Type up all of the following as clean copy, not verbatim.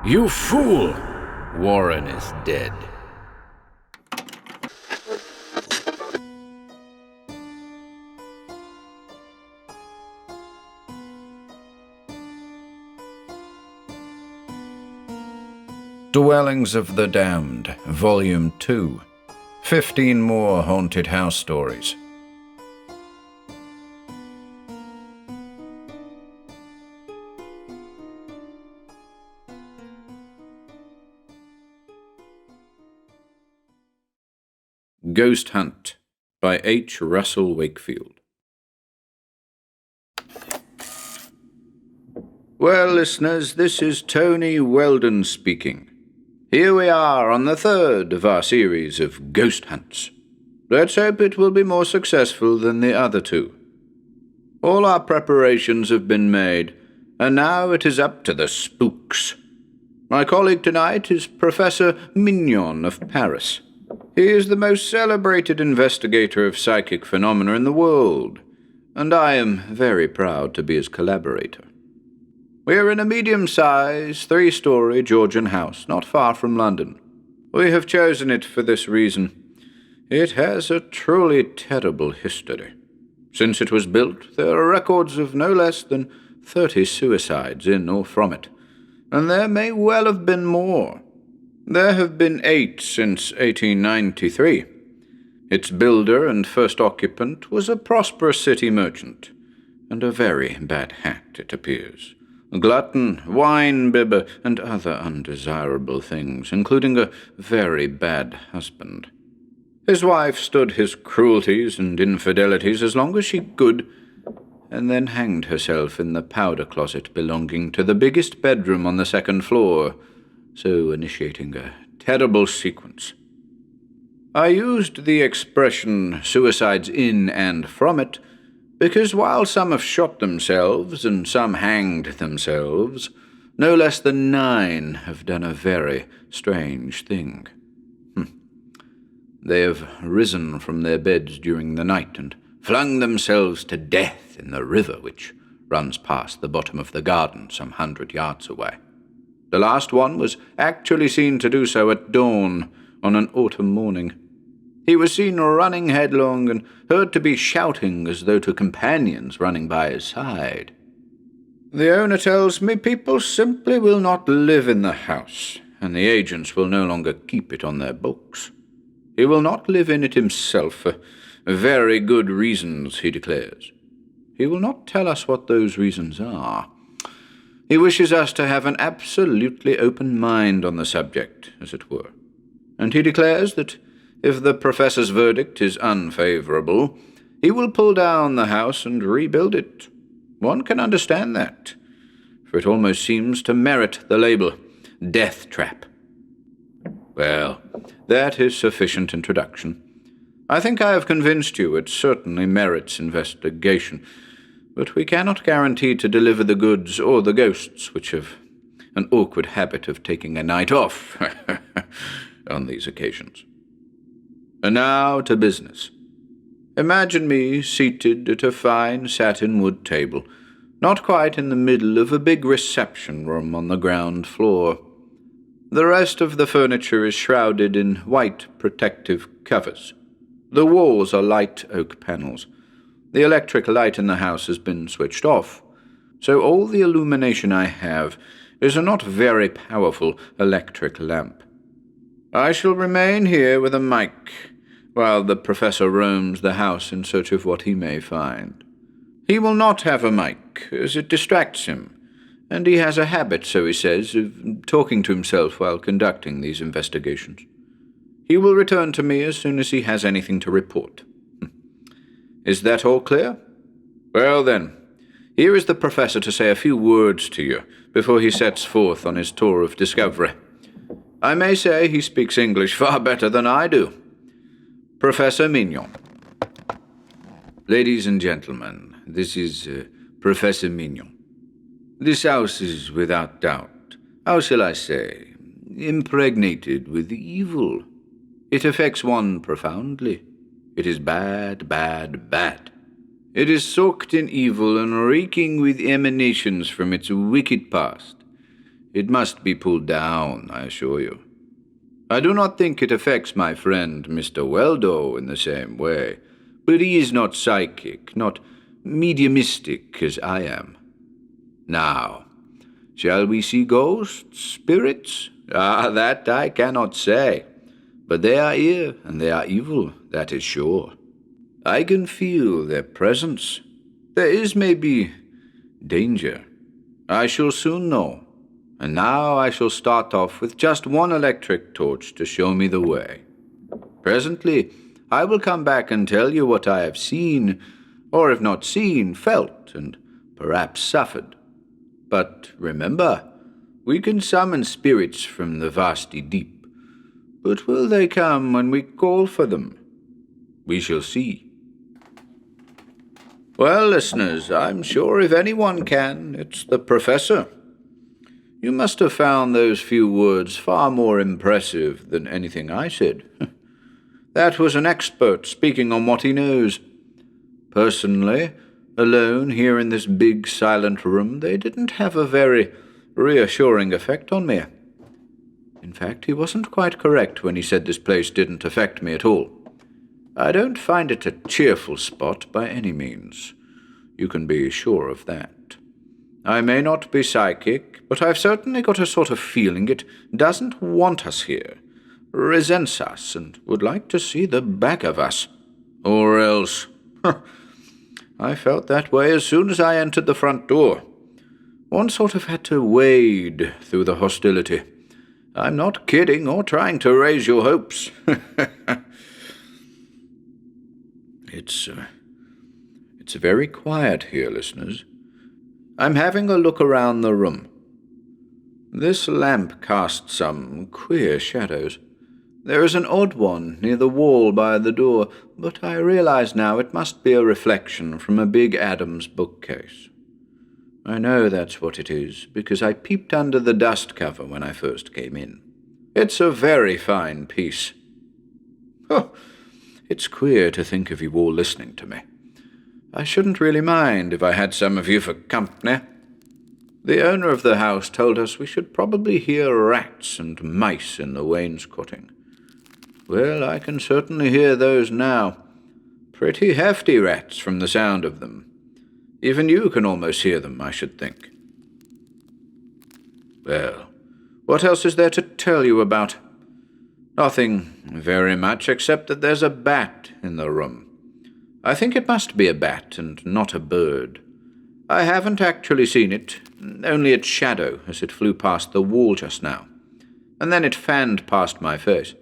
You fool! Warren is dead. Dwellings of the Damned, Volume 2. 15 more haunted house stories. Ghost Hunt by H. Russell Wakefield. Well, listeners, this is Tony Weldon speaking. Here we are on the third of our series of ghost hunts. Let's hope it will be more successful than the other two. All our preparations have been made, and now it is up to the spooks. My colleague tonight is Professor Mignon of Paris. He is the most celebrated investigator of psychic phenomena in the world, and I am very proud to be his collaborator. We are in a medium-sized, 3-story Georgian house, not far from London. We have chosen it for this reason. It has a truly terrible history. Since it was built, there are records of no less than 30 suicides in or from it, and there may well have been more. There have been 8 since 1893. Its builder and first occupant was a prosperous city merchant, and a very bad hat, it appears. A glutton, wine-bibber, and other undesirable things, including a very bad husband. His wife stood his cruelties and infidelities as long as she could, and then hanged herself in the powder closet belonging to the biggest bedroom on the 2nd floor, so initiating a terrible sequence. I used the expression suicides in and from it because while some have shot themselves and some hanged themselves, no less than 9 have done a very strange thing. They have risen from their beds during the night and flung themselves to death in the river which runs past the bottom of the garden some 100 yards away. The last one was actually seen to do so at dawn on an autumn morning. He was seen running headlong and heard to be shouting as though to companions running by his side. The owner tells me people simply will not live in the house, and the agents will no longer keep it on their books. He will not live in it himself for very good reasons, he declares. He will not tell us what those reasons are. He wishes us to have an absolutely open mind on the subject, as it were. And he declares that if the professor's verdict is unfavorable, he will pull down the house and rebuild it. One can understand that, for it almost seems to merit the label death trap. Well, that is sufficient introduction. I think I have convinced you it certainly merits investigation, but we cannot guarantee to deliver the goods or the ghosts, which have an awkward habit of taking a night off on these occasions. And now to business. Imagine me seated at a fine satin wood table, not quite in the middle of a big reception room on the ground floor. The rest of the furniture is shrouded in white protective covers. The walls are light oak panels. The electric light in the house has been switched off, so all the illumination I have is a not very powerful electric lamp. I shall remain here with a mic while the professor roams the house in search of what he may find. He will not have a mic, as it distracts him, and he has a habit, so he says, of talking to himself while conducting these investigations. He will return to me as soon as he has anything to report. Is that all clear? Well then, here is the professor to say a few words to you before he sets forth on his tour of discovery. I may say he speaks English far better than I do. Professor Mignon. Ladies and gentlemen, this is Professor Mignon. This house is without doubt, how shall I say, impregnated with evil. It affects one profoundly. It is bad, bad, bad. It is soaked in evil and reeking with emanations from its wicked past. It must be pulled down, I assure you. I do not think it affects my friend Mr. Weldo in the same way, but he is not psychic, not mediumistic as I am. Now, shall we see ghosts, spirits? Ah, that I cannot say. But they are here, and they are evil, that is sure. I can feel their presence. There is maybe danger. I shall soon know. And now I shall start off with just one electric torch to show me the way. Presently, I will come back and tell you what I have seen, or if not seen, felt, and perhaps suffered. But remember, we can summon spirits from the vasty deep. But will they come when we call for them? We shall see. Well, listeners, I'm sure if anyone can, it's the Professor. You must have found those few words far more impressive than anything I said. That was an expert speaking on what he knows. Personally, alone here in this big silent room, they didn't have a very reassuring effect on me. In fact, he wasn't quite correct when he said this place didn't affect me at all. I don't find it a cheerful spot by any means. You can be sure of that. I may not be psychic, but I've certainly got a sort of feeling it doesn't want us here, resents us, and would like to see the back of us. Or else... I felt that way as soon as I entered the front door. One sort of had to wade through the hostility. I'm not kidding or trying to raise your hopes. It's very quiet here, listeners. I'm having a look around the room. This lamp casts some queer shadows. There is an odd one near the wall by the door, but I realize now it must be a reflection from a big Adams bookcase. I know that's what it is, because I peeped under the dust cover when I first came in. It's a very fine piece. Oh, it's queer to think of you all listening to me. I shouldn't really mind if I had some of you for company. The owner of the house told us we should probably hear rats and mice in the wainscoting. Well, I can certainly hear those now. Pretty hefty rats from the sound of them. Even you can almost hear them, I should think. Well, what else is there to tell you about? Nothing very much, except that there's a bat in the room. I think it must be a bat and not a bird. I haven't actually seen it, only its shadow as it flew past the wall just now, and then it fanned past my face.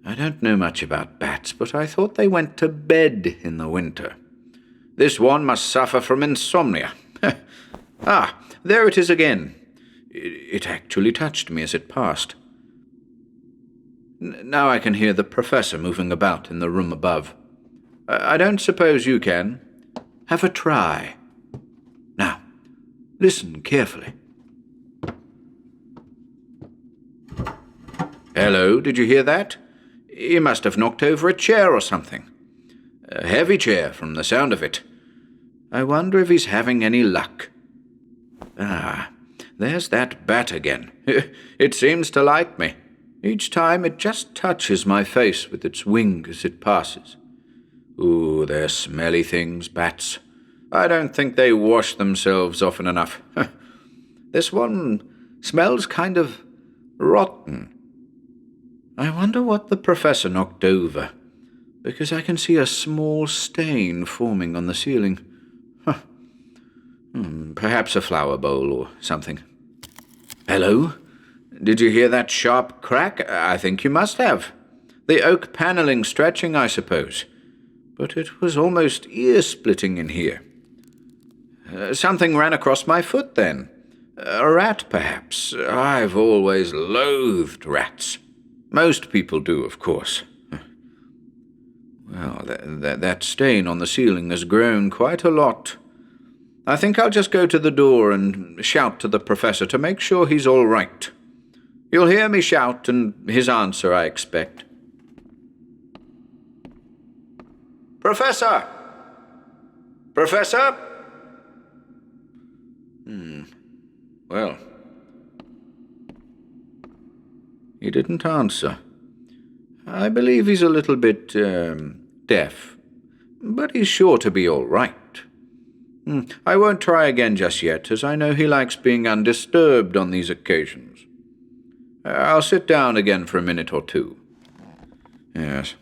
I don't know much about bats, but I thought they went to bed in the winter. This one must suffer from insomnia. Ah, there it is again. It actually touched me as it passed. Now I can hear the Professor moving about in the room above. I don't suppose you can. Have a try. Now, listen carefully. Hello, did you hear that? He must have knocked over a chair or something. A heavy chair from the sound of it. I wonder if he's having any luck. Ah, there's that bat again. It seems to like me. Each time it just touches my face with its wing as it passes. Ooh, they're smelly things, bats. I don't think they wash themselves often enough. This one smells kind of rotten. I wonder what the Professor knocked over, because I can see a small stain forming on the ceiling. Perhaps a flower bowl or something. Hello? Did you hear that sharp crack? I think you must have. The oak paneling stretching, I suppose. But it was almost ear-splitting in here. Something ran across my foot then. A rat, perhaps. I've always loathed rats. Most people do, of course. Well, that stain on the ceiling has grown quite a lot. I think I'll just go to the door and shout to the Professor to make sure he's all right. You'll hear me shout, and his answer, I expect. Professor! Professor? Well, he didn't answer. I believe he's a little bit, deaf, but he's sure to be all right. I won't try again just yet, as I know he likes being undisturbed on these occasions. I'll sit down again for a minute or two. Yes.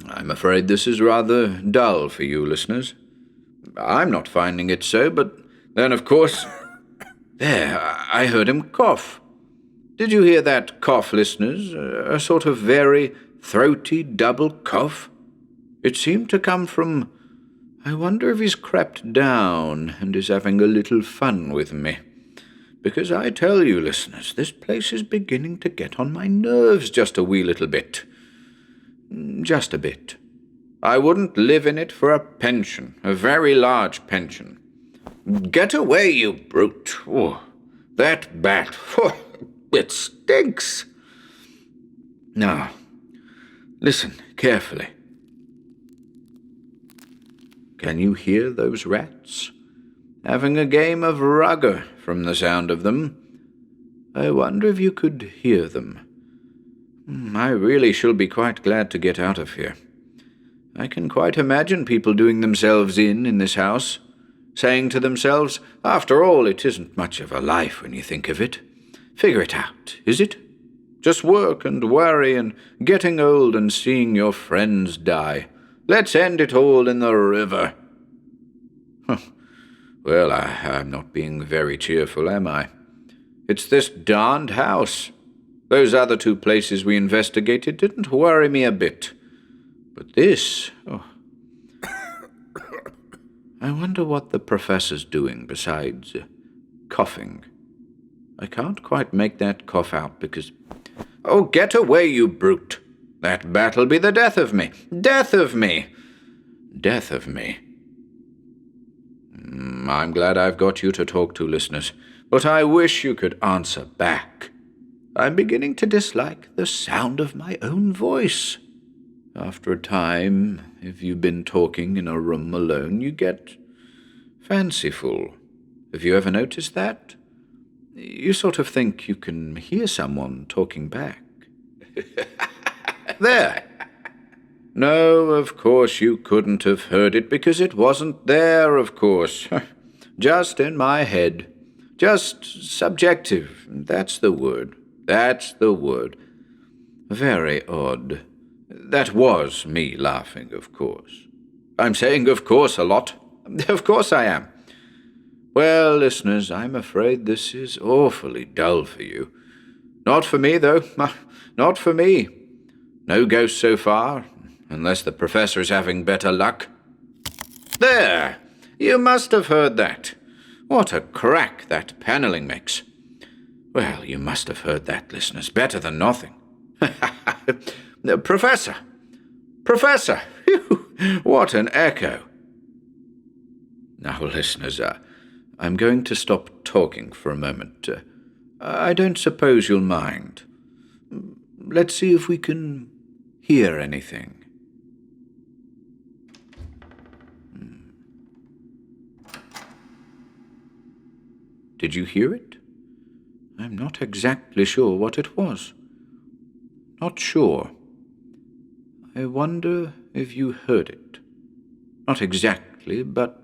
I'm afraid this is rather dull for you, listeners. I'm not finding it so, but then, of course... There, I heard him cough. Did you hear that cough, listeners? A sort of very throaty double cough? It seemed to come from... I wonder if he's crept down and is having a little fun with me. Because I tell you, listeners, this place is beginning to get on my nerves just a wee little bit. Just a bit. I wouldn't live in it for a pension, a very large pension. Get away, you brute. Oh, that bat. Oh, it stinks. Now, listen carefully. Can you hear those rats? Having a game of rugger from the sound of them. I wonder if you could hear them. I really shall be quite glad to get out of here. I can quite imagine people doing themselves in this house, saying to themselves, after all, it isn't much of a life when you think of it. Figure it out, is it? Just work and worry and getting old and seeing your friends die. Let's end it all in the river. Well, I'm not being very cheerful, am I? It's this darned house. Those other two places we investigated didn't worry me a bit. But this... I wonder what the professor's doing besides coughing. I can't quite make that cough out because... Oh, get away, you brute! That bat'll be the death of me! Death of me! Death of me. I'm glad I've got you to talk to, listeners, but I wish you could answer back. I'm beginning to dislike the sound of my own voice. After a time, if you've been talking in a room alone, you get fanciful. Have you ever noticed that? You sort of think you can hear someone talking back. There! No, of course you couldn't have heard it because it wasn't there, of course. Just in my head. Just subjective. That's the word. That's the word. Very odd. That was me laughing, of course. I'm saying of course a lot. Of course I am. Well, listeners, I'm afraid this is awfully dull for you. Not for me, though. Not for me. No ghosts so far, unless the professor is having better luck. There! You must have heard that. What a crack that panelling makes. Well, you must have heard that, listeners. Better than nothing. Professor! Professor! What an echo. Now, listeners, I'm going to stop talking for a moment. I don't suppose you'll mind. Let's see if we can hear anything. Did you hear it? I'm not exactly sure what it was. Not sure. I wonder if you heard it. Not exactly, but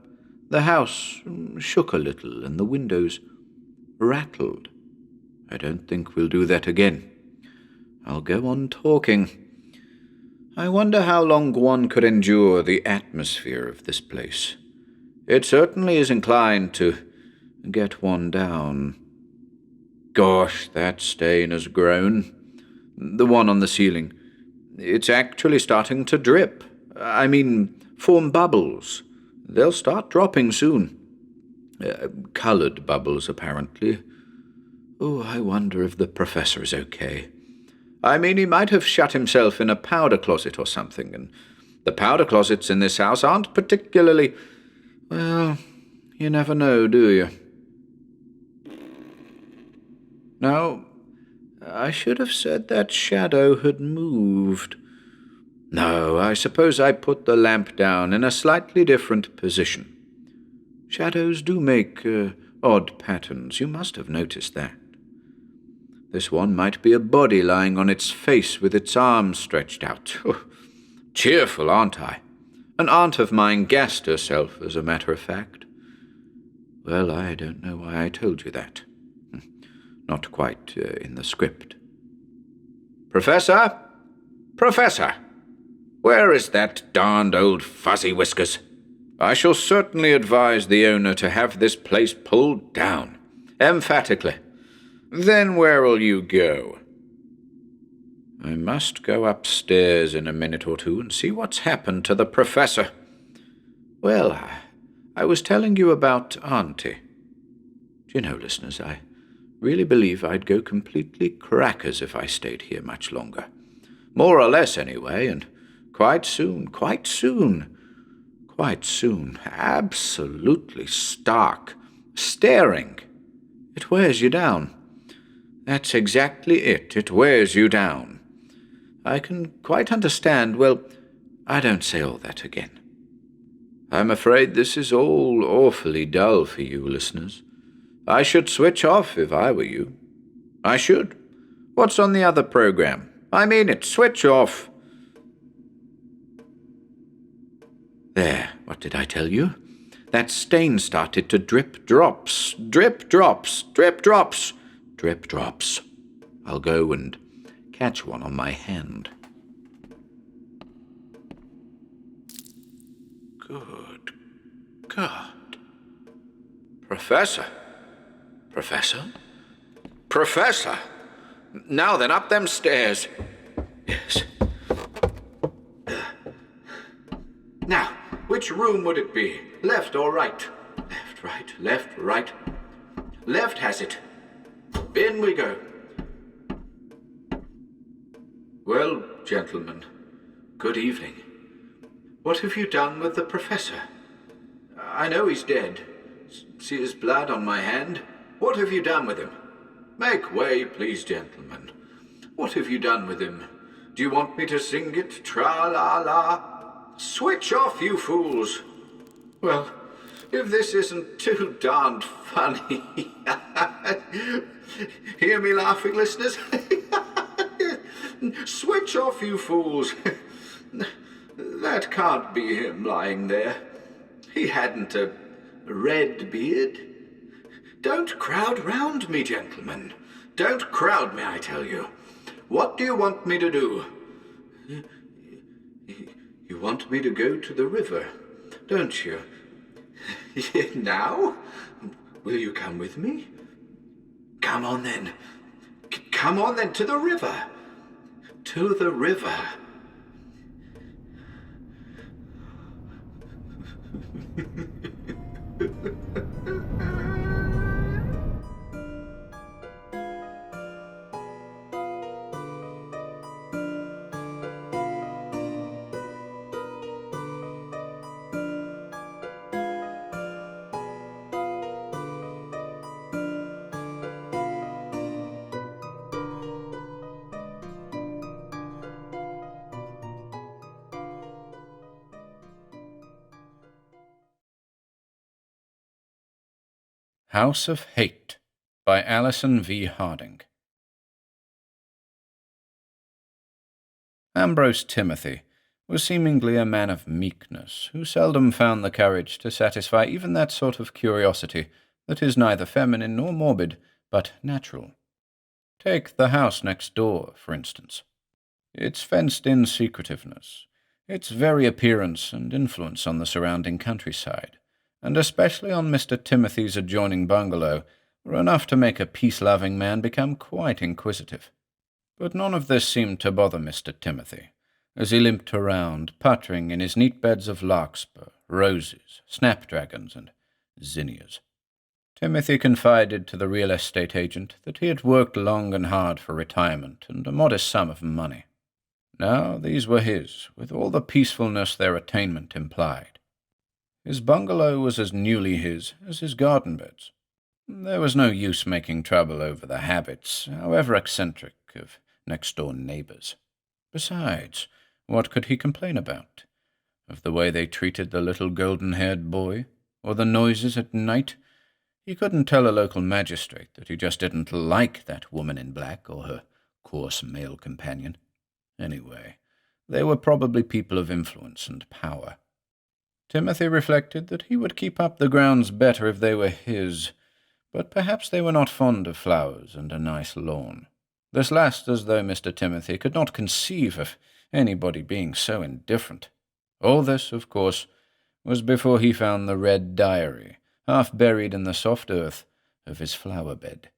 the house shook a little and the windows rattled. I don't think we'll do that again. I'll go on talking. I wonder how long one could endure the atmosphere of this place. It certainly is inclined to get one down. Gosh, that stain has grown. The one on the ceiling. It's actually starting to drip. I mean, form bubbles. They'll start dropping soon. Colored bubbles, apparently. Oh, I wonder if the professor is okay. I mean, he might have shut himself in a powder closet or something, and the powder closets in this house aren't particularly... Well, you never know, do you? Now, I should have said that shadow had moved. No, I suppose I put the lamp down in a slightly different position. Shadows do make odd patterns. You must have noticed that. This one might be a body lying on its face with its arms stretched out. Cheerful, aren't I? An aunt of mine gassed herself, as a matter of fact. Well, I don't know why I told you that. Not quite in the script. Professor? Professor! Where is that darned old fuzzy whiskers? I shall certainly advise the owner to have this place pulled down. Emphatically. Then where'll you go? I must go upstairs in a minute or two and see what's happened to the professor. Well, I was telling you about Auntie. Do you know, listeners, I really believe I'd go completely crackers if I stayed here much longer. More or less, anyway, and quite soon, absolutely stark, staring. It wears you down. That's exactly it. It wears you down. I can quite understand. Well, I don't say all that again. I'm afraid this is all awfully dull for you, listeners. I should switch off if I were you. I should. What's on the other program? I mean it, switch off. There, what did I tell you? That stain started to drip drops, drip drops, drip drops, drip drops. I'll go and catch one on my hand. Good God. Professor? Professor? Professor! Now then, up them stairs. Yes. Now, which room would it be? Left or right? Left, right, left, right. Left has it. In we go. Well, gentlemen, good evening. What have you done with the professor? I know he's dead. See his blood on my hand? What have you done with him? Make way, please, gentlemen. What have you done with him? Do you want me to sing it? Tra-la-la? Switch off, you fools. Well, if this isn't too darned funny. Hear me laughing, listeners? Switch off, you fools. That can't be him lying there. He hadn't a red beard. Don't crowd round me, gentlemen. Don't crowd me, I tell you. What do you want me to do? You want me to go to the river, don't you? Now? Will you come with me? Come on then. Come on then, to the river. To the river. House of Hate by Allison V. Harding. Ambrose Timothy was seemingly a man of meekness, who seldom found the courage to satisfy even that sort of curiosity that is neither feminine nor morbid, but natural. Take the house next door, for instance. Its fenced-in secretiveness, its very appearance and influence on the surrounding countryside, and especially on Mr. Timothy's adjoining bungalow, were enough to make a peace-loving man become quite inquisitive. But none of this seemed to bother Mr. Timothy, as he limped around, puttering in his neat beds of larkspur, roses, snapdragons, and zinnias. Timothy confided to the real estate agent that he had worked long and hard for retirement and a modest sum of money. Now these were his, with all the peacefulness their attainment implied. His bungalow was as newly his as his garden beds. There was no use making trouble over the habits, however eccentric, of next-door neighbors. Besides, what could he complain about? Of the way they treated the little golden-haired boy? Or the noises at night? He couldn't tell a local magistrate that he just didn't like that woman in black or her coarse male companion. Anyway, they were probably people of influence and power. Timothy reflected that he would keep up the grounds better if they were his, but perhaps they were not fond of flowers and a nice lawn. This last as though Mr. Timothy could not conceive of anybody being so indifferent. All this, of course, was before he found the red diary, half buried in the soft earth of his flower bed.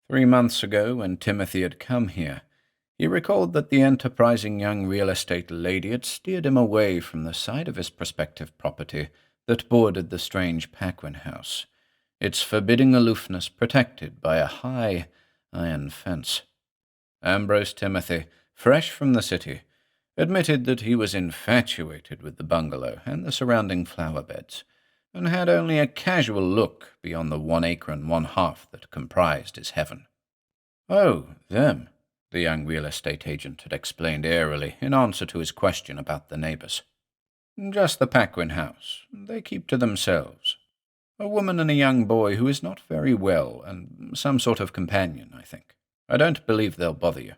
3 months ago, when Timothy had come here, he recalled that the enterprising young real estate lady had steered him away from the side of his prospective property that bordered the strange Paquin house, its forbidding aloofness protected by a high iron fence. Ambrose Timothy, fresh from the city, admitted that he was infatuated with the bungalow and the surrounding flower beds, and had only a casual look beyond the 1 acre and 1/2 that comprised his heaven. "Oh, them," the young real estate agent had explained airily in answer to his question about the neighbors. "Just the Paquin house. They keep to themselves. A woman and a young boy who is not very well, and some sort of companion, I think. I don't believe they'll bother you.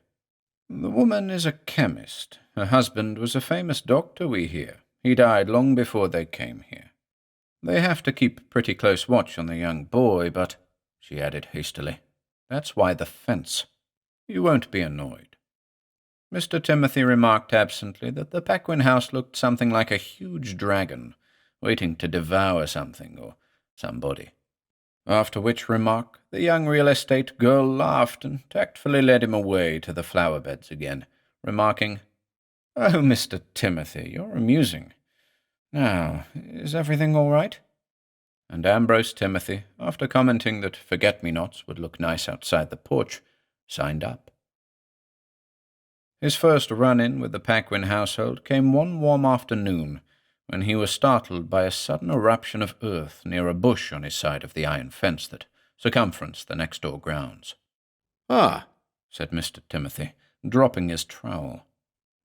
The woman is a chemist. Her husband was a famous doctor, we hear. He died long before they came here. They have to keep pretty close watch on the young boy, but," she added hastily, "that's why the fence. You won't be annoyed." Mr. Timothy remarked absently that the Paquin house looked something like a huge dragon, waiting to devour something or somebody. After which remark, the young real estate girl laughed and tactfully led him away to the flower beds again, remarking, "Oh, Mr. Timothy, you're amusing. Now, is everything all right?" And Ambrose Timothy, after commenting that forget-me-nots would look nice outside the porch, signed up. His first run-in with the Paquin household came one warm afternoon, when he was startled by a sudden eruption of earth near a bush on his side of the iron fence that circumferenced the next-door grounds. "Ah," said Mr. Timothy, dropping his trowel.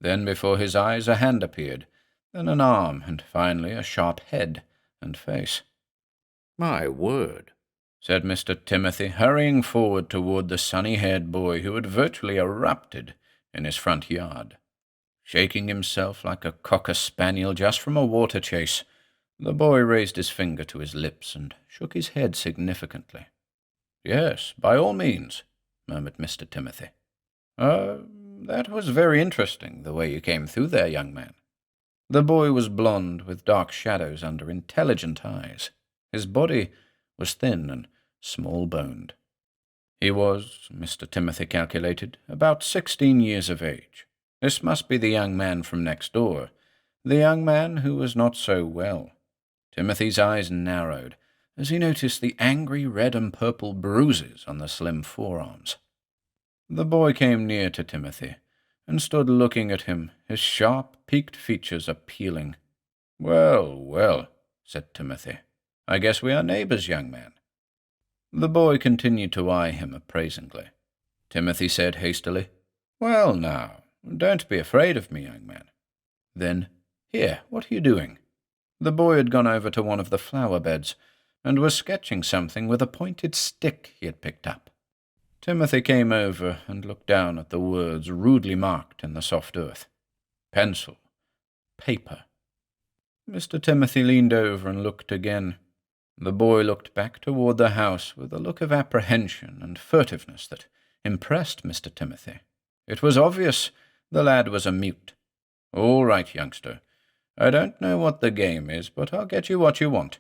Then before his eyes a hand appeared, then an arm, and finally a sharp head and face. "My word," said Mr. Timothy, hurrying forward toward the sunny-haired boy who had virtually erupted in his front yard. Shaking himself like a cocker-spaniel just from a water chase, the boy raised his finger to his lips and shook his head significantly. "Yes, by all means," murmured Mr. Timothy. That was very interesting, the way you came through there, young man." The boy was blond, with dark shadows under intelligent eyes. His body was thin and small-boned. He was, Mr. Timothy calculated, about 16 years of age. This must be the young man from next door, the young man who was not so well. Timothy's eyes narrowed as he noticed the angry red and purple bruises on the slim forearms. The boy came near to Timothy and stood looking at him, his sharp, peaked features appealing. "Well, well," said Timothy, "I guess we are neighbors, young man." The boy continued to eye him appraisingly. Timothy said hastily, "Well, now, don't be afraid of me, young man." Then, "Here, what are you doing?" The boy had gone over to one of the flower beds and was sketching something with a pointed stick he had picked up. Timothy came over and looked down at the words rudely marked in the soft earth. Pencil. Paper. Mr. Timothy leaned over and looked again. The boy looked back toward the house with a look of apprehension and furtiveness that impressed Mr. Timothy. It was obvious the lad was a mute. "All right, youngster. I don't know what the game is, but I'll get you what you want."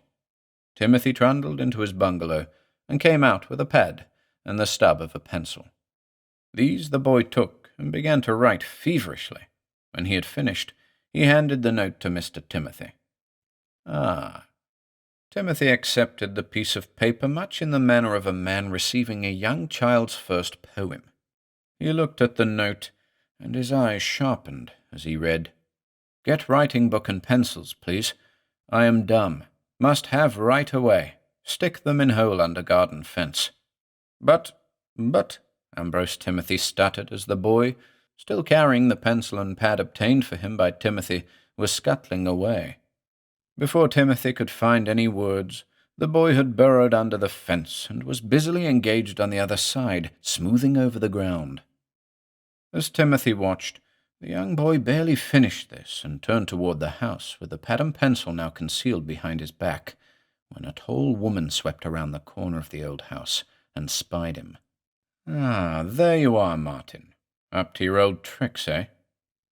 Timothy trundled into his bungalow and came out with a pad and the stub of a pencil. These the boy took and began to write feverishly. When he had finished, he handed the note to Mr. Timothy. Timothy accepted the piece of paper much in the manner of a man receiving a young child's first poem. He looked at the note, and his eyes sharpened as he read, "Get writing book and pencils, please. I am dumb. Must have right away. Stick them in hole under garden fence." But, Ambrose Timothy stuttered as the boy, still carrying the pencil and pad obtained for him by Timothy, was scuttling away. Before Timothy could find any words, The boy had burrowed under the fence and was busily engaged on the other side, smoothing over the ground. As Timothy watched, the young boy barely finished this and turned toward the house, with the pad and pencil now concealed behind his back, when a tall woman swept around the corner of the old house and spied him. "Ah, there you are, Martin. Up to your old tricks, eh?"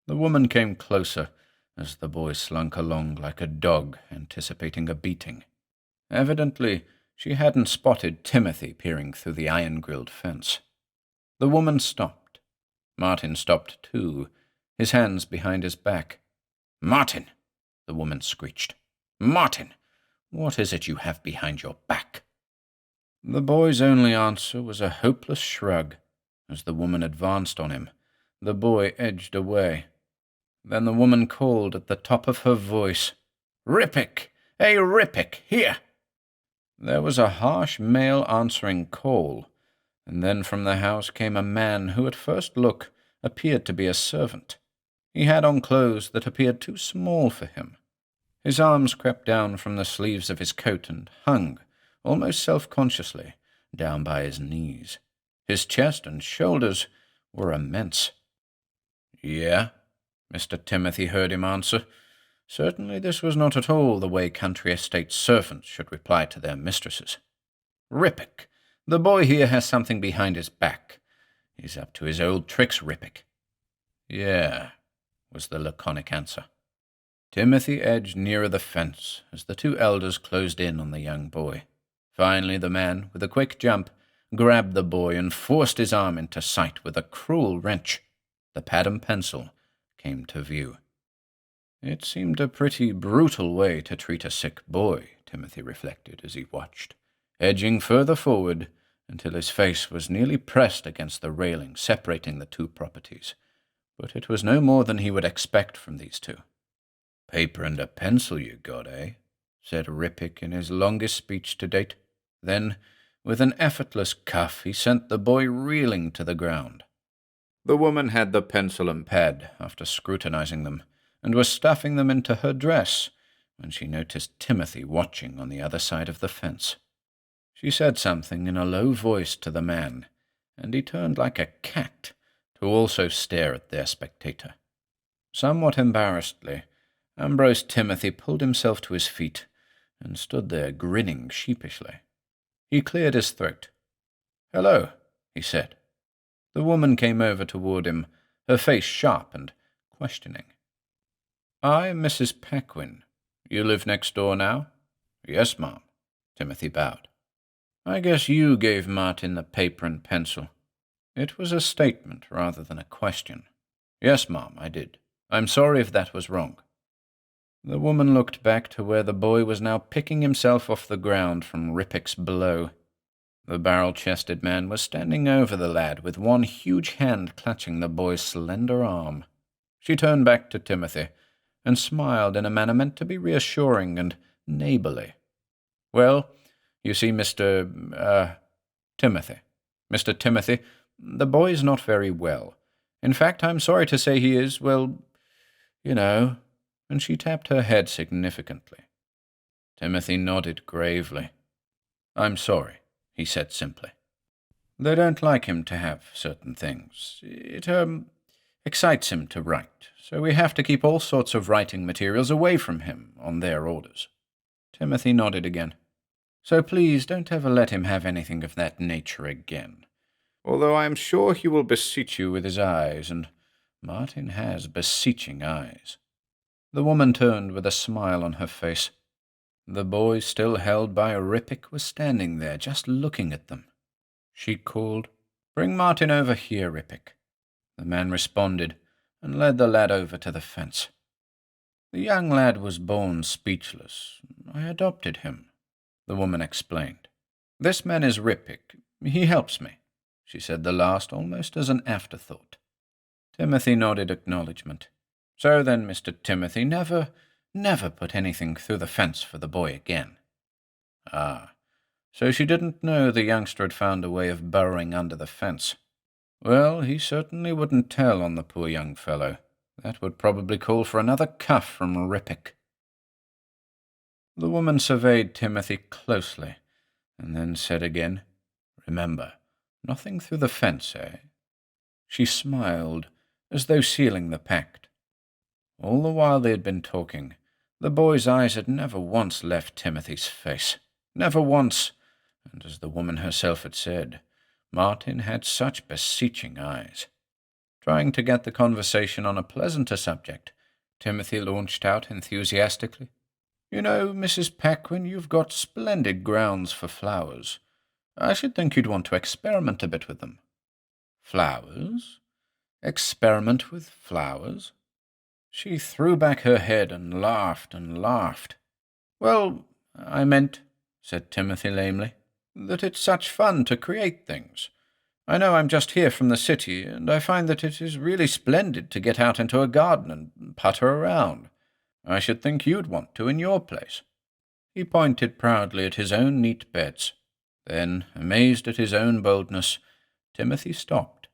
The woman came closer as the boy slunk along like a dog anticipating a beating. Evidently, she hadn't spotted Timothy peering through the iron-grilled fence. The woman stopped. Martin stopped too, his hands behind his back. "Martin!" the woman screeched. "Martin! What is it you have behind your back?" The boy's only answer was a hopeless shrug. As the woman advanced on him, the boy edged away. Then the woman called at the top of her voice, "Rippick! Hey, Rippick, here!" There was a harsh male answering call, and then from the house came a man who at first look appeared to be a servant. He had on clothes that appeared too small for him. His arms crept down from the sleeves of his coat and hung, almost self-consciously, down by his knees. His chest and shoulders were immense. "Yeah?" Mr. Timothy heard him answer. Certainly this was not at all the way country estate servants should reply to their mistresses. "Rippick, the boy here has something behind his back. He's up to his old tricks, Rippick." "Yeah," was the laconic answer. Timothy edged nearer the fence as the two elders closed in on the young boy. Finally the man, with a quick jump, grabbed the boy and forced his arm into sight with a cruel wrench. The pad and pencil came to view. It seemed a pretty brutal way to treat a sick boy, Timothy reflected as he watched, edging further forward until his face was nearly pressed against the railing separating the two properties. But it was no more than he would expect from these two. "Paper and a pencil you got, eh?" said Rippick in his longest speech to date. Then, with an effortless cuff, he sent the boy reeling to the ground. The woman had the pencil and pad after scrutinizing them, and was stuffing them into her dress when she noticed Timothy watching on the other side of the fence. She said something in a low voice to the man, and he turned like a cat to also stare at their spectator. Somewhat embarrassedly, Ambrose Timothy pulled himself to his feet and stood there grinning sheepishly. He cleared his throat. "Hello," he said. The woman came over toward him, her face sharp and questioning. "I'm Mrs. Paquin. You live next door now?" "Yes, ma'am." Timothy bowed. "I guess you gave Martin the paper and pencil." It was a statement rather than a question. "Yes, ma'am, I did. I'm sorry if that was wrong." The woman looked back to where the boy was now picking himself off the ground from Rippick's blow. The barrel-chested man was standing over the lad with one huge hand clutching the boy's slender arm. She turned back to Timothy and smiled in a manner meant to be reassuring and neighborly. "Well, you see, Timothy. Mr. Timothy, the boy's not very well. In fact, I'm sorry to say he is, well, you know," and she tapped her head significantly. Timothy nodded gravely. "I'm sorry," he said simply. "They don't like him to have certain things. It excites him to write, so we have to keep all sorts of writing materials away from him on their orders." Timothy nodded again. "So please don't ever let him have anything of that nature again. Although I am sure he will beseech you with his eyes, and Martin has beseeching eyes." The woman turned with a smile on her face. The boy, still held by Rippick, was standing there, just looking at them. She called, "Bring Martin over here, Rippick." The man responded, and led the lad over to the fence. "The young lad was born speechless. I adopted him," the woman explained. "This man is Rippick. He helps me." She said the last almost as an afterthought. Timothy nodded acknowledgment. "So then, Mr. Timothy, never put anything through the fence for the boy again." Ah, so she didn't know the youngster had found a way of burrowing under the fence. Well, he certainly wouldn't tell on the poor young fellow. That would probably call for another cuff from Rippick. The woman surveyed Timothy closely, and then said again, "Remember, nothing through the fence, eh?" She smiled, as though sealing the pact. All the while they had been talking, the boy's eyes had never once left Timothy's face. Never once. And as the woman herself had said, Martin had such beseeching eyes. Trying to get the conversation on a pleasanter subject, Timothy launched out enthusiastically. "You know, Mrs. Paquin, you've got splendid grounds for flowers. I should think you'd want to experiment a bit with them." "Flowers? Experiment with flowers?" She threw back her head and laughed and laughed. "Well, I meant," said Timothy lamely, "that it's such fun to create things. I know I'm just here from the city, and I find that it is really splendid to get out into a garden and putter around. I should think you'd want to in your place." He pointed proudly at his own neat beds. Then, amazed at his own boldness, Timothy stopped.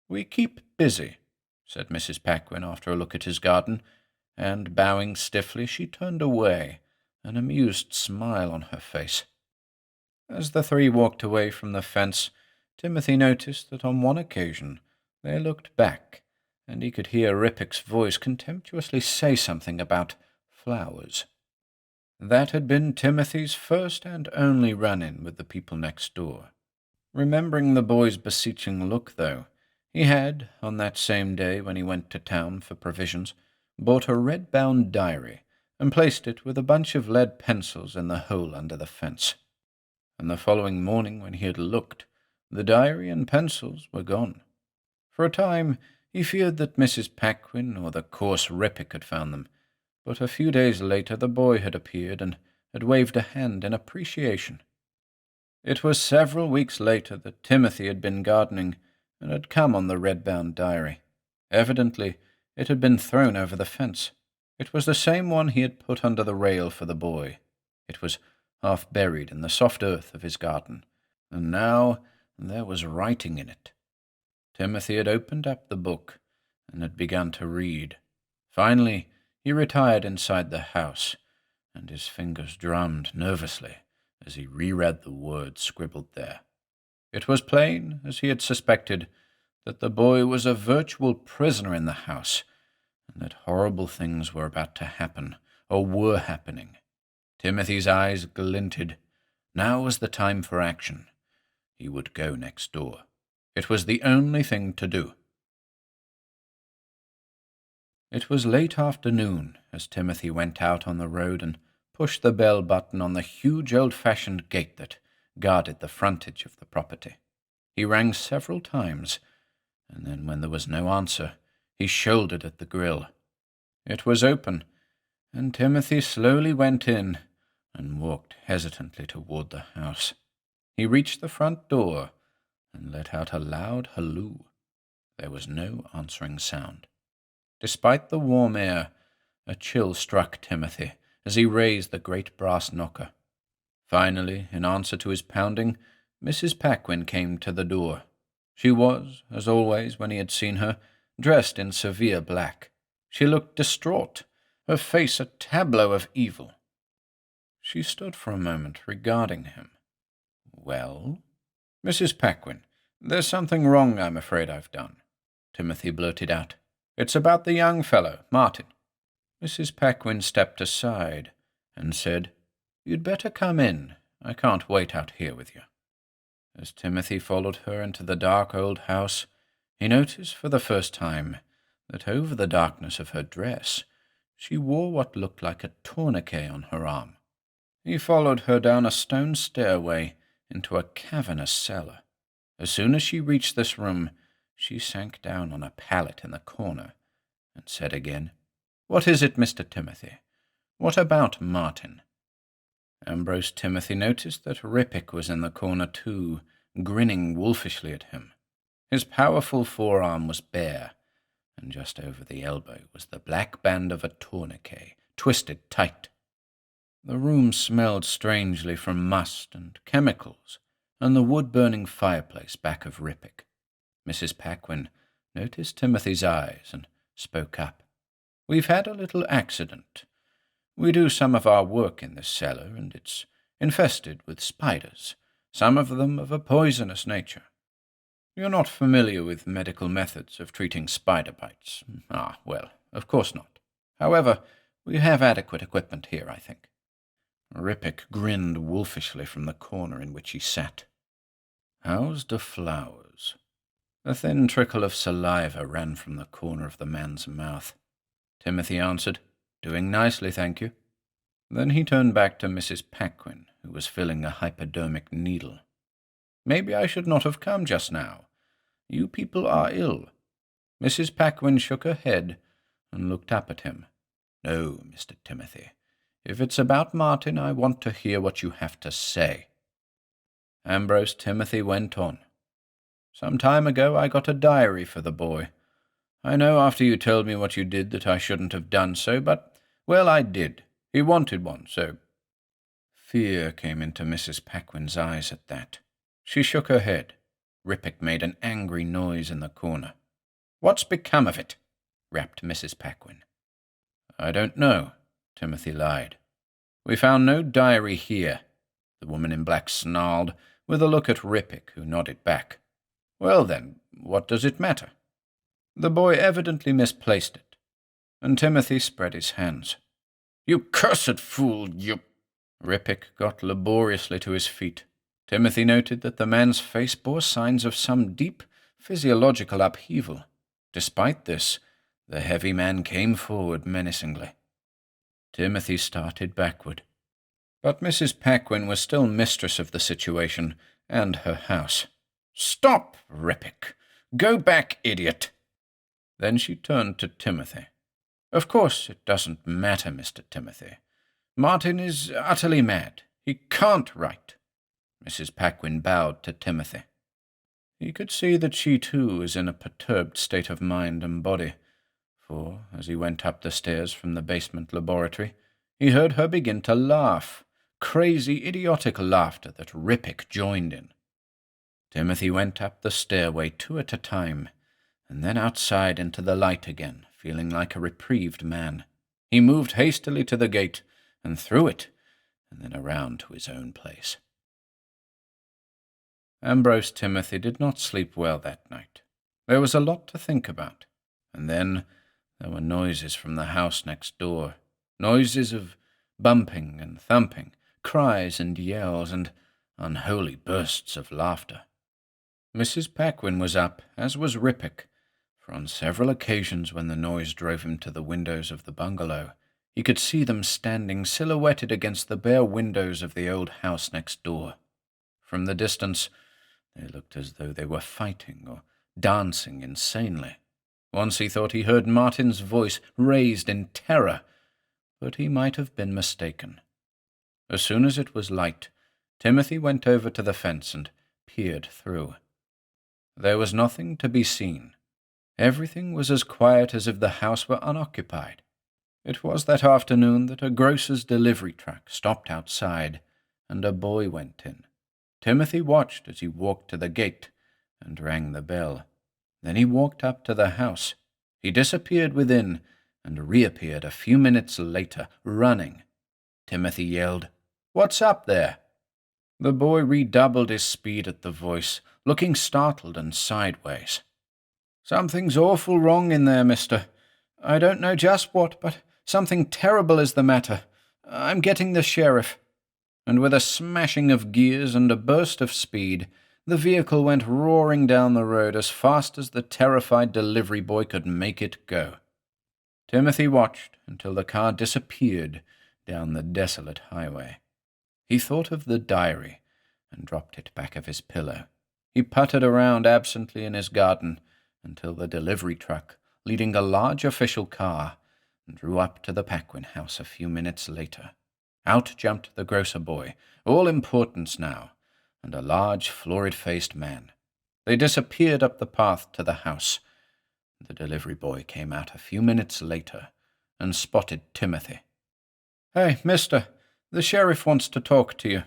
"We keep busy," said Mrs. Paquin after a look at his garden, and, bowing stiffly, she turned away, an amused smile on her face. As the three walked away from the fence, Timothy noticed that on one occasion they looked back, and he could hear Rippick's voice contemptuously say something about flowers. That had been Timothy's first and only run-in with the people next door. Remembering the boy's beseeching look, though, he had, on that same day when he went to town for provisions, bought a red-bound diary and placed it with a bunch of lead pencils in the hole under the fence. And the following morning, when he had looked, the diary and pencils were gone. For a time he feared that Mrs. Paquin or the coarse Rippick had found them, but a few days later the boy had appeared and had waved a hand in appreciation. It was several weeks later that Timothy had been gardening and had come on the red-bound diary. Evidently, it had been thrown over the fence. It was the same one he had put under the rail for the boy. It was half buried in the soft earth of his garden, and now there was writing in it. Timothy had opened up the book and had begun to read. Finally, he retired inside the house, and his fingers drummed nervously as he reread the words scribbled there. It was plain, as he had suspected, that the boy was a virtual prisoner in the house, and that horrible things were about to happen, or were happening. Timothy's eyes glinted. Now was the time for action. He would go next door. It was the only thing to do. It was late afternoon as Timothy went out on the road and pushed the bell button on the huge old-fashioned gate that guarded the frontage of the property. He rang several times, and then when there was no answer, he shouldered at the grill. It was open, and Timothy slowly went in and walked hesitantly toward the house. He reached the front door and let out a loud halloo. There was no answering sound. Despite the warm air, a chill struck Timothy as he raised the great brass knocker. Finally, in answer to his pounding, Mrs. Paquin came to the door. She was, as always when he had seen her, dressed in severe black. She looked distraught, her face a tableau of evil. She stood for a moment regarding him. "Well?" "Mrs. Paquin, there's something wrong I'm afraid I've done," Timothy blurted out. "It's about the young fellow, Martin." Mrs. Paquin stepped aside and said, "You'd better come in. I can't wait out here with you." As Timothy followed her into the dark old house, he noticed for the first time that over the darkness of her dress she wore what looked like a tourniquet on her arm. He followed her down a stone stairway into a cavernous cellar. As soon as she reached this room, she sank down on a pallet in the corner and said again, "What is it, Mr. Timothy? What about Martin?" Ambrose Timothy noticed that Rippick was in the corner too, grinning wolfishly at him. His powerful forearm was bare, and just over the elbow was the black band of a tourniquet, twisted tight. The room smelled strangely from must and chemicals, and the wood-burning fireplace back of Rippick. Mrs. Paquin noticed Timothy's eyes and spoke up. "We've had a little accident. We do some of our work in this cellar, and it's infested with spiders, some of them of a poisonous nature. You're not familiar with medical methods of treating spider bites. Ah, well, of course not. However, we have adequate equipment here, I think." Rippick grinned wolfishly from the corner in which he sat. "How's the flowers?" A thin trickle of saliva ran from the corner of the man's mouth. Timothy answered, "Doing nicely, thank you." Then he turned back to Mrs. Paquin, who was filling a hypodermic needle. "Maybe I should not have come just now. You people are ill." Mrs. Paquin shook her head and looked up at him. "No, Mr. Timothy. If it's about Martin, I want to hear what you have to say." Ambrose Timothy went on. "Some time ago I got a diary for the boy. I know after you told me what you did that I shouldn't have done so, but, well, I did. He wanted one, so—" Fear came into Mrs. Paquin's eyes at that. She shook her head. Rippick made an angry noise in the corner. "What's become of it?" rapped Mrs. Paquin. "I don't know," Timothy lied. "We found no diary here," the woman in black snarled, with a look at Rippick, who nodded back. "Well then, what does it matter?" The boy evidently misplaced it, and Timothy spread his hands. "You cursed fool, you—" Rippick got laboriously to his feet. Timothy noted that the man's face bore signs of some deep physiological upheaval. Despite this, the heavy man came forward menacingly. Timothy started backward. But Mrs. Paquin was still mistress of the situation and her house. "Stop, Rippick! Go back, idiot!" Then she turned to Timothy. "Of course it doesn't matter, Mr. Timothy. Martin is utterly mad. He can't write." Mrs. Paquin bowed to Timothy. He could see that she too was in a perturbed state of mind and body, for, as he went up the stairs from the basement laboratory, he heard her begin to laugh, crazy, idiotic laughter that Rippick joined in. Timothy went up the stairway 2 at a time, and then outside into the light again, feeling like a reprieved man. He moved hastily to the gate, and through it, and then around to his own place. Ambrose Timothy did not sleep well that night. There was a lot to think about, and then there were noises from the house next door, noises of bumping and thumping, cries and yells, and unholy bursts of laughter. Mrs. Paquin was up, as was Rippick, for on several occasions when the noise drove him to the windows of the bungalow, he could see them standing silhouetted against the bare windows of the old house next door. From the distance, they looked as though they were fighting or dancing insanely. Once he thought he heard Martin's voice raised in terror, but he might have been mistaken. As soon as it was light, Timothy went over to the fence and peered through. There was nothing to be seen. Everything was as quiet as if the house were unoccupied. It was that afternoon that a grocer's delivery truck stopped outside, and a boy went in. Timothy watched as he walked to the gate and rang the bell. Then he walked up to the house. He disappeared within and reappeared a few minutes later, running. Timothy yelled, "What's up there?" The boy redoubled his speed at the voice, looking startled and sideways. "Something's awful wrong in there, mister. I don't know just what, but something terrible is the matter. I'm getting the sheriff." And with a smashing of gears and a burst of speed, the vehicle went roaring down the road as fast as the terrified delivery boy could make it go. Timothy watched until the car disappeared down the desolate highway. He thought of the diary and dropped it back of his pillow. He puttered around absently in his garden until the delivery truck, leading a large official car, drew up to the Paquin house a few minutes later. Out jumped the grocer boy, all importance now, and a large, florid-faced man. They disappeared up the path to the house. The delivery boy came out a few minutes later and spotted Timothy. "Hey, mister, the sheriff wants to talk to you."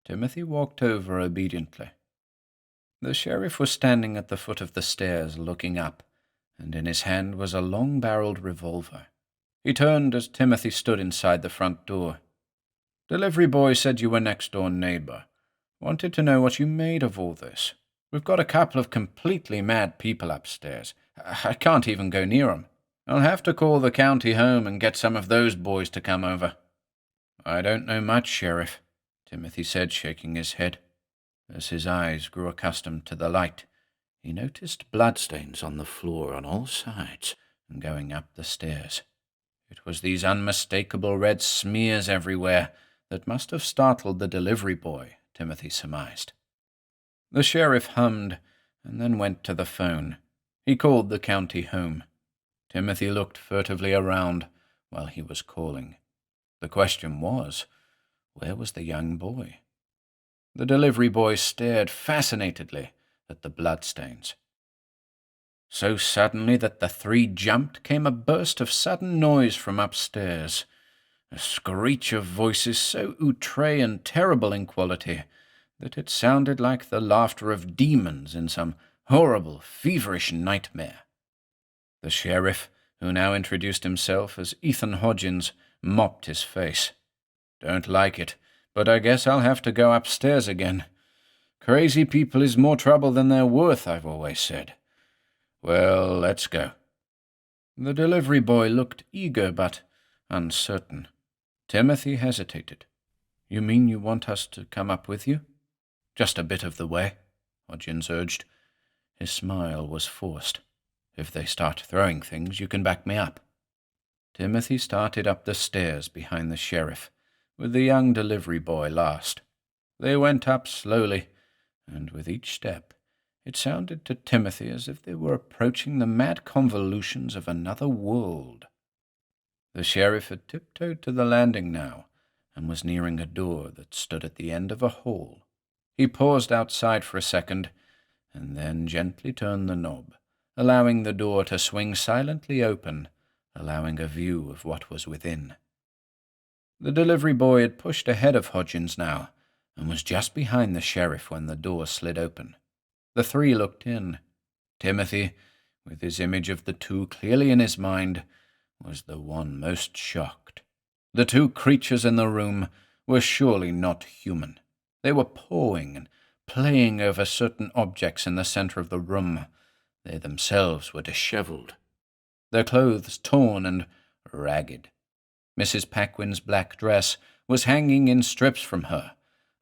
Timothy walked over obediently. The sheriff was standing at the foot of the stairs looking up, and in his hand was a long-barreled revolver. He turned as Timothy stood inside the front door. "Delivery boy said you were next-door neighbor. Wanted to know what you made of all this. We've got a couple of completely mad people upstairs. I can't even go near 'em. I'll have to call the county home and get some of those boys to come over." "I don't know much, Sheriff," Timothy said, shaking his head. As his eyes grew accustomed to the light, he noticed bloodstains on the floor on all sides and going up the stairs. It was these unmistakable red smears everywhere that must have startled the delivery boy, Timothy surmised. The sheriff hummed and then went to the phone. He called the county home. Timothy looked furtively around while he was calling. The question was, where was the young boy? The delivery boy stared fascinatedly at the bloodstains. So suddenly that the three jumped came a burst of sudden noise from upstairs, a screech of voices so outre and terrible in quality that it sounded like the laughter of demons in some horrible, feverish nightmare. The sheriff, who now introduced himself as Ethan Hodgins, mopped his face. "Don't like it, but I guess I'll have to go upstairs again. Crazy people is more trouble than they're worth, I've always said. Well, let's go." The delivery boy looked eager but uncertain. Timothy hesitated. "You mean you want us to come up with you?" "Just a bit of the way," Hodgins urged. His smile was forced. "If they start throwing things, you can back me up." Timothy started up the stairs behind the sheriff, with the young delivery boy last. They went up slowly, and with each step it sounded to Timothy as if they were approaching the mad convolutions of another world. The sheriff had tiptoed to the landing now, and was nearing a door that stood at the end of a hall. He paused outside for a second, and then gently turned the knob, allowing the door to swing silently open, allowing a view of what was within. The delivery boy had pushed ahead of Hodgins now, and was just behind the sheriff when the door slid open. The three looked in. Timothy, with his image of the two clearly in his mind, was the one most shocked. The two creatures in the room were surely not human. They were pawing and playing over certain objects in the center of the room. They themselves were disheveled, their clothes torn and ragged. Mrs. Paquin's black dress was hanging in strips from her,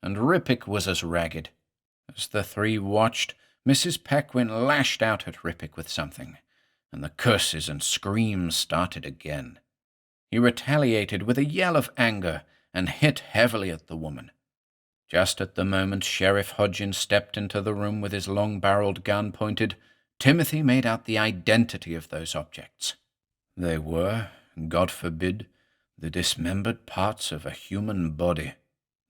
and Rippick was as ragged. As the three watched, Mrs. Paquin lashed out at Rippick with something, and the curses and screams started again. He retaliated with a yell of anger and hit heavily at the woman. Just at the moment Sheriff Hodgins stepped into the room with his long-barreled gun pointed, Timothy made out the identity of those objects. They were, God forbid, the dismembered parts of a human body.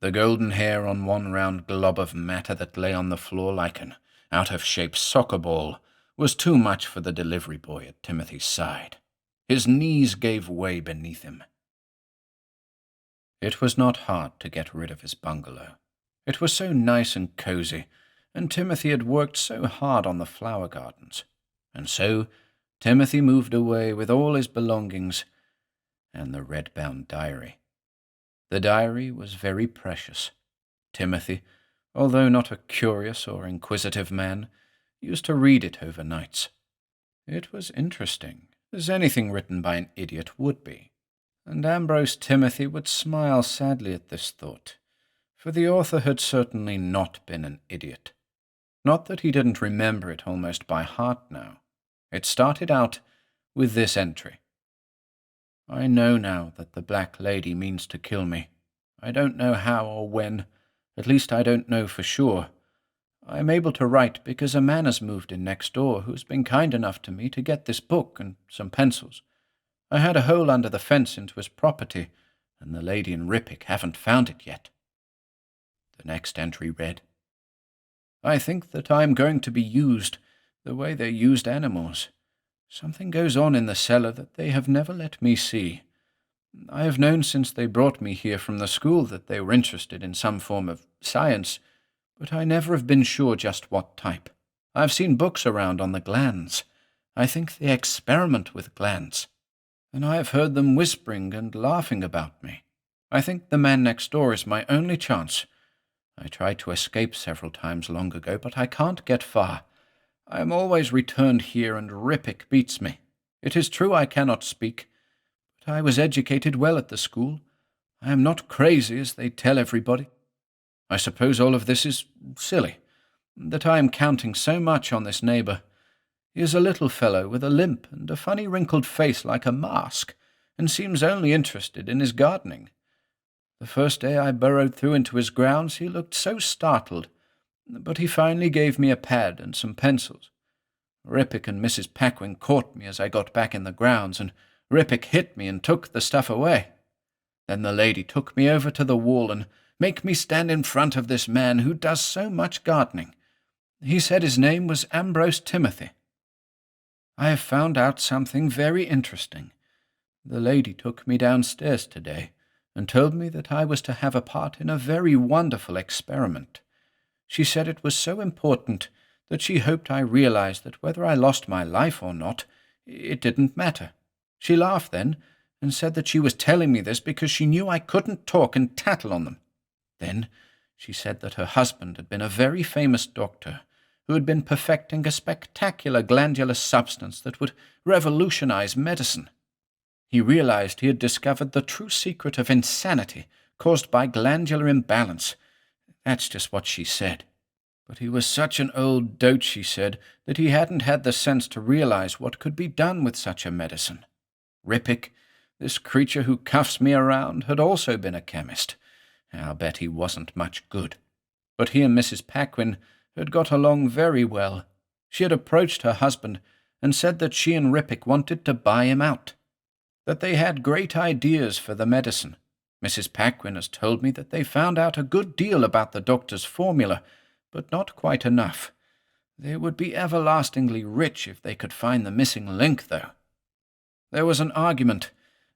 The golden hair on one round glob of matter that lay on the floor like an out-of-shape soccer ball was too much for the delivery boy at Timothy's side. His knees gave way beneath him. It was not hard to get rid of his bungalow. It was so nice and cozy, and Timothy had worked so hard on the flower gardens. And so Timothy moved away with all his belongings and the red-bound diary. The diary was very precious. Timothy, although not a curious or inquisitive man, used to read it overnights. It was interesting, as anything written by an idiot would be, and Ambrose Timothy would smile sadly at this thought, for the author had certainly not been an idiot. Not that he didn't remember it almost by heart now. It started out with this entry. "I know now that the Black Lady means to kill me. I don't know how or when. At least I don't know for sure. I am able to write because a man has moved in next door who has been kind enough to me to get this book and some pencils. I had a hole under the fence into his property, and the lady and Rippick haven't found it yet." The next entry read, "I think that I am going to be used the way they used animals. Something goes on in the cellar that they have never let me see. I have known since they brought me here from the school that they were interested in some form of science, but I never have been sure just what type. I've seen books around on the glands. I think they experiment with glands. and I have heard them whispering and laughing about me. I think the man next door is my only chance. I tried to escape several times long ago, but I can't get far. I am always returned here, and Rippick beats me. It is true I cannot speak, but I was educated well at the school. I am not crazy, as they tell everybody. I suppose all of this is silly, that I am counting so much on this neighbour. He is a little fellow with a limp and a funny wrinkled face like a mask, and seems only interested in his gardening. The first day I burrowed through into his grounds he looked so startled, but he finally gave me a pad and some pencils. Rippick and Mrs. Paquin caught me as I got back in the grounds, and Rippick hit me and took the stuff away. Then the lady took me over to the wall and make me stand in front of this man who does so much gardening. He said his name was Ambrose Timothy. I have found out something very interesting. The lady took me downstairs today and told me that I was to have a part in a very wonderful experiment. She said it was so important that she hoped I realized that whether I lost my life or not, it didn't matter. She laughed then and said that she was telling me this because she knew I couldn't talk and tattle on them. Then she said that her husband had been a very famous doctor who had been perfecting a spectacular glandular substance that would revolutionize medicine. He realized he had discovered the true secret of insanity caused by glandular imbalance. That's just what she said. But he was such an old dote, she said, that he hadn't had the sense to realize what could be done with such a medicine. Rippick, this creature who cuffs me around, had also been a chemist. I'll bet he wasn't much good. But he and Mrs. Paquin had got along very well. She had approached her husband and said that she and Rippick wanted to buy him out, that they had great ideas for the medicine. Mrs. Paquin has told me that they found out a good deal about the doctor's formula, but not quite enough. They would be everlastingly rich if they could find the missing link, though. There was an argument,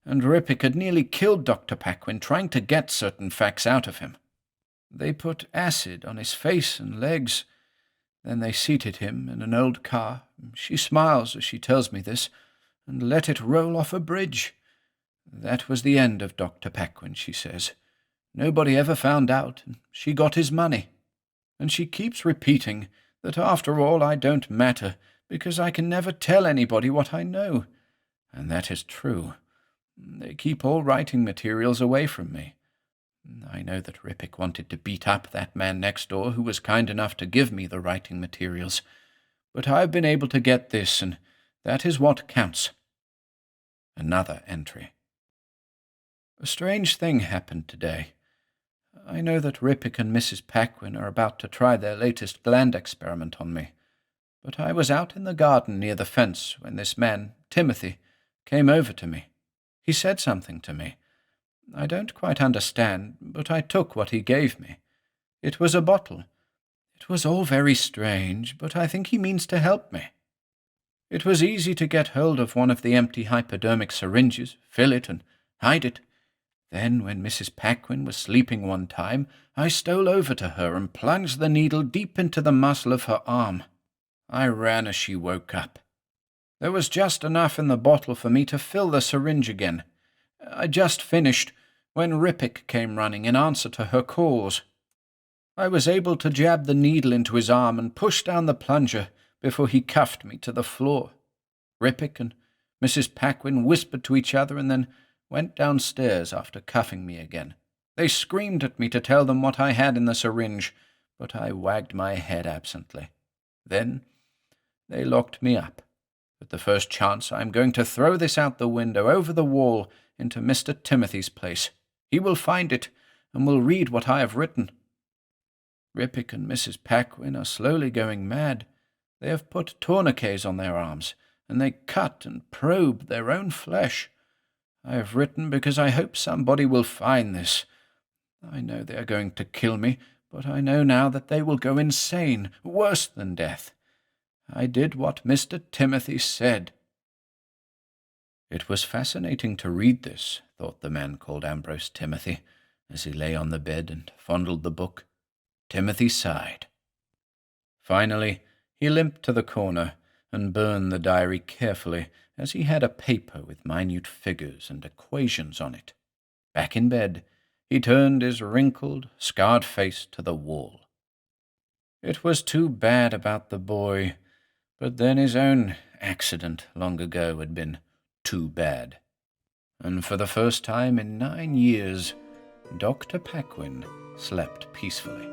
and Rippick had nearly killed Dr. Paquin trying to get certain facts out of him. They put acid on his face and legs. Then they seated him in an old car. She smiles as she tells me this, and let it roll off a bridge. That was the end of Dr. Paquin, she says. Nobody ever found out, and she got his money. And she keeps repeating that after all I don't matter, because I can never tell anybody what I know. And that is true. They keep all writing materials away from me. I know that Rippick wanted to beat up that man next door who was kind enough to give me the writing materials, but I've been able to get this, and that is what counts. Another entry. A strange thing happened today. I know that Rippick and Mrs. Paquin are about to try their latest gland experiment on me, but I was out in the garden near the fence when this man, Timothy, came over to me. He said something to me. I don't quite understand, but I took what he gave me. It was a bottle. It was all very strange, but I think he means to help me. It was easy to get hold of one of the empty hypodermic syringes, fill it, and hide it. Then, when Mrs. Paquin was sleeping one time, I stole over to her and plunged the needle deep into the muscle of her arm. I ran as she woke up. There was just enough in the bottle for me to fill the syringe again. I just finished when Rippick came running in answer to her calls. I was able to jab the needle into his arm and push down the plunger before he cuffed me to the floor. Rippick and Mrs. Paquin whispered to each other and then went downstairs after cuffing me again. They screamed at me to tell them what I had in the syringe, but I wagged my head absently. Then they locked me up. At the first chance, I am going to throw this out the window over the wall into Mr. Timothy's place. He will find it and will read what I have written. Rippick and Mrs. Paquin are slowly going mad. They have put tourniquets on their arms, and they cut and probe their own flesh. I have written because I hope somebody will find this. I know they are going to kill me, but I know now that they will go insane, worse than death. I did what Mr. Timothy said. It was fascinating to read this, thought the man called Ambrose Timothy, as he lay on the bed and fondled the book. Timothy sighed. Finally, he limped to the corner and burn the diary carefully, as he had a paper with minute figures and equations on it. Back in bed, he turned his wrinkled, scarred face to the wall. It was too bad about the boy, but then his own accident long ago had been too bad. And for the first time in 9 years, Dr. Paquin slept peacefully.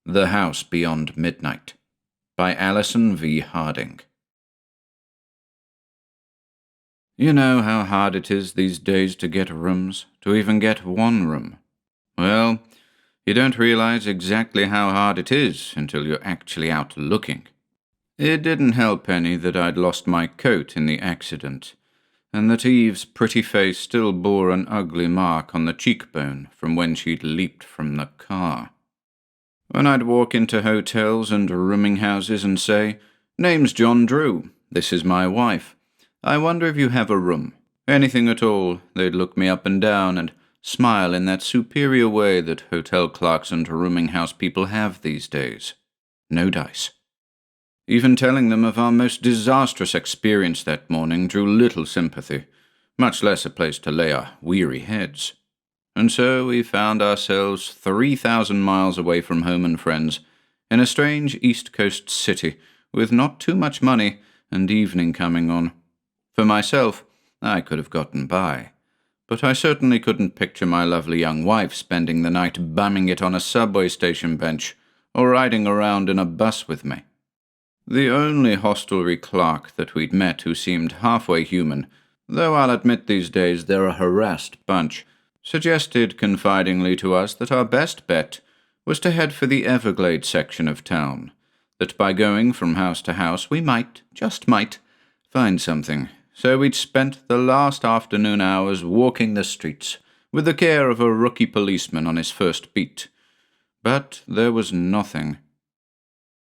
The House Beyond Midnight by Allison V. Harding. You know how hard it is these days to get rooms, to even get one room. Well, you don't realize exactly how hard it is until you're actually out looking. It didn't help any that I'd lost my coat in the accident, and that Eve's pretty face still bore an ugly mark on the cheekbone from when she'd leaped from the car. When I'd walk into hotels and rooming houses and say, "Name's John Drew, this is my wife. I wonder if you have a room." Anything at all, they'd look me up and down and smile in that superior way that hotel clerks and rooming house people have these days. No dice. Even telling them of our most disastrous experience that morning drew little sympathy, much less a place to lay our weary heads. And so we found ourselves 3,000 miles away from home and friends, in a strange East Coast city, with not too much money and evening coming on. For myself, I could have gotten by, but I certainly couldn't picture my lovely young wife spending the night bumming it on a subway station bench, or riding around in a bus with me. The only hostelry clerk that we'd met who seemed halfway human, though I'll admit these days they're a harassed bunch, suggested confidingly to us that our best bet was to head for the Everglades section of town, that by going from house to house we might, just might, find something. So we'd spent the last afternoon hours walking the streets, with the care of a rookie policeman on his first beat. But there was nothing.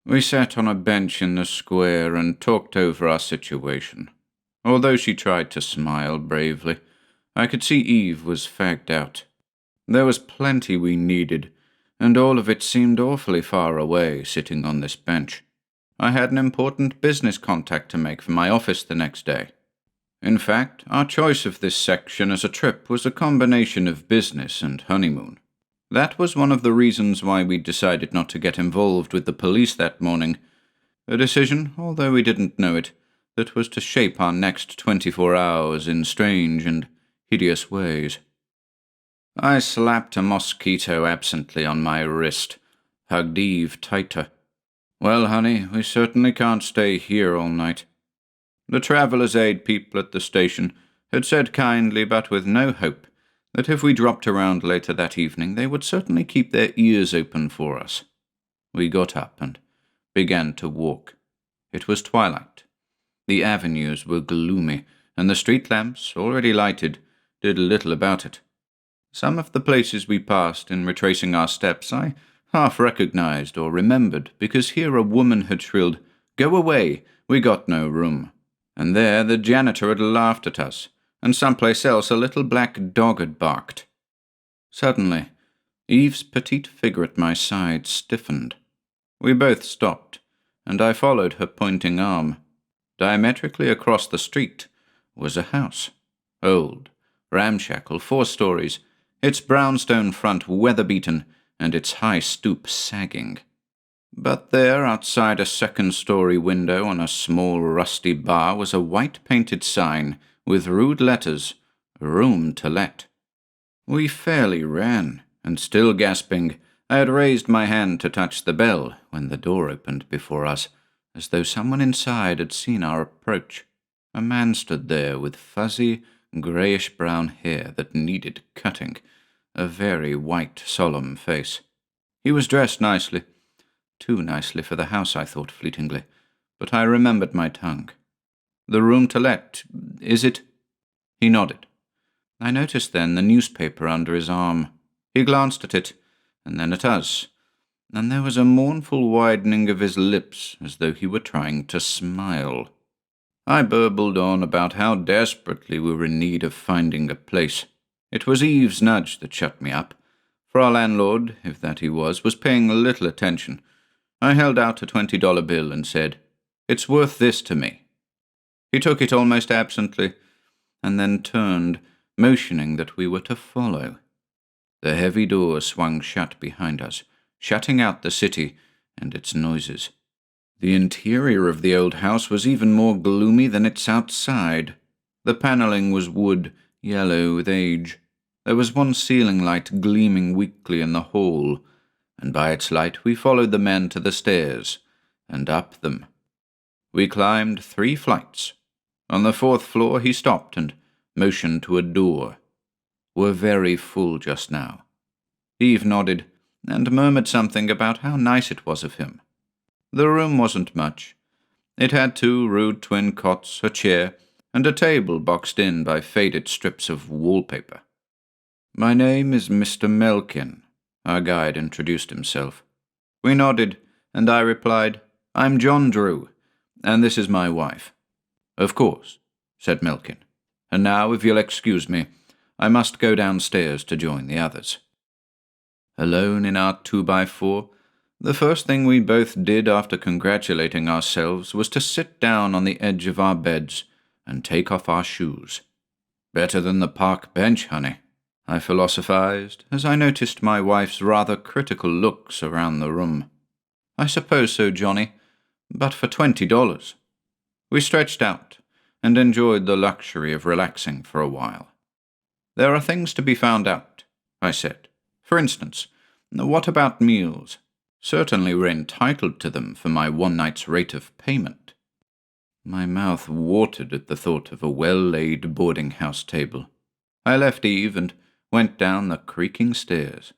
We sat on a bench in the square and talked over our situation. Although she tried to smile bravely, I could see Eve was fagged out. There was plenty we needed, and all of it seemed awfully far away, sitting on this bench. I had an important business contact to make for my office the next day. In fact, our choice of this section as a trip was a combination of business and honeymoon. That was one of the reasons why we decided not to get involved with the police that morning. A decision, although we didn't know it, that was to shape our next 24 hours in strange and hideous ways. I slapped a mosquito absently on my wrist, hugged Eve tighter. "Well, honey, we certainly can't stay here all night." The traveller's aid people at the station had said kindly, but with no hope, that if we dropped around later that evening they would certainly keep their ears open for us. We got up and began to walk. It was twilight. The avenues were gloomy, and the street lamps, already lighted, did little about it. Some of the places we passed in retracing our steps I half recognized or remembered, because here a woman had shrilled, "Go away, we got no room." And there the janitor had laughed at us, and someplace else a little black dog had barked. Suddenly, Eve's petite figure at my side stiffened. We both stopped, and I followed her pointing arm. Diametrically across the street was a house. Old, ramshackle, 4 stories, its brownstone front weather-beaten, and its high stoop sagging. But there, outside a 2nd-story window on a small rusty bar, was a white-painted sign with rude letters, "Room to Let." We fairly ran, and still gasping, I had raised my hand to touch the bell when the door opened before us, as though someone inside had seen our approach. A man stood there with fuzzy, greyish-brown hair that needed cutting, a very white, solemn face. He was dressed nicely. Too nicely for the house, I thought fleetingly, but I remembered my tongue. The room to let, is it?" He nodded. I noticed then the newspaper under his arm. He glanced at it, and then at us, and there was a mournful widening of his lips as though he were trying to smile. I burbled on about how desperately we were in need of finding a place. It was Eve's nudge that shut me up, for our landlord, if that he was paying little attention. I held out a $20 bill and said, "It's worth this to me." He took it almost absently, and then turned, motioning that we were to follow. The heavy door swung shut behind us, shutting out the city and its noises. The interior of the old house was even more gloomy than its outside. The panelling was wood, yellow with age. There was one ceiling light gleaming weakly in the hall, and by its light we followed the men to the stairs, and up them. We climbed 3 flights. On the 4th floor he stopped and motioned to a door. "We're very full just now." Eve nodded, and murmured something about how nice it was of him. The room wasn't much. It had 2 rude twin cots, a chair, and a table boxed in by faded strips of wallpaper. "My name is Mr. Melkin," our guide introduced himself. We nodded, and I replied, "I'm John Drew, and this is my wife." "Of course," said Melkin. "And now, if you'll excuse me, I must go downstairs to join the others." Alone in our 2x4, the first thing we both did after congratulating ourselves was to sit down on the edge of our beds and take off our shoes. "Better than the park bench, honey," I philosophized, as I noticed my wife's rather critical looks around the room. "I suppose so, Johnny, but for $20. We stretched out and enjoyed the luxury of relaxing for a while. "There are things to be found out," I said. "For instance, what about meals? Certainly we're entitled to them for my one night's rate of payment." My mouth watered at the thought of a well-laid boarding-house table. I left Eve and went down the creaking stairs.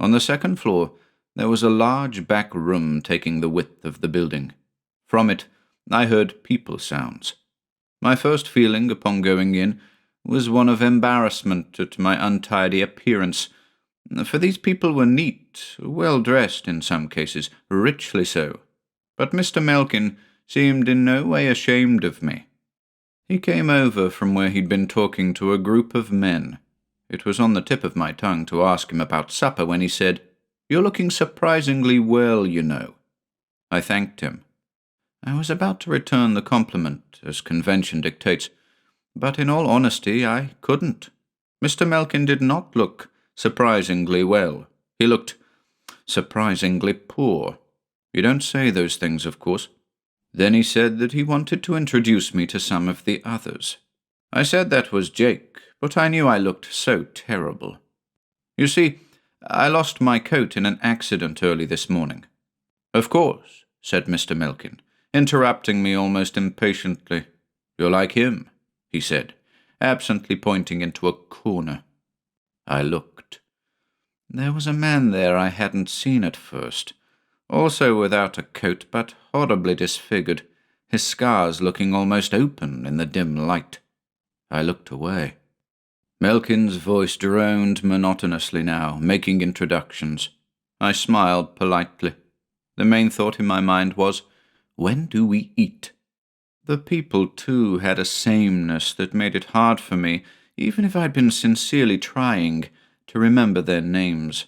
On the 2nd floor, there was a large back room taking the width of the building. From it, I heard people sounds. My first feeling upon going in was one of embarrassment at my untidy appearance, for these people were neat, well-dressed in some cases, richly so. But Mr. Melkin seemed in no way ashamed of me. He came over from where he'd been talking to a group of men. It was on the tip of my tongue to ask him about supper when he said, "You're looking surprisingly well, you know." I thanked him. I was about to return the compliment, as convention dictates, but in all honesty I couldn't. Mr. Melkin did not look surprisingly well. He looked surprisingly poor. You don't say those things, of course. Then he said that he wanted to introduce me to some of the others. I said that was Jake, but I knew I looked so terrible. "You see, I lost my coat in an accident early this morning." "Of course," said Mr. Melkin, interrupting me almost impatiently. "You're like him," he said, absently pointing into a corner. I looked. There was a man there I hadn't seen at first, also without a coat but horribly disfigured, his scars looking almost open in the dim light. I looked away. Melkin's voice droned monotonously now, making introductions. I smiled politely. The main thought in my mind was, when do we eat? The people, too, had a sameness that made it hard for me, even if I'd been sincerely trying, to remember their names.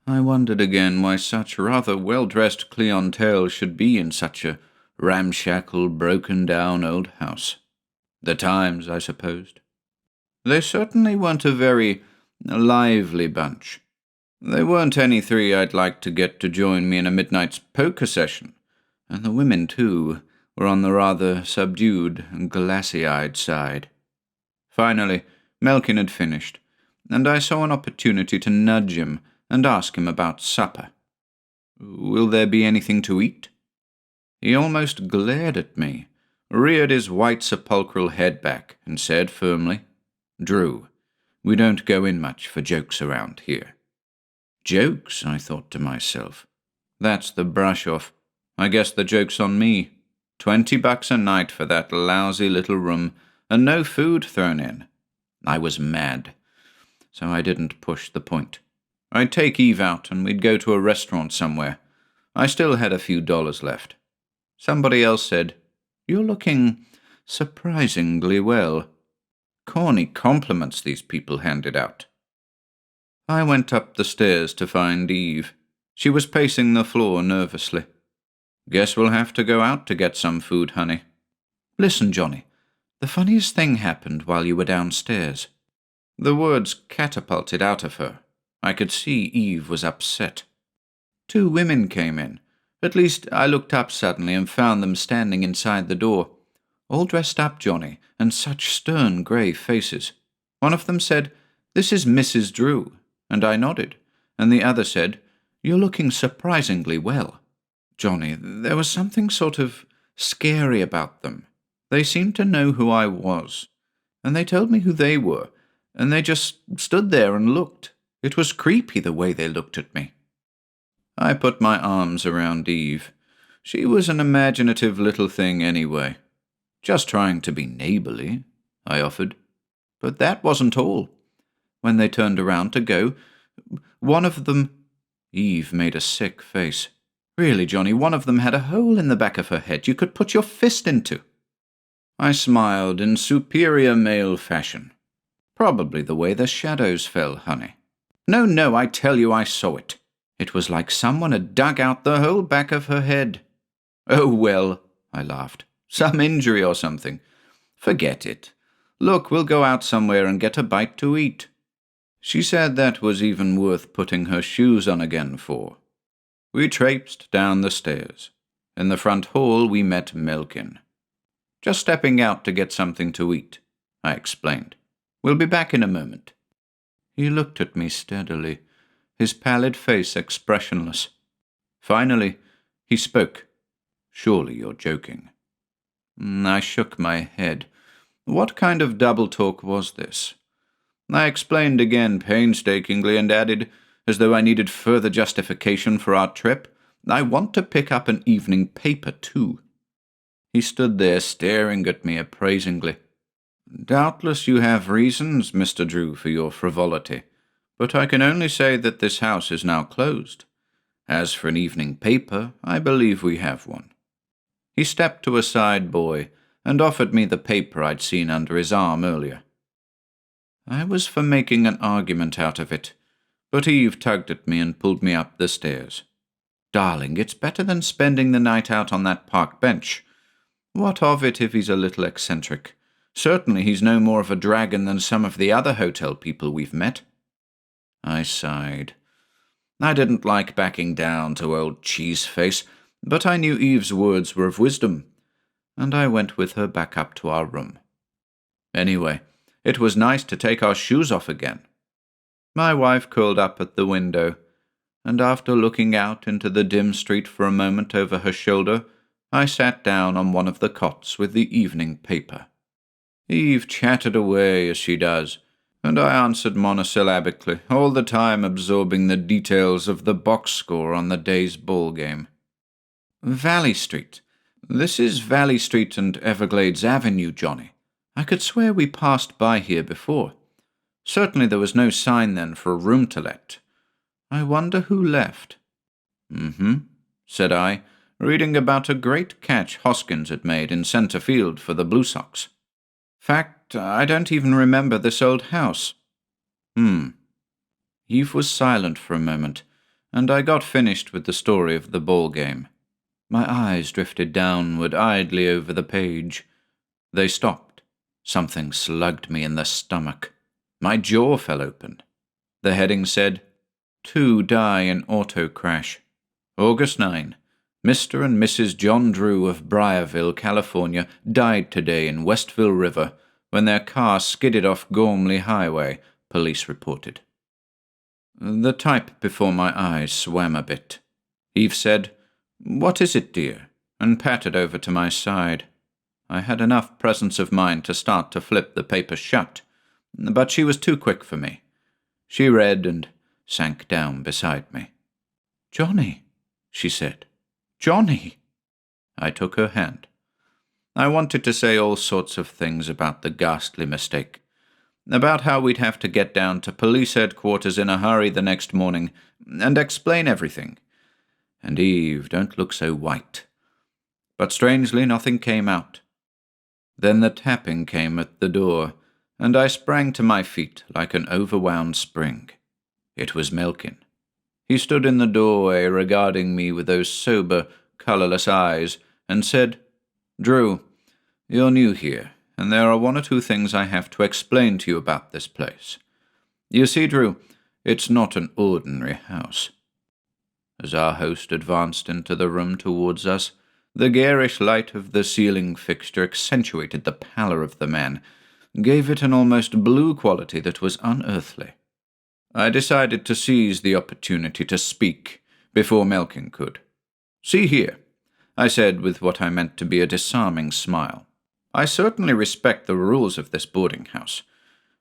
I wondered again why such rather well-dressed clientele should be in such a ramshackle, broken-down old house. The times, I supposed. They certainly weren't a very lively bunch. They weren't any 3 I'd like to get to join me in a midnight's poker session, and the women, too, were on the rather subdued, glassy-eyed side. Finally, Melkin had finished, and I saw an opportunity to nudge him and ask him about supper. "Will there be anything to eat?" He almost glared at me, reared his white sepulchral head back, and said firmly, "Drew, we don't go in much for jokes around here." Jokes, I thought to myself. That's the brush-off. I guess the joke's on me. $20 a night for that lousy little room, and no food thrown in. I was mad, so I didn't push the point. I'd take Eve out and we'd go to a restaurant somewhere. I still had a few dollars left. Somebody else said, "You're looking surprisingly well." Corny compliments these people handed out. I went up the stairs to find Eve. She was pacing the floor nervously. "Guess we'll have to go out to get some food, honey." "Listen, Johnny, the funniest thing happened while you were downstairs." The words catapulted out of her. I could see Eve was upset. "Two women came in. At least, I looked up suddenly and found them standing inside the door. All dressed up, Johnny, and such stern grey faces. One of them said, 'This is Mrs. Drew,' and I nodded, and the other said, 'You're looking surprisingly well.' Johnny, there was something sort of scary about them. They seemed to know who I was, and they told me who they were, and they just stood there and looked. It was creepy the way they looked at me." I put my arms around Eve. She was an imaginative little thing anyway. "Just trying to be neighborly," I offered. But that wasn't all. When they turned around to go, one of them— Eve made a sick face. "Really, Johnny, one of them had a hole in the back of her head you could put your fist into." I smiled in superior male fashion. "Probably the way the shadows fell, honey." No, I tell you I saw it. It was like someone had dug out the whole back of her head." "Oh, well," I laughed. "Some injury or something. Forget it. Look, we'll go out somewhere and get a bite to eat." She said that was even worth putting her shoes on again for. We traipsed down the stairs. In the front hall we met Melkin. "Just stepping out to get something to eat," I explained. "We'll be back in a moment." He looked at me steadily, his pallid face expressionless. Finally, he spoke. "Surely you're joking." I shook my head. What kind of double talk was this? I explained again painstakingly and added, as though I needed further justification for our trip, "I want to pick up an evening paper, too." He stood there staring at me appraisingly. "Doubtless you have reasons, Mr. Drew, for your frivolity, but I can only say that this house is now closed. As for an evening paper, I believe we have one." He stepped to a side boy and offered me the paper I'd seen under his arm earlier. I was for making an argument out of it, but Eve tugged at me and pulled me up the stairs. "Darling, it's better than spending the night out on that park bench. What of it if he's a little eccentric? Certainly he's no more of a dragon than some of the other hotel people we've met." I sighed. I didn't like backing down to old Cheeseface, but I knew Eve's words were of wisdom, and I went with her back up to our room. Anyway, it was nice to take our shoes off again. My wife curled up at the window, and after looking out into the dim street for a moment over her shoulder, I sat down on one of the cots with the evening paper. Eve chattered away as she does, and I answered monosyllabically, all the time absorbing the details of the box score on the day's ball game. "Valley Street. This is Valley Street and Everglades Avenue, Johnny. I could swear we passed by here before. Certainly there was no sign then for a room to let. I wonder who left." Said I, reading about a great catch Hoskins had made in center field for the Blue Sox. "Fact, I don't even remember this old house." Eve was silent for a moment, and I got finished with the story of the ball game. My eyes drifted downward idly over the page. They stopped. Something slugged me in the stomach. My jaw fell open. The heading said, "2 die in auto crash. August 9. Mr. and Mrs. John Drew of Briarville, California, died today in Westville River when their car skidded off Gormley Highway," police reported. The type before my eyes swam a bit. Eve said, "What is it, dear?" and patted over to my side. I had enough presence of mind to start to flip the paper shut, but she was too quick for me. She read and sank down beside me. "Johnny," she said. "Johnny." I took her hand. I wanted to say all sorts of things about the ghastly mistake, about how we'd have to get down to police headquarters in a hurry the next morning and explain everything. And Eve, don't look so white. But strangely, nothing came out. Then the tapping came at the door, and I sprang to my feet like an overwound spring. It was Melkin. He stood in the doorway regarding me with those sober, colourless eyes, and said, "Drew, you're new here, and there are one or two things I have to explain to you about this place. You see, Drew, it's not an ordinary house." As our host advanced into the room towards us, the garish light of the ceiling fixture accentuated the pallor of the man, gave it an almost blue quality that was unearthly. I decided to seize the opportunity to speak before Melkin could. "See here," I said with what I meant to be a disarming smile. "I certainly respect the rules of this boarding house,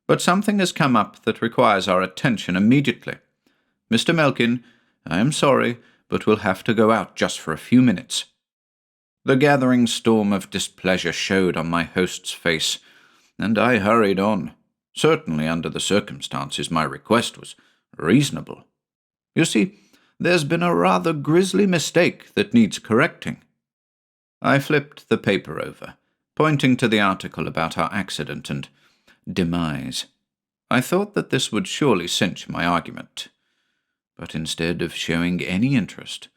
but something has come up that requires our attention immediately. Mr. Melkin, I am sorry, but we'll have to go out just for a few minutes." The gathering storm of displeasure showed on my host's face, and I hurried on. Certainly, under the circumstances, my request was reasonable. "You see, there's been a rather grisly mistake that needs correcting." I flipped the paper over, pointing to the article about our accident and demise. I thought that this would surely cinch my argument. But instead of showing any interest,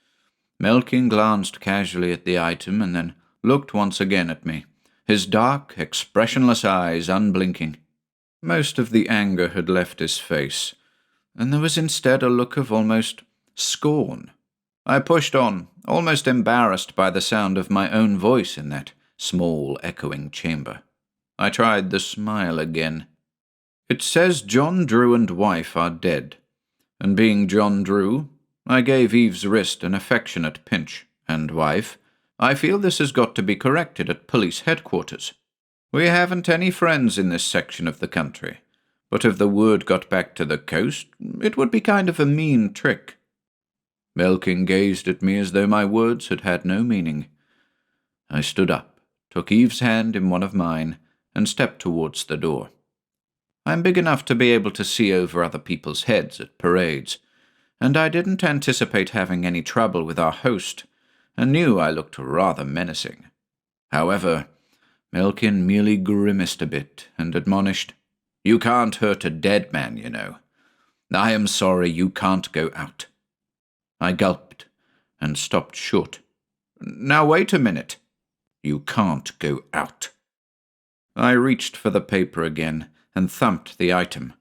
Melkin glanced casually at the item and then looked once again at me, his dark, expressionless eyes unblinking. Most of the anger had left his face, and there was instead a look of almost scorn. I pushed on, almost embarrassed by the sound of my own voice in that small, echoing chamber. I tried the smile again. "It says John Drew and wife are dead, and being John Drew, I gave Eve's wrist an affectionate pinch, and wife, I feel this has got to be corrected at police headquarters. We haven't any friends in this section of the country, but if the word got back to the coast, it would be kind of a mean trick." Melkin gazed at me as though my words had had no meaning. I stood up, took Eve's hand in one of mine, and stepped towards the door. I'm big enough to be able to see over other people's heads at parades, and I didn't anticipate having any trouble with our host, and knew I looked rather menacing. However, Melkin merely grimaced a bit and admonished, "You can't hurt a dead man, you know. I am sorry, you can't go out." I gulped and stopped short. "Now wait a minute. You can't go out." I reached for the paper again and thumped the item.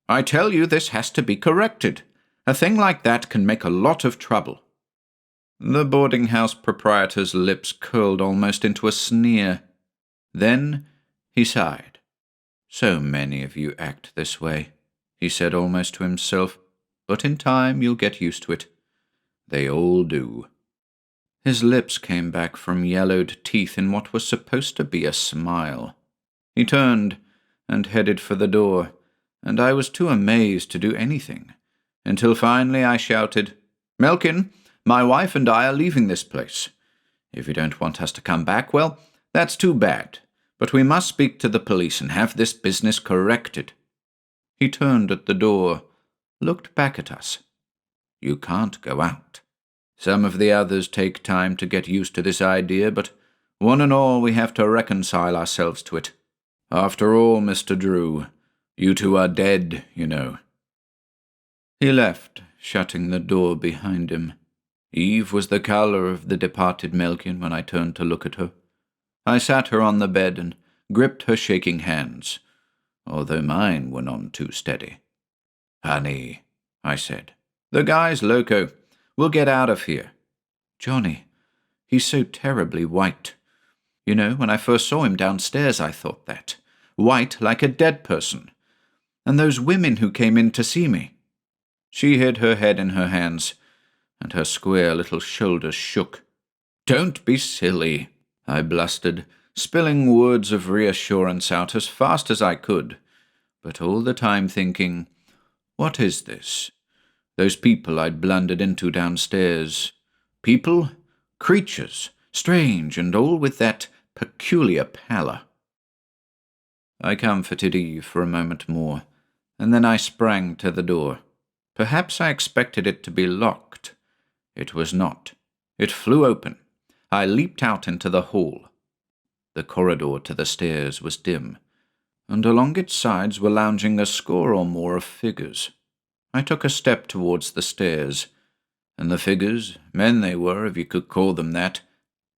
"I tell you this has to be corrected. A thing like that can make a lot of trouble." The boarding house proprietor's lips curled almost into a sneer. Then he sighed. "So many of you act this way," he said almost to himself, "but in time you'll get used to it. They all do." His lips came back from yellowed teeth in what was supposed to be a smile. He turned and headed for the door, and I was too amazed to do anything, until finally I shouted, "Melkin, my wife and I are leaving this place. If you don't want us to come back, well, that's too bad, but we must speak to the police and have this business corrected." He turned at the door, looked back at us. "You can't go out. Some of the others take time to get used to this idea, but one and all we have to reconcile ourselves to it. After all, Mr. Drew, you two are dead, you know." He left, shutting the door behind him. Eve was the colour of the departed Melkin when I turned to look at her. I sat her on the bed and gripped her shaking hands, although mine were none too steady. "Honey," I said, "the guy's loco. We'll get out of here." "Johnny, he's so terribly white. You know, when I first saw him downstairs I thought that. White like a dead person. And those women who came in to see me." She hid her head in her hands, and her square little shoulders shook. "Don't be silly," I blustered, spilling words of reassurance out as fast as I could, but all the time thinking, what is this? Those people I'd blundered into downstairs. People? Creatures, strange, and all with that peculiar pallor. I comforted Eve for a moment more, and then I sprang to the door. Perhaps I expected it to be locked. It was not. It flew open. I leaped out into the hall. The corridor to the stairs was dim, and along its sides were lounging a score or more of figures. I took a step towards the stairs, and the figures, men they were, if you could call them that,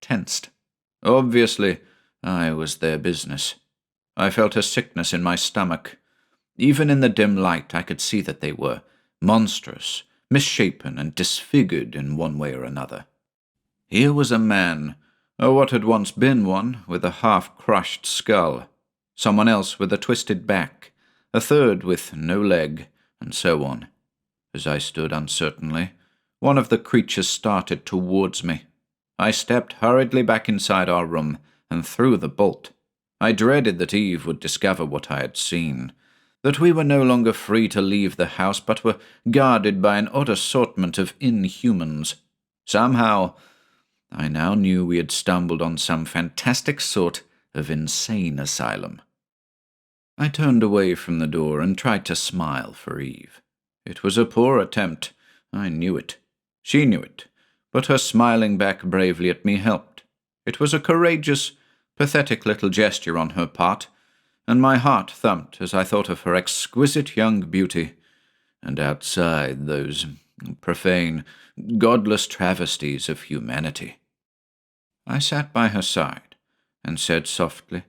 tensed. Obviously, I was their business. I felt a sickness in my stomach. Even in the dim light I could see that they were monstrous, misshapen, and disfigured in one way or another. Here was a man, or what had once been one, with a half-crushed skull, someone else with a twisted back, a third with no leg, and so on. As I stood uncertainly, one of the creatures started towards me. I stepped hurriedly back inside our room and threw the bolt. I dreaded that Eve would discover what I had seen, that we were no longer free to leave the house, but were guarded by an odd assortment of inhumans. Somehow, I now knew we had stumbled on some fantastic sort of insane asylum. I turned away from the door and tried to smile for Eve. It was a poor attempt. I knew it. She knew it, but her smiling back bravely at me helped. It was a courageous, pathetic little gesture on her part, and my heart thumped as I thought of her exquisite young beauty, and outside those profane, godless travesties of humanity. I sat by her side and said softly,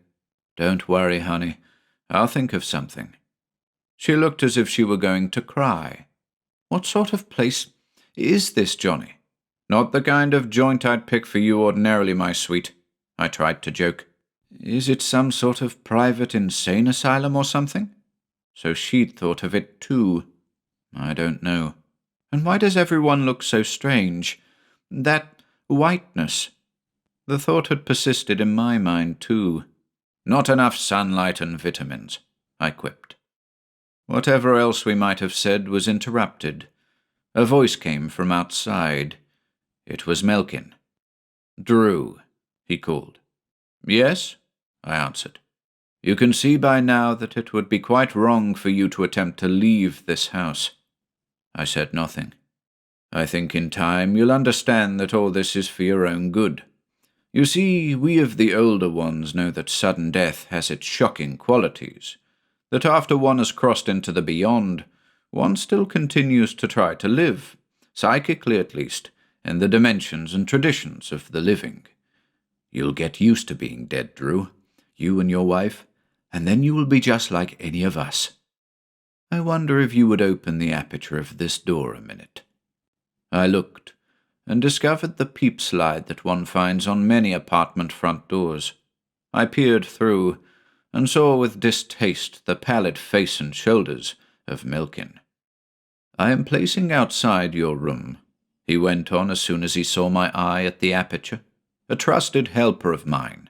"Don't worry, honey. I'll think of something." She looked as if she were going to cry. "What sort of place is this, Johnny?" "Not the kind of joint I'd pick for you ordinarily, my sweet," I tried to joke. "Is it some sort of private insane asylum or something?" So she'd thought of it too. I don't know. And why does everyone look so strange? That whiteness. The thought had persisted in my mind too. "Not enough sunlight and vitamins," I quipped. Whatever else we might have said was interrupted. A voice came from outside. It was Melkin. "Drew," he called. "Yes?" I answered. "You can see by now that it would be quite wrong for you to attempt to leave this house." I said nothing. "I think in time you'll understand that all this is for your own good. You see, we of the older ones know that sudden death has its shocking qualities, that after one has crossed into the beyond, one still continues to try to live, psychically at least, in the dimensions and traditions of the living. You'll get used to being dead, Drew, you and your wife, and then you will be just like any of us. I wonder if you would open the aperture of this door a minute." I looked, and discovered the peep slide that one finds on many apartment front doors. I peered through, and saw with distaste the pallid face and shoulders of Melkin. "I am placing outside your room," he went on as soon as he saw my eye at the aperture, "a trusted helper of mine,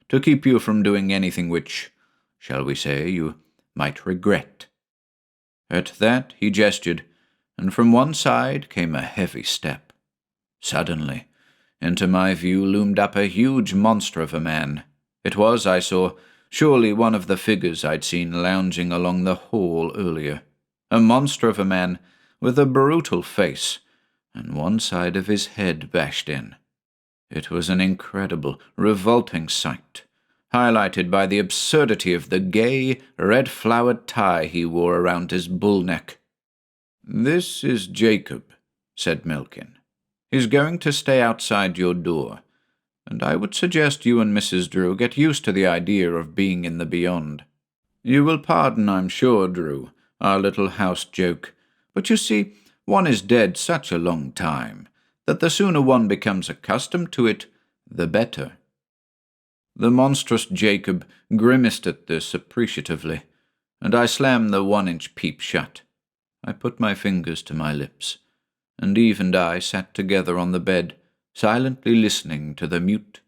to keep you from doing anything which, shall we say, you might regret." At that he gestured, and from one side came a heavy step. Suddenly, into my view loomed up a huge monster of a man. It was, I saw, surely one of the figures I'd seen lounging along the hall earlier. A monster of a man with a brutal face, and one side of his head bashed in. It was an incredible, revolting sight, highlighted by the absurdity of the gay, red-flowered tie he wore around his bull neck. "This is Jacob," said Melkin. "He's going to stay outside your door, and I would suggest you and Mrs. Drew get used to the idea of being in the beyond. You will pardon, I'm sure, Drew, our little house joke, but you see, one is dead such a long time, that the sooner one becomes accustomed to it, the better." The monstrous Jacob grimaced at this appreciatively, and I slammed the 1-inch peep shut. I put my fingers to my lips, and Eve and I sat together on the bed, silently listening to the mute,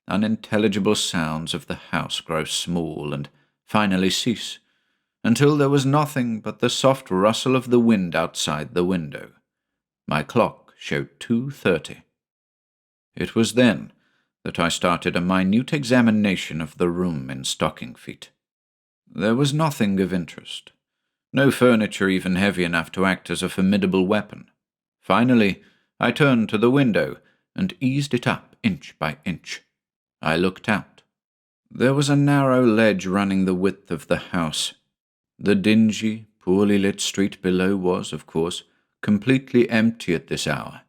unintelligible sounds of the house grow small and finally cease, until there was nothing but the soft rustle of the wind outside the window. My clock showed 2:30. It was then that I started a minute examination of the room in stocking feet. There was nothing of interest. No furniture even heavy enough to act as a formidable weapon. Finally, I turned to the window and eased it up inch by inch. I looked out. There was a narrow ledge running the width of the house. The dingy, poorly lit street below was, of course, completely empty at this hour.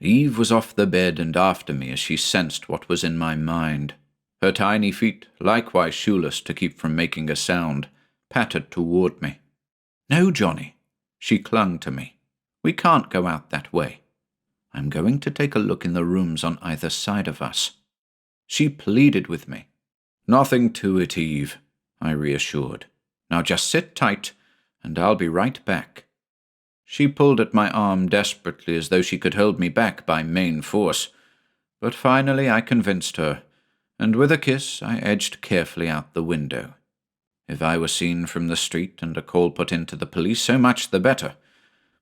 Eve was off the bed and after me as she sensed what was in my mind. Her tiny feet, likewise shoeless to keep from making a sound, pattered toward me. "No, Johnny," she clung to me. "We can't go out that way. I'm going to take a look in the rooms on either side of us." She pleaded with me. "Nothing to it, Eve," I reassured. "Now just sit tight, and I'll be right back." She pulled at my arm desperately as though she could hold me back by main force, but finally I convinced her, and with a kiss I edged carefully out the window. If I were seen from the street and a call put into the police, so much the better.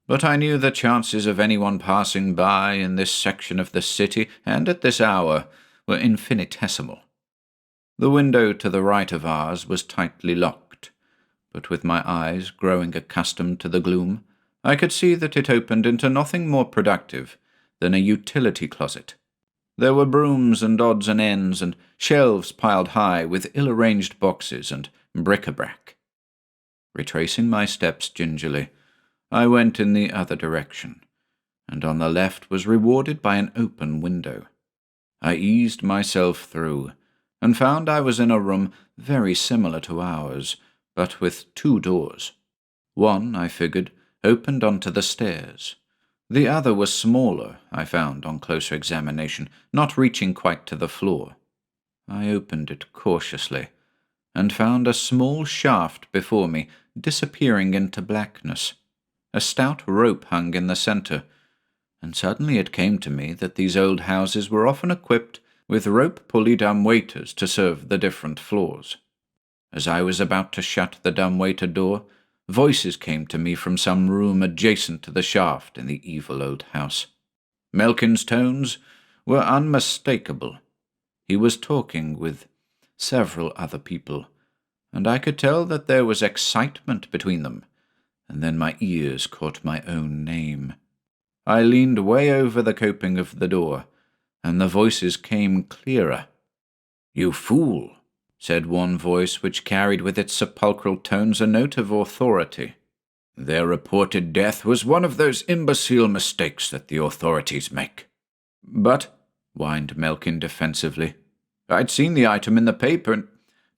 But I knew the chances of anyone passing by in this section of the city, and at this hour, were infinitesimal. The window to the right of ours was tightly locked, but with my eyes growing accustomed to the gloom, I could see that it opened into nothing more productive than a utility closet. There were brooms and odds and ends and shelves piled high with ill-arranged boxes and bric-a-brac. Retracing my steps gingerly, I went in the other direction, and on the left was rewarded by an open window. I eased myself through, and found I was in a room very similar to ours, but with two doors. One, I figured, opened onto the stairs. The other was smaller, I found on closer examination, not reaching quite to the floor. I opened it cautiously, and found a small shaft before me disappearing into blackness. A stout rope hung in the center, and suddenly it came to me that these old houses were often equipped with rope-pulley dumbwaiters to serve the different floors. As I was about to shut the dumbwaiter door, voices came to me from some room adjacent to the shaft in the evil old house. Melkin's tones were unmistakable. He was talking with several other people, and I could tell that there was excitement between them, and then my ears caught my own name. I leaned way over the coping of the door, and the voices came clearer. "You fool," said one voice which carried with its sepulchral tones a note of authority. "Their reported death was one of those imbecile mistakes that the authorities make." "But," whined Melkin defensively, "I'd seen the item in the paper, and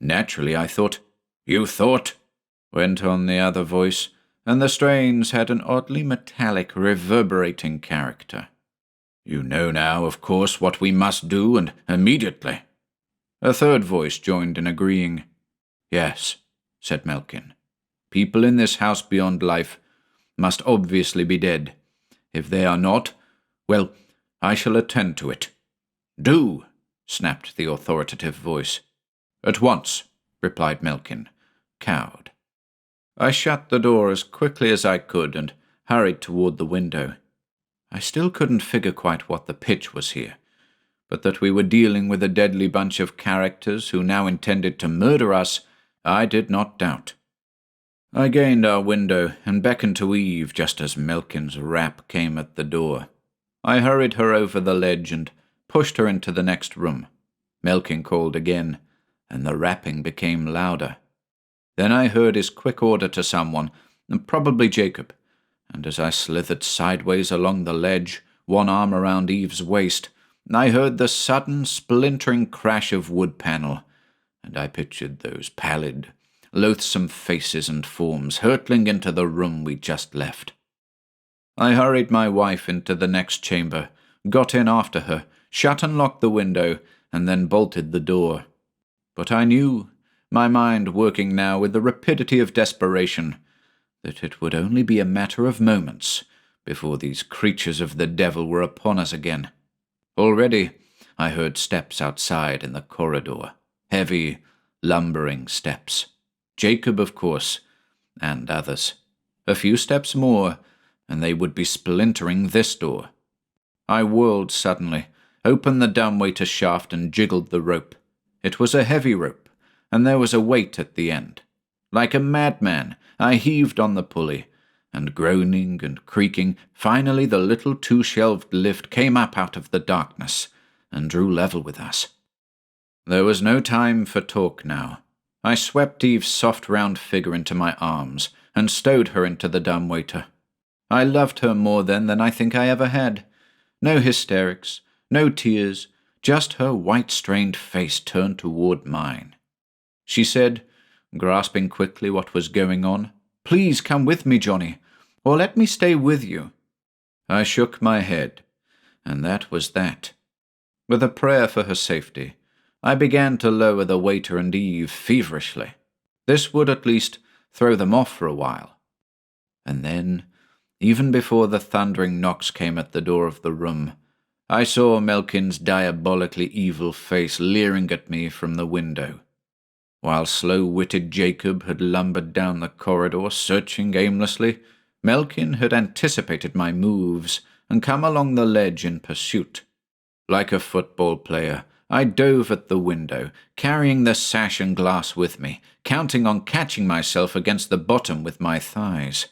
naturally I thought—" "You thought?" went on the other voice, and the strains had an oddly metallic, reverberating character. "You know now, of course, what we must do, and immediately." A third voice joined in agreeing. "Yes," said Melkin. "People in this house beyond life must obviously be dead. If they are not, well, I shall attend to it." "Do," snapped the authoritative voice. "At once," replied Melkin, cowed. I shut the door as quickly as I could and hurried toward the window. I still couldn't figure quite what the pitch was here, but that we were dealing with a deadly bunch of characters who now intended to murder us, I did not doubt. I gained our window and beckoned to Eve just as Melkin's rap came at the door. I hurried her over the ledge and pushed her into the next room. Melkin called again, and the rapping became louder. Then I heard his quick order to someone, probably Jacob, and as I slithered sideways along the ledge, one arm around Eve's waist, I heard the sudden splintering crash of wood panel, and I pictured those pallid, loathsome faces and forms hurtling into the room we just left. I hurried my wife into the next chamber, got in after her, shut and locked the window, and then bolted the door. But I knew, my mind working now with the rapidity of desperation, that it would only be a matter of moments before these creatures of the devil were upon us again. Already I heard steps outside in the corridor, heavy, lumbering steps. Jacob, of course, and others. A few steps more, and they would be splintering this door. I whirled suddenly, opened the dumbwaiter shaft and jiggled the rope. It was a heavy rope, and there was a weight at the end. Like a madman, I heaved on the pulley, and groaning and creaking, finally the little two-shelved lift came up out of the darkness and drew level with us. There was no time for talk now. I swept Eve's soft round figure into my arms and stowed her into the dumbwaiter. I loved her more then than I think I ever had. No hysterics, no tears, just her white-strained face turned toward mine. She said, grasping quickly what was going on, "Please come with me, Johnny, or let me stay with you." I shook my head, and that was that. With a prayer for her safety, I began to lower the waiter and Eve feverishly. This would at least throw them off for a while. And then, even before the thundering knocks came at the door of the room, I saw Melkin's diabolically evil face leering at me from the window. While slow-witted Jacob had lumbered down the corridor, searching aimlessly, Melkin had anticipated my moves and come along the ledge in pursuit. Like a football player, I dove at the window, carrying the sash and glass with me, counting on catching myself against the bottom with my thighs.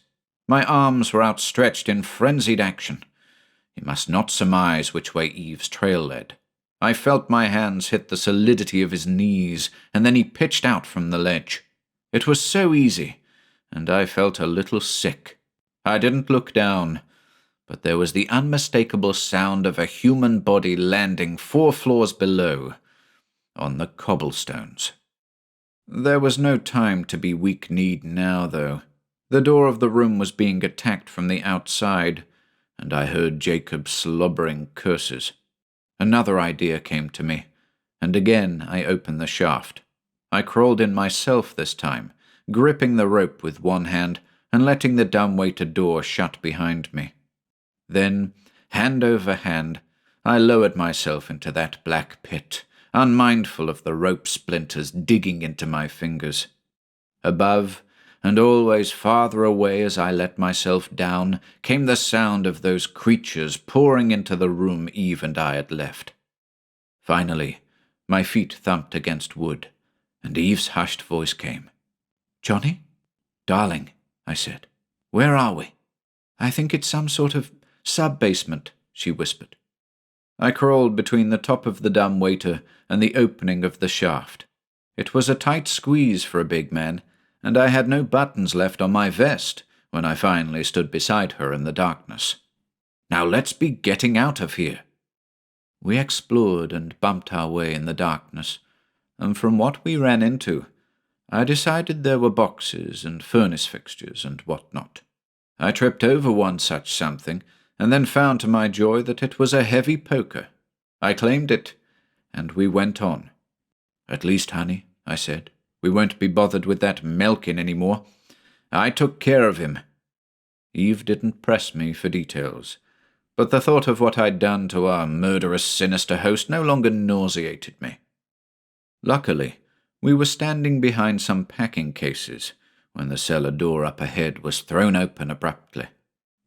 My arms were outstretched in frenzied action. He must not surmise which way Eve's trail led. I felt my hands hit the solidity of his knees, and then he pitched out from the ledge. It was so easy, and I felt a little sick. I didn't look down, but there was the unmistakable sound of a human body landing 4 floors below, on the cobblestones. There was no time to be weak-kneed now, though. The door of the room was being attacked from the outside, and I heard Jacob's slobbering curses. Another idea came to me, and again I opened the shaft. I crawled in myself this time, gripping the rope with one hand and letting the dumbwaiter door shut behind me. Then, hand over hand, I lowered myself into that black pit, unmindful of the rope splinters digging into my fingers. Above, and always farther away as I let myself down, came the sound of those creatures pouring into the room Eve and I had left. Finally, my feet thumped against wood, and Eve's hushed voice came. "Johnny? Darling," I said, "where are we?" "I think it's some sort of sub-basement," she whispered. I crawled between the top of the dumbwaiter and the opening of the shaft. It was a tight squeeze for a big man, and I had no buttons left on my vest when I finally stood beside her in the darkness. "Now let's be getting out of here." We explored and bumped our way in the darkness, and from what we ran into, I decided there were boxes and furnace fixtures and what not. I tripped over one such something, and then found to my joy that it was a heavy poker. I claimed it, and we went on. "At least, honey," I said, "we won't be bothered with that Melkin any more. I took care of him." Eve didn't press me for details, but the thought of what I'd done to our murderous, sinister host no longer nauseated me. Luckily, we were standing behind some packing cases when the cellar door up ahead was thrown open abruptly.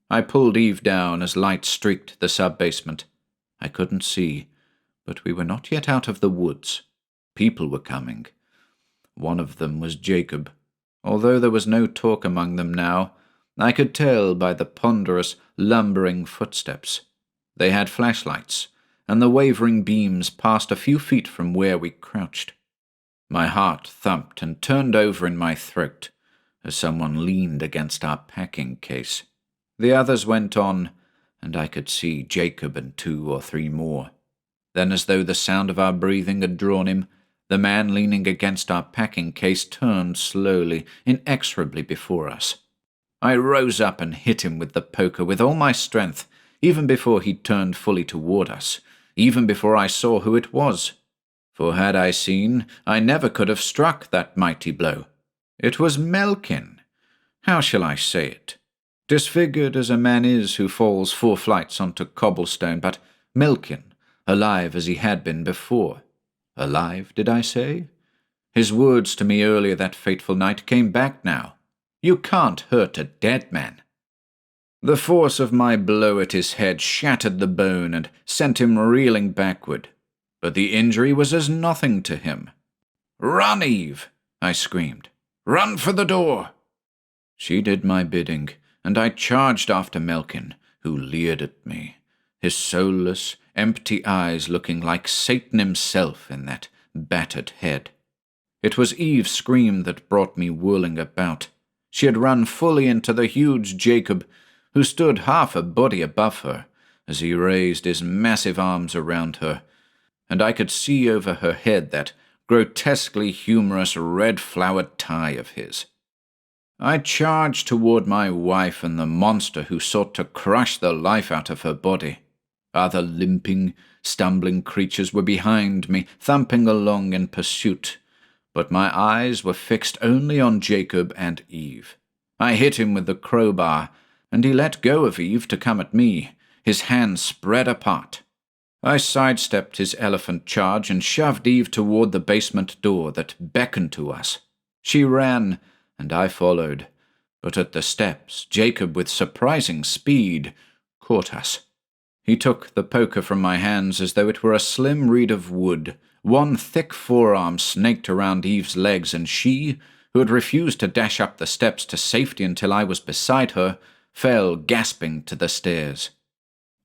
I pulled Eve down as light streaked the sub-basement. I couldn't see, but we were not yet out of the woods. People were coming. One of them was Jacob. Although there was no talk among them now, I could tell by the ponderous, lumbering footsteps. They had flashlights, and the wavering beams passed a few feet from where we crouched. My heart thumped and turned over in my throat as someone leaned against our packing case. The others went on, and I could see Jacob and 2 or 3 more. Then, as though the sound of our breathing had drawn him, the man leaning against our packing case turned slowly, inexorably before us. I rose up and hit him with the poker with all my strength, even before he turned fully toward us, even before I saw who it was. For had I seen, I never could have struck that mighty blow. It was Melkin. How shall I say it? Disfigured as a man is who falls 4 flights onto cobblestone, but Melkin, alive as he had been before. Alive, did I say? His words to me earlier that fateful night came back now. You can't hurt a dead man. The force of my blow at his head shattered the bone and sent him reeling backward, but the injury was as nothing to him. "Run, Eve!" I screamed. "Run for the door!" She did my bidding, and I charged after Melkin, who leered at me, his soulless, empty eyes looking like Satan himself in that battered head. It was Eve's scream that brought me whirling about. She had run fully into the huge Jacob, who stood half a body above her, as he raised his massive arms around her, and I could see over her head that grotesquely humorous red-flowered tie of his. I charged toward my wife and the monster who sought to crush the life out of her body. Other limping, stumbling creatures were behind me, thumping along in pursuit, but my eyes were fixed only on Jacob and Eve. I hit him with the crowbar, and he let go of Eve to come at me, his hands spread apart. I sidestepped his elephant charge and shoved Eve toward the basement door that beckoned to us. She ran, and I followed, but at the steps, Jacob, with surprising speed, caught us. He took the poker from my hands as though it were a slim reed of wood. One thick forearm snaked around Eve's legs, and she, who had refused to dash up the steps to safety until I was beside her, fell gasping to the stairs.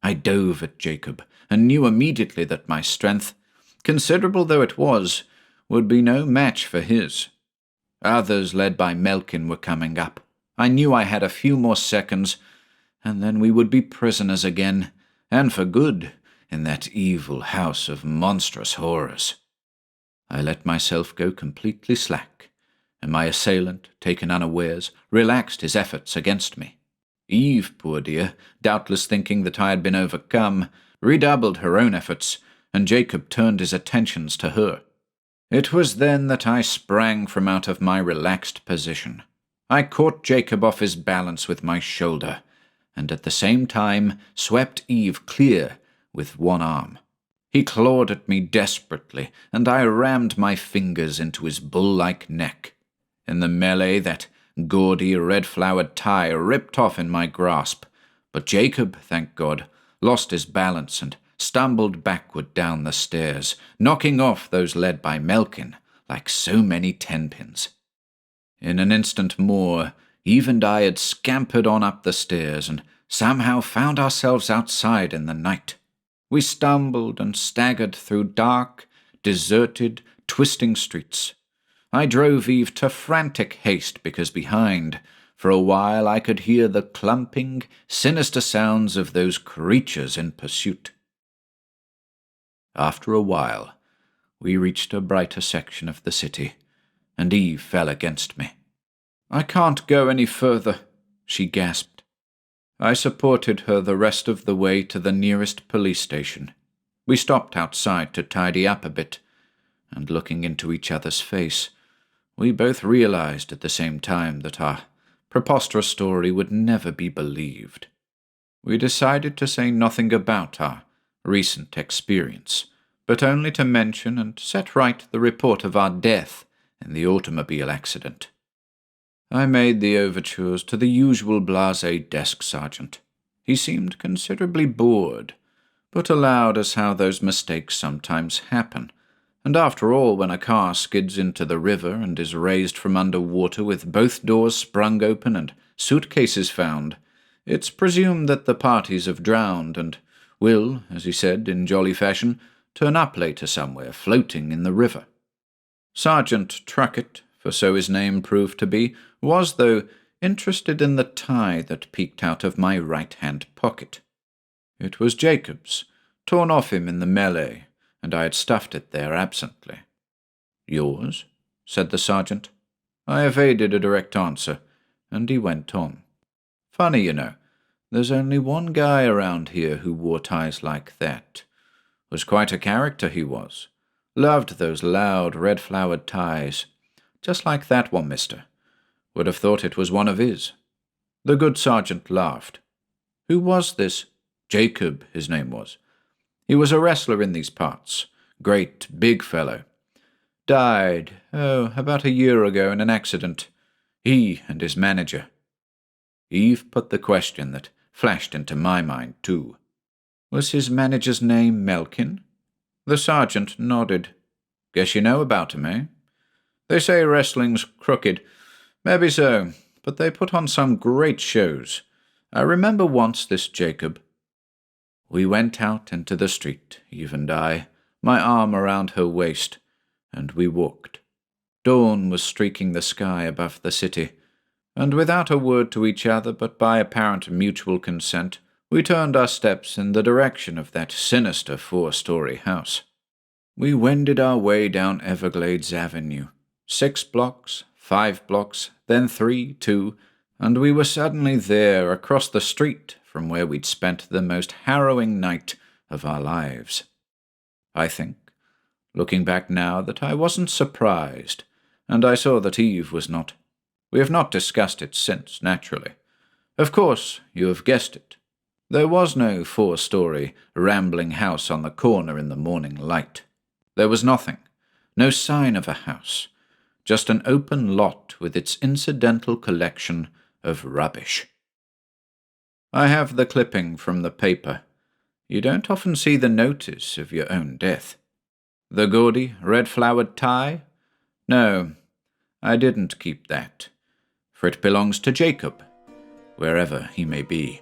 I dove at Jacob, and knew immediately that my strength, considerable though it was, would be no match for his. Others, led by Melkin, were coming up. I knew I had a few more seconds, and then we would be prisoners again, and for good, in that evil house of monstrous horrors. I let myself go completely slack, and my assailant, taken unawares, relaxed his efforts against me. Eve, poor dear, doubtless thinking that I had been overcome, redoubled her own efforts, and Jacob turned his attentions to her. It was then that I sprang from out of my relaxed position. I caught Jacob off his balance with my shoulder, and at the same time swept Eve clear with one arm. He clawed at me desperately, and I rammed my fingers into his bull-like neck. In the melee, that gaudy red-flowered tie ripped off in my grasp, but Jacob, thank God, lost his balance and stumbled backward down the stairs, knocking off those led by Melkin like so many tenpins. In an instant more, Eve and I had scampered on up the stairs and somehow found ourselves outside in the night. We stumbled and staggered through dark, deserted, twisting streets. I drove Eve to frantic haste because behind, for a while I could hear the clumping, sinister sounds of those creatures in pursuit. After a while, we reached a brighter section of the city, and Eve fell against me. "I can't go any further," she gasped. I supported her the rest of the way to the nearest police station. We stopped outside to tidy up a bit, and looking into each other's face, we both realized at the same time that our preposterous story would never be believed. We decided to say nothing about our recent experience, but only to mention and set right the report of our death in the automobile accident. I made the overtures to the usual blasé desk sergeant. He seemed considerably bored, but allowed us how those mistakes sometimes happen, and after all, when a car skids into the river and is raised from under water with both doors sprung open and suitcases found, it's presumed that the parties have drowned and will, as he said in jolly fashion, turn up later somewhere, floating in the river. Sergeant Truckett, for so his name proved to be, was, though, interested in the tie that peeked out of my right-hand pocket. It was Jacob's, torn off him in the melee, and I had stuffed it there absently. "Yours?" said the sergeant. I evaded a direct answer, and he went on. "Funny, you know. There's only one guy around here who wore ties like that. Was quite a character, he was. Loved those loud, red-flowered ties. Just like that one, mister. Would have thought it was one of his." The good sergeant laughed. "Who was this?" "Jacob, his name was. He was a wrestler in these parts. Great, big fellow. Died, about a year ago in an accident. He and his manager." Eve put the question that flashed into my mind too. Was his manager's name Melkin? The sergeant nodded. Guess you know about him, eh? They say wrestling's crooked. Maybe so, but they put on some great shows. I remember once this Jacob. We went out into the street, Eve and I, my arm around her waist, and we walked. Dawn was streaking the sky above the city, and without a word to each other but by apparent mutual consent, we turned our steps in the direction of that sinister 4-story house. We wended our way down Everglades Avenue, 6 blocks, 5 blocks, then 3, 2, and we were suddenly there across the street from where we'd spent the most harrowing night of our lives. I think, looking back now, that I wasn't surprised, and I saw that Eve was not. We have not discussed it since, naturally. Of course, you have guessed it. There was no 4-story, rambling house on the corner in the morning light. There was nothing, no sign of a house, just an open lot with its incidental collection of rubbish. I have the clipping from the paper. You don't often see the notice of your own death. The gaudy, red-flowered tie? No, I didn't keep that, for it belongs to Jacob, wherever he may be.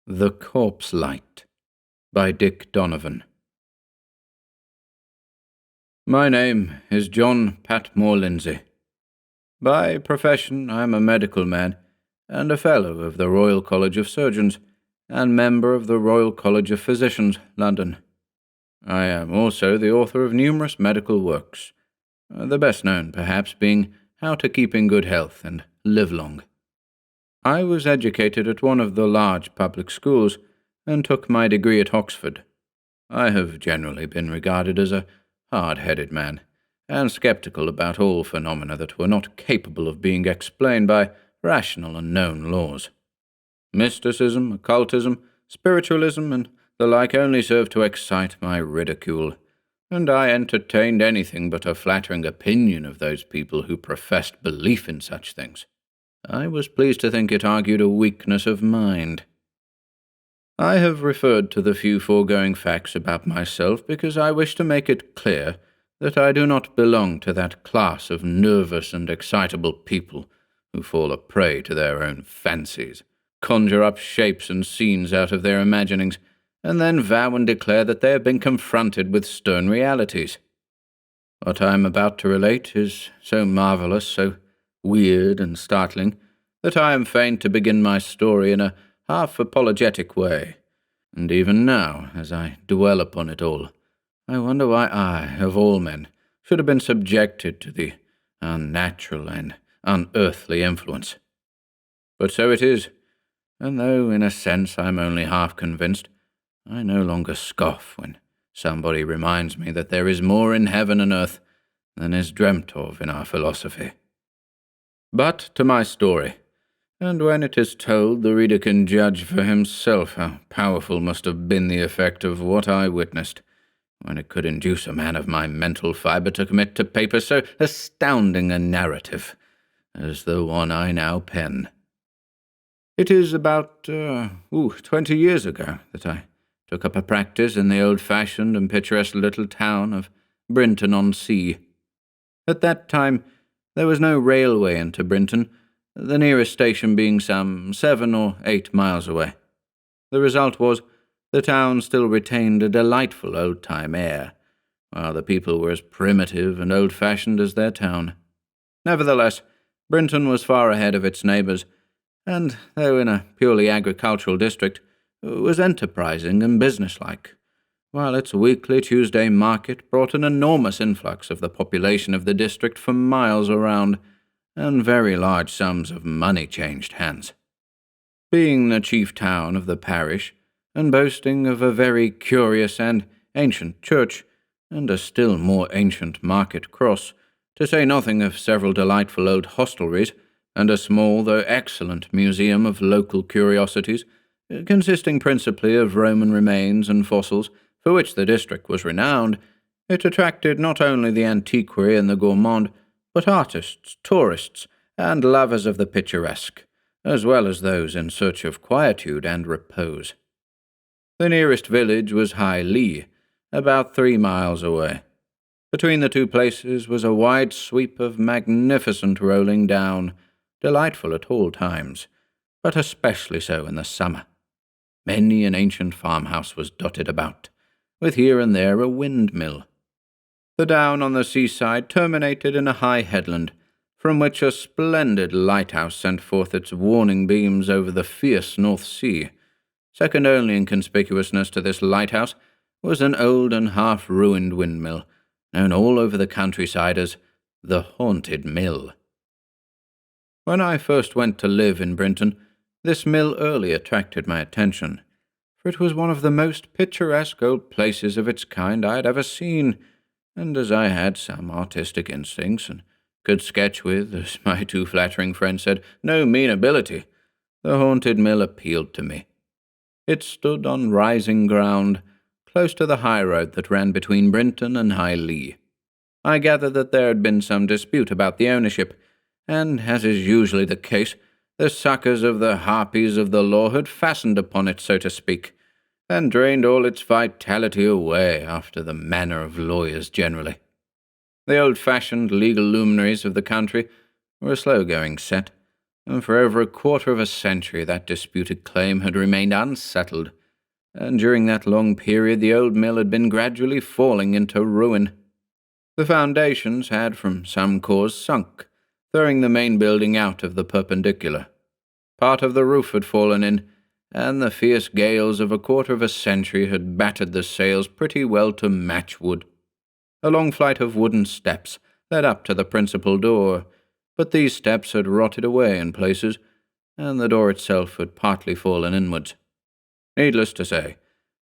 The Corpse Light by Dick Donovan. My name is John Patmore Lindsay. By profession I am a medical man and a Fellow of the Royal College of Surgeons and member of the Royal College of Physicians, London. I am also the author of numerous medical works, the best known perhaps being How to Keep in Good Health and Live Long. I was educated at one of the large public schools and took my degree at Oxford. I have generally been regarded as a hard-headed man, and sceptical about all phenomena that were not capable of being explained by rational and known laws. Mysticism, occultism, spiritualism, and the like only served to excite my ridicule, and I entertained anything but a flattering opinion of those people who professed belief in such things. I was pleased to think it argued a weakness of mind. I have referred to the few foregoing facts about myself because I wish to make it clear that I do not belong to that class of nervous and excitable people who fall a prey to their own fancies, conjure up shapes and scenes out of their imaginings, and then vow and declare that they have been confronted with stern realities. What I am about to relate is so marvelous, so weird and startling, that I am fain to begin my story in a half-apologetic way, and even now, as I dwell upon it all, I wonder why I, of all men, should have been subjected to the unnatural and unearthly influence. But so it is, and though in a sense I am only half convinced, I no longer scoff when somebody reminds me that there is more in heaven and earth than is dreamt of in our philosophy. But to my story, and when it is told, the reader can judge for himself how powerful must have been the effect of what I witnessed, when it could induce a man of my mental fibre to commit to paper so astounding a narrative as the one I now pen. It is about 20 years ago that I took up a practice in the old-fashioned and picturesque little town of Brinton-on-Sea. At that time, there was no railway into Brinton, the nearest station being some 7 or 8 miles away. The result was the town still retained a delightful old-time air, while the people were as primitive and old-fashioned as their town. Nevertheless, Brinton was far ahead of its neighbours, and, though in a purely agricultural district, was enterprising and businesslike, while its weekly Tuesday market brought an enormous influx of the population of the district for miles around, and very large sums of money changed hands. Being the chief town of the parish, and boasting of a very curious and ancient church, and a still more ancient market cross, to say nothing of several delightful old hostelries, and a small though excellent museum of local curiosities, consisting principally of Roman remains and fossils, for which the district was renowned. It attracted not only the antiquary and the gourmand, but artists, tourists, and lovers of the picturesque, as well as those in search of quietude and repose. The nearest village was High Lee, about 3 miles away. Between the two places was a wide sweep of magnificent rolling down, delightful at all times, but especially so in the summer. Many an ancient farmhouse was dotted about, with here and there a windmill. The down on the seaside terminated in a high headland, from which a splendid lighthouse sent forth its warning beams over the fierce North Sea. Second only in conspicuousness to this lighthouse was an old and half-ruined windmill, known all over the countryside as the Haunted Mill. When I first went to live in Brinton, this mill early attracted my attention, for it was one of the most picturesque old places of its kind I had ever seen, and as I had some artistic instincts, and could sketch with, as my too flattering friend said, no mean ability, the Haunted Mill appealed to me. It stood on rising ground, close to the high road that ran between Brinton and High Lee. I gathered that there had been some dispute about the ownership, and, as is usually the case, the suckers of the harpies of the law had fastened upon it, so to speak, and drained all its vitality away after the manner of lawyers generally. The old-fashioned legal luminaries of the country were a slow-going set, and for over 1/4 of a century that disputed claim had remained unsettled, and during that long period the old mill had been gradually falling into ruin. The foundations had from some cause sunk, throwing the main building out of the perpendicular. Part of the roof had fallen in, and the fierce gales of 1/4 of a century had battered the sails pretty well to matchwood. A long flight of wooden steps led up to the principal door, but these steps had rotted away in places, and the door itself had partly fallen inwards. Needless to say,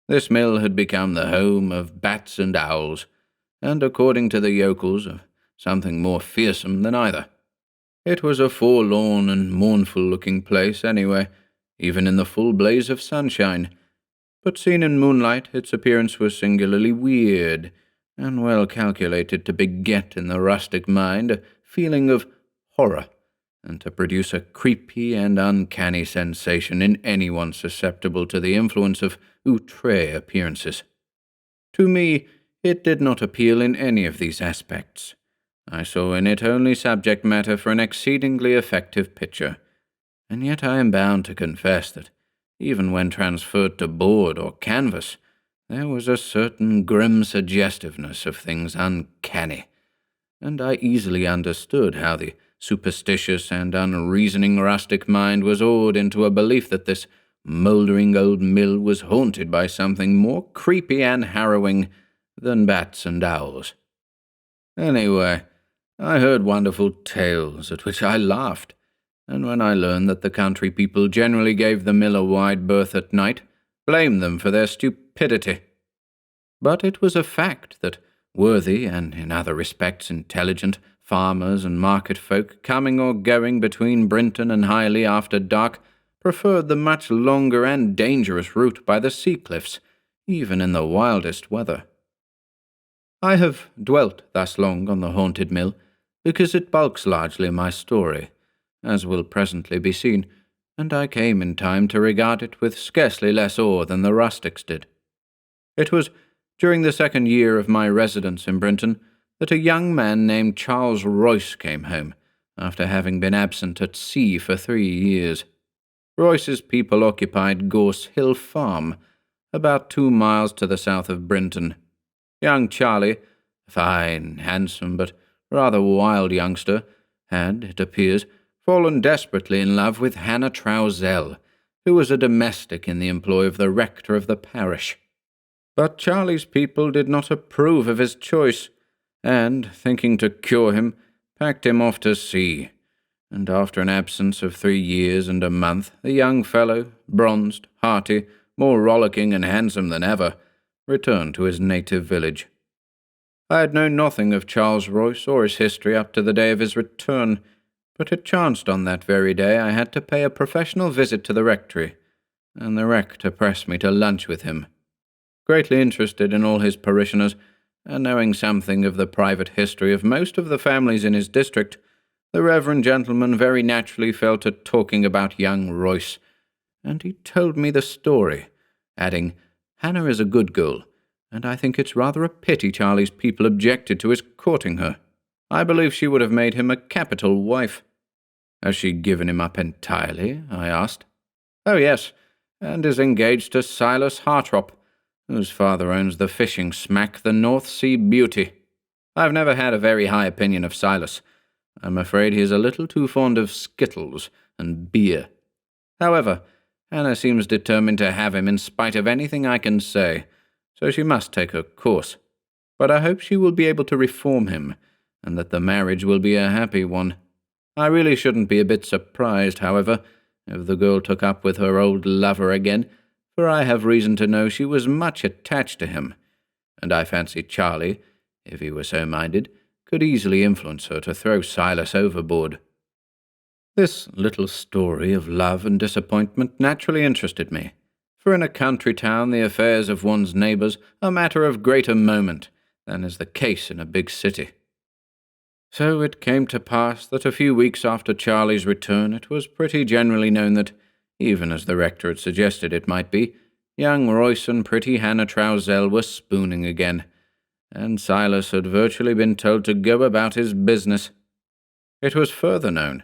this mill had become the home of bats and owls, and according to the yokels, of something more fearsome than either. It was a forlorn and mournful-looking place anyway, even in the full blaze of sunshine, but seen in moonlight its appearance was singularly weird, and well calculated to beget in the rustic mind a feeling of horror, and to produce a creepy and uncanny sensation in anyone susceptible to the influence of outre appearances. To me, it did not appeal in any of these aspects. I saw in it only subject matter for an exceedingly effective picture, and yet I am bound to confess that, even when transferred to board or canvas, there was a certain grim suggestiveness of things uncanny, and I easily understood how the superstitious and unreasoning rustic mind was awed into a belief that this mouldering old mill was haunted by something more creepy and harrowing than bats and owls. Anyway, I heard wonderful tales at which I laughed, and when I learned that the country people generally gave the mill a wide berth at night, blamed them for their stupidity. But it was a fact that worthy, and in other respects intelligent, farmers and market folk coming or going between Brinton and High Lee after dark preferred the much longer and dangerous route by the sea cliffs, even in the wildest weather. I have dwelt thus long on the Haunted Mill because it bulks largely my story, as will presently be seen, and I came in time to regard it with scarcely less awe than the rustics did. It was during the 2nd year of my residence in Brinton that a young man named Charles Royce came home, after having been absent at sea for 3 years. Royce's people occupied Gorse Hill Farm, about 2 miles to the south of Brinton. Young Charlie, a fine, handsome, but rather wild youngster, had, it appears, fallen desperately in love with Hannah Trousell, who was a domestic in the employ of the rector of the parish. But Charlie's people did not approve of his choice, and, thinking to cure him, packed him off to sea, and after an absence of 3 years and a month, the young fellow, bronzed, hearty, more rollicking and handsome than ever, returned to his native village. I had known nothing of Charles Royce or his history up to the day of his return, but it chanced on that very day I had to pay a professional visit to the rectory, and the rector pressed me to lunch with him. Greatly interested in all his parishioners, and knowing something of the private history of most of the families in his district, the reverend gentleman very naturally fell to talking about young Royce, and he told me the story, adding, "Hannah is a good girl, and I think it's rather a pity Charlie's people objected to his courting her. I believe she would have made him a capital wife." "Has she given him up entirely?" I asked. "Oh, yes, and is engaged to Silas Hartrop, whose father owns the fishing smack, the North Sea Beauty. I've never had a very high opinion of Silas. I'm afraid he is a little too fond of skittles and beer. However, Hannah seems determined to have him in spite of anything I can say, so she must take her course. But I hope she will be able to reform him, and that the marriage will be a happy one. I really shouldn't be a bit surprised, however, if the girl took up with her old lover again, for I have reason to know she was much attached to him, and I fancy Charlie, if he were so minded, could easily influence her to throw Silas overboard." This little story of love and disappointment naturally interested me, for in a country town the affairs of one's neighbours are matter of greater moment than is the case in a big city. So it came to pass that a few weeks after Charlie's return it was pretty generally known that, even as the rector had suggested it might be, young Royce and pretty Hannah Trousell were spooning again, and Silas had virtually been told to go about his business. It was further known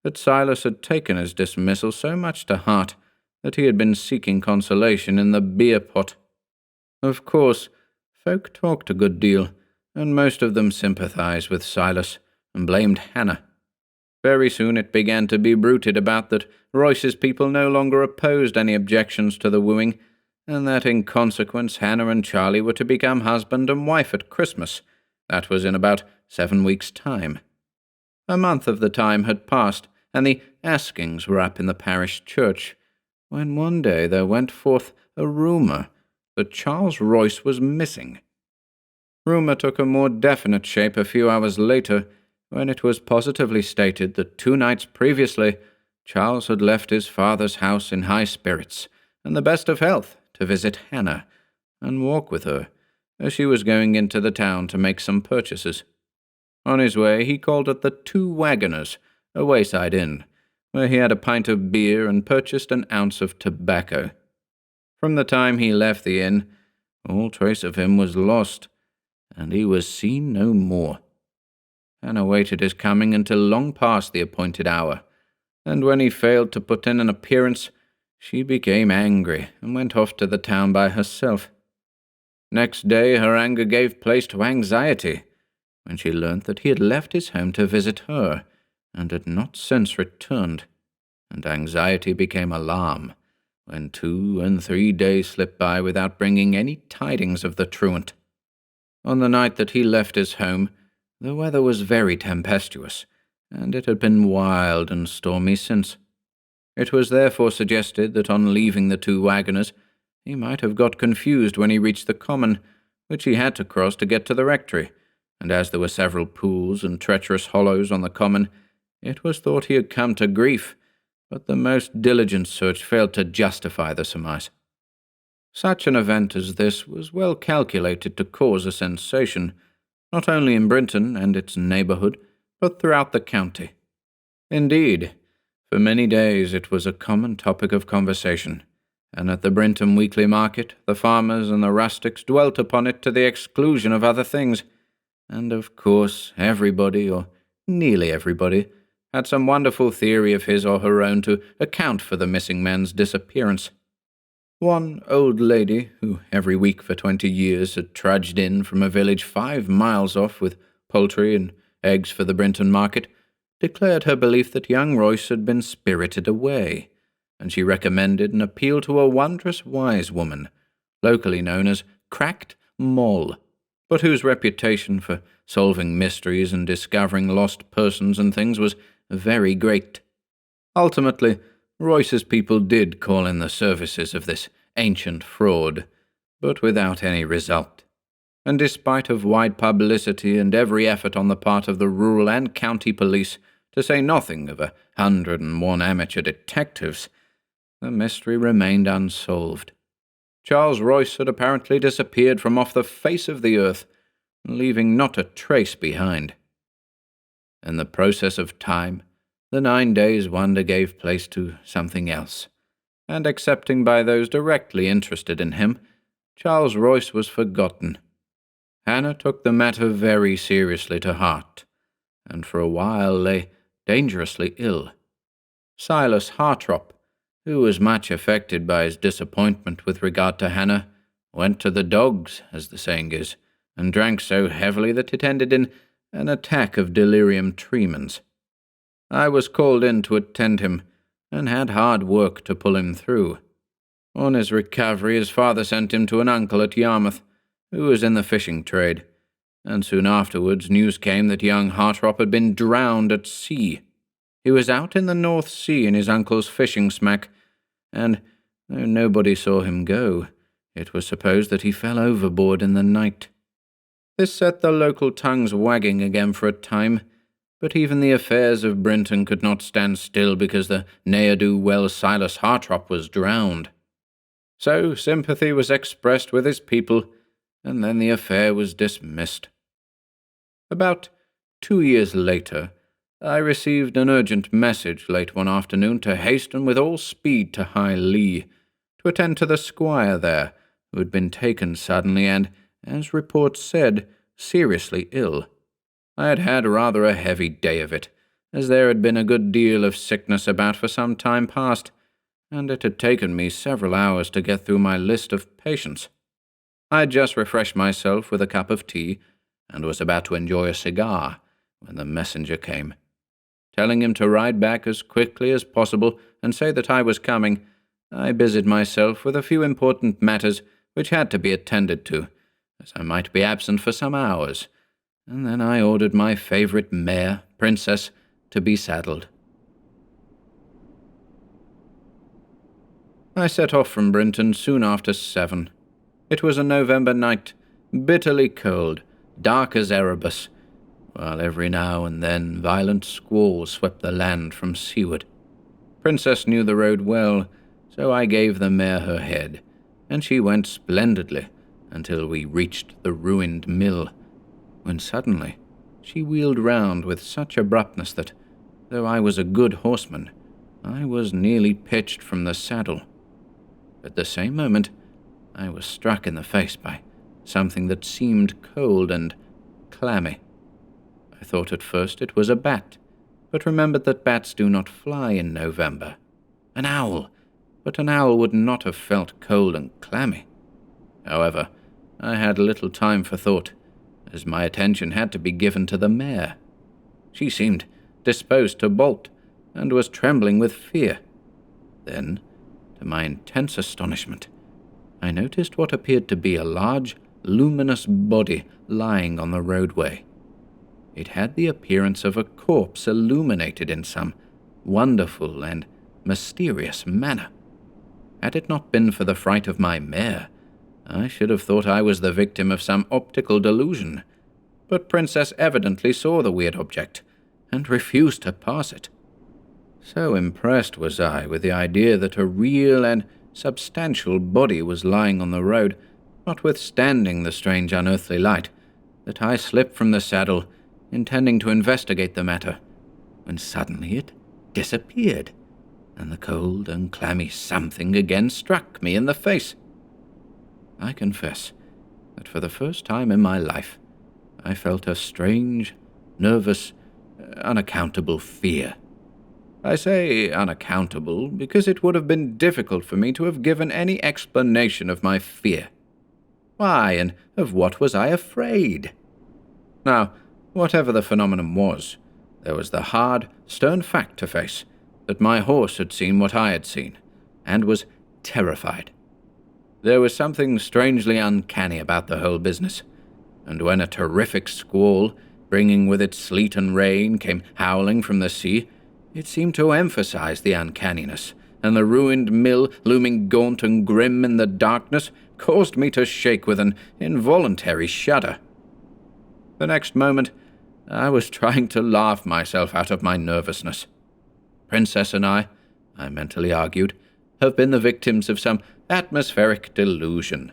that Silas had taken his dismissal so much to heart that he had been seeking consolation in the beer pot. Of course, folk talked a good deal, and most of them sympathized with Silas and blamed Hannah. Very soon it began to be bruited about that Royce's people no longer opposed any objections to the wooing, and that in consequence Hannah and Charlie were to become husband and wife at Christmas. That was in about 7 weeks' time. A month of the time had passed, and the askings were up in the parish church, when one day there went forth a rumour that Charles Royce was missing. Rumour took a more definite shape a few hours later, when it was positively stated that 2 nights previously Charles had left his father's house in high spirits and the best of health to visit Hannah and walk with her, as she was going into the town to make some purchases. On his way he called at the Two Waggoners, a wayside inn, where he had a pint of beer and purchased an ounce of tobacco. From the time he left the inn, all trace of him was lost, and he was seen no more. Hannah waited his coming until long past the appointed hour, and when he failed to put in an appearance, she became angry and went off to the town by herself. Next day her anger gave place to anxiety, when she learnt that he had left his home to visit her, and had not since returned, and anxiety became alarm, when 2 and 3 days slipped by without bringing any tidings of the truant. On the night that he left his home, the weather was very tempestuous, and it had been wild and stormy since. It was therefore suggested that on leaving the Two Waggoners, he might have got confused when he reached the common, which he had to cross to get to the rectory, and as there were several pools and treacherous hollows on the common, it was thought he had come to grief, but the most diligent search failed to justify the surmise. Such an event as this was well calculated to cause a sensation, not only in Brinton and its neighbourhood, but throughout the county. Indeed, for many days it was a common topic of conversation, and at the Brinton weekly market the farmers and the rustics dwelt upon it to the exclusion of other things, and of course everybody, or nearly everybody, had some wonderful theory of his or her own to account for the missing man's disappearance. One old lady, who every week for 20 years had trudged in from a village 5 miles off with poultry and eggs for the Brinton market, declared her belief that young Royce had been spirited away, and she recommended an appeal to a wondrous wise woman, locally known as Cracked Moll, but whose reputation for solving mysteries and discovering lost persons and things was very great. Ultimately, Royce's people did call in the services of this ancient fraud, but without any result. And despite of wide publicity and every effort on the part of the rural and county police, to say nothing of 101 amateur detectives, the mystery remained unsolved. Charles Royce had apparently disappeared from off the face of the earth, leaving not a trace behind. In the process of time, the 9 days' wonder gave place to something else, and excepting by those directly interested in him, Charles Royce was forgotten. Hannah took the matter very seriously to heart, and for a while lay dangerously ill. Silas Hartrop, who was much affected by his disappointment with regard to Hannah, went to the dogs, as the saying is, and drank so heavily that it ended in an attack of delirium tremens. I was called in to attend him, and had hard work to pull him through. On his recovery, his father sent him to an uncle at Yarmouth, who was in the fishing trade, and soon afterwards news came that young Hartrop had been drowned at sea. He was out in the North Sea in his uncle's fishing smack, and, though nobody saw him go, it was supposed that he fell overboard in the night. This set the local tongues wagging again for a time, but even the affairs of Brinton could not stand still because the ne'er-do-well Silas Hartrop was drowned. So sympathy was expressed with his people, and then the affair was dismissed. About 2 years later, I received an urgent message late one afternoon to hasten with all speed to High Lee, to attend to the squire there, who had been taken suddenly and, as reports said, seriously ill. I had had rather a heavy day of it, as there had been a good deal of sickness about for some time past, and it had taken me several hours to get through my list of patients. I had just refreshed myself with a cup of tea, and was about to enjoy a cigar, when the messenger came. Telling him to ride back as quickly as possible and say that I was coming, I busied myself with a few important matters which had to be attended to, as I might be absent for some hours, and then I ordered my favourite mare, Princess, to be saddled. I set off from Brinton soon after 7. It was a November night, bitterly cold, dark as Erebus, while every now and then violent squalls swept the land from seaward. Princess knew the road well, so I gave the mare her head, and she went splendidly until we reached the ruined mill, when suddenly she wheeled round with such abruptness that, though I was a good horseman, I was nearly pitched from the saddle. At the same moment, I was struck in the face by something that seemed cold and clammy. I thought at first it was a bat, but remembered that bats do not fly in November. An owl, but an owl would not have felt cold and clammy. However, I had little time for thought, as my attention had to be given to the mare. She seemed disposed to bolt, and was trembling with fear. Then, to my intense astonishment, I noticed what appeared to be a large, luminous body lying on the roadway. It had the appearance of a corpse illuminated in some wonderful and mysterious manner. Had it not been for the fright of my mare, I should have thought I was the victim of some optical delusion, but Princess evidently saw the weird object, and refused to pass it. So impressed was I with the idea that a real and substantial body was lying on the road, notwithstanding the strange unearthly light, that I slipped from the saddle, intending to investigate the matter, when suddenly it disappeared, and the cold and clammy something again struck me in the face. I confess that for the first time in my life I felt a strange, nervous, unaccountable fear. I say unaccountable because it would have been difficult for me to have given any explanation of my fear. Why, and of what was I afraid? Now, whatever the phenomenon was, there was the hard, stern fact to face that my horse had seen what I had seen, and was terrified. There was something strangely uncanny about the whole business, and when a terrific squall, bringing with it sleet and rain, came howling from the sea, it seemed to emphasize the uncanniness, and the ruined mill looming gaunt and grim in the darkness caused me to shake with an involuntary shudder. The next moment, I was trying to laugh myself out of my nervousness. Princess and I mentally argued, have been the victims of some atmospheric delusion.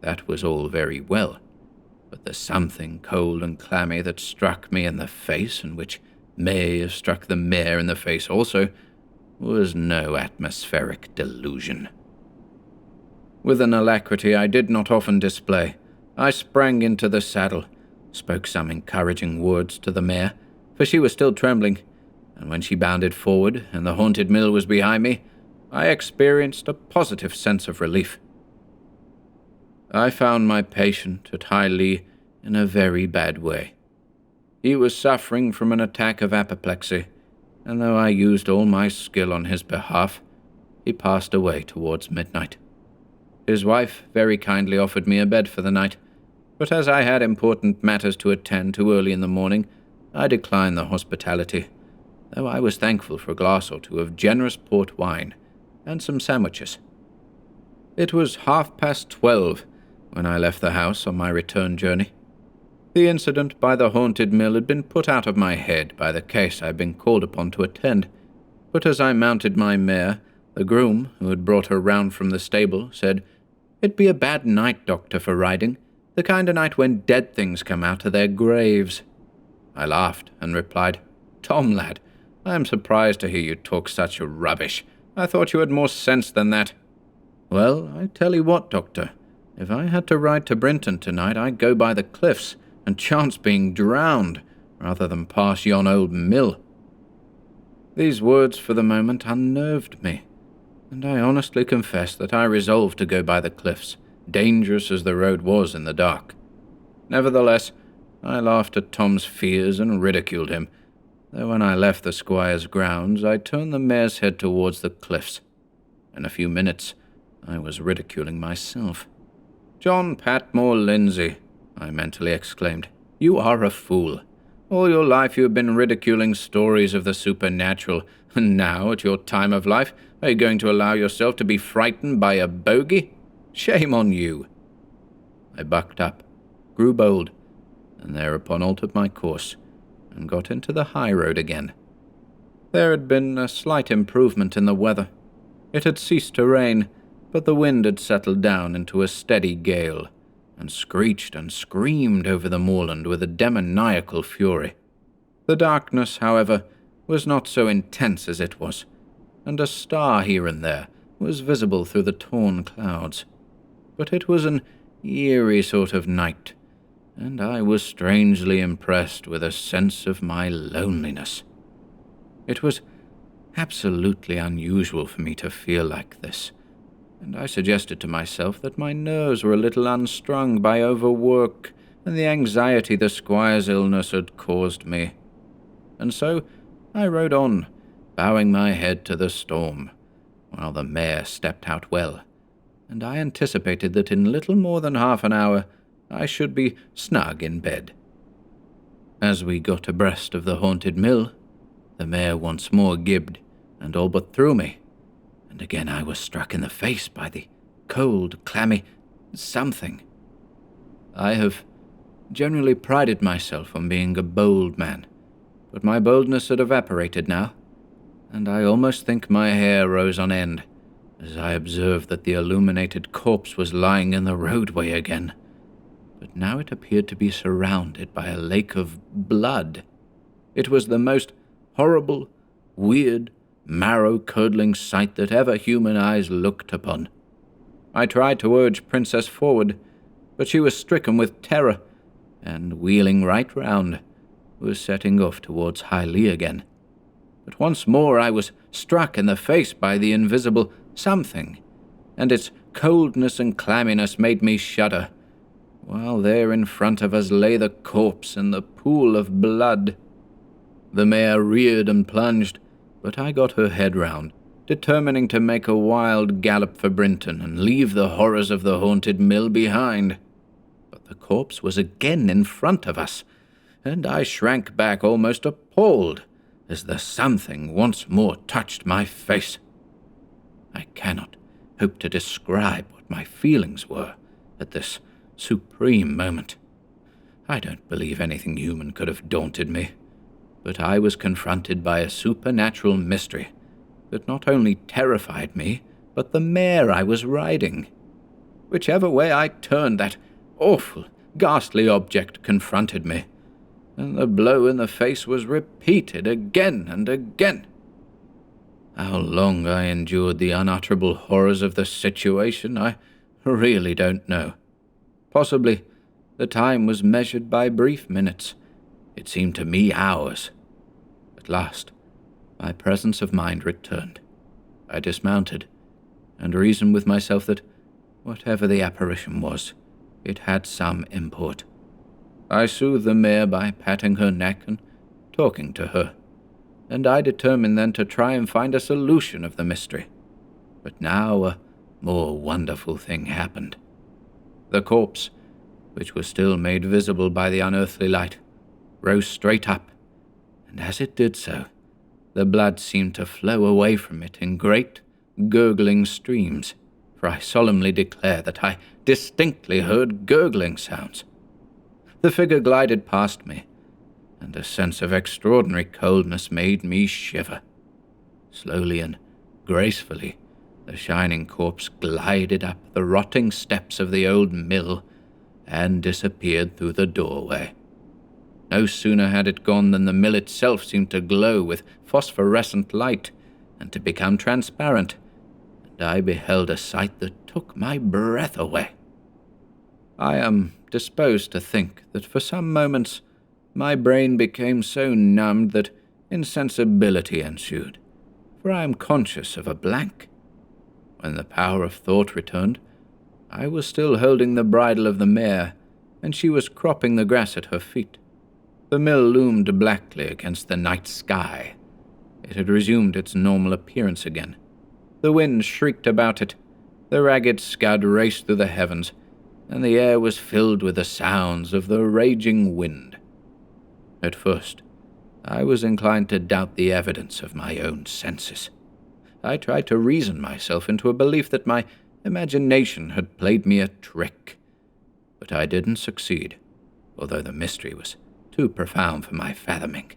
That was all very well, but the something cold and clammy that struck me in the face, and which may have struck the mare in the face also, was no atmospheric delusion. With an alacrity I did not often display, I sprang into the saddle, spoke some encouraging words to the mare, for she was still trembling, and when she bounded forward and the haunted mill was behind me, I experienced a positive sense of relief. I found my patient at High Lee in a very bad way. He was suffering from an attack of apoplexy, and though I used all my skill on his behalf, he passed away towards midnight. His wife very kindly offered me a bed for the night, but as I had important matters to attend to early in the morning, I declined the hospitality, though I was thankful for a glass or two of generous port wine and some sandwiches. It was 12:30 when I left the house on my return journey. The incident by the haunted mill had been put out of my head by the case I had been called upon to attend, but as I mounted my mare, the groom, who had brought her round from the stable, said, "It'd be a bad night, Doctor, for riding, the kind of night when dead things come out of their graves." I laughed and replied, "Tom, lad, I am surprised to hear you talk such rubbish. I thought you had more sense than that." "Well, I tell you what, Doctor, if I had to ride to Brinton tonight, I'd go by the cliffs and chance being drowned rather than pass yon old mill." These words for the moment unnerved me, and I honestly confess that I resolved to go by the cliffs, dangerous as the road was in the dark. Nevertheless, I laughed at Tom's fears and ridiculed him, though when I left the squire's grounds I turned the mare's head towards the cliffs. In a few minutes I was ridiculing myself. "John Patmore Lindsay," I mentally exclaimed, "you are a fool. All your life you have been ridiculing stories of the supernatural, and now, at your time of life, are you going to allow yourself to be frightened by a bogey? Shame on you." I bucked up, grew bold, and thereupon altered my course, and got into the high road again. There had been a slight improvement in the weather. It had ceased to rain, but the wind had settled down into a steady gale, and screeched and screamed over the moorland with a demoniacal fury. The darkness, however, was not so intense as it was, and a star here and there was visible through the torn clouds. But it was an eerie sort of night, and I was strangely impressed with a sense of my loneliness. It was absolutely unusual for me to feel like this, and I suggested to myself that my nerves were a little unstrung by overwork and the anxiety the squire's illness had caused me. And so I rode on, bowing my head to the storm, while the mare stepped out well, and I anticipated that in little more than half an hour I should be snug in bed. As we got abreast of the haunted mill, the mare once more gibbed and all but threw me, and again I was struck in the face by the cold, clammy something. I have generally prided myself on being a bold man, but my boldness had evaporated now, and I almost think my hair rose on end as I observed that the illuminated corpse was lying in the roadway again, but now it appeared to be surrounded by a lake of blood. It was the most horrible, weird, marrow-curdling sight that ever human eyes looked upon. I tried to urge Princess forward, but she was stricken with terror, and, wheeling right round, was setting off towards High Lee again. But once more I was struck in the face by the invisible something, and its coldness and clamminess made me shudder, while there in front of us lay the corpse in the pool of blood. The mare reared and plunged, but I got her head round, determining to make a wild gallop for Brinton and leave the horrors of the haunted mill behind. But the corpse was again in front of us, and I shrank back almost appalled as the something once more touched my face. I cannot hope to describe what my feelings were at this supreme moment. I don't believe anything human could have daunted me, but I was confronted by a supernatural mystery that not only terrified me, but the mare I was riding. Whichever way I turned, that awful, ghastly object confronted me, and the blow in the face was repeated again and again. How long I endured the unutterable horrors of the situation, I really don't know. Possibly the time was measured by brief minutes. It seemed to me hours. At last, my presence of mind returned. I dismounted, and reasoned with myself that whatever the apparition was, it had some import. I soothed the mare by patting her neck and talking to her, and I determined then to try and find a solution of the mystery. But now a more wonderful thing happened. The corpse, which was still made visible by the unearthly light, rose straight up, and as it did so, the blood seemed to flow away from it in great, gurgling streams, for I solemnly declare that I distinctly heard gurgling sounds. The figure glided past me, and a sense of extraordinary coldness made me shiver. Slowly and gracefully, the shining corpse glided up the rotting steps of the old mill and disappeared through the doorway. No sooner had it gone than the mill itself seemed to glow with phosphorescent light and to become transparent, and I beheld a sight that took my breath away. I am disposed to think that for some moments my brain became so numbed that insensibility ensued, for I am conscious of a blank. When the power of thought returned, I was still holding the bridle of the mare, and she was cropping the grass at her feet. The mill loomed blackly against the night sky. It had resumed its normal appearance again. The wind shrieked about it, the ragged scud raced through the heavens, and the air was filled with the sounds of the raging wind. At first, I was inclined to doubt the evidence of my own senses. I tried to reason myself into a belief that my imagination had played me a trick, but I didn't succeed, although the mystery was too profound for my fathoming.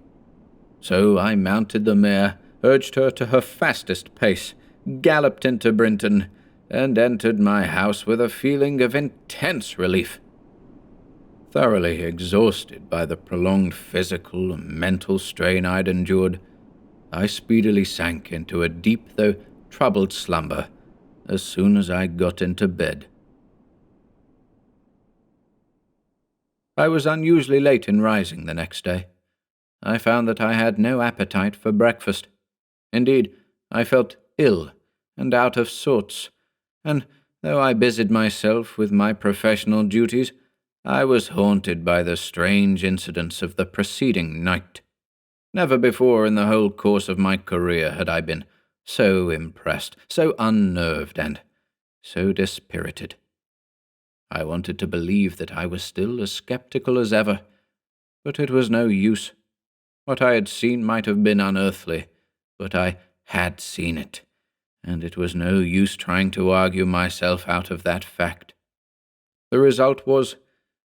So I mounted the mare, urged her to her fastest pace, galloped into Brinton, and entered my house with a feeling of intense relief. Thoroughly exhausted by the prolonged physical and mental strain I'd endured, I speedily sank into a deep though troubled slumber as soon as I got into bed. I was unusually late in rising the next day. I found that I had no appetite for breakfast. Indeed, I felt ill and out of sorts, and though I busied myself with my professional duties, I was haunted by the strange incidents of the preceding night. Never before in the whole course of my career had I been so impressed, so unnerved, and so dispirited. I wanted to believe that I was still as sceptical as ever, but it was no use. What I had seen might have been unearthly, but I had seen it, and it was no use trying to argue myself out of that fact. The result was,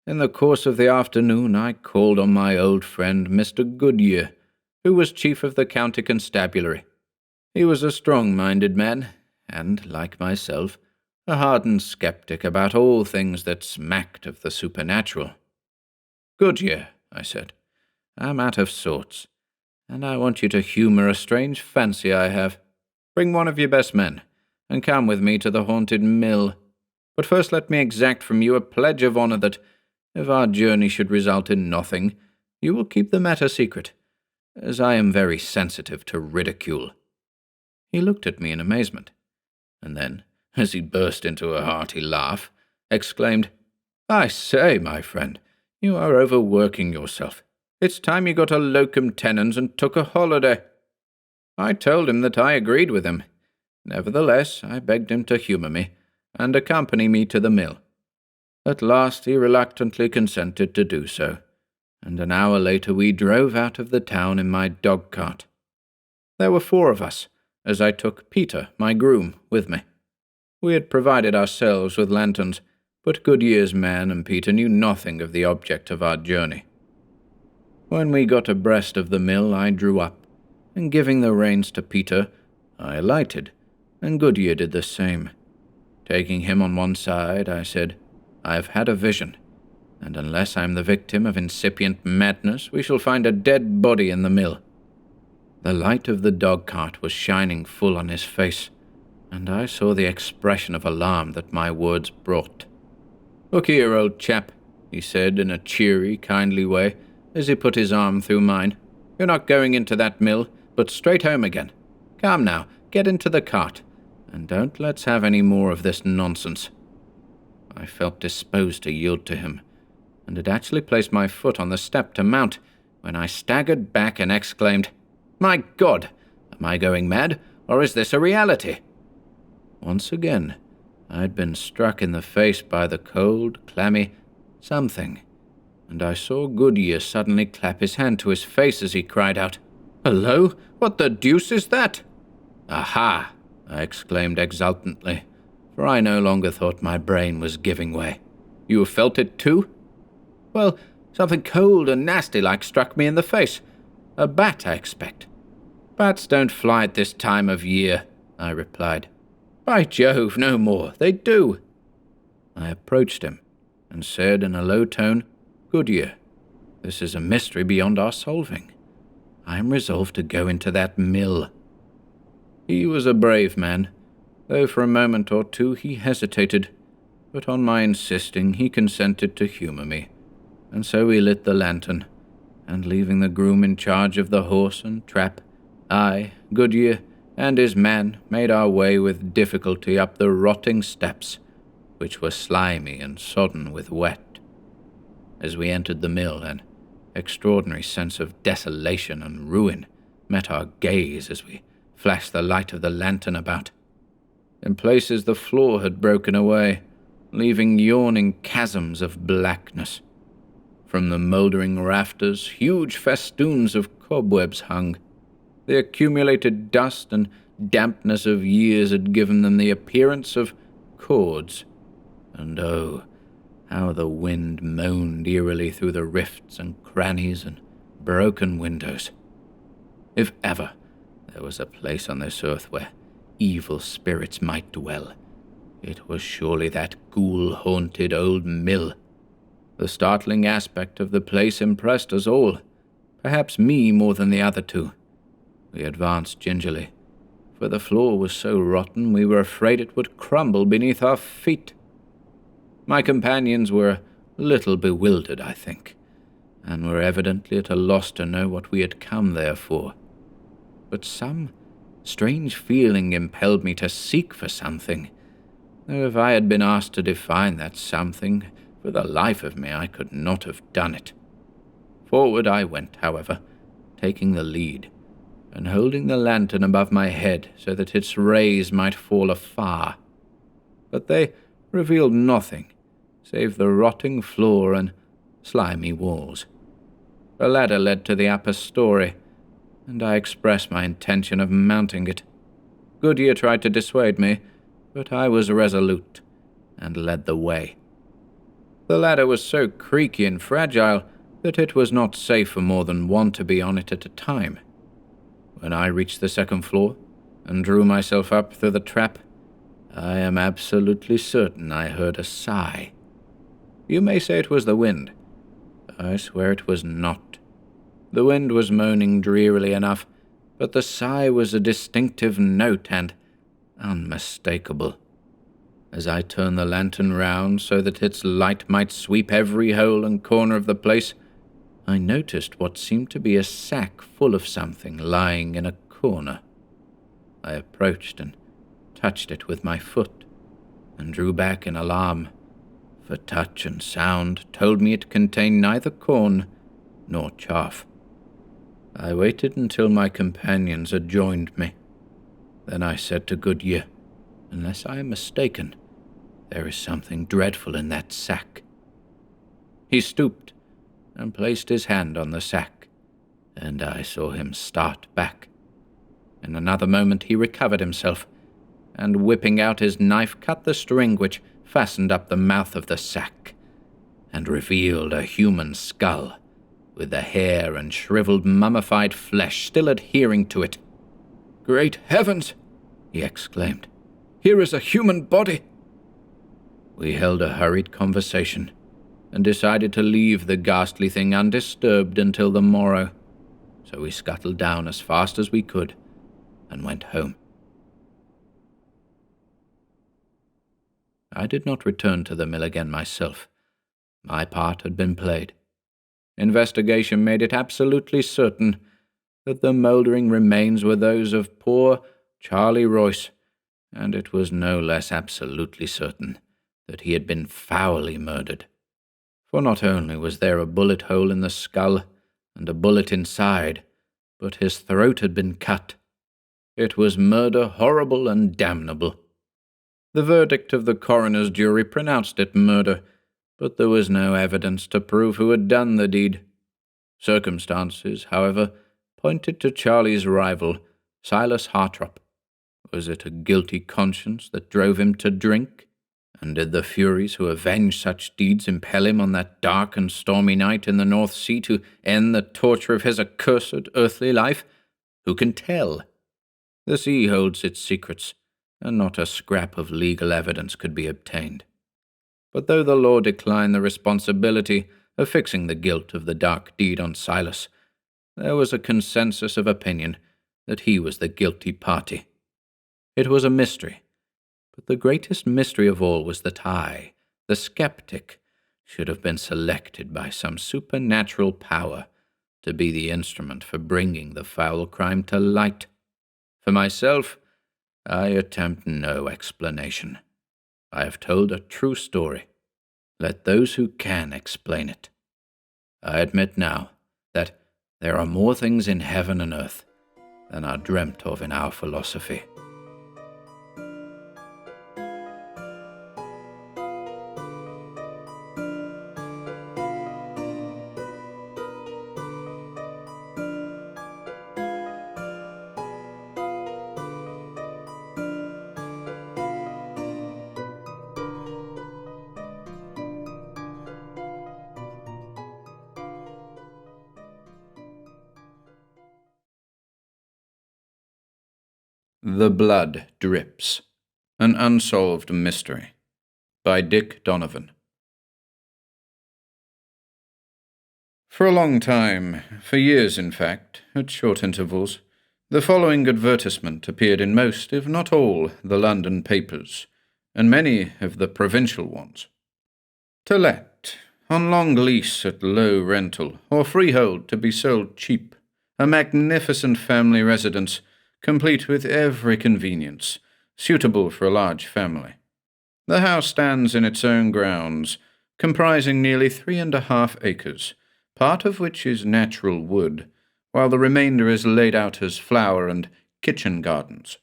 in the course of the afternoon, I called on my old friend Mr. Goodyear, who was chief of the county constabulary. He was a strong-minded man, and, like myself, a hardened skeptic about all things that smacked of the supernatural. "Goodyear," I said, "I'm out of sorts, and I want you to humour a strange fancy I have. Bring one of your best men, and come with me to the haunted mill. But first let me exact from you a pledge of honour that, if our journey should result in nothing, you will keep the matter secret, as I am very sensitive to ridicule." He looked at me in amazement, and then, as he burst into a hearty laugh, exclaimed, "I say, my friend, you are overworking yourself. It's time you got a locum tenens and took a holiday." I told him that I agreed with him. Nevertheless, I begged him to humour me, and accompany me to the mill. At last he reluctantly consented to do so, and an hour later we drove out of the town in my dog-cart. There were 4 of us, as I took Peter, my groom, with me. We had provided ourselves with lanterns, but Goodyear's man and Peter knew nothing of the object of our journey. When we got abreast of the mill, I drew up, and giving the reins to Peter, I alighted, and Goodyear did the same. Taking him on one side, I said, "I have had a vision, and unless I am the victim of incipient madness, we shall find a dead body in the mill." The light of the dog-cart was shining full on his face, and I saw the expression of alarm that my words brought. "Look here, old chap," he said in a cheery, kindly way, as he put his arm through mine. "You're not going into that mill, but straight home again. Come now, get into the cart, and don't let's have any more of this nonsense." I felt disposed to yield to him, and had actually placed my foot on the step to mount, when I staggered back and exclaimed, "My God! Am I going mad, or is this a reality?" Once again, I had been struck in the face by the cold, clammy something, and I saw Goodyear suddenly clap his hand to his face as he cried out, "Hello! What the deuce is that?" "Aha!" I exclaimed exultantly, for I no longer thought my brain was giving way. "You have felt it too?" "Well, something cold and nasty-like struck me in the face. A bat, I expect." "Bats don't fly at this time of year," I replied. "By Jove, no more, they do." I approached him and said in a low tone, "Goodyear, this is a mystery beyond our solving. I am resolved to go into that mill." He was a brave man, though for a moment or two he hesitated, but on my insisting he consented to humour me, and so we lit the lantern, and leaving the groom in charge of the horse and trap, I, Goodyear, and his man made our way with difficulty up the rotting steps, which were slimy and sodden with wet. As we entered the mill, an extraordinary sense of desolation and ruin met our gaze as we flashed the light of the lantern about. In places the floor had broken away, leaving yawning chasms of blackness. From the mouldering rafters, huge festoons of cobwebs hung. The accumulated dust and dampness of years had given them the appearance of cords. And oh, how the wind moaned eerily through the rifts and crannies and broken windows. If ever there was a place on this earth where evil spirits might dwell, it was surely that ghoul-haunted old mill. The startling aspect of the place impressed us all, perhaps me more than the other two. We advanced gingerly, for the floor was so rotten we were afraid it would crumble beneath our feet. My companions were a little bewildered, I think, and were evidently at a loss to know what we had come there for. But some strange feeling impelled me to seek for something, though if I had been asked to define that something, for the life of me I could not have done it. Forward I went, however, taking the lead, and holding the lantern above my head so that its rays might fall afar. But they revealed nothing save the rotting floor and slimy walls. A ladder led to the upper story, and I expressed my intention of mounting it. Goodyear tried to dissuade me, but I was resolute, and led the way. The ladder was so creaky and fragile that it was not safe for more than one to be on it at a time. When I reached the second floor, and drew myself up through the trap, I am absolutely certain I heard a sigh. You may say it was the wind. I swear it was not. The wind was moaning drearily enough, but the sigh was a distinctive note and unmistakable. As I turned the lantern round so that its light might sweep every hole and corner of the place, I noticed what seemed to be a sack full of something lying in a corner. I approached and touched it with my foot, and drew back in alarm, for touch and sound told me it contained neither corn nor chaff. I waited until my companions had joined me. Then I said to Goodyear, "Unless I am mistaken, there is something dreadful in that sack." He stooped and placed his hand on the sack, and I saw him start back. In another moment he recovered himself, and whipping out his knife cut the string which fastened up the mouth of the sack, and revealed a human skull, with the hair and shriveled mummified flesh still adhering to it. "Great heavens!" he exclaimed. "Here is a human body!" We held a hurried conversation, and decided to leave the ghastly thing undisturbed until the morrow, so we scuttled down as fast as we could and went home. I did not return to the mill again myself. My part had been played. Investigation made it absolutely certain that the mouldering remains were those of poor Charlie Royce, and it was no less absolutely certain that he had been foully murdered. For not only was there a bullet hole in the skull and a bullet inside, but his throat had been cut. It was murder horrible and damnable. The verdict of the coroner's jury pronounced it murder, but there was no evidence to prove who had done the deed. Circumstances, however, pointed to Charlie's rival, Silas Hartrop. Was it a guilty conscience that drove him to drink? And did the furies who avenged such deeds impel him on that dark and stormy night in the North Sea to end the torture of his accursed earthly life? Who can tell? The sea holds its secrets, and not a scrap of legal evidence could be obtained. But though the law declined the responsibility of fixing the guilt of the dark deed on Silas, there was a consensus of opinion that he was the guilty party. It was a mystery, but the greatest mystery of all was that I, the skeptic, should have been selected by some supernatural power to be the instrument for bringing the foul crime to light. For myself, I attempt no explanation. I have told a true story. Let those who can explain it. I admit now that there are more things in heaven and earth than are dreamt of in our philosophy. The Blood Drips, An Unsolved Mystery, by Dick Donovan. For a long time, for years in fact, at short intervals, the following advertisement appeared in most, if not all, the London papers, and many of the provincial ones. To let, on long lease at low rental, or freehold to be sold cheap, a magnificent family residence, complete with every convenience, suitable for a large family. The house stands in its own grounds, comprising nearly 3.5 acres, part of which is natural wood, while the remainder is laid out as flower and kitchen gardens.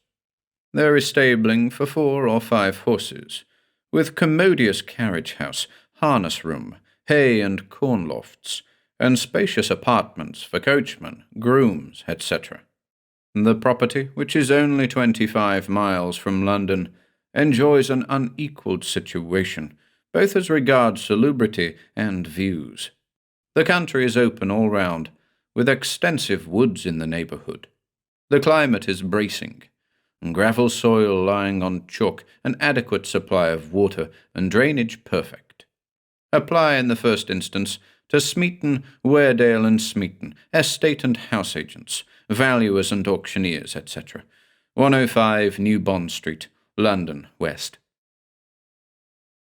There is stabling for 4 or 5 horses, with commodious carriage house, harness room, hay and corn lofts, and spacious apartments for coachmen, grooms, etc. The property, which is only 25 miles from London, enjoys an unequalled situation, both as regards salubrity and views. The country is open all round, with extensive woods in the neighbourhood. The climate is bracing, gravel soil lying on chalk, an adequate supply of water, and drainage perfect. Apply in the first instance to Smeaton, Weardale and Smeaton, estate and house agents, valuers and auctioneers, etc. 105 New Bond Street, London, West.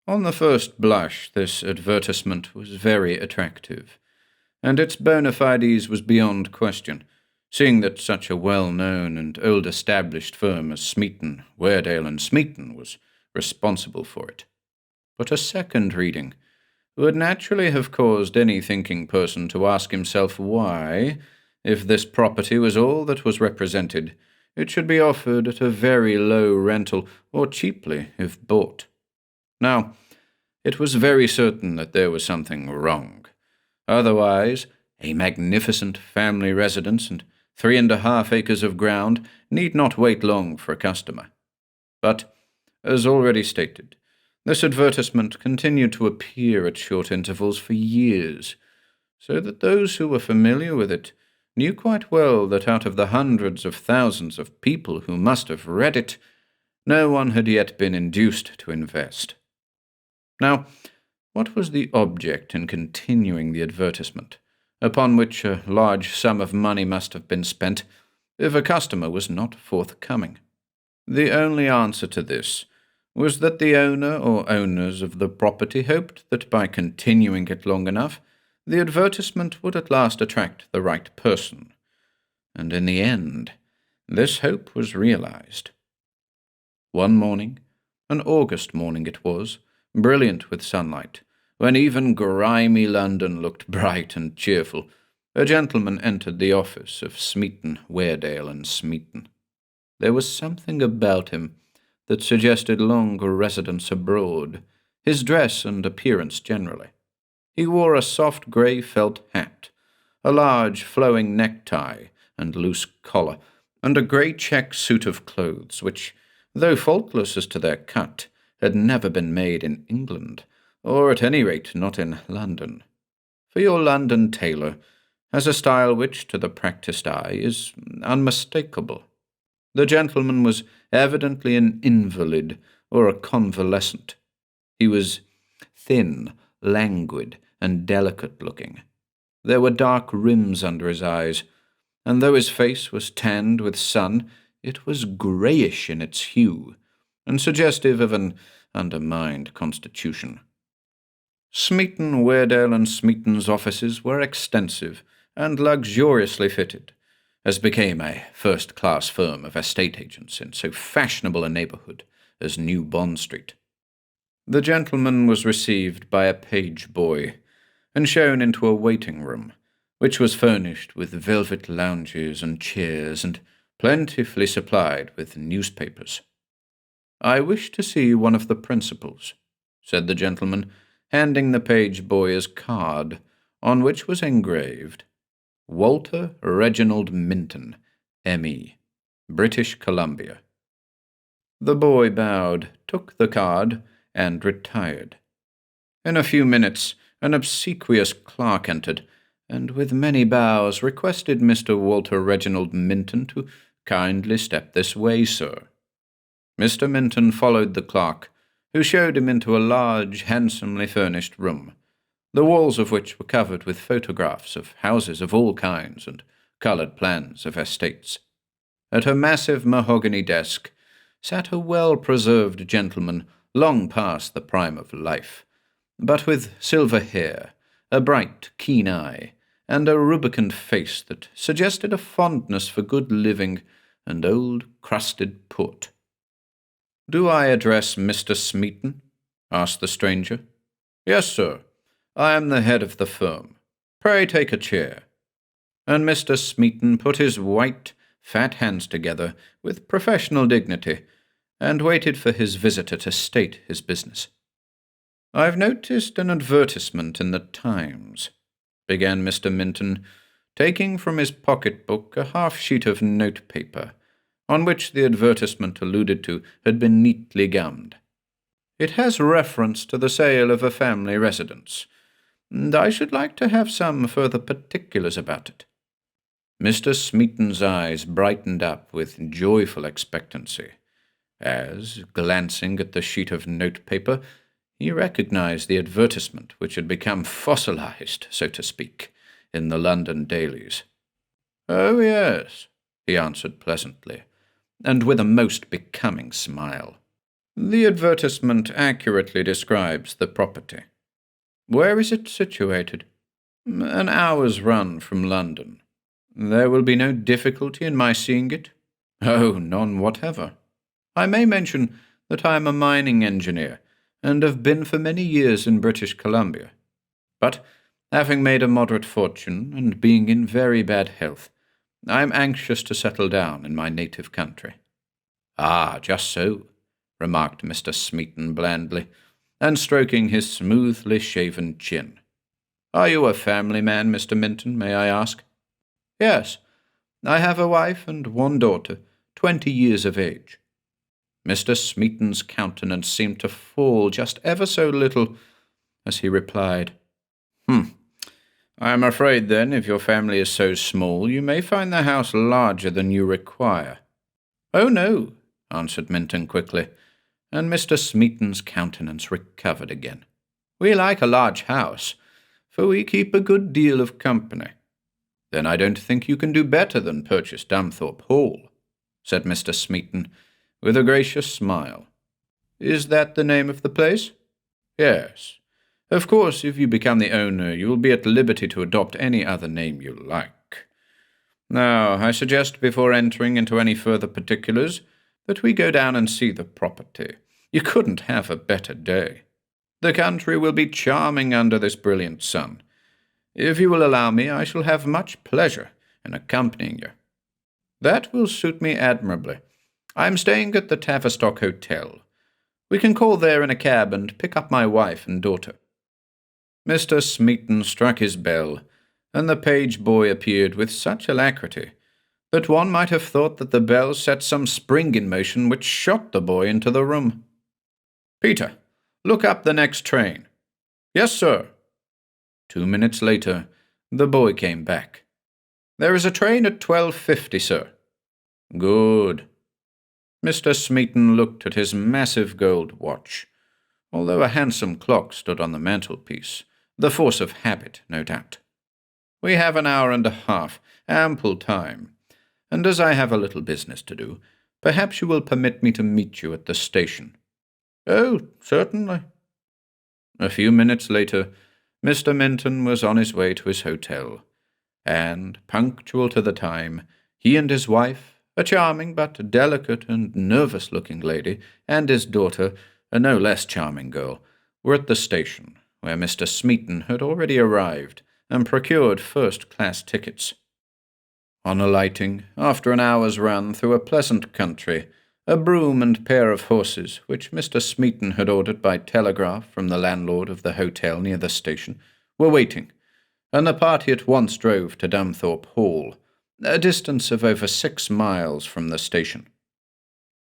On the first blush, this advertisement was very attractive, and its bona fides was beyond question, seeing that such a well-known and old-established firm as Smeaton, Weardale and Smeaton was responsible for it. But a second reading would naturally have caused any thinking person to ask himself why, if this property was all that was represented, it should be offered at a very low rental, or cheaply if bought. Now, it was very certain that there was something wrong. Otherwise, a magnificent family residence and 3.5 acres of ground need not wait long for a customer. But, as already stated, this advertisement continued to appear at short intervals for years, so that those who were familiar with it knew quite well that out of the hundreds of thousands of people who must have read it, no one had yet been induced to invest. Now, what was the object in continuing the advertisement, upon which a large sum of money must have been spent, if a customer was not forthcoming? The only answer to this was that the owner or owners of the property hoped that by continuing it long enough, the advertisement would at last attract the right person. And in the end, this hope was realized. One morning, an August morning it was, brilliant with sunlight, when even grimy London looked bright and cheerful, a gentleman entered the office of Smeaton, Weardale and Smeaton. There was something about him that suggested long residence abroad, his dress and appearance generally. He wore a soft grey felt hat, a large flowing necktie and loose collar, and a grey check suit of clothes which, though faultless as to their cut, had never been made in England, or at any rate not in London. For your London tailor has a style which, to the practised eye, is unmistakable. The gentleman was evidently an invalid or a convalescent. He was thin, languid, and delicate-looking. There were dark rims under his eyes, and though his face was tanned with sun, it was greyish in its hue, and suggestive of an undermined constitution. Smeaton, Weardale and Smeaton's offices were extensive and luxuriously fitted, as became a first-class firm of estate agents in so fashionable a neighbourhood as New Bond Street. The gentleman was received by a page boy, and shown into a waiting-room, which was furnished with velvet lounges and chairs, and plentifully supplied with newspapers. "I wish to see one of the principals," said the gentleman, handing the page boy his card, on which was engraved, "Walter Reginald Minton, M.E., British Columbia." The boy bowed, took the card, and retired. In a few minutes, an obsequious clerk entered, and with many bows requested Mr. Walter Reginald Minton to kindly step this way, sir. Mr. Minton followed the clerk, who showed him into a large, handsomely furnished room, the walls of which were covered with photographs of houses of all kinds and coloured plans of estates. At a massive mahogany desk sat a well-preserved gentleman long past the prime of life, but with silver hair, a bright, keen eye, and a rubicund face that suggested a fondness for good living and old crusted port. "Do I address Mr. Smeaton?" asked the stranger. "Yes, sir. I am the head of the firm. Pray take a chair." And Mr. Smeaton put his white, fat hands together with professional dignity, and waited for his visitor to state his business. "I've noticed an advertisement in the Times," began Mr. Minton, taking from his pocket-book a half-sheet of note-paper, on which the advertisement alluded to had been neatly gummed. "It has reference to the sale of a family residence, and I should like to have some further particulars about it." Mr. Smeaton's eyes brightened up with joyful expectancy, as, glancing at the sheet of note-paper, he recognized the advertisement which had become fossilized, so to speak, in the London dailies. "Oh, yes," he answered pleasantly, and with a most becoming smile. "The advertisement accurately describes the property. Where is it situated?" "An hour's run from London." "There will be no difficulty in my seeing it?" "Oh, none whatever. I may mention that I am a mining engineer, and have been for many years in British Columbia. But, having made a moderate fortune, and being in very bad health, I am anxious to settle down in my native country." "Ah, just so," remarked Mr. Smeaton blandly, and stroking his smoothly shaven chin. "Are you a family man, Mr. Minton, may I ask?" "Yes. I have a wife and one daughter, 20 years of age." Mr. Smeaton's countenance seemed to fall just ever so little as he replied, "I am afraid, then, if your family is so small, you may find the house larger than you require." "Oh, no," answered Minton quickly, and Mr. Smeaton's countenance recovered again. "We like a large house, for we keep a good deal of company." "Then I don't think you can do better than purchase Damthorpe Hall," said Mr. Smeaton, with a gracious smile. "Is that the name of the place?" "Yes. Of course, if you become the owner, you will be at liberty to adopt any other name you like. Now, I suggest, before entering into any further particulars, that we go down and see the property. You couldn't have a better day. The country will be charming under this brilliant sun. If you will allow me, I shall have much pleasure in accompanying you." "That will suit me admirably. I am staying at the Tavistock Hotel. We can call there in a cab and pick up my wife and daughter." Mr. Smeaton struck his bell, and the page boy appeared with such alacrity that one might have thought that the bell set some spring in motion which shot the boy into the room. "Peter, look up the next train." "Yes, sir." 2 minutes later, the boy came back. "There is a train at 12:50, sir." "Good." Mr. Smeaton looked at his massive gold watch, although a handsome clock stood on the mantelpiece, the force of habit, no doubt. "We have an hour and a half, ample time, and as I have a little business to do, perhaps you will permit me to meet you at the station." "Oh, certainly." A few minutes later, Mr. Minton was on his way to his hotel, and, punctual to the time, he and his wife, a charming but delicate and nervous-looking lady, and his daughter, a no less charming girl, were at the station, where Mr. Smeaton had already arrived and procured first-class tickets. On alighting, after an hour's run through a pleasant country, a brougham and pair of horses, which Mr. Smeaton had ordered by telegraph from the landlord of the hotel near the station, were waiting, and the party at once drove to Damthorpe Hall, a distance of over 6 miles from the station.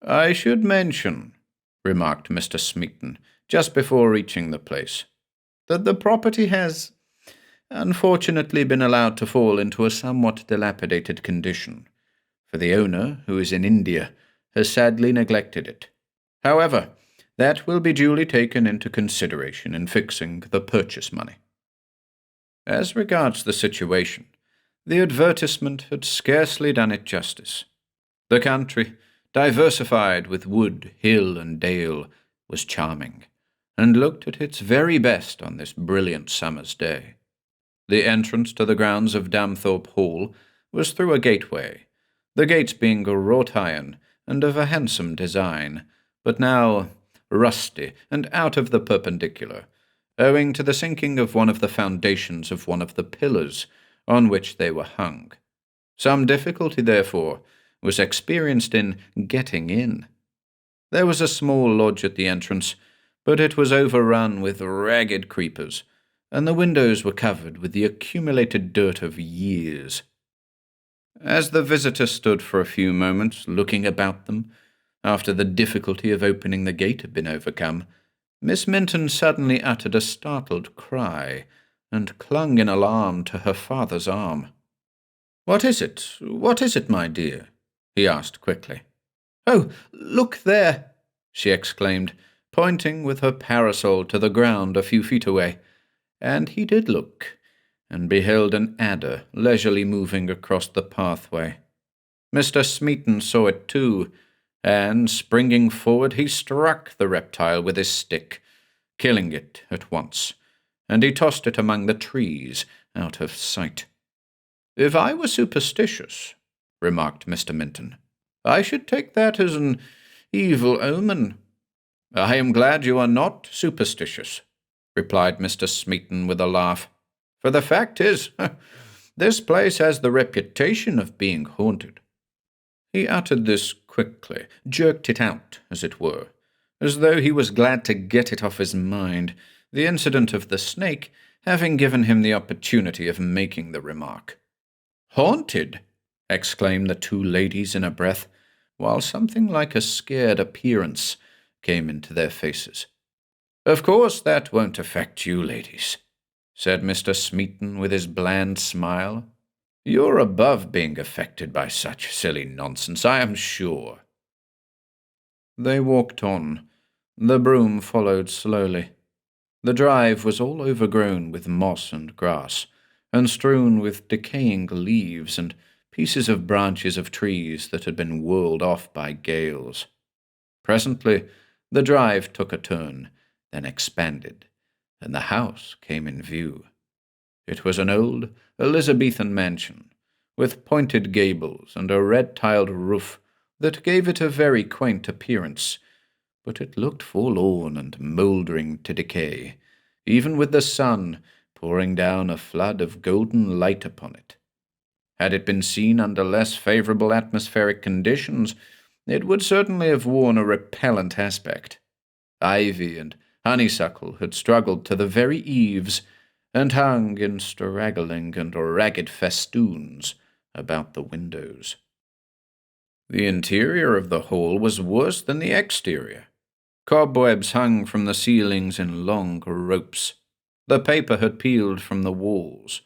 "I should mention," remarked Mr. Smeaton, just before reaching the place, "that the property has, unfortunately, been allowed to fall into a somewhat dilapidated condition, for the owner, who is in India, has sadly neglected it. However, that will be duly taken into consideration in fixing the purchase money." As regards the situation, the advertisement had scarcely done it justice. The country, diversified with wood, hill, and dale, was charming, and looked at its very best on this brilliant summer's day. The entrance to the grounds of Damthorpe Hall was through a gateway, the gates being wrought iron and of a handsome design, but now rusty and out of the perpendicular, owing to the sinking of one of the foundations of one of the pillars on which they were hung. Some difficulty, therefore, was experienced in getting in. There was a small lodge at the entrance, but it was overrun with ragged creepers, and the windows were covered with the accumulated dirt of years. As the visitors stood for a few moments looking about them, after the difficulty of opening the gate had been overcome, Miss Minton suddenly uttered a startled cry, and clung in alarm to her father's arm. "What is it? What is it, my dear?" he asked quickly. "Oh, look there!" she exclaimed, pointing with her parasol to the ground a few feet away. And he did look, and beheld an adder leisurely moving across the pathway. Mr. Smeaton saw it too, and, springing forward, he struck the reptile with his stick, killing it at once, and he tossed it among the trees out of sight. "If I were superstitious," remarked Mr. Minton, "I should take that as an evil omen." "I am glad you are not superstitious," replied Mr. Smeaton with a laugh, "for the fact is, this place has the reputation of being haunted." He uttered this quickly, jerked it out, as it were, as though he was glad to get it off his mind, the incident of the snake having given him the opportunity of making the remark. "Haunted?" exclaimed the two ladies in a breath, while something like a scared appearance came into their faces. "Of course that won't affect you, ladies," said Mr. Smeaton with his bland smile. "You're above being affected by such silly nonsense, I am sure." They walked on. The broom followed slowly. The drive was all overgrown with moss and grass, and strewn with decaying leaves and pieces of branches of trees that had been whirled off by gales. Presently the drive took a turn, then expanded, and the house came in view. It was an old Elizabethan mansion, with pointed gables and a red-tiled roof that gave it a very quaint appearance, but it looked forlorn and mouldering to decay, even with the sun pouring down a flood of golden light upon it. Had it been seen under less favourable atmospheric conditions, it would certainly have worn a repellent aspect. Ivy and honeysuckle had struggled to the very eaves, and hung in straggling and ragged festoons about the windows. The interior of the hall was worse than the exterior. Cobwebs hung from the ceilings in long ropes. The paper had peeled from the walls.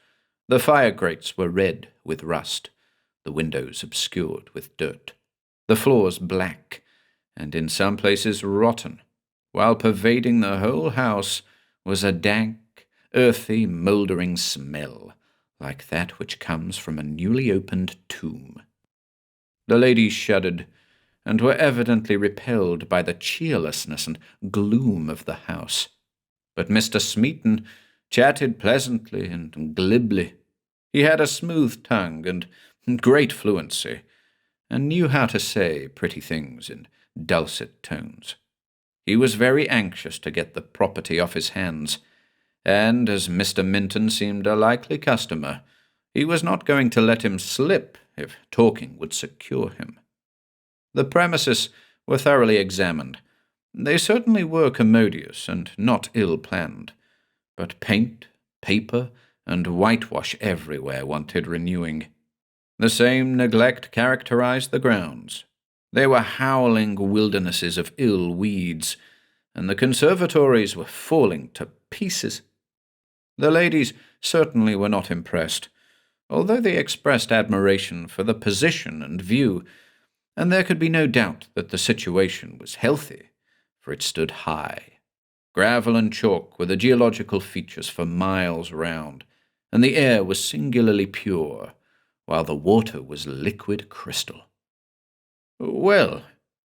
The fire grates were red with rust, the windows obscured with dirt, the floors black, and in some places rotten, while pervading the whole house was a dank, earthy, mouldering smell, like that which comes from a newly opened tomb. The ladies shuddered, and were evidently repelled by the cheerlessness and gloom of the house. But Mr. Smeaton chatted pleasantly and glibly. He had a smooth tongue and great fluency, and knew how to say pretty things in dulcet tones. He was very anxious to get the property off his hands, and as Mr. Minton seemed a likely customer, he was not going to let him slip if talking would secure him. The premises were thoroughly examined. They certainly were commodious and not ill-planned, but paint, paper, and whitewash everywhere wanted renewing. The same neglect characterized the grounds. They were howling wildernesses of ill weeds, and the conservatories were falling to pieces. The ladies certainly were not impressed, although they expressed admiration for the position and view, and there could be no doubt that the situation was healthy, for it stood high. Gravel and chalk were the geological features for miles round, and the air was singularly pure, while the water was liquid crystal. "Well,"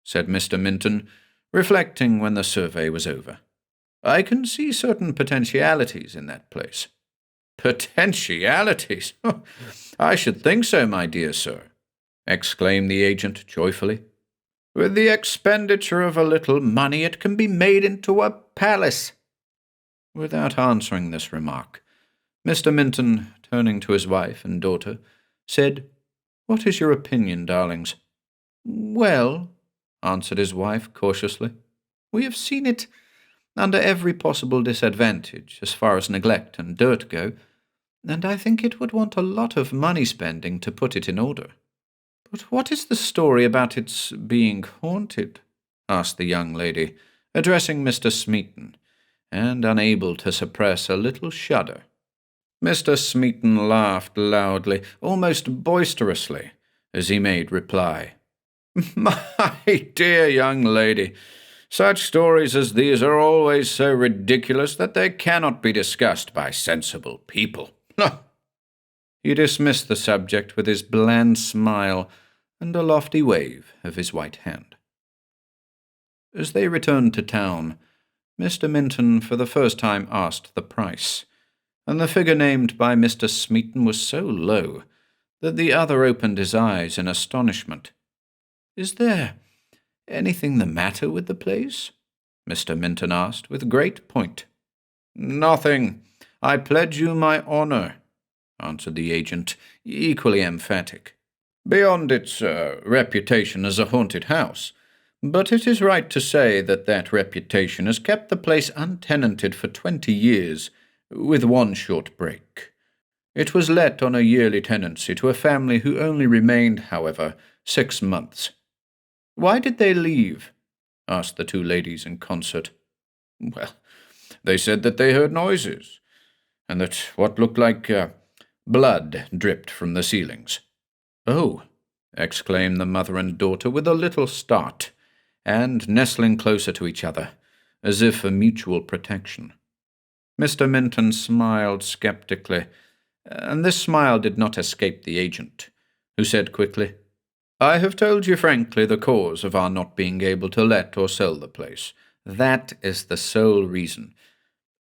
said Mr. Minton, reflecting when the survey was over, "I can see certain potentialities in that place." "Potentialities? I should think so, my dear sir," exclaimed the agent joyfully. "With the expenditure of a little money it can be made into a palace." Without answering this remark, Mr. Minton, turning to his wife and daughter, said, "What is your opinion, darlings?" "Well," answered his wife cautiously, "we have seen it under every possible disadvantage as far as neglect and dirt go, and I think it would want a lot of money spending to put it in order." "But what is the story about its being haunted?" asked the young lady, addressing Mr. Smeaton, and unable to suppress a little shudder. Mr. Smeaton laughed loudly, almost boisterously, as he made reply. "My dear young lady, such stories as these are always so ridiculous that they cannot be discussed by sensible people." He dismissed the subject with his bland smile and a lofty wave of his white hand. As they returned to town, Mr. Minton for the first time asked the price, and the figure named by Mr. Smeaton was so low that the other opened his eyes in astonishment. "Is there anything the matter with the place?" Mr. Minton asked with great point. "Nothing. I pledge you my honour," answered the agent, equally emphatic. "Beyond its reputation as a haunted house, but it is right to say that that reputation has kept the place untenanted for 20 years, with one short break. It was let on a yearly tenancy to a family who only remained, however, 6 months. Why did they leave? Asked the two ladies in concert. Well, they said that they heard noises, and that what looked like blood dripped from the ceilings. Oh, exclaimed the mother and daughter with a little start, and nestling closer to each other, as if for mutual protection. Mr. Minton smiled sceptically, and this smile did not escape the agent, who said quickly, I have told you frankly the cause of our not being able to let or sell the place. That is the sole reason.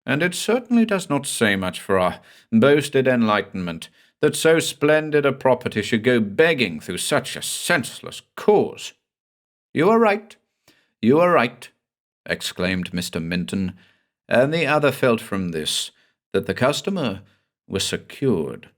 And it certainly does not say much for our boasted enlightenment that so splendid a property should go begging through such a senseless cause. You are right, exclaimed Mr. Minton, and the other felt from this that the customer was secured.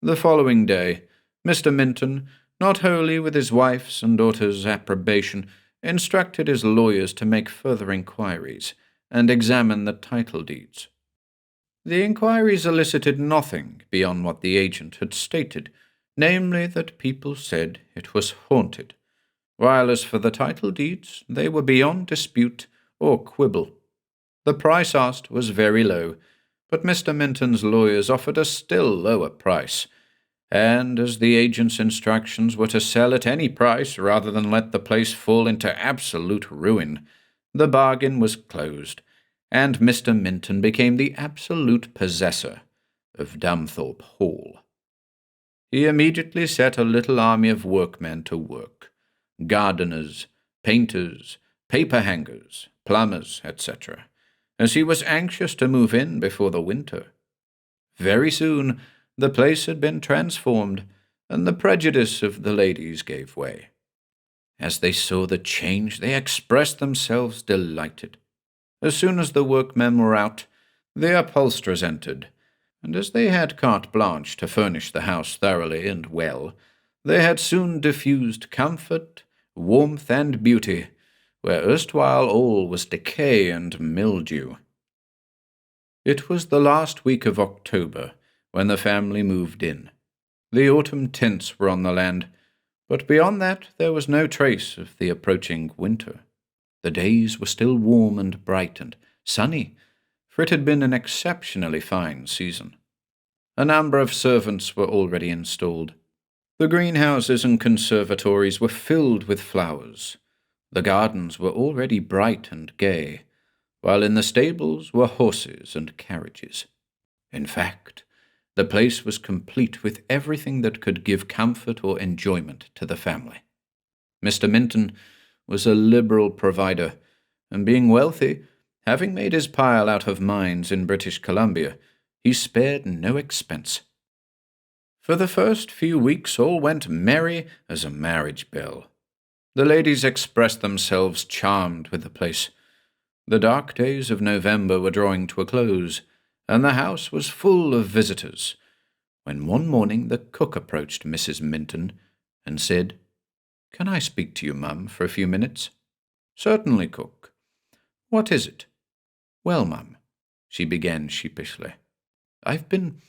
The following day, Mr. Minton, not wholly with his wife's and daughter's approbation, instructed his lawyers to make further inquiries and examine the title deeds. The inquiries elicited nothing beyond what the agent had stated, namely that people said it was haunted, while as for the title deeds, they were beyond dispute or quibble. The price asked was very low, but Mr. Minton's lawyers offered a still lower price, and as the agent's instructions were to sell at any price rather than let the place fall into absolute ruin, the bargain was closed, and Mr. Minton became the absolute possessor of Dumthorpe Hall. He immediately set a little army of workmen to work, gardeners, painters, paper-hangers, plumbers, etc., as he was anxious to move in before the winter. Very soon the place had been transformed, and the prejudice of the ladies gave way. As they saw the change, they expressed themselves delighted. As soon as the workmen were out, the upholsterers entered, and as they had carte blanche to furnish the house thoroughly and well, they had soon diffused comfort, warmth, and beauty, where erstwhile all was decay and mildew. It was the last week of October when the family moved in. The autumn tints were on the land, but beyond that there was no trace of the approaching winter. The days were still warm and bright and sunny, for it had been an exceptionally fine season. A number of servants were already installed. The greenhouses and conservatories were filled with flowers. The gardens were already bright and gay, while in the stables were horses and carriages. In fact, the place was complete with everything that could give comfort or enjoyment to the family. Mr. Minton was a liberal provider, and being wealthy, having made his pile out of mines in British Columbia, he spared no expense. For the first few weeks all went merry as a marriage bell. The ladies expressed themselves charmed with the place. The dark days of November were drawing to a close, and the house was full of visitors, when one morning the cook approached Mrs. Minton and said, "Can I speak to you, mum, for a few minutes?" "Certainly, cook. What is it?" "Well, mum," she began sheepishly, "I've been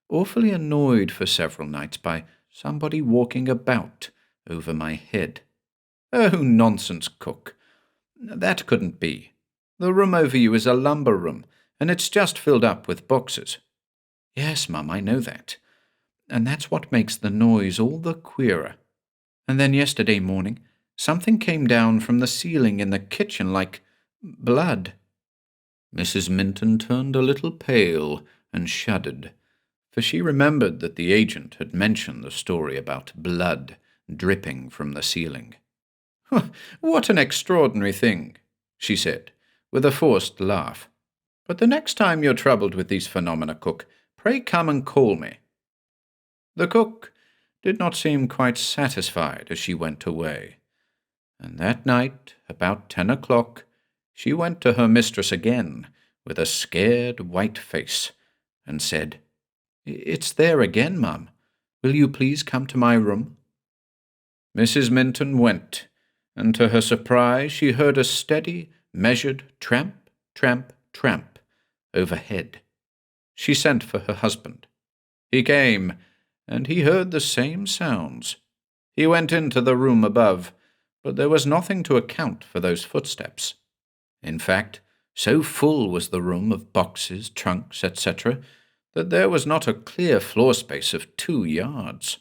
awfully annoyed for several nights by somebody walking about over my head." "Oh, nonsense, cook. That couldn't be. The room over you is a lumber room, and it's just filled up with boxes." "Yes, mum, I know that. And that's what makes the noise all the queerer. And then yesterday morning, something came down from the ceiling in the kitchen like blood." Mrs. Minton turned a little pale and shuddered, for she remembered that the agent had mentioned the story about blood dripping from the ceiling. "What an extraordinary thing," she said, with a forced laugh. "But the next time you're troubled with these phenomena, cook, pray come and call me." The cook did not seem quite satisfied as she went away, and that night, about 10 o'clock, she went to her mistress again with a scared white face, and said, "It's there again, mum. Will you please come to my room?" Mrs. Minton went, and to her surprise she heard a steady, measured tramp, tramp, tramp overhead. She sent for her husband. He came, and he heard the same sounds. He went into the room above, but there was nothing to account for those footsteps. In fact, so full was the room of boxes, trunks, etc., that there was not a clear floor space of 2 yards.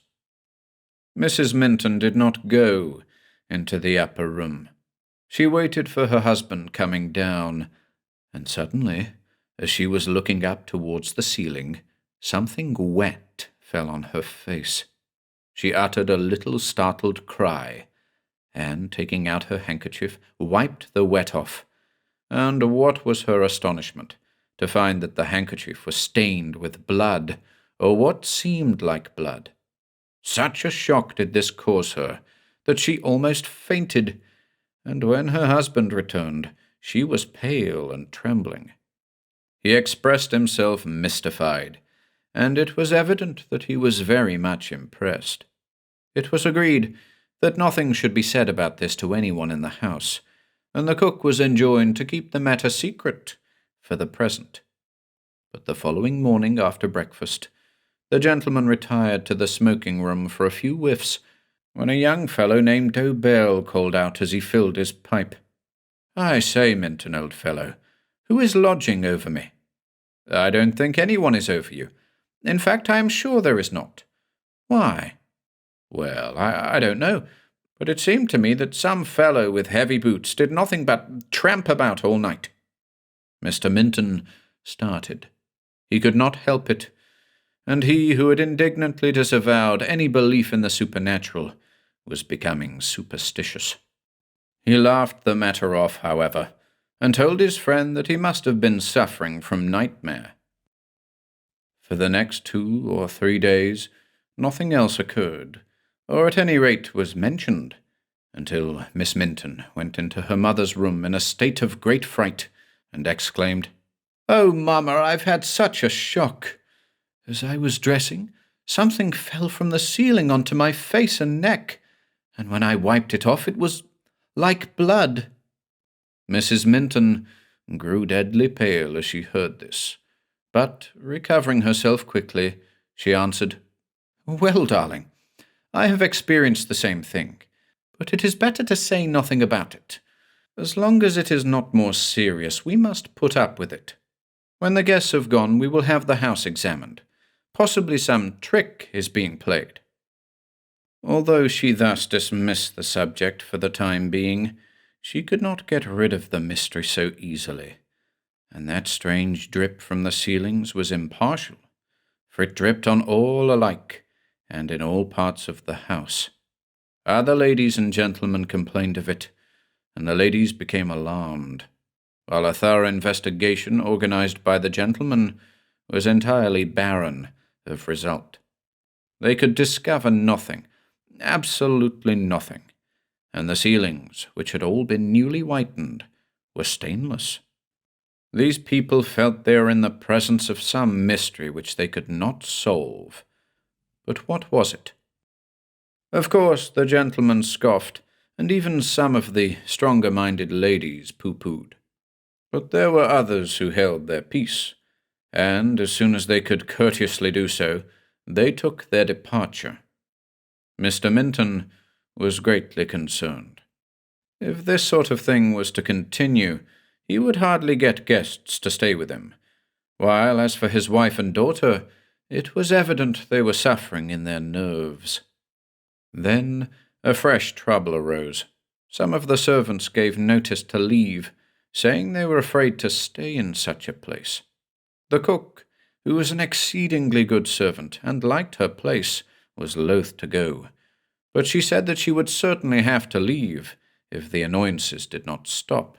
Mrs. Minton did not go into the upper room. She waited for her husband coming down, and suddenly, as she was looking up towards the ceiling, something wet fell on her face. She uttered a little startled cry, and, taking out her handkerchief, wiped the wet off. And what was her astonishment to find that the handkerchief was stained with blood, or what seemed like blood. Such a shock did this cause her that she almost fainted, and when her husband returned, she was pale and trembling. He expressed himself mystified, and it was evident that he was very much impressed. It was agreed that nothing should be said about this to anyone in the house, and the cook was enjoined to keep the matter secret for the present. But the following morning after breakfast, the gentleman retired to the smoking-room for a few whiffs, when a young fellow named Dobell called out as he filled his pipe, "I say, Minton, old fellow, who is lodging over me?" "I don't think anyone is over you. In fact, I am sure there is not." "Why?" "Well, I don't know, but it seemed to me that some fellow with heavy boots did nothing but tramp about all night." Mr. Minton started. He could not help it, and he who had indignantly disavowed any belief in the supernatural was becoming superstitious. He laughed the matter off, however, and told his friend that he must have been suffering from nightmare. For the next 2 or 3 days, nothing else occurred, or at any rate was mentioned, until Miss Minton went into her mother's room in a state of great fright, and exclaimed, "Oh, Mamma, I've had such a shock! As I was dressing, something fell from the ceiling onto my face and neck, and when I wiped it off it was like blood." Mrs. Minton grew deadly pale as she heard this, but, recovering herself quickly, she answered, "Well, darling, I have experienced the same thing, but it is better to say nothing about it. As long as it is not more serious, we must put up with it. When the guests have gone, we will have the house examined. Possibly some trick is being played." Although she thus dismissed the subject for the time being, she could not get rid of the mystery so easily, and that strange drip from the ceilings was impartial, for it dripped on all alike, and in all parts of the house. Other ladies and gentlemen complained of it, and the ladies became alarmed, while a thorough investigation organized by the gentlemen was entirely barren of result. They could discover nothing, absolutely nothing, and the ceilings, which had all been newly whitened, were stainless. These people felt they were in the presence of some mystery which they could not solve. But what was it? Of course, the gentlemen scoffed, and even some of the stronger-minded ladies pooh-poohed. But there were others who held their peace, and as soon as they could courteously do so, they took their departure. Mr. Minton was greatly concerned. If this sort of thing was to continue, he would hardly get guests to stay with him, while as for his wife and daughter, it was evident they were suffering in their nerves. Then a fresh trouble arose. Some of the servants gave notice to leave, saying they were afraid to stay in such a place. The cook, who was an exceedingly good servant and liked her place, was loath to go, but she said that she would certainly have to leave if the annoyances did not stop.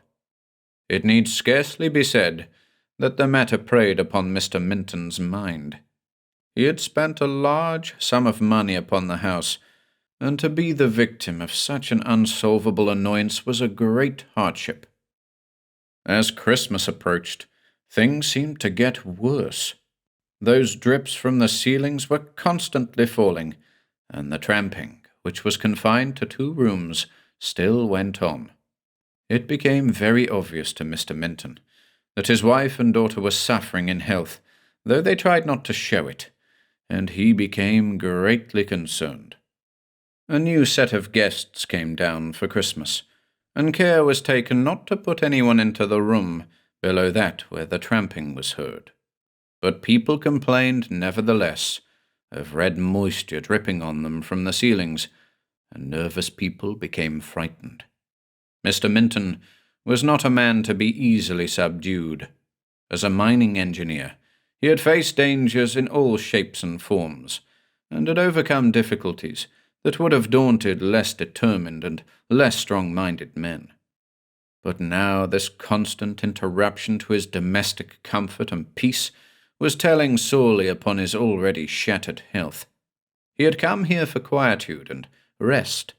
It need scarcely be said that the matter preyed upon Mr. Minton's mind. He had spent a large sum of money upon the house, and to be the victim of such an unsolvable annoyance was a great hardship. As Christmas approached, things seemed to get worse. Those drips from the ceilings were constantly falling, and the tramping, which was confined to 2 rooms, still went on. It became very obvious to Mr. Minton that his wife and daughter were suffering in health, though they tried not to show it, and he became greatly concerned. A new set of guests came down for Christmas, and care was taken not to put anyone into the room below that where the tramping was heard. But people complained, nevertheless, of red moisture dripping on them from the ceilings, and nervous people became frightened. Mr. Minton was not a man to be easily subdued. As a mining engineer, he had faced dangers in all shapes and forms, and had overcome difficulties that would have daunted less determined and less strong-minded men. But now this constant interruption to his domestic comfort and peace was telling sorely upon his already shattered health. He had come here for quietude and rest,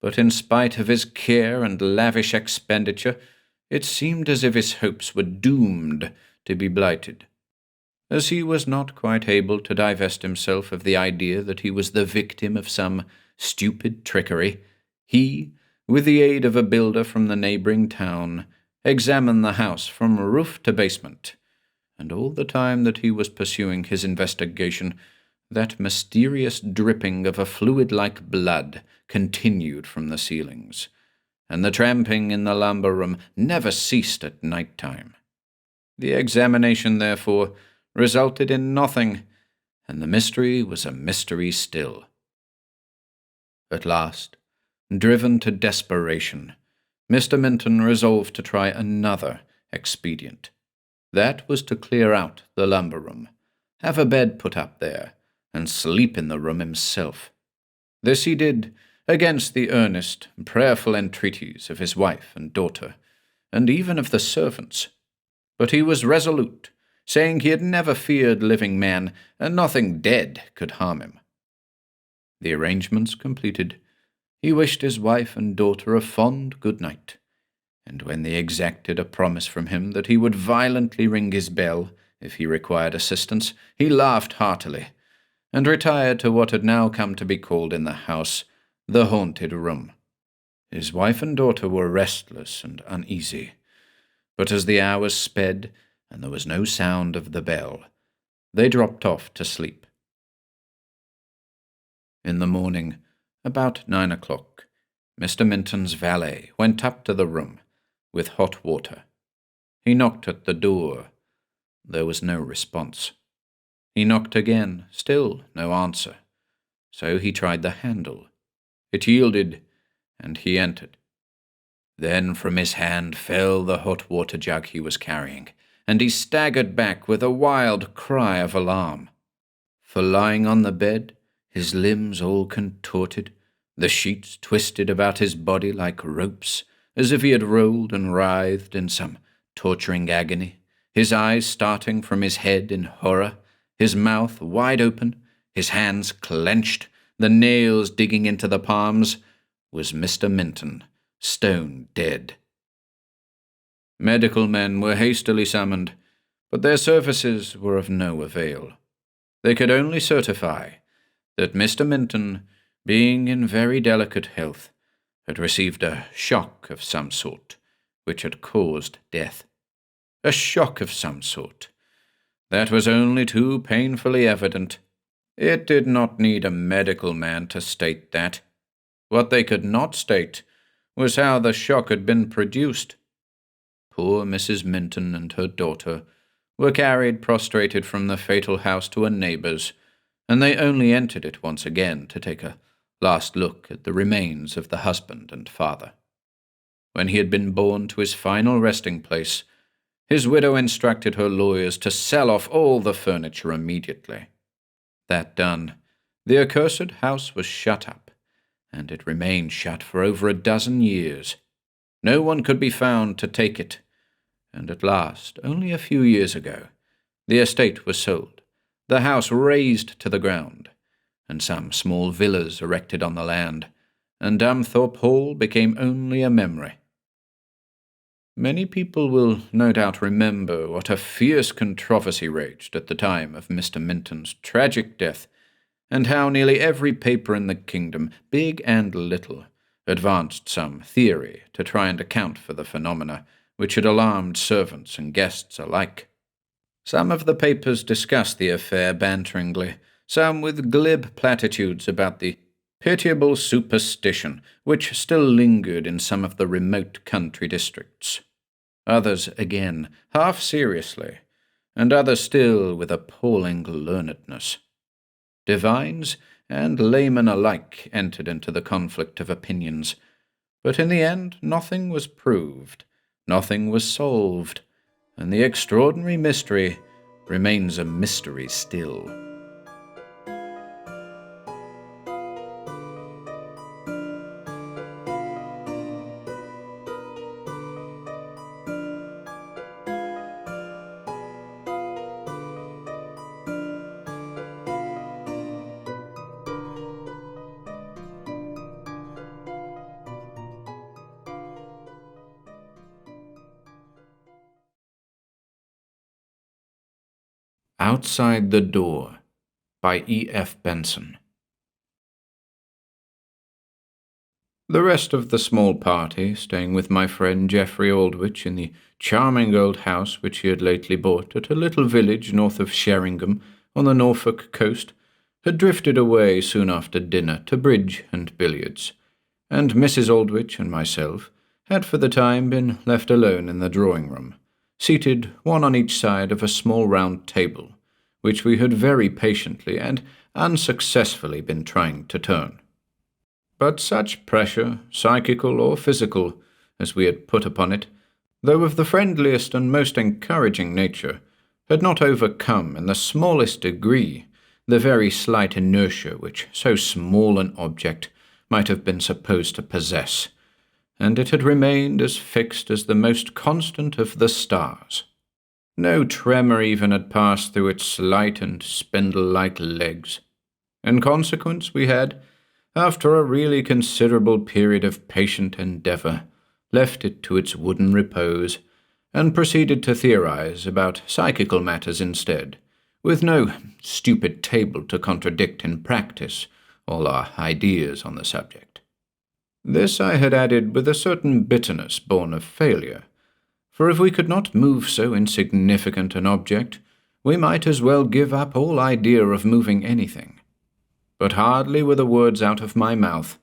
but in spite of his care and lavish expenditure, it seemed as if his hopes were doomed to be blighted. As he was not quite able to divest himself of the idea that he was the victim of some stupid trickery, he, with the aid of a builder from the neighbouring town, examined the house from roof to basement, and all the time that he was pursuing his investigation, that mysterious dripping of a fluid like blood continued from the ceilings, and the tramping in the lumber room never ceased at night time. The examination, therefore, resulted in nothing, and the mystery was a mystery still. At last, driven to desperation, Mr. Minton resolved to try another expedient. That was to clear out the lumber room, have a bed put up there, and sleep in the room himself. This he did, against the earnest, prayerful entreaties of his wife and daughter, and even of the servants. But he was resolute, saying he had never feared living man, and nothing dead could harm him. The arrangements completed, he wished his wife and daughter a fond good night, and when they exacted a promise from him that he would violently ring his bell if he required assistance, he laughed heartily, and retired to what had now come to be called in the house the haunted room. His wife and daughter were restless and uneasy, but as the hours sped, and there was no sound of the bell, they dropped off to sleep. In the morning, about 9 o'clock, Mr. Minton's valet went up to the room with hot water. He knocked at the door. There was no response. He knocked again, still no answer. So he tried the handle. It yielded, and he entered. Then from his hand fell the hot water jug he was carrying, and he staggered back with a wild cry of alarm. For lying on the bed, his limbs all contorted, the sheets twisted about his body like ropes, as if he had rolled and writhed in some torturing agony, his eyes starting from his head in horror, his mouth wide open, his hands clenched, the nails digging into the palms, was Mr. Minton, stone dead. Medical men were hastily summoned, but their services were of no avail. They could only certify that Mr. Minton, being in very delicate health, had received a shock of some sort, which had caused death. A shock of some sort. That was only too painfully evident. It did not need a medical man to state that. What they could not state was how the shock had been produced. Poor Mrs. Minton and her daughter were carried prostrated from the fatal house to a neighbour's, and they only entered it once again to take a last look at the remains of the husband and father. When he had been borne to his final resting place, his widow instructed her lawyers to sell off all the furniture immediately. That done, the accursed house was shut up, and it remained shut for over 12 years. No one could be found to take it, and at last, only a few years ago, the estate was sold, the house razed to the ground, and some small villas erected on the land, and Dumthorpe Hall became only a memory. Many people will no doubt remember what a fierce controversy raged at the time of Mr. Minton's tragic death, and how nearly every paper in the kingdom, big and little, advanced some theory to try and account for the phenomena which had alarmed servants and guests alike. Some of the papers discussed the affair banteringly, some with glib platitudes about the pitiable superstition which still lingered in some of the remote country districts. Others, again, half seriously, and others still with appalling learnedness. Divines and laymen alike entered into the conflict of opinions, but in the end nothing was proved, nothing was solved, and the extraordinary mystery remains a mystery still. Outside the Door by E.F. Benson. The rest of the small party, staying with my friend Geoffrey Aldwych in the charming old house which he had lately bought at a little village north of Sheringham on the Norfolk coast, had drifted away soon after dinner to bridge and billiards, and Mrs. Aldwych and myself had for the time been left alone in the drawing-room, seated one on each side of a small round table, which we had very patiently and unsuccessfully been trying to turn. But such pressure, psychical or physical, as we had put upon it, though of the friendliest and most encouraging nature, had not overcome in the smallest degree the very slight inertia which so small an object might have been supposed to possess, and it had remained as fixed as the most constant of the stars. No tremor even had passed through its slight and spindle-like legs. In consequence, we had, after a really considerable period of patient endeavour, left it to its wooden repose, and proceeded to theorize about psychical matters instead, with no stupid table to contradict in practice all our ideas on the subject. This I had added with a certain bitterness born of failure, for if we could not move so insignificant an object, we might as well give up all idea of moving anything. But hardly were the words out of my mouth,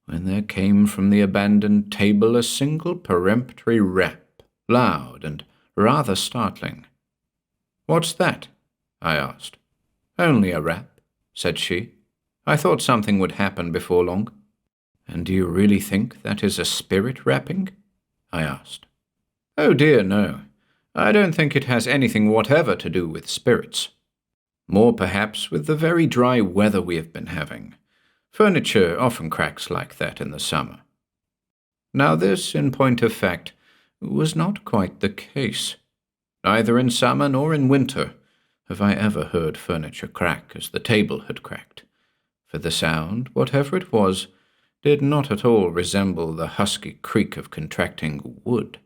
when there came from the abandoned table a single peremptory rap, loud and rather startling. "What's that?" I asked. "Only a rap," said she. "I thought something would happen before long." "And do you really think that is a spirit rapping?" I asked. "Oh dear, no. I don't think it has anything whatever to do with spirits. More perhaps with the very dry weather we have been having. Furniture often cracks like that in the summer." Now this, in point of fact, was not quite the case. Neither in summer nor in winter have I ever heard furniture crack as the table had cracked, for the sound, whatever it was, did not at all resemble the husky creak of contracting wood.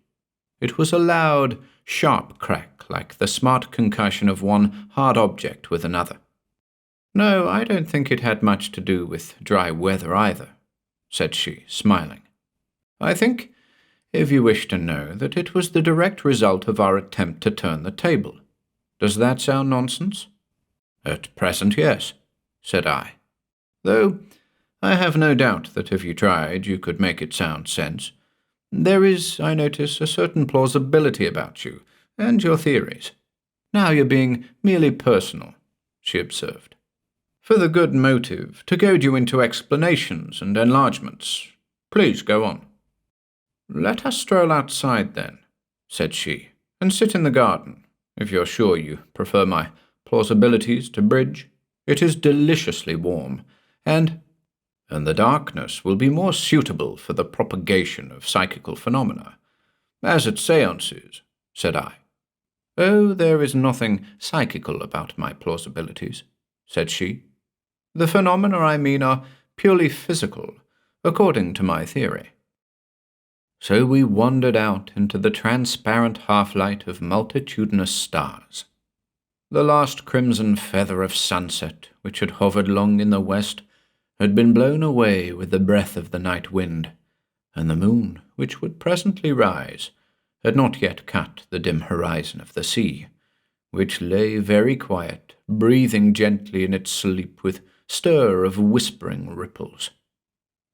It was a loud, sharp crack, like the smart concussion of one hard object with another. "No, I don't think it had much to do with dry weather either," said she, smiling. "I think, if you wish to know, that it was the direct result of our attempt to turn the table. Does that sound nonsense?" "At present, yes," said I. "Though I have no doubt that if you tried you could make it sound sense. There is, I notice, a certain plausibility about you and your theories. Now you're being merely personal," she observed, "for the good motive to goad you into explanations and enlargements. Please go on." "Let us stroll outside, then," said she, "and sit in the garden, if you're sure you prefer my plausibilities to bridge. It is deliciously warm, and the darkness will be more suitable for the propagation of psychical phenomena, as at seances," said I. "Oh, there is nothing psychical about my plausibilities," said she. "The phenomena I mean are purely physical, according to my theory." So we wandered out into the transparent half-light of multitudinous stars. The last crimson feather of sunset, which had hovered long in the west, had been blown away with the breath of the night wind, and the moon, which would presently rise, had not yet cut the dim horizon of the sea, which lay very quiet, breathing gently in its sleep with stir of whispering ripples.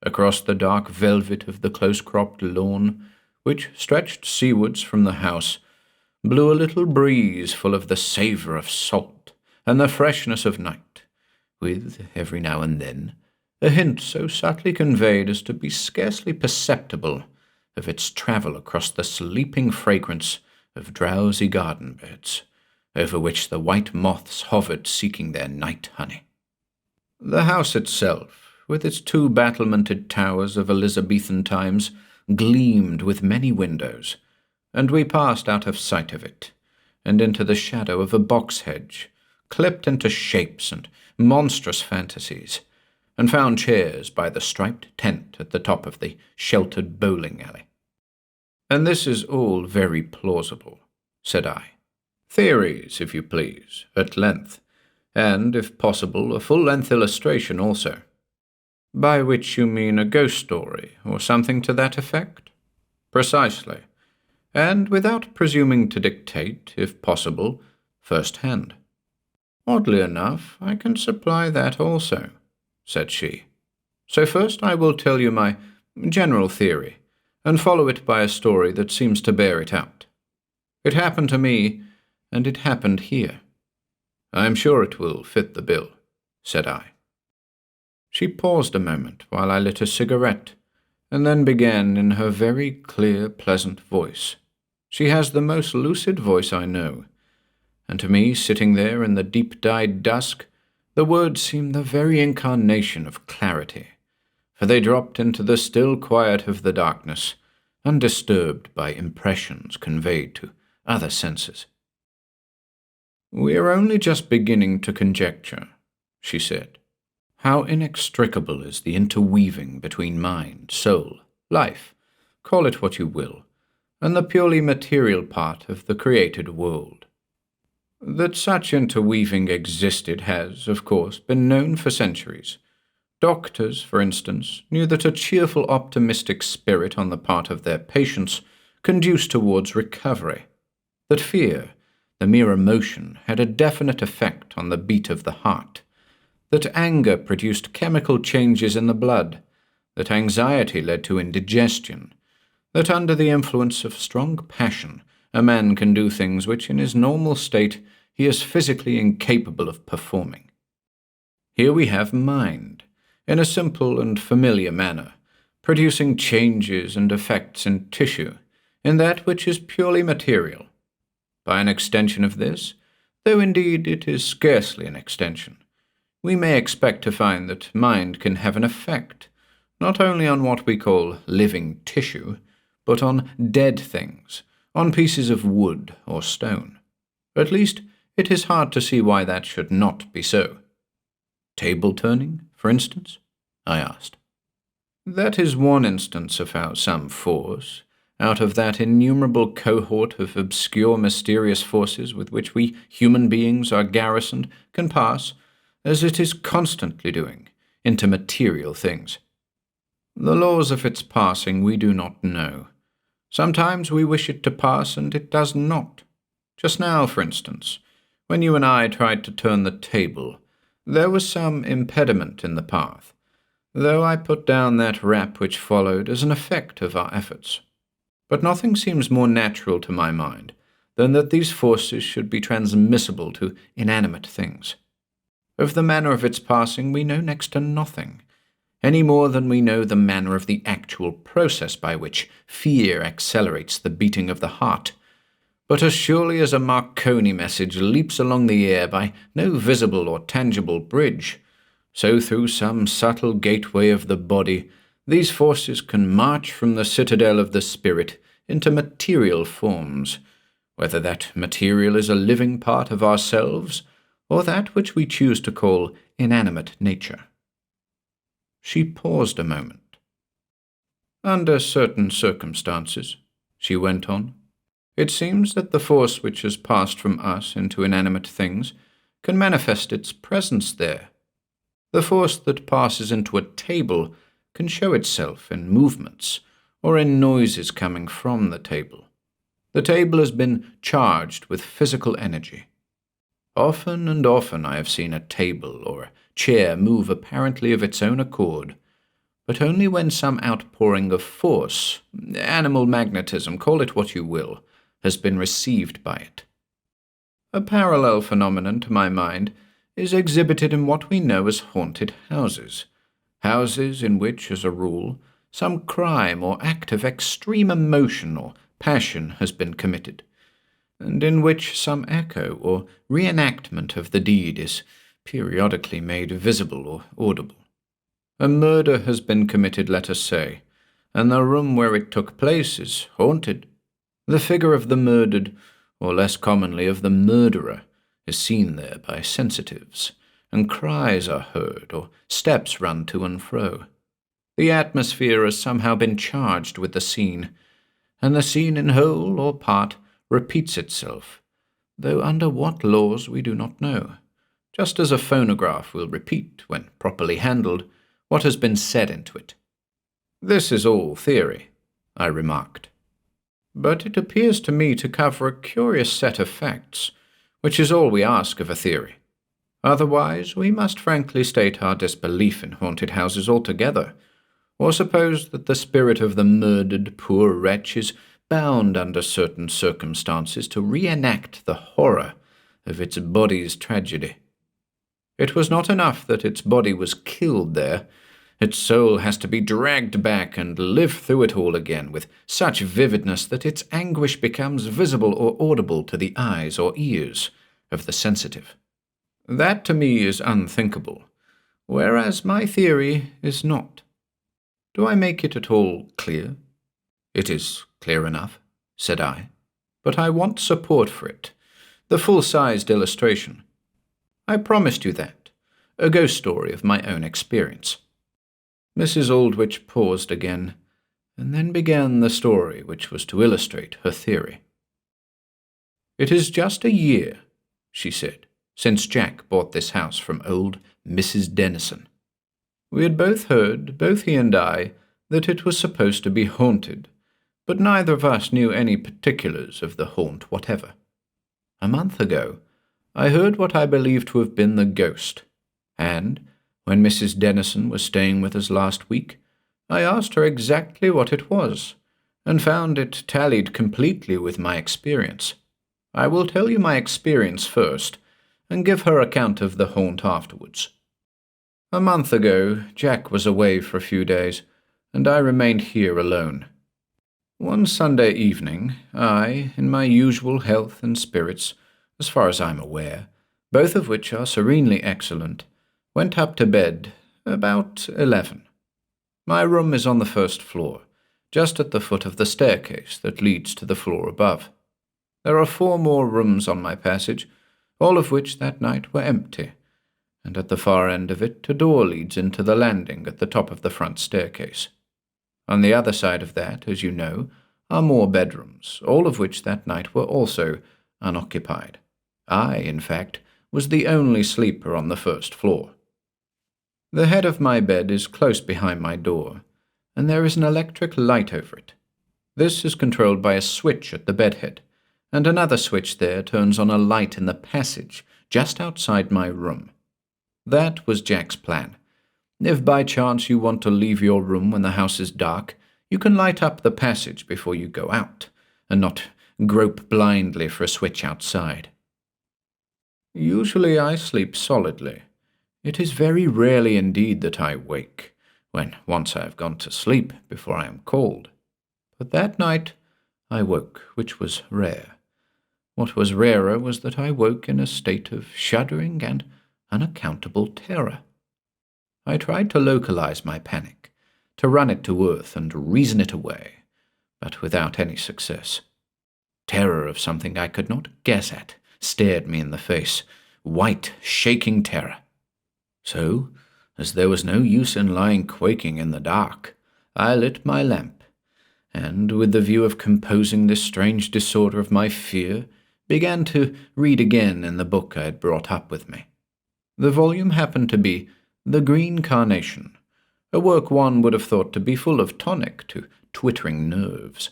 Across the dark velvet of the close-cropped lawn, which stretched seawards from the house, blew a little breeze full of the savour of salt and the freshness of night, with, every now and then, a hint so subtly conveyed as to be scarcely perceptible of its travel across the sleeping fragrance of drowsy garden beds, over which the white moths hovered seeking their night honey. The house itself, with its 2 battlemented towers of Elizabethan times, gleamed with many windows, and we passed out of sight of it, and into the shadow of a box hedge, clipped into shapes and monstrous fantasies, and found chairs by the striped tent at the top of the sheltered bowling alley. "And this is all very plausible," said I. "Theories, if you please, at length, and, if possible, a full-length illustration also." "By which you mean a ghost story, or something to that effect?" "Precisely. And without presuming to dictate, if possible, first-hand." "Oddly enough, I can supply that also," said she. "So first I will tell you my general theory, and follow it by a story that seems to bear it out. It happened to me, and it happened here. I am sure it will fit the bill," said I. She paused a moment while I lit a cigarette, and then began in her very clear, pleasant voice. She has the most lucid voice I know, and to me, sitting there in the deep-dyed dusk, the words seemed the very incarnation of clarity, for they dropped into the still quiet of the darkness, undisturbed by impressions conveyed to other senses. "We are only just beginning to conjecture," she said, "how inextricable is the interweaving between mind, soul, life, call it what you will, and the purely material part of the created world. That such interweaving existed has, of course, been known for centuries. Doctors, for instance, knew that a cheerful, optimistic spirit on the part of their patients conduced towards recovery, that fear, the mere emotion, had a definite effect on the beat of the heart, that anger produced chemical changes in the blood, that anxiety led to indigestion, that under the influence of strong passion a man can do things which in his normal state he is physically incapable of performing. Here we have mind, in a simple and familiar manner, producing changes and effects in tissue, in that which is purely material. By an extension of this, though indeed it is scarcely an extension, we may expect to find that mind can have an effect, not only on what we call living tissue, but on dead things, on pieces of wood or stone. At least, it is hard to see why that should not be so. Table turning, for instance? I asked. That is one instance of how some force, out of that innumerable cohort of obscure mysterious forces with which we human beings are garrisoned, can pass, as it is constantly doing, into material things. The laws of its passing we do not know. Sometimes we wish it to pass and it does not. Just now, for instance, when you and I tried to turn the table, there was some impediment in the path, though I put down that rap which followed as an effect of our efforts. But nothing seems more natural to my mind than that these forces should be transmissible to inanimate things. Of the manner of its passing we know next to nothing, any more than we know the manner of the actual process by which fear accelerates the beating of the heart. But as surely as a Marconi message leaps along the air by no visible or tangible bridge, so through some subtle gateway of the body, these forces can march from the citadel of the spirit into material forms, whether that material is a living part of ourselves, or that which we choose to call inanimate nature. She paused a moment. Under certain circumstances, she went on, it seems that the force which has passed from us into inanimate things can manifest its presence there. The force that passes into a table can show itself in movements or in noises coming from the table. The table has been charged with physical energy. Often and often I have seen a table or a chair move apparently of its own accord, but only when some outpouring of force, animal magnetism, call it what you will, has been received by it. A parallel phenomenon, to my mind, is exhibited in what we know as haunted houses. Houses in which, as a rule, some crime or act of extreme emotion or passion has been committed, and in which some echo or reenactment of the deed is periodically made visible or audible. A murder has been committed, let us say, and the room where it took place is haunted. The figure of the murdered, or less commonly of the murderer, is seen there by sensitives, and cries are heard, or steps run to and fro. The atmosphere has somehow been charged with the scene, and the scene in whole or part repeats itself, though under what laws we do not know, just as a phonograph will repeat, when properly handled, what has been said into it. This is all theory, I remarked, but it appears to me to cover a curious set of facts, which is all we ask of a theory. Otherwise, we must frankly state our disbelief in haunted houses altogether, or suppose that the spirit of the murdered poor wretch is bound under certain circumstances to reenact the horror of its body's tragedy. It was not enough that its body was killed there. Its soul has to be dragged back and live through it all again with such vividness that its anguish becomes visible or audible to the eyes or ears of the sensitive. That to me is unthinkable, whereas my theory is not. Do I make it at all clear? It is clear enough, said I, but I want support for it, the full-sized illustration. I promised you that, a ghost story of my own experience. Mrs. Aldwych paused again, and then began the story which was to illustrate her theory. It is just a year, she said, since Jack bought this house from old Mrs. Denison. We had both heard, both he and I, that it was supposed to be haunted, but neither of us knew any particulars of the haunt whatever. A month ago, I heard what I believed to have been the ghost, and, when Mrs. Denison was staying with us last week, I asked her exactly what it was, and found it tallied completely with my experience. I will tell you my experience first, and give her account of the haunt afterwards. A month ago, Jack was away for a few days, and I remained here alone. One Sunday evening, I, in my usual health and spirits, as far as I am aware, both of which are serenely excellent, went up to bed about 11. My room is on the first floor, just at the foot of the staircase that leads to the floor above. There are 4 more rooms on my passage, all of which that night were empty, and at the far end of it a door leads into the landing at the top of the front staircase. On the other side of that, as you know, are more bedrooms, all of which that night were also unoccupied. I, in fact, was the only sleeper on the first floor. The head of my bed is close behind my door, and there is an electric light over it. This is controlled by a switch at the bedhead, and another switch there turns on a light in the passage just outside my room. That was Jack's plan. If by chance you want to leave your room when the house is dark, you can light up the passage before you go out, and not grope blindly for a switch outside. Usually I sleep solidly. It is very rarely indeed that I wake, when once I have gone to sleep before I am called. But that night I woke, which was rare. What was rarer was that I woke in a state of shuddering and unaccountable terror. I tried to localize my panic, to run it to earth and reason it away, but without any success. Terror of something I could not guess at stared me in the face, white, shaking terror. So, as there was no use in lying quaking in the dark, I lit my lamp, and, with the view of composing this strange disorder of my fear, began to read again in the book I had brought up with me. The volume happened to be The Green Carnation, a work one would have thought to be full of tonic to twittering nerves.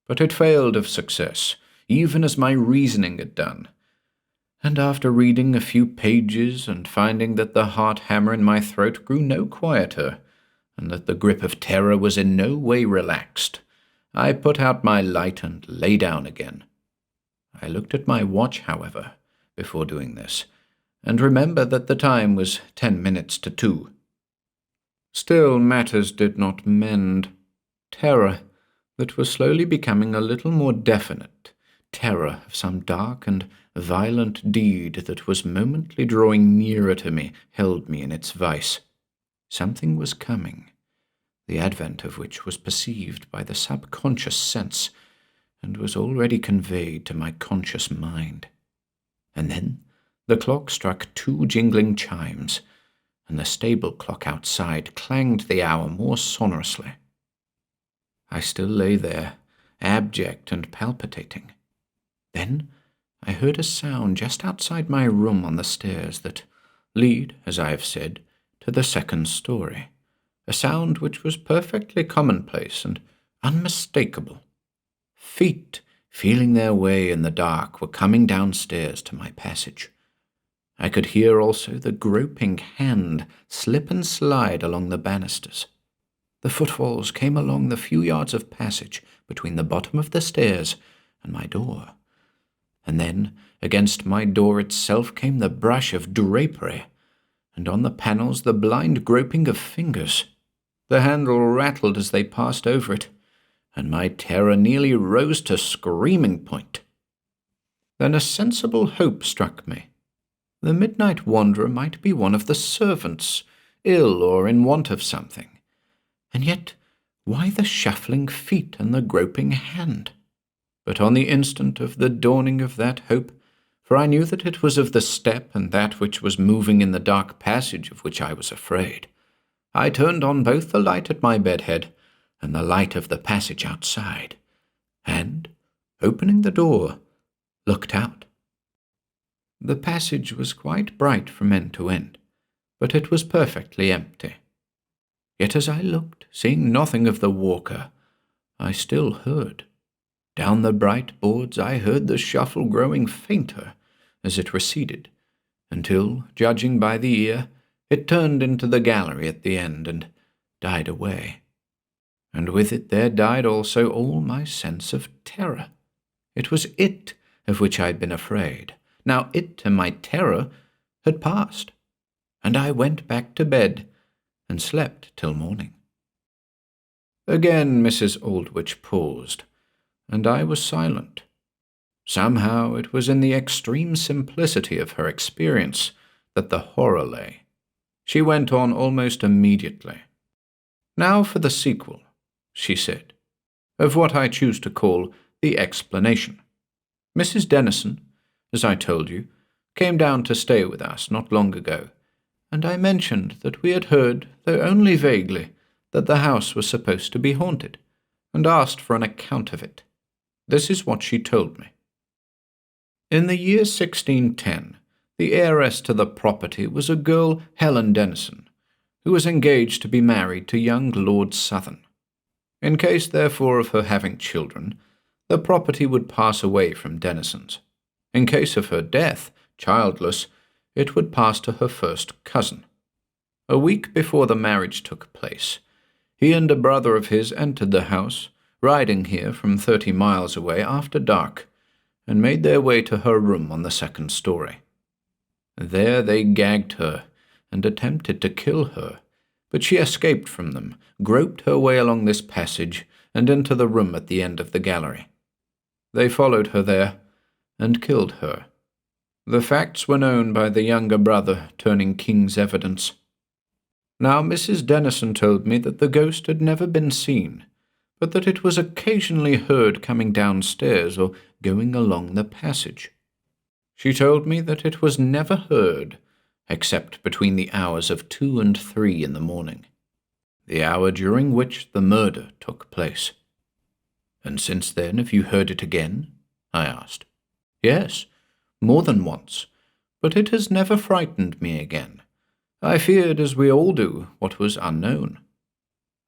But it failed of success, even as my reasoning had done. And after reading a few pages and finding that the heart hammer in my throat grew no quieter, and that the grip of terror was in no way relaxed, I put out my light and lay down again. I looked at my watch, however, before doing this, and remembered that the time was 10 minutes to 2. Still, matters did not mend. Terror that was slowly becoming a little more definite, terror of some dark and violent deed that was momently drawing nearer to me, held me in its vice. Something was coming, the advent of which was perceived by the subconscious sense, and was already conveyed to my conscious mind. And then the clock struck 2 jingling chimes, and the stable clock outside clanged the hour more sonorously. I still lay there, abject and palpitating. Then I heard a sound just outside my room on the stairs that lead, as I have said, to the second story, a sound which was perfectly commonplace and unmistakable. Feet, feeling their way in the dark, were coming downstairs to my passage. I could hear also the groping hand slip and slide along the banisters. The footfalls came along the few yards of passage between the bottom of the stairs and my door. And then, against my door itself came the brush of drapery, and on the panels the blind groping of fingers. The handle rattled as they passed over it, and my terror nearly rose to screaming point. Then a sensible hope struck me. The midnight wanderer might be one of the servants, ill or in want of something. And yet, why the shuffling feet and the groping hand? But on the instant of the dawning of that hope, for I knew that it was of the step and that which was moving in the dark passage of which I was afraid, I turned on both the light at my bedhead and the light of the passage outside, and, opening the door, looked out. The passage was quite bright from end to end, but it was perfectly empty. Yet as I looked, seeing nothing of the walker, I still heard. Down the bright boards I heard the shuffle growing fainter as it receded, until, judging by the ear, it turned into the gallery at the end and died away. And with it there died also all my sense of terror. It was it of which I had been afraid. Now it and my terror had passed, and I went back to bed and slept till morning. Again Mrs. Aldwych paused, and I was silent. Somehow it was in the extreme simplicity of her experience that the horror lay. She went on almost immediately. Now for the sequel, she said, of what I choose to call the explanation. Mrs. Dennison, as I told you, came down to stay with us not long ago, and I mentioned that we had heard, though only vaguely, that the house was supposed to be haunted, and asked for an account of it. This is what she told me. In the year 1610, the heiress to the property was a girl, Helen Dennison, who was engaged to be married to young Lord Southern. In case, therefore, of her having children, the property would pass away from Dennison's. In case of her death, childless, it would pass to her first cousin. A week before the marriage took place, he and a brother of his entered the house, riding here from 30 miles away after dark, and made their way to her room on the second story. There they gagged her and attempted to kill her, but she escaped from them, groped her way along this passage, and into the room at the end of the gallery. They followed her there and killed her. The facts were known by the younger brother turning king's evidence. Now Mrs. Dennison told me that the ghost had never been seen, but that it was occasionally heard coming downstairs or going along the passage. She told me that it was never heard, except between the hours of 2 and 3 in the morning, the hour during which the murder took place. And since then have you heard it again? I asked. Yes, more than once, but it has never frightened me again. I feared, as we all do, what was unknown.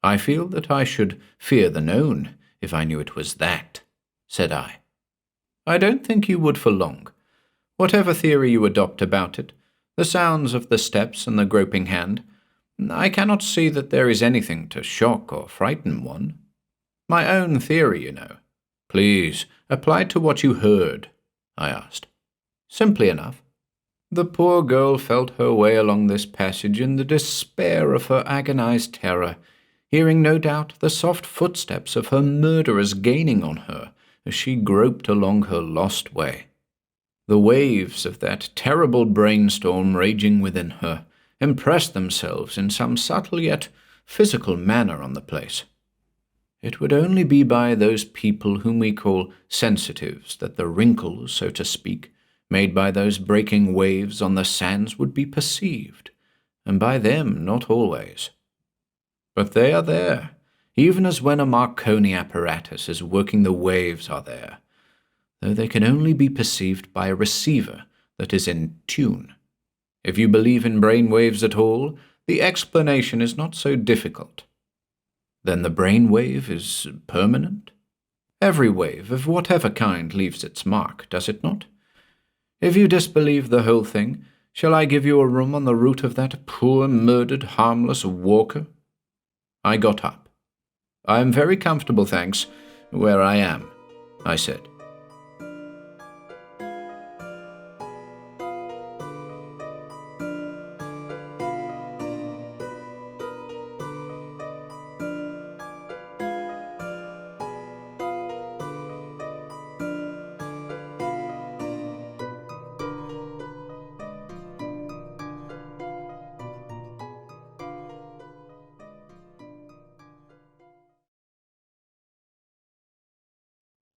I feel that I should fear the known if I knew it was that, said I. I don't think you would for long. Whatever theory you adopt about it, the sounds of the steps and the groping hand, I cannot see that there is anything to shock or frighten one. My own theory, you know. Please, apply to what you heard, I asked. Simply enough. The poor girl felt her way along this passage in the despair of her agonized terror, hearing no doubt the soft footsteps of her murderers gaining on her as she groped along her lost way. The waves of that terrible brainstorm raging within her impressed themselves in some subtle yet physical manner on the place. It would only be by those people whom we call sensitives that the wrinkles, so to speak, made by those breaking waves on the sands would be perceived, and by them not always. But they are there, even as when a Marconi apparatus is working the waves are there, though they can only be perceived by a receiver that is in tune. If you believe in brain waves at all, the explanation is not so difficult. Then the brain wave is permanent? Every wave of whatever kind leaves its mark, does it not? If you disbelieve the whole thing, shall I give you a room on the route of that poor, murdered, harmless walker? I got up. I am very comfortable, thanks, where I am, I said.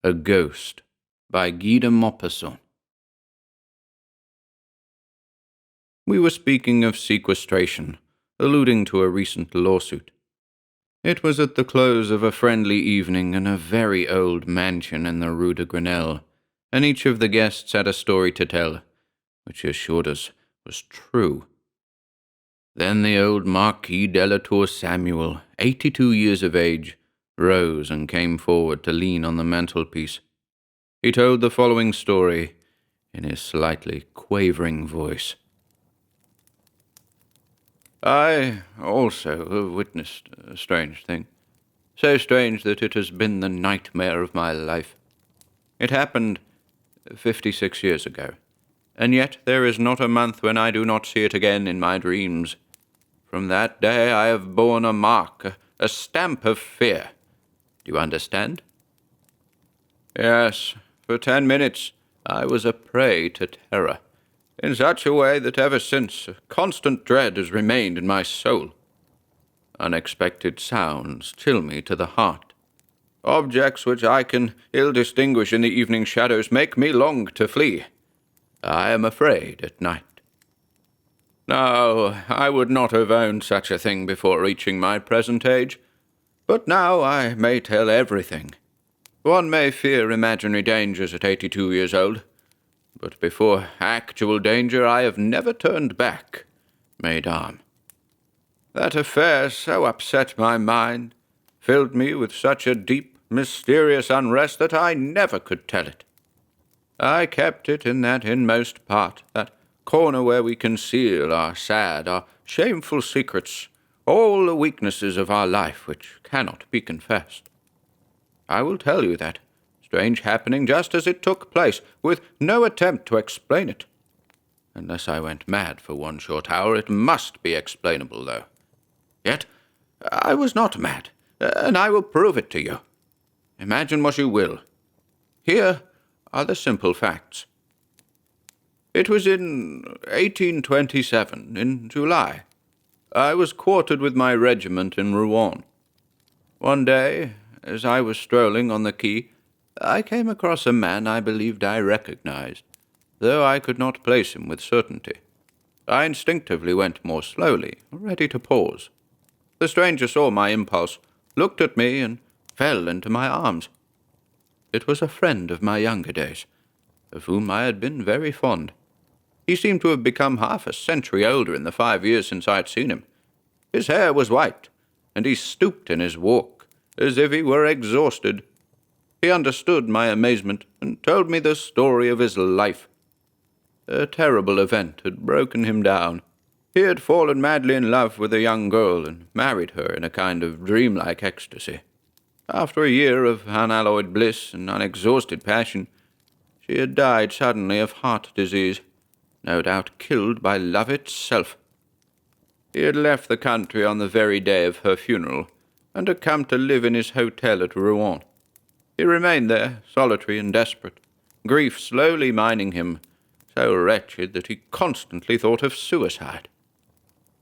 A Ghost by Guy de Maupassant. We were speaking of sequestration, alluding to a recent lawsuit. It was at the close of a friendly evening in a very old mansion in the Rue de Grenelle, and each of the guests had a story to tell, which he assured us was true. Then the old Marquis de la Tour Samuel, 82 years of age, rose and came forward to lean on the mantelpiece. He told the following story in his slightly quavering voice. I also have witnessed a strange thing, so strange that it has been the nightmare of my life. It happened 56 years ago, and yet there is not a month when I do not see it again in my dreams. From that day I have borne a mark, a stamp of fear. Do you understand? Yes, for 10 minutes I was a prey to terror, in such a way that ever since a constant dread has remained in my soul. Unexpected sounds chill me to the heart. Objects which I can ill distinguish in the evening shadows make me long to flee. I am afraid at night. No, I would not have owned such a thing before reaching my present age. But now I may tell everything. One may fear imaginary dangers at 82 years old, but before actual danger I have never turned back, mesdames. That affair so upset my mind, filled me with such a deep, mysterious unrest that I never could tell it. I kept it in that inmost part, that corner where we conceal our sad, our shameful secrets, all the weaknesses of our life which cannot be confessed. I will tell you that strange happening just as it took place, with no attempt to explain it. Unless I went mad for one short hour, it must be explainable, though. Yet I was not mad, and I will prove it to you. Imagine what you will. Here are the simple facts. It was in 1827, in July. I was quartered with my regiment in Rouen. One day, as I was strolling on the quay, I came across a man I believed I recognized, though I could not place him with certainty. I instinctively went more slowly, ready to pause. The stranger saw my impulse, looked at me, and fell into my arms. It was a friend of my younger days, of whom I had been very fond. He seemed to have become half a century older in the 5 years since I had seen him. His hair was white, and he stooped in his walk, as if he were exhausted. He understood my amazement, and told me the story of his life. A terrible event had broken him down. He had fallen madly in love with a young girl and married her in a kind of dreamlike ecstasy. After a year of unalloyed bliss and unexhausted passion, she had died suddenly of heart disease, no doubt killed by love itself. He had left the country on the very day of her funeral, and had come to live in his hotel at Rouen. He remained there, solitary and desperate, grief slowly mining him, so wretched that he constantly thought of suicide.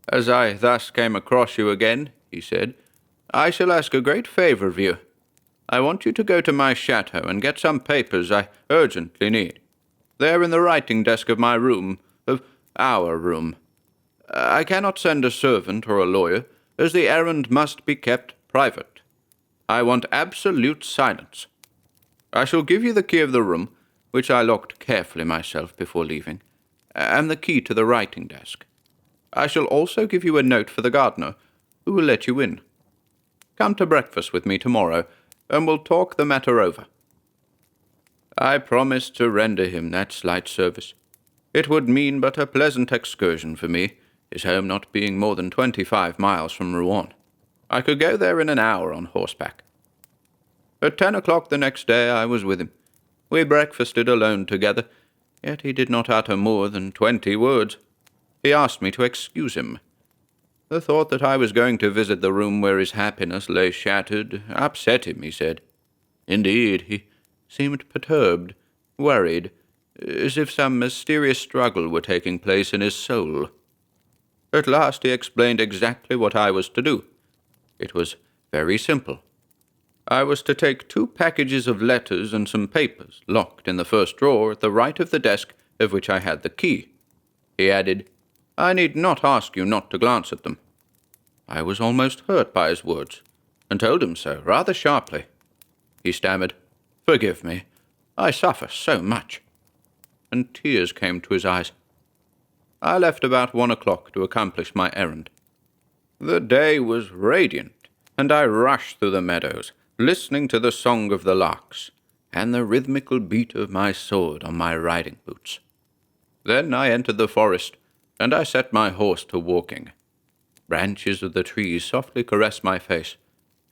"As I thus came across you again," he said, "I shall ask a great favour of you. I want you to go to my chateau and get some papers I urgently need. They are in the writing desk of my room, of our room. I cannot send a servant or a lawyer, as the errand must be kept private. I want absolute silence. I shall give you the key of the room, which I locked carefully myself before leaving, and the key to the writing desk. I shall also give you a note for the gardener, who will let you in. Come to breakfast with me tomorrow, and we'll talk the matter over." I promised to render him that slight service. It would mean but a pleasant excursion for me, his home not being more than 25 miles from Rouen. I could go there in an hour on horseback. At 10 o'clock the next day I was with him. We breakfasted alone together, yet he did not utter more than 20 words. He asked me to excuse him. The thought that I was going to visit the room where his happiness lay shattered upset him, he said. Indeed, he seemed perturbed, worried, as if some mysterious struggle were taking place in his soul. At last he explained exactly what I was to do. It was very simple. I was to take 2 packages of letters and some papers locked in the first drawer at the right of the desk of which I had the key. He added, "I need not ask you not to glance at them." I was almost hurt by his words, and told him so, rather sharply. He stammered, "Forgive me, I suffer so much," and tears came to his eyes. I left about 1 o'clock to accomplish my errand. The day was radiant, and I rushed through the meadows, listening to the song of the larks, and the rhythmical beat of my sword on my riding boots. Then I entered the forest, and I set my horse to walking. Branches of the trees softly caressed my face,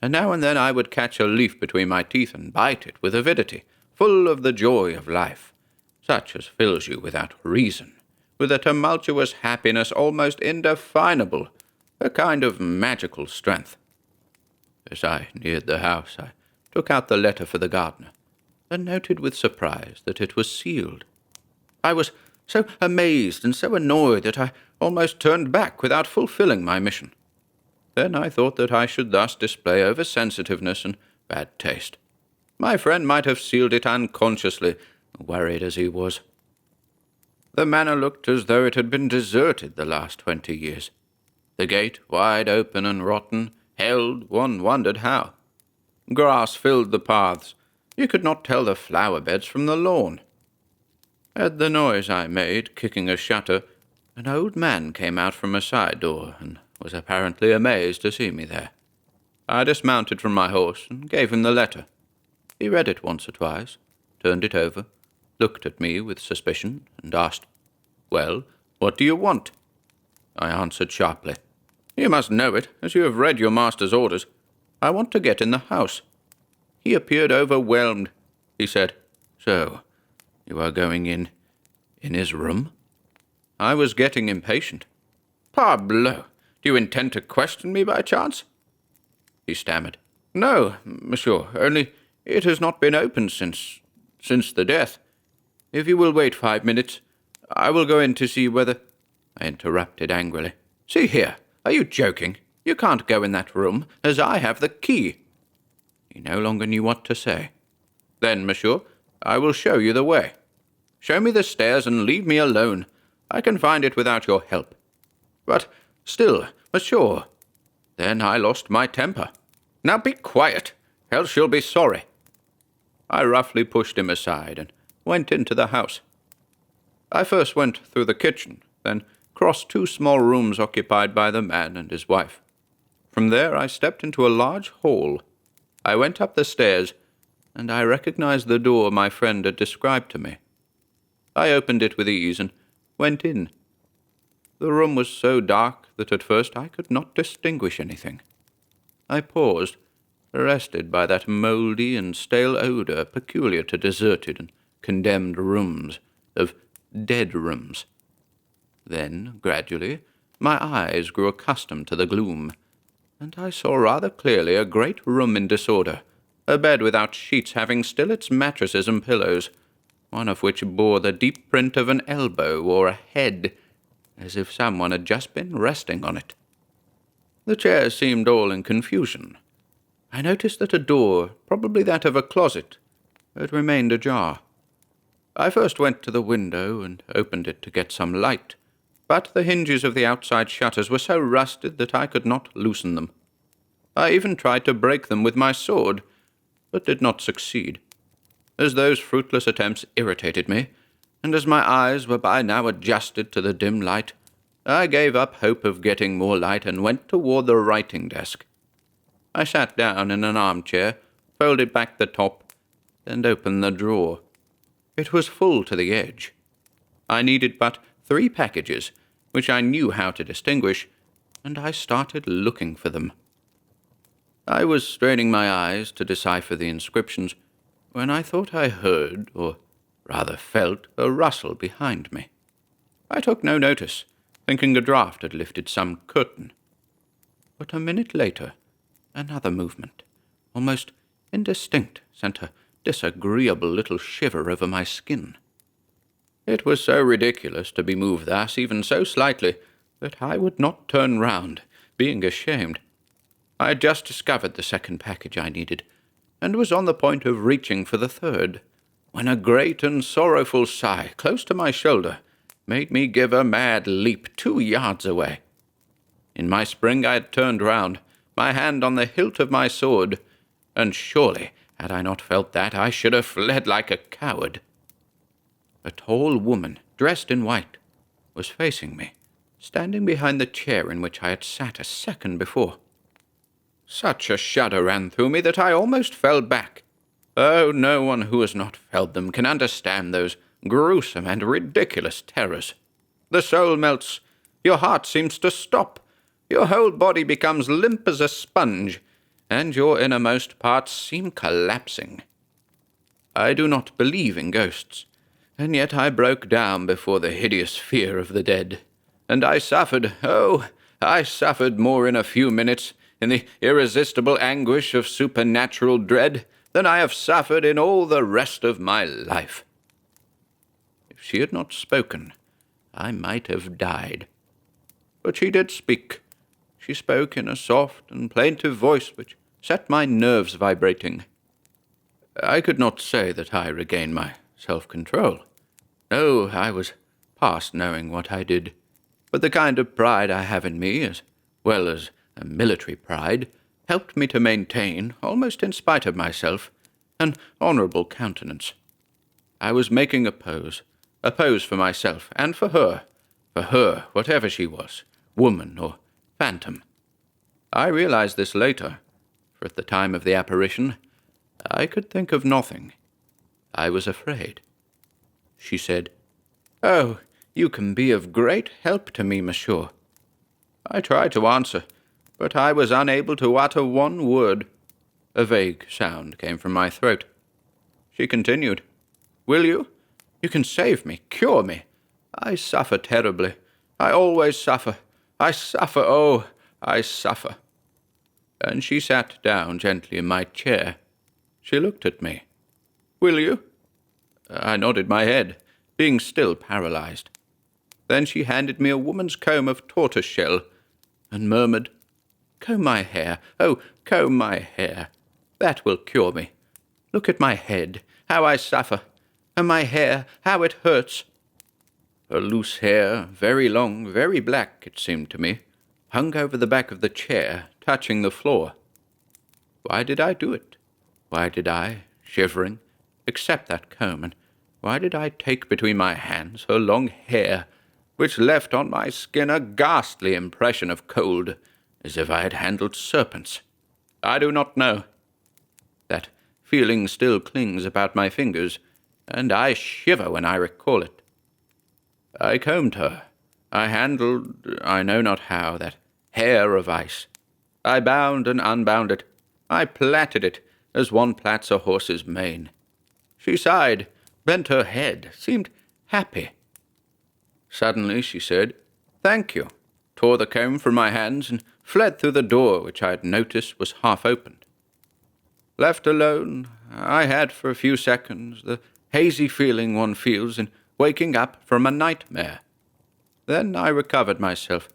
and now and then I would catch a leaf between my teeth and bite it with avidity, full of the joy of life, such as fills you without reason, with a tumultuous happiness almost indefinable, a kind of magical strength. As I neared the house, I took out the letter for the gardener, and noted with surprise that it was sealed. I was so amazed and so annoyed that I almost turned back without fulfilling my mission. Then I thought that I should thus display over-sensitiveness and bad taste. My friend might have sealed it unconsciously, worried as he was. The manor looked as though it had been deserted the last 20 years. The gate, wide open and rotten, held, one wondered how. Grass filled the paths. You could not tell the flower beds from the lawn. At the noise I made, kicking a shutter, an old man came out from a side door and was apparently amazed to see me there. I dismounted from my horse and gave him the letter. He read it once or twice, turned it over, looked at me with suspicion, and asked, "Well, what do you want?" I answered sharply, "You must know it, as you have read your master's orders. I want to get in the house." He appeared overwhelmed. He said, "So, you are going in his room?" I was getting impatient. "Parbleu, do you intend to question me by chance?" He stammered, "No, monsieur, only it has not been opened since the death. If you will wait 5 minutes, I will go in to see whether—" I interrupted angrily. "See here, are you joking? You can't go in that room, as I have the key." He no longer knew what to say. "Then, monsieur, I will show you the way. Show me the stairs and leave me alone. I can find it without your help." "But still, monsieur—" Then I lost my temper. "Now be quiet, else you'll be sorry." I roughly pushed him aside and went into the house. I first went through the kitchen, then crossed 2 small rooms occupied by the man and his wife. From there I stepped into a large hall. I went up the stairs, and I recognized the door my friend had described to me. I opened it with ease and went in. The room was so dark that at first I could not distinguish anything. I paused, arrested by that mouldy and stale odour peculiar to deserted and condemned rooms, of dead rooms. Then, gradually, my eyes grew accustomed to the gloom, and I saw rather clearly a great room in disorder, a bed without sheets having still its mattresses and pillows, one of which bore the deep print of an elbow or a head, as if someone had just been resting on it. The chairs seemed all in confusion. I noticed that a door, probably that of a closet, had remained ajar. I first went to the window and opened it to get some light, but the hinges of the outside shutters were so rusted that I could not loosen them. I even tried to break them with my sword, but did not succeed. As those fruitless attempts irritated me, and as my eyes were by now adjusted to the dim light, I gave up hope of getting more light and went toward the writing desk. I sat down in an armchair, folded back the top, and opened the drawer. It was full to the edge. I needed but 3 packages, which I knew how to distinguish, and I started looking for them. I was straining my eyes to decipher the inscriptions when I thought I heard, or rather felt, a rustle behind me. I took no notice, thinking a draught had lifted some curtain. But a minute later, another movement, almost indistinct, sent a disagreeable little shiver over my skin. It was so ridiculous to be moved thus, even so slightly, that I would not turn round, being ashamed. I had just discovered the second package I needed, and was on the point of reaching for the third, when a great and sorrowful sigh, close to my shoulder, made me give a mad leap 2 yards away. In my spring I had turned round, my hand on the hilt of my sword, and surely, had I not felt that, I should have fled like a coward. A tall woman, dressed in white, was facing me, standing behind the chair in which I had sat a second before. Such a shudder ran through me that I almost fell back. Oh, no one who has not felt them can understand those gruesome and ridiculous terrors. The soul melts, your heart seems to stop, your whole body becomes limp as a sponge, and your innermost parts seem collapsing. I do not believe in ghosts, and yet I broke down before the hideous fear of the dead, and I suffered, I suffered more in a few minutes, in the irresistible anguish of supernatural dread, than I have suffered in all the rest of my life. If she had not spoken, I might have died. But she did speak. She spoke in a soft and plaintive voice which set my nerves vibrating. I could not say that I regained my self-control. No, I was past knowing what I did. But the kind of pride I have in me, as well as a military pride, helped me to maintain, almost in spite of myself, an honourable countenance. I was making a pose for myself and for her, whatever she was, woman or phantom. I realized this later, for at the time of the apparition, I could think of nothing. I was afraid. She said, "Oh, you can be of great help to me, monsieur." I tried to answer, but I was unable to utter one word. A vague sound came from my throat. She continued, "Will you? You can save me, cure me. I suffer terribly. I always suffer. I suffer, oh, I suffer." And she sat down gently in my chair. She looked at me. "Will you?" I nodded my head, being still paralyzed. Then she handed me a woman's comb of tortoise-shell, and murmured, "Comb my hair, oh, comb my hair. That will cure me. Look at my head, how I suffer, and my hair, how it hurts." Her loose hair, very long, very black, it seemed to me, hung over the back of the chair, touching the floor. Why did I do it? Why did I, shivering, accept that comb, and why did I take between my hands her long hair, which left on my skin a ghastly impression of cold, as if I had handled serpents? I do not know. That feeling still clings about my fingers, and I shiver when I recall it. I combed her. I handled, I know not how, that hair of ice. I bound and unbound it. I plaited it as one plaits a horse's mane. She sighed, bent her head, seemed happy. Suddenly she said, "Thank you," tore the comb from my hands, and fled through the door which I had noticed was half opened. Left alone, I had for a few seconds the hazy feeling one feels in waking up from a nightmare. Then I recovered myself.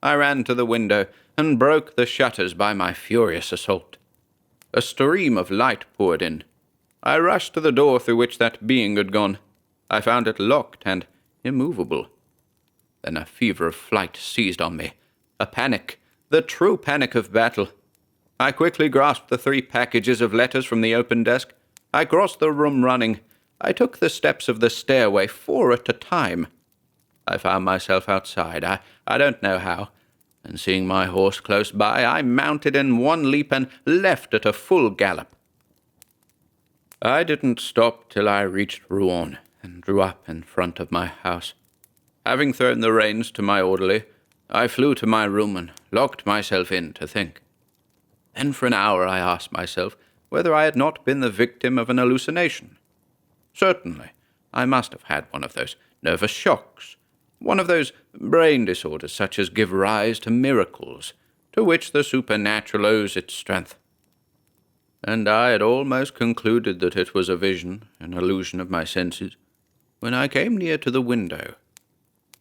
I ran to the window and broke the shutters by my furious assault. A stream of light poured in. I rushed to the door through which that being had gone. I found it locked and immovable. Then a fever of flight seized on me. A panic, the true panic of battle. I quickly grasped the 3 packages of letters from the open desk. I crossed the room running. I took the steps of the stairway 4 at a time. I found myself outside, I don't know how, and seeing my horse close by, I mounted in one leap and left at a full gallop. I didn't stop till I reached Rouen and drew up in front of my house. Having thrown the reins to my orderly, I flew to my room and locked myself in to think. Then for an hour I asked myself whether I had not been the victim of an hallucination. Certainly, I must have had one of those nervous shocks, one of those brain disorders such as give rise to miracles, to which the supernatural owes its strength. And I had almost concluded that it was a vision, an illusion of my senses, when I came near to the window.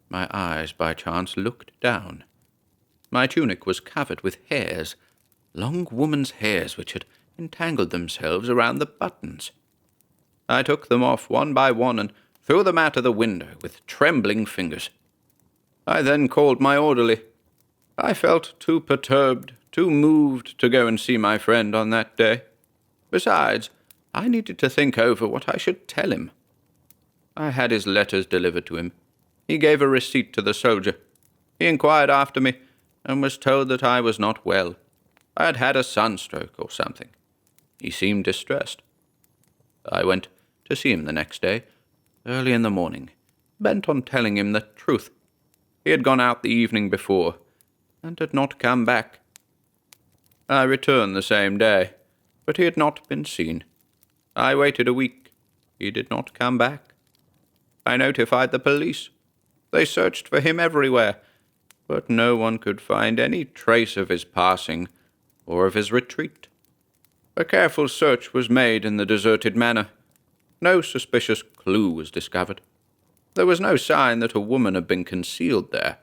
My eyes, by chance, looked down. My tunic was covered with hairs, long woman's hairs which had entangled themselves around the buttons. I took them off one by one and threw them out of the window with trembling fingers. I then called my orderly. I felt too perturbed, too moved to go and see my friend on that day. Besides, I needed to think over what I should tell him. I had his letters delivered to him. He gave a receipt to the soldier. He inquired after me, and was told that I was not well. I had had a sunstroke or something. He seemed distressed. I went to see him the next day, early in the morning, bent on telling him the truth. He had gone out the evening before, and had not come back. I returned the same day, but he had not been seen. I waited a week. He did not come back. I notified the police. They searched for him everywhere, but no one could find any trace of his passing or of his retreat. A careful search was made in the deserted manor. No suspicious clue was discovered. There was no sign that a woman had been concealed there.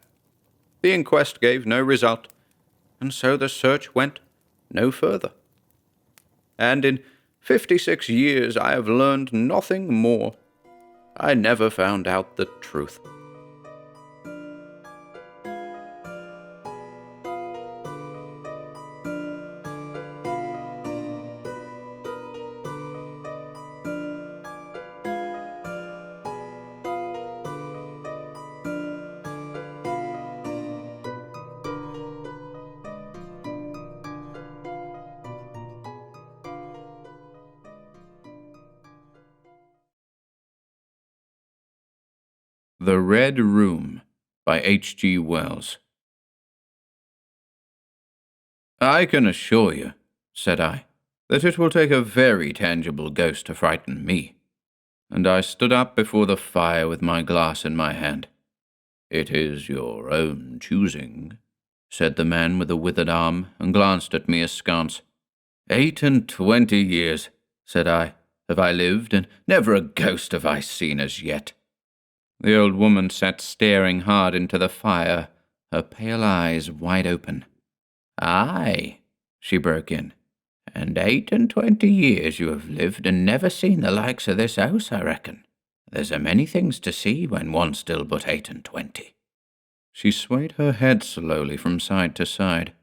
The inquest gave no result, and so the search went no further. And in 56 years I have learned nothing more. I never found out the truth. The Red Room by H.G. Wells. "I can assure you," said I, "that it will take a very tangible ghost to frighten me." And I stood up before the fire with my glass in my hand. "It is your own choosing," said the man with the withered arm, and glanced at me askance. 28 years, said I, have I lived, and never a ghost have I seen as yet. The old woman sat staring hard into the fire, her pale eyes wide open. "Aye," she broke in, "and 28 years you have lived and never seen the likes of this house, I reckon. There's a many things to see when one's still but 28. She swayed her head slowly from side to side.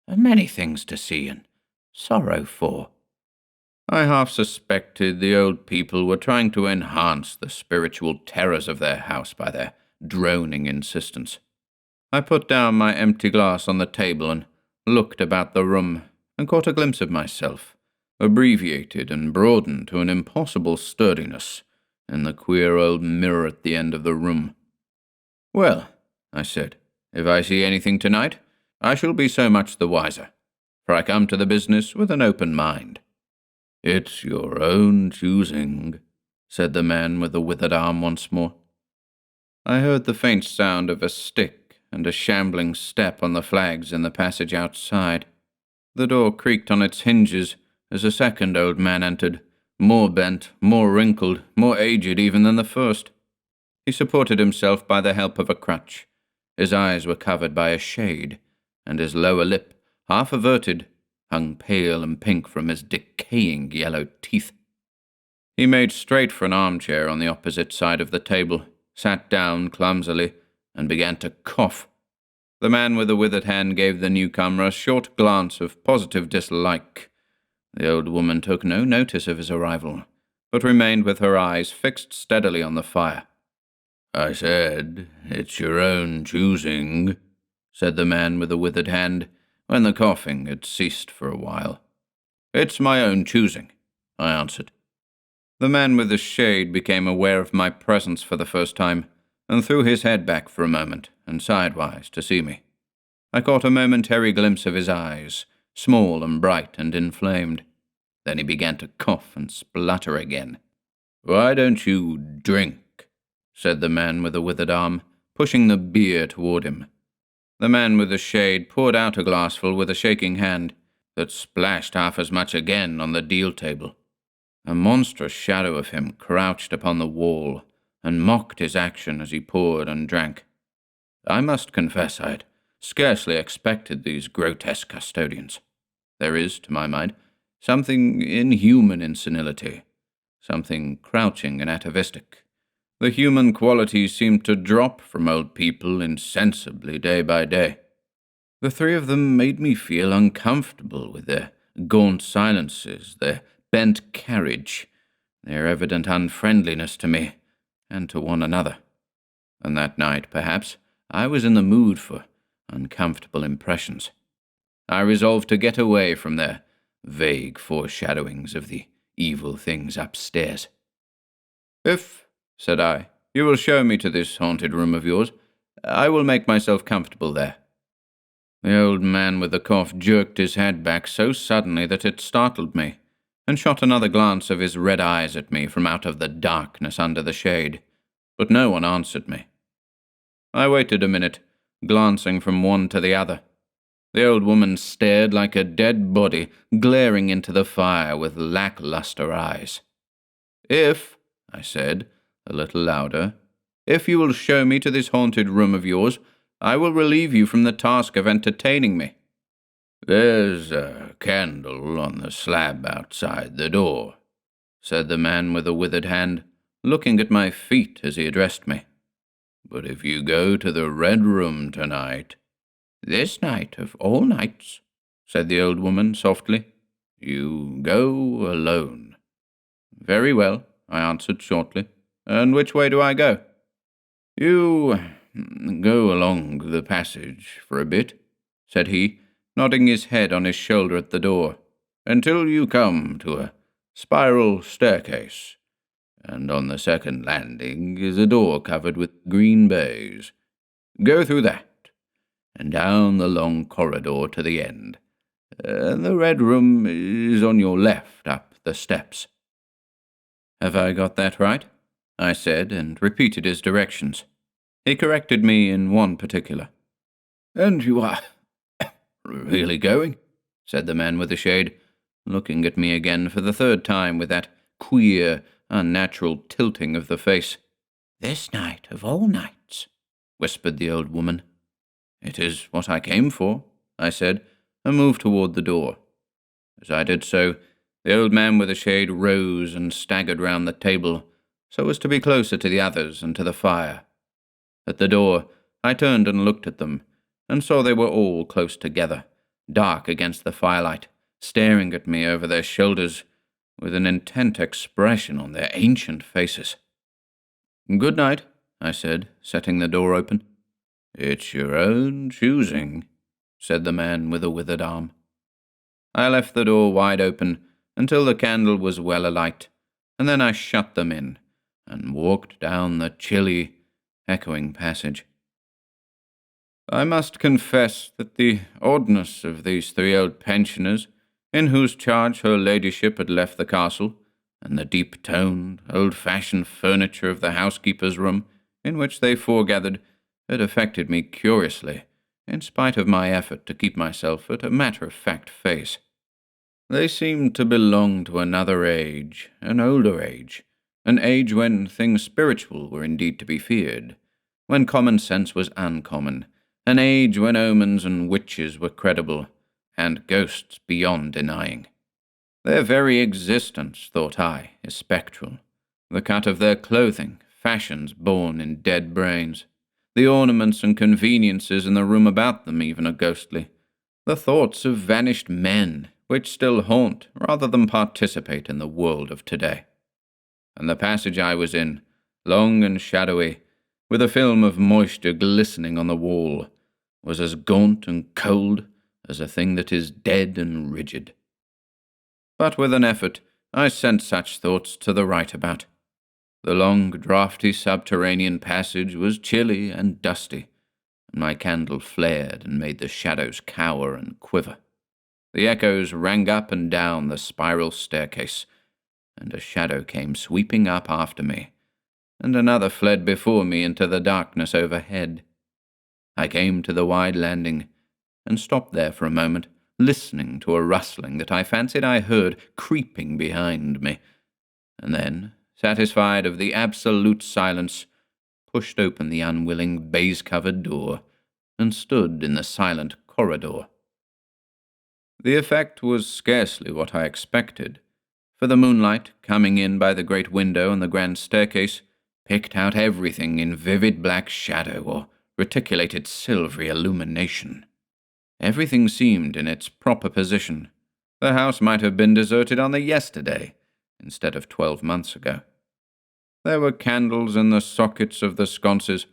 "A many things to see and sorrow for." I half suspected the old people were trying to enhance the spiritual terrors of their house by their droning insistence. I put down my empty glass on the table and looked about the room, and caught a glimpse of myself, abbreviated and broadened to an impossible sturdiness, in the queer old mirror at the end of the room. "Well," I said, "if I see anything tonight, I shall be so much the wiser, for I come to the business with an open mind." "It's your own choosing," said the man with the withered arm once more. I heard the faint sound of a stick and a shambling step on the flags in the passage outside. The door creaked on its hinges as a second old man entered, more bent, more wrinkled, more aged even than the first. He supported himself by the help of a crutch. His eyes were covered by a shade, and his lower lip, half averted, hung pale and pink from his decaying yellow teeth. He made straight for an armchair on the opposite side of the table, sat down clumsily, and began to cough. The man with the withered hand gave the newcomer a short glance of positive dislike. The old woman took no notice of his arrival, but remained with her eyes fixed steadily on the fire. "I said, it's your own choosing," said the man with the withered hand, when the coughing had ceased for a while. "It's my own choosing," I answered. The man with the shade became aware of my presence for the first time, and threw his head back for a moment, and sidewise, to see me. I caught a momentary glimpse of his eyes, small and bright and inflamed. Then he began to cough and splutter again. "Why don't you drink?" said the man with the withered arm, pushing the beer toward him. The man with the shade poured out a glassful with a shaking hand that splashed half as much again on the deal table. A monstrous shadow of him crouched upon the wall and mocked his action as he poured and drank. I must confess I had scarcely expected these grotesque custodians. There is, to my mind, something inhuman in senility, something crouching and atavistic. The human qualities seem to drop from old people insensibly day by day. The three of them made me feel uncomfortable with their gaunt silences, their bent carriage, their evident unfriendliness to me and to one another. And that night, perhaps, I was in the mood for uncomfortable impressions. I resolved to get away from their vague foreshadowings of the evil things upstairs. "If," said I, "you will show me to this haunted room of yours, I will make myself comfortable there." The old man with the cough jerked his head back so suddenly that it startled me, and shot another glance of his red eyes at me from out of the darkness under the shade, but no one answered me. I waited a minute, glancing from one to the other. The old woman stared like a dead body, glaring into the fire with lackluster eyes. "If," I said, a little louder, "if you will show me to this haunted room of yours, I will relieve you from the task of entertaining me." "There's a candle on the slab outside the door," said the man with the withered hand, looking at my feet as he addressed me. "But if you go to the red room tonight—" "This night of all nights," said the old woman softly, "you go alone." "Very well," I answered shortly. "And which way do I go?" "You go along the passage for a bit," said he, nodding his head on his shoulder at the door, "until you come to a spiral staircase, and on the second landing is a door covered with green baize. Go through that, and down the long corridor to the end. The red room is on your left up the steps." "Have I got that right?" I said, and repeated his directions. He corrected me in one particular. "And you are really going?" said the man with the shade, looking at me again for the third time with that queer, unnatural tilting of the face. "This night of all nights," whispered the old woman. "It is what I came for," I said, and moved toward the door. As I did so, the old man with the shade rose and staggered round the table, so as to be closer to the others and to the fire. At the door, I turned and looked at them, and saw they were all close together, dark against the firelight, staring at me over their shoulders, with an intent expression on their ancient faces. "Good night," I said, setting the door open. "It's your own choosing," said the man with the withered arm. I left the door wide open until the candle was well alight, and then I shut them in, and walked down the chilly, echoing passage. I must confess that the oddness of these three old pensioners, in whose charge her ladyship had left the castle, and the deep-toned, old-fashioned furniture of the housekeeper's room, in which they foregathered, had affected me curiously, in spite of my effort to keep myself at a matter-of-fact face. They seemed to belong to another age, an older age, an age when things spiritual were indeed to be feared, when common sense was uncommon, an age when omens and witches were credible, and ghosts beyond denying. Their very existence, thought I, is spectral. The cut of their clothing, fashions born in dead brains. The ornaments and conveniences in the room about them even are ghostly. The thoughts of vanished men, which still haunt rather than participate in the world of today. And the passage I was in, long and shadowy, with a film of moisture glistening on the wall, was as gaunt and cold as a thing that is dead and rigid. But with an effort, I sent such thoughts to the right about. The long, draughty subterranean passage was chilly and dusty, and my candle flared and made the shadows cower and quiver. The echoes rang up and down the spiral staircase, and a shadow came sweeping up after me, and another fled before me into the darkness overhead. I came to the wide landing, and stopped there for a moment, listening to a rustling that I fancied I heard creeping behind me, and then, satisfied of the absolute silence, pushed open the unwilling baize-covered door, and stood in the silent corridor. The effect was scarcely what I expected, for the moonlight, coming in by the great window and the grand staircase, picked out everything in vivid black shadow or reticulated silvery illumination. Everything seemed in its proper position. The house might have been deserted on the yesterday, instead of 12 months ago. There were candles in the sockets of the sconces,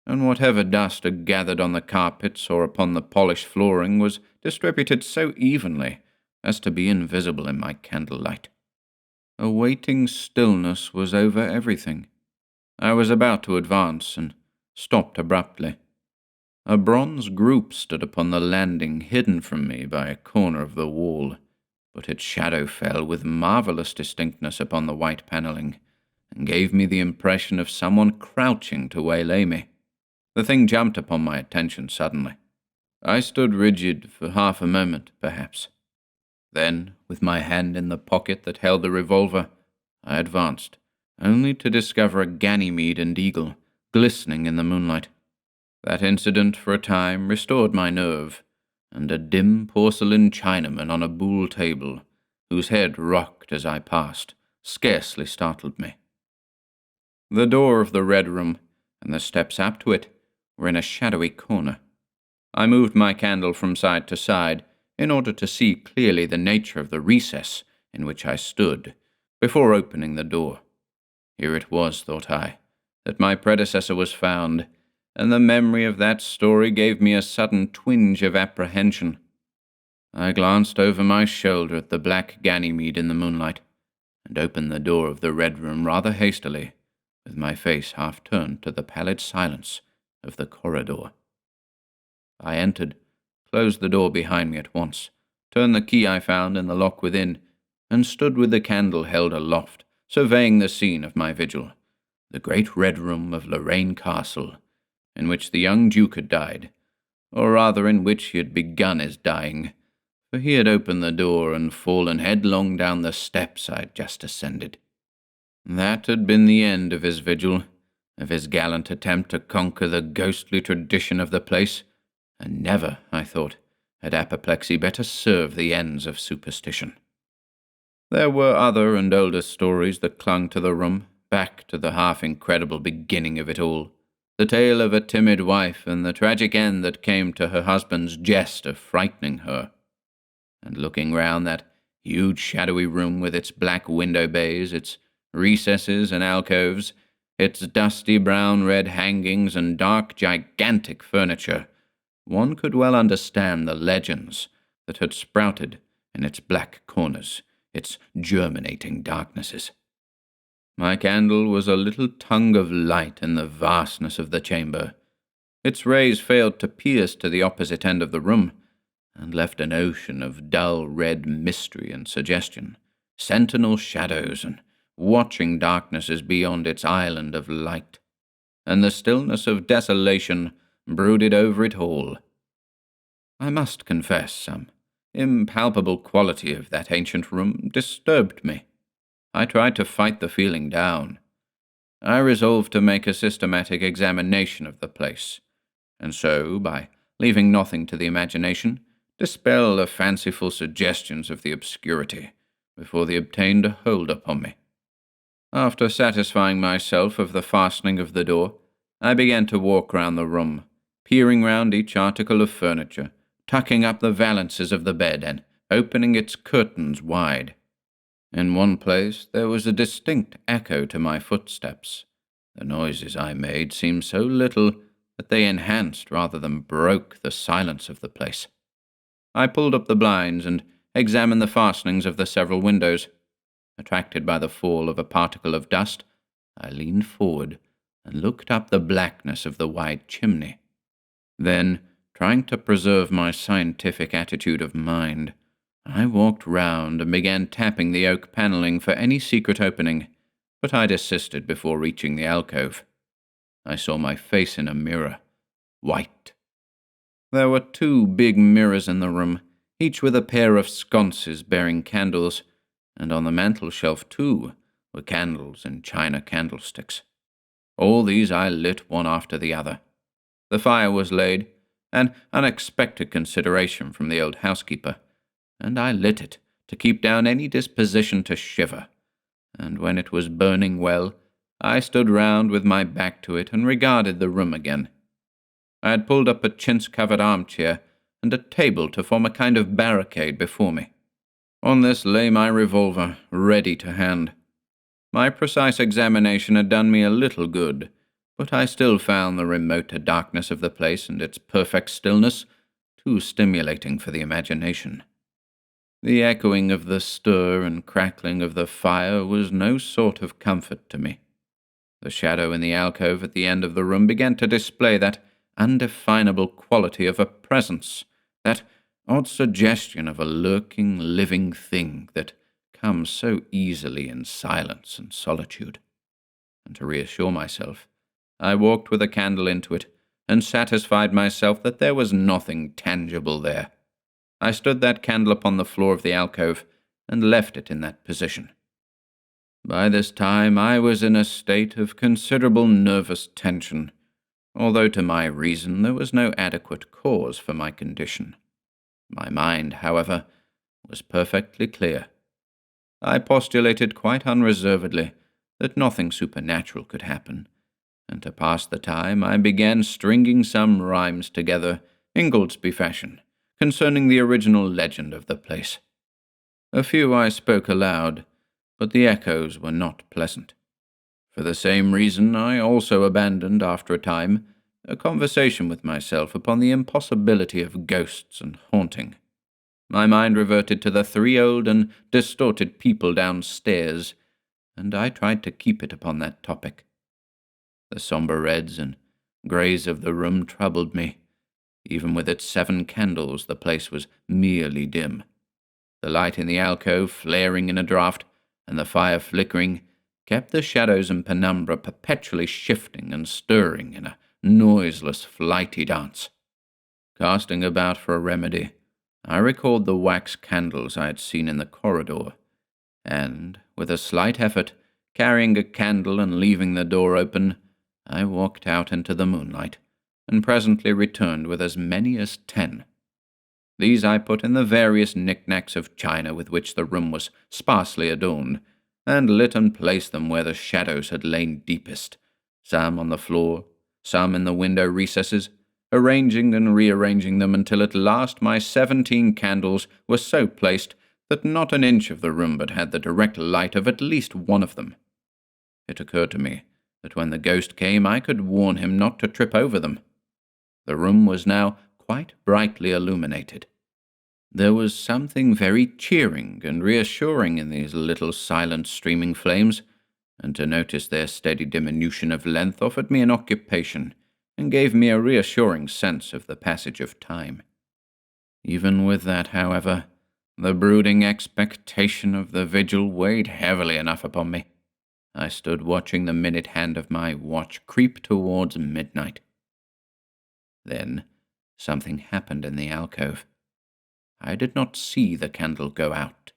and whatever dust had gathered on the carpets or upon the polished flooring was distributed so evenly as to be invisible in my candlelight. A waiting stillness was over everything. I was about to advance, and stopped abruptly. A bronze group stood upon the landing, hidden from me by a corner of the wall, but its shadow fell with marvellous distinctness upon the white panelling, and gave me the impression of someone crouching to waylay me. The thing jumped upon my attention suddenly. I stood rigid for half a moment, perhaps. Then, with my hand in the pocket that held the revolver, I advanced, only to discover a Ganymede and eagle glistening in the moonlight. That incident for a time restored my nerve, and a dim porcelain Chinaman on a buhl table, whose head rocked as I passed, scarcely startled me. The door of the Red Room, and the steps up to it, were in a shadowy corner. I moved my candle from side to side, in order to see clearly the nature of the recess in which I stood, before opening the door. Here it was, thought I, that my predecessor was found, and the memory of that story gave me a sudden twinge of apprehension. I glanced over my shoulder at the black Ganymede in the moonlight, and opened the door of the Red Room rather hastily, with my face half turned to the pallid silence of the corridor. I entered, closed the door behind me at once, turned the key I found in the lock within, and stood with the candle held aloft, surveying the scene of my vigil, the great Red Room of Lorraine Castle, in which the young Duke had died, or rather in which he had begun his dying, for he had opened the door and fallen headlong down the steps I had just ascended. That had been the end of his vigil, of his gallant attempt to conquer the ghostly tradition of the place, and never, I thought, had apoplexy better serve the ends of superstition. There were other and older stories that clung to the room, back to the half-incredible beginning of it all, the tale of a timid wife and the tragic end that came to her husband's jest of frightening her. And looking round that huge shadowy room with its black window bays, its recesses and alcoves, its dusty brown-red hangings and dark, gigantic furniture, one could well understand the legends that had sprouted in its black corners, its germinating darknesses. My candle was a little tongue of light in the vastness of the chamber, Its rays failed to pierce to the opposite end of the room, and left an ocean of dull red mystery and suggestion, sentinel shadows and watching darknesses beyond its island of light, and the stillness of desolation brooded over it all. I must confess, some impalpable quality of that ancient room disturbed me. I tried to fight the feeling down. I resolved to make a systematic examination of the place, and so, by leaving nothing to the imagination, dispel the fanciful suggestions of the obscurity before they obtained a hold upon me. After satisfying myself of the fastening of the door, I began to walk round the room, peering round each article of furniture, tucking up the valances of the bed and opening its curtains wide. In one place there was a distinct echo to my footsteps. The noises I made seemed so little that they enhanced rather than broke the silence of the place. I pulled up the blinds and examined the fastenings of the several windows. Attracted by the fall of a particle of dust, I leaned forward and looked up the blackness of the wide chimney. Then, trying to preserve my scientific attitude of mind, I walked round and began tapping the oak panelling for any secret opening, but I desisted before reaching the alcove. I saw my face in a mirror, white. There were 2 big mirrors in the room, each with a pair of sconces bearing candles, and on the mantel-shelf, too, were candles in china candlesticks. All these I lit one after the other. The fire was laid, an unexpected consideration from the old housekeeper, and I lit it to keep down any disposition to shiver, and when it was burning well, I stood round with my back to it and regarded the room again. I had pulled up a chintz-covered armchair and a table to form a kind of barricade before me. On this lay my revolver, ready to hand. My precise examination had done me a little good, but I still found the remoter darkness of the place and its perfect stillness too stimulating for the imagination. The echoing of the stir and crackling of the fire was no sort of comfort to me. The shadow in the alcove at the end of the room began to display that undefinable quality of a presence, that odd suggestion of a lurking, living thing that comes so easily in silence and solitude. And to reassure myself, I walked with a candle into it and satisfied myself that there was nothing tangible there. I stood that candle upon the floor of the alcove and left it in that position. By this time I was in a state of considerable nervous tension, although to my reason there was no adequate cause for my condition. My mind, however, was perfectly clear. I postulated quite unreservedly that nothing supernatural could happen, and to pass the time I began stringing some rhymes together, Ingoldsby fashion, concerning the original legend of the place. A few I spoke aloud, but the echoes were not pleasant. For the same reason I also abandoned, after a time, a conversation with myself upon the impossibility of ghosts and haunting. My mind reverted to the 3 old and distorted people downstairs, and I tried to keep it upon that topic. The sombre reds and greys of the room troubled me. Even with its 7 candles, the place was merely dim. The light in the alcove, flaring in a draught, and the fire flickering, kept the shadows and penumbra perpetually shifting and stirring in a noiseless, flighty dance. Casting about for a remedy, I recalled the wax candles I had seen in the corridor, and, with a slight effort, carrying a candle and leaving the door open, I walked out into the moonlight, and presently returned with as many as 10. These I put in the various knick-knacks of china with which the room was sparsely adorned, and lit and placed them where the shadows had lain deepest, some on the floor, some in the window recesses, arranging and rearranging them until at last my 17 candles were so placed that not an inch of the room but had the direct light of at least one of them. It occurred to me that when the ghost came I could warn him not to trip over them. The room was now quite brightly illuminated. There was something very cheering and reassuring in these little silent streaming flames, and to notice their steady diminution of length offered me an occupation and gave me a reassuring sense of the passage of time. Even with that, however, the brooding expectation of the vigil weighed heavily enough upon me. I stood watching the minute hand of my watch creep towards midnight. Then something happened in the alcove. I did not see the candle go out.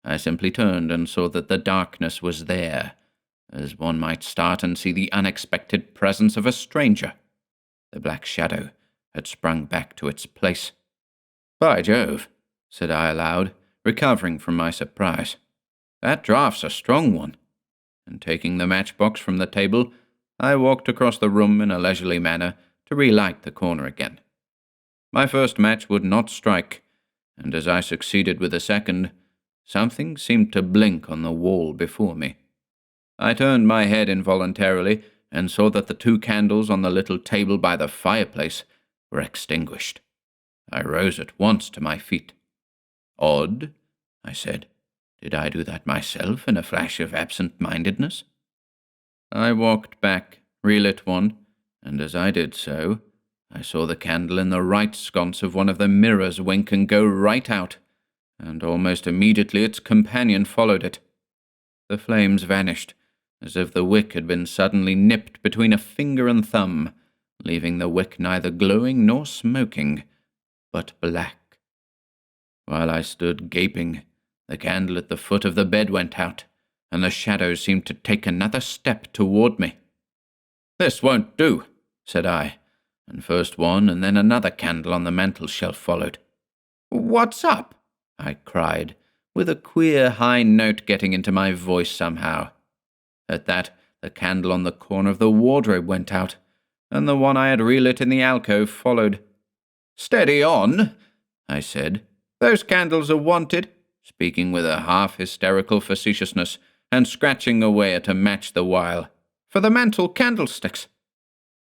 I simply turned and saw that the darkness was there, as one might start and see the unexpected presence of a stranger. The black shadow had sprung back to its place. "By Jove," said I aloud, recovering from my surprise. "That draft's a strong one." And taking the matchbox from the table, I walked across the room in a leisurely manner to relight the corner again. My first match would not strike, and as I succeeded with the second, something seemed to blink on the wall before me. I turned my head involuntarily and saw that the 2 candles on the little table by the fireplace were extinguished. I rose at once to my feet. "Odd," I said. "Did I do that myself in a flash of absent-mindedness?" I walked back, relit one, and as I did so, I saw the candle in the right sconce of one of the mirrors wink and go right out, and almost immediately its companion followed it. The flames vanished, as if the wick had been suddenly nipped between a finger and thumb, leaving the wick neither glowing nor smoking, but black. While I stood gaping, the candle at the foot of the bed went out, and the shadow seemed to take another step toward me. "This won't do," said I, and first one and then another candle on the mantel-shelf followed. "What's up?" I cried, with a queer high note getting into my voice somehow. At that, the candle on the corner of the wardrobe went out, and the one I had relit in the alcove followed. "Steady on," I said. "Those candles are wanted," speaking with a half-hysterical facetiousness, and scratching away at a match the while, "for the mantel candlesticks."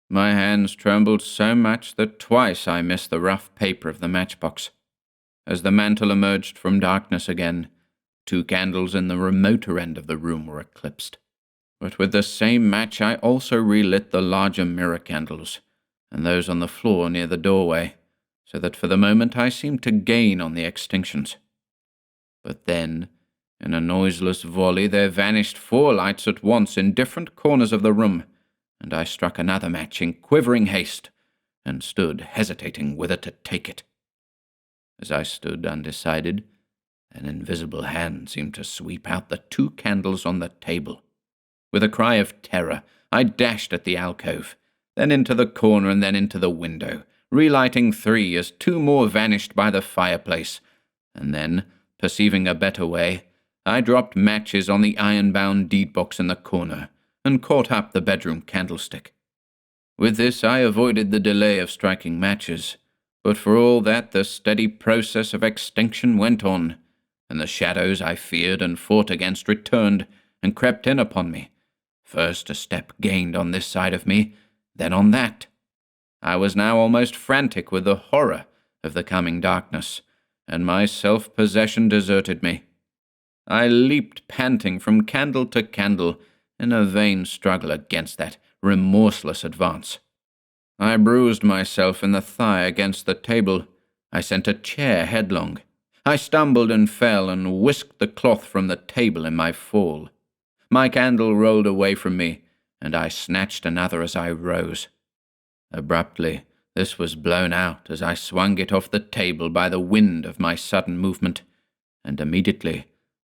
My hands trembled so much that twice I missed the rough paper of the matchbox. As the mantel emerged from darkness again, 2 candles in the remoter end of the room were eclipsed. But with the same match I also relit the larger mirror candles, and those on the floor near the doorway, so that for the moment I seemed to gain on the extinctions. But then, in a noiseless volley, there vanished 4 lights at once in different corners of the room, and I struck another match in quivering haste, and stood hesitating whether to take it. As I stood undecided, an invisible hand seemed to sweep out the 2 candles on the table. With a cry of terror, I dashed at the alcove, then into the corner and then into the window, relighting 3 as 2 more vanished by the fireplace, and then, perceiving a better way, I dropped matches on the iron-bound deed-box in the corner, and caught up the bedroom candlestick. With this I avoided the delay of striking matches, but for all that the steady process of extinction went on, and the shadows I feared and fought against returned and crept in upon me, first a step gained on this side of me, then on that. I was now almost frantic with the horror of the coming darkness, and my self-possession deserted me. I leaped panting from candle to candle in a vain struggle against that remorseless advance. I bruised myself in the thigh against the table. I sent a chair headlong. I stumbled and fell and whisked the cloth from the table in my fall. My candle rolled away from me, and I snatched another as I rose. Abruptly, this was blown out as I swung it off the table by the wind of my sudden movement, and immediately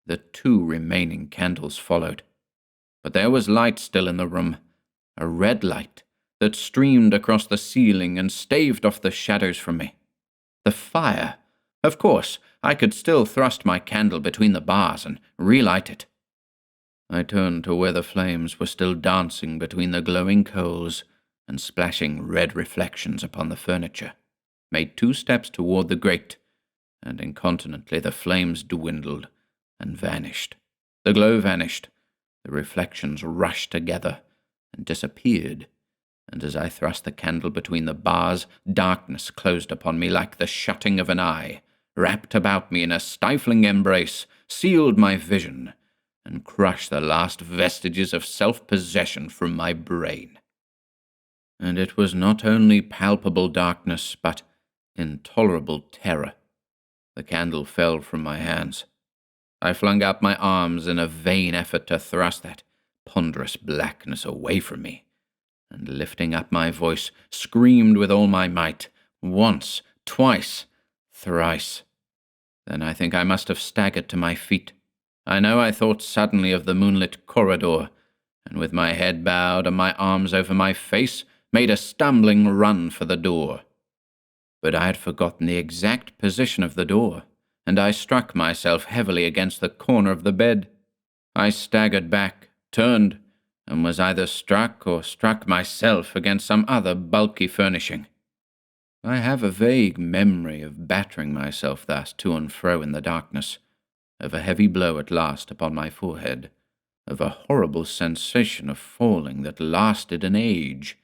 the 2 remaining candles followed. But there was light still in the room, a red light that streamed across the ceiling and staved off the shadows from me. The fire! Of course, I could still thrust my candle between the bars and relight it. I turned to where the flames were still dancing between the glowing coals and splashing red reflections upon the furniture, made 2 steps toward the grate, and incontinently the flames dwindled and vanished. The glow vanished, the reflections rushed together and disappeared, and as I thrust the candle between the bars, darkness closed upon me like the shutting of an eye, wrapped about me in a stifling embrace, sealed my vision, and crushed the last vestiges of self-possession from my brain. and it was not only palpable darkness, but intolerable terror. The candle fell from my hands. I flung out my arms in a vain effort to thrust that ponderous blackness away from me, and lifting up my voice, screamed with all my might, once, twice, thrice. Then I think I must have staggered to my feet. I know I thought suddenly of the moonlit corridor, and with my head bowed and my arms over my face, made a stumbling run for the door. But I had forgotten the exact position of the door, and I struck myself heavily against the corner of the bed. I staggered back, turned, and was either struck or struck myself against some other bulky furnishing. I have a vague memory of battering myself thus to and fro in the darkness, of a heavy blow at last upon my forehead, of a horrible sensation of falling that lasted an age,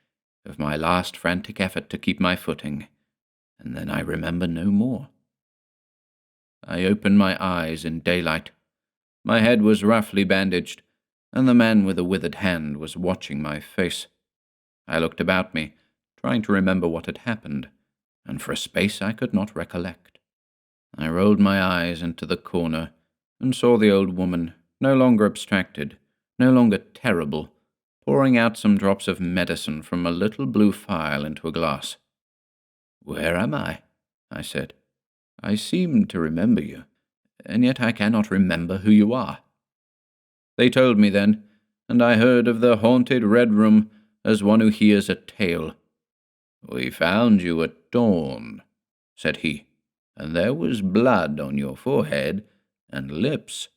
of my last frantic effort to keep my footing, and then I remember no more. I opened my eyes in daylight. My head was roughly bandaged, and the man with the withered hand was watching my face. I looked about me, trying to remember what had happened, and for a space I could not recollect. I rolled my eyes into the corner, and saw the old woman, no longer abstracted, no longer terrible, pouring out some drops of medicine from a little blue phial into a glass. "Where am I?" I said. "I seem to remember you, and yet I cannot remember who you are." They told me then, and I heard of the haunted Red Room as one who hears a tale. "We found you at dawn," said he, "and there was blood on your forehead and lips."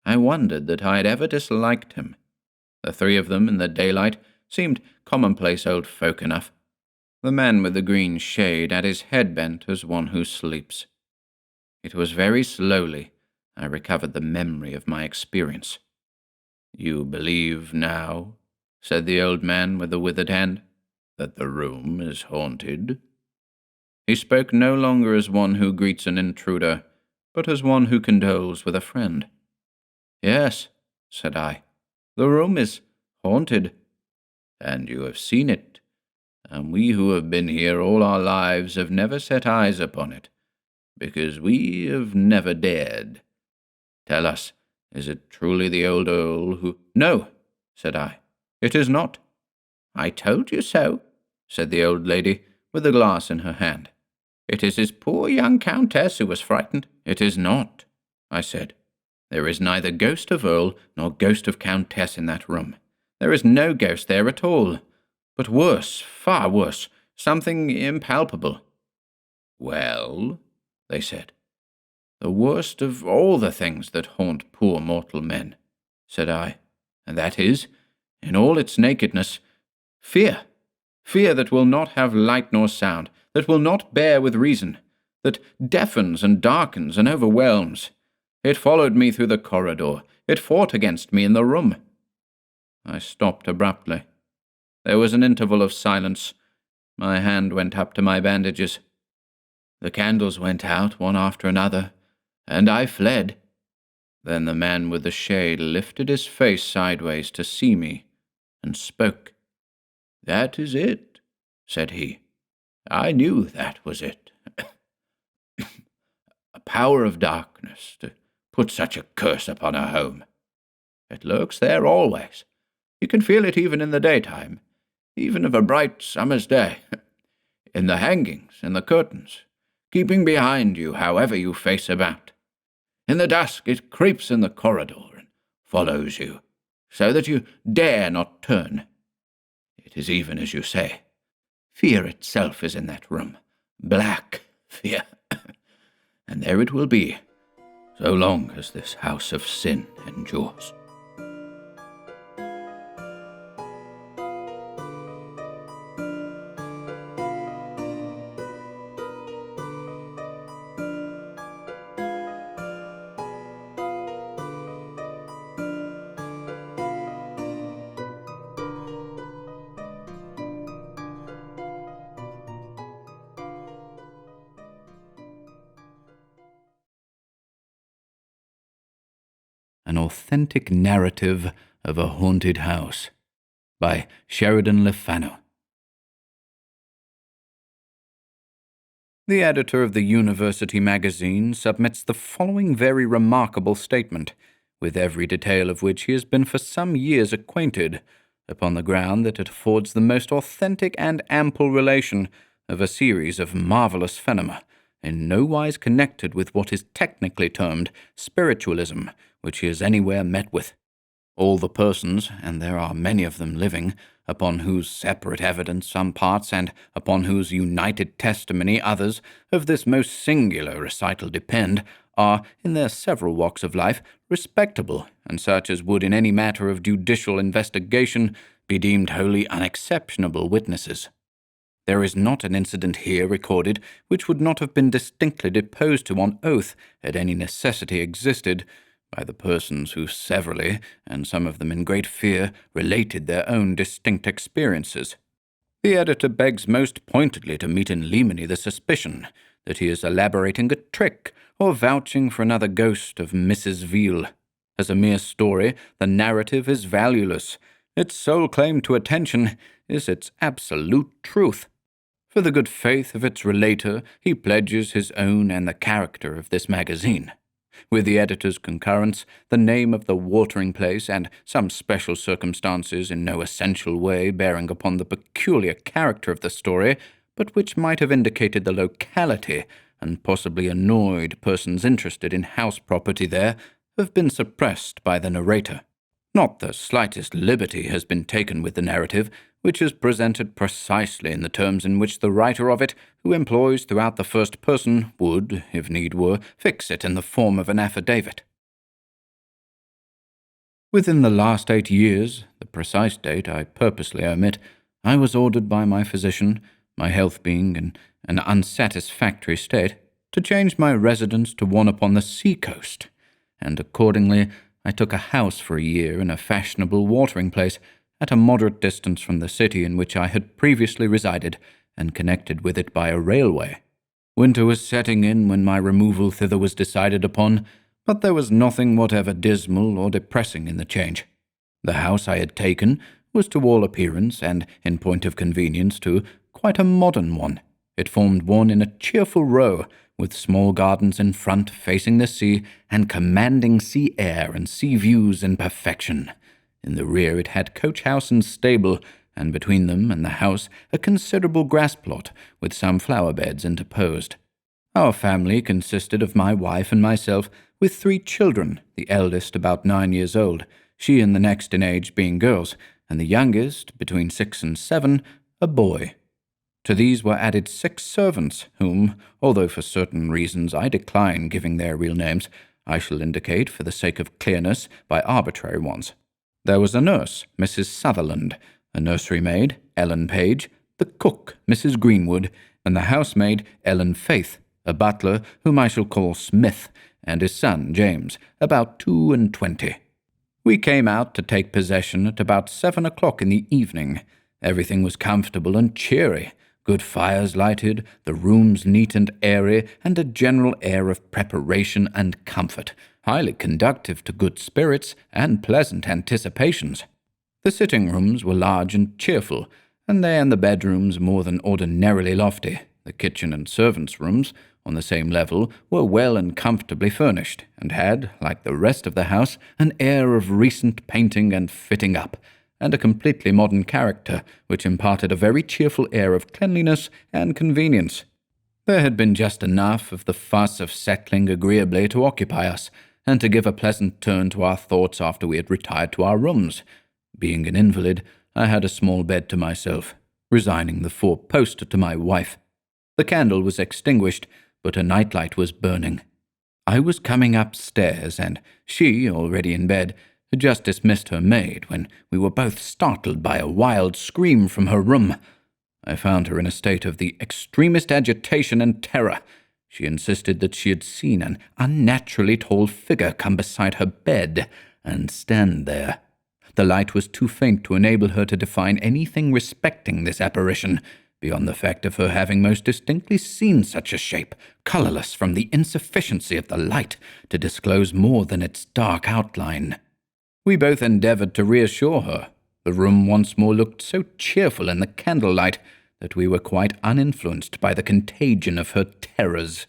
I wondered that I had ever disliked him. The three of them in the daylight seemed commonplace old folk enough. The man with the green shade had his head bent as one who sleeps. It was very slowly I recovered the memory of my experience. "You believe now," said the old man with the withered hand, "that the room is haunted?" He spoke no longer as one who greets an intruder, but as one who condoles with a friend. "Yes," said I, "the room is haunted." "And you have seen it, and we who have been here all our lives have never set eyes upon it, because we have never dared. Tell us, is it truly the old Earl who—" "No," said I, "it is not." "I told you so," said the old lady, with the glass in her hand. "It is his poor young countess who was frightened." "It is not," I said. "There is neither ghost of Earl nor ghost of countess in that room. There is no ghost there at all. But worse, far worse, something impalpable." "Well?" they said. "The worst of all the things that haunt poor mortal men," said I, "and that is, in all its nakedness, fear. Fear that will not have light nor sound, that will not bear with reason, that deafens and darkens and overwhelms. It followed me through the corridor. It fought against me in the room." I stopped abruptly. There was an interval of silence. My hand went up to my bandages. The candles went out one after another, and I fled. Then the man with the shade lifted his face sideways to see me, and spoke. "That is it," said he. "I knew that was it. A power of darkness to put such a curse upon a home. It lurks there always. You can feel it even in the daytime, even of a bright summer's day, in the hangings, in the curtains, keeping behind you however you face about. In the dusk it creeps in the corridor and follows you, so that you dare not turn. It is even as you say. Fear itself is in that room. Black fear. And there it will be, so long as this house of sin endures." An Authentic Narrative of a Haunted House by Sheridan Le Fanu. The editor of the university magazine submits the following very remarkable statement, with every detail of which he has been for some years acquainted, upon the ground that it affords the most authentic and ample relation of a series of marvelous phenomena, in no wise connected with what is technically termed spiritualism, which he has anywhere met with. All the persons, and there are many of them living, upon whose separate evidence some parts, and upon whose united testimony others, of this most singular recital depend, are, in their several walks of life, respectable, and such as would in any matter of judicial investigation be deemed wholly unexceptionable witnesses. There is not an incident here recorded which would not have been distinctly deposed to on oath, had any necessity existed, by the persons who severally, and some of them in great fear, related their own distinct experiences. The editor begs most pointedly to meet in Lemony the suspicion that he is elaborating a trick or vouching for another ghost of Mrs. Veal. As a mere story, the narrative is valueless. Its sole claim to attention is its absolute truth. For the good faith of its relater, he pledges his own and the character of this magazine. With the editor's concurrence, the name of the watering place and some special circumstances in no essential way bearing upon the peculiar character of the story, but which might have indicated the locality and possibly annoyed persons interested in house property there, have been suppressed by the narrator. Not the slightest liberty has been taken with the narrative, which is presented precisely in the terms in which the writer of it, who employs throughout the first person, would, if need were, fix it in the form of an affidavit. Within the last 8 years, the precise date I purposely omit, I was ordered by my physician, my health being in an unsatisfactory state, to change my residence to one upon the sea-coast, and accordingly I took a house for a year in a fashionable watering place, at a moderate distance from the city in which I had previously resided, and connected with it by a railway. Winter was setting in when my removal thither was decided upon, but there was nothing whatever dismal or depressing in the change. The house I had taken was to all appearance, and in point of convenience too, quite a modern one. It formed one in a cheerful row, with small gardens in front facing the sea, and commanding sea air and sea views in perfection. In the rear it had coach-house and stable, and between them and the house a considerable grass-plot, with some flower-beds interposed. Our family consisted of my wife and myself, with 3 children, the eldest about 9 years old, she and the next in age being girls, and the youngest, between 6 and 7, a boy. To these were added 6 servants, whom, although for certain reasons I decline giving their real names, I shall indicate, for the sake of clearness, by arbitrary ones. There was a nurse, Mrs. Sutherland, a nursery maid, Ellen Page, the cook, Mrs. Greenwood, and the housemaid, Ellen Faith, a butler, whom I shall call Smith, and his son, James, about 22. We came out to take possession at about 7 o'clock in the evening. Everything was comfortable and cheery, good fires lighted, the rooms neat and airy, and a general air of preparation and comfort, highly conducive to good spirits and pleasant anticipations. The sitting-rooms were large and cheerful, and they and the bedrooms more than ordinarily lofty. The kitchen and servants' rooms, on the same level, were well and comfortably furnished, and had, like the rest of the house, an air of recent painting and fitting up, and a completely modern character, which imparted a very cheerful air of cleanliness and convenience. There had been just enough of the fuss of settling agreeably to occupy us, and to give a pleasant turn to our thoughts after we had retired to our rooms. Being an invalid, I had a small bed to myself, resigning the 4-poster to my wife. The candle was extinguished, but a night-light was burning. I was coming upstairs, and she, already in bed, had just dismissed her maid, when we were both startled by a wild scream from her room. I found her in a state of the extremest agitation and terror. She insisted that she had seen an unnaturally tall figure come beside her bed and stand there. The light was too faint to enable her to define anything respecting this apparition, beyond the fact of her having most distinctly seen such a shape, colourless from the insufficiency of the light to disclose more than its dark outline. We both endeavoured to reassure her. The room once more looked so cheerful in the candlelight that we were quite uninfluenced by the contagion of her terrors.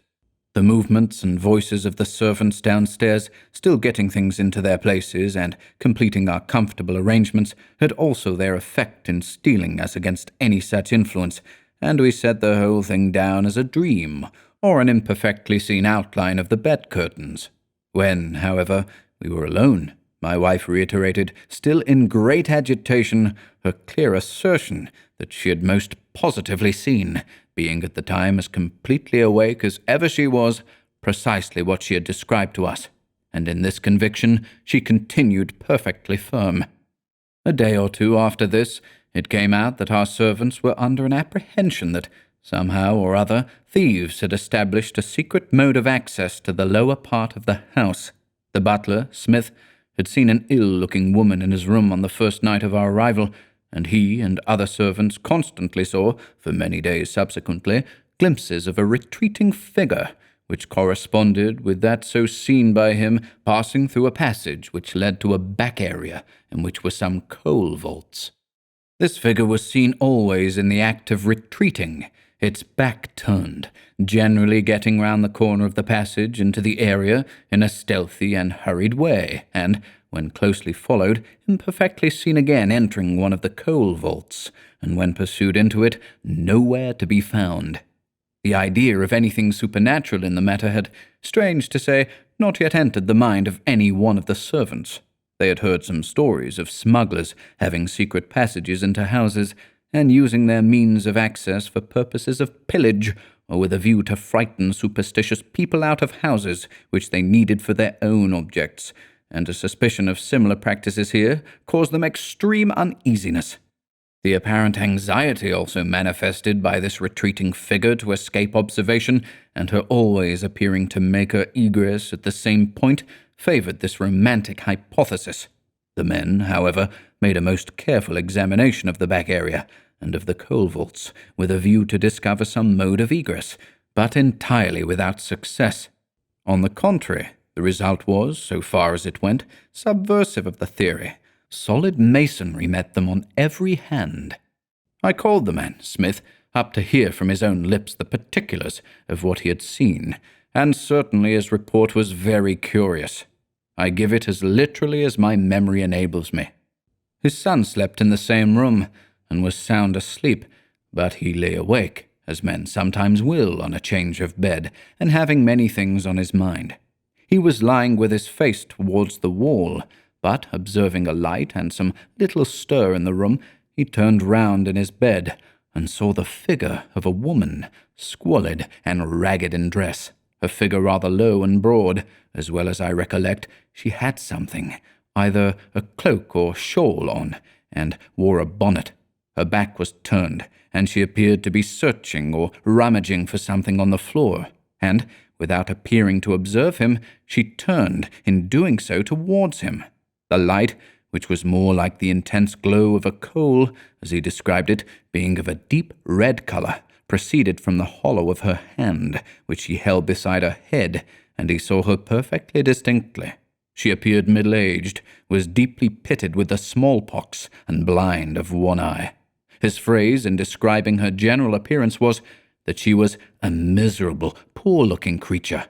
The movements and voices of the servants downstairs, still getting things into their places and completing our comfortable arrangements, had also their effect in steeling us against any such influence, and we set the whole thing down as a dream, or an imperfectly seen outline of the bed curtains. When, however, we were alone, my wife reiterated, still in great agitation, her clear assertion that she had most positively seen, being at the time as completely awake as ever she was, precisely what she had described to us, and in this conviction she continued perfectly firm. A day or two after this, it came out that our servants were under an apprehension that, somehow or other, thieves had established a secret mode of access to the lower part of the house. The butler, Smith, had seen an ill-looking woman in his room on the first night of our arrival, and he and other servants constantly saw, for many days subsequently, glimpses of a retreating figure, which corresponded with that so seen by him passing through a passage which led to a back area in which were some coal vaults. This figure was seen always in the act of retreating, its back turned, generally getting round the corner of the passage into the area in a stealthy and hurried way, and, when closely followed, imperfectly seen again entering one of the coal vaults, and when pursued into it, nowhere to be found. The idea of anything supernatural in the matter had, strange to say, not yet entered the mind of any one of the servants. They had heard some stories of smugglers having secret passages into houses, and using their means of access for purposes of pillage, or with a view to frighten superstitious people out of houses which they needed for their own objects, and a suspicion of similar practices here caused them extreme uneasiness. The apparent anxiety also manifested by this retreating figure to escape observation, and her always appearing to make her egress at the same point, favored this romantic hypothesis. The men, however, made a most careful examination of the back area and of the coal vaults, with a view to discover some mode of egress, but entirely without success. On the contrary, the result was, so far as it went, subversive of the theory. Solid masonry met them on every hand. I called the man, Smith, up to hear from his own lips the particulars of what he had seen, and certainly his report was very curious. I give it as literally as my memory enables me. His son slept in the same room, and was sound asleep, but he lay awake, as men sometimes will on a change of bed, and having many things on his mind. He was lying with his face towards the wall, but, observing a light and some little stir in the room, he turned round in his bed, and saw the figure of a woman, squalid and ragged in dress, a figure rather low and broad. As well as I recollect, she had something, either a cloak or shawl on, and wore a bonnet. Her back was turned, and she appeared to be searching or rummaging for something on the floor, and, without appearing to observe him, she turned, in doing so, towards him. The light, which was more like the intense glow of a coal, as he described it, being of a deep red colour, proceeded from the hollow of her hand, which she held beside her head, and he saw her perfectly distinctly. She appeared middle-aged, was deeply pitted with the smallpox, and blind of one eye. His phrase in describing her general appearance was that she was a miserable, poor-looking creature.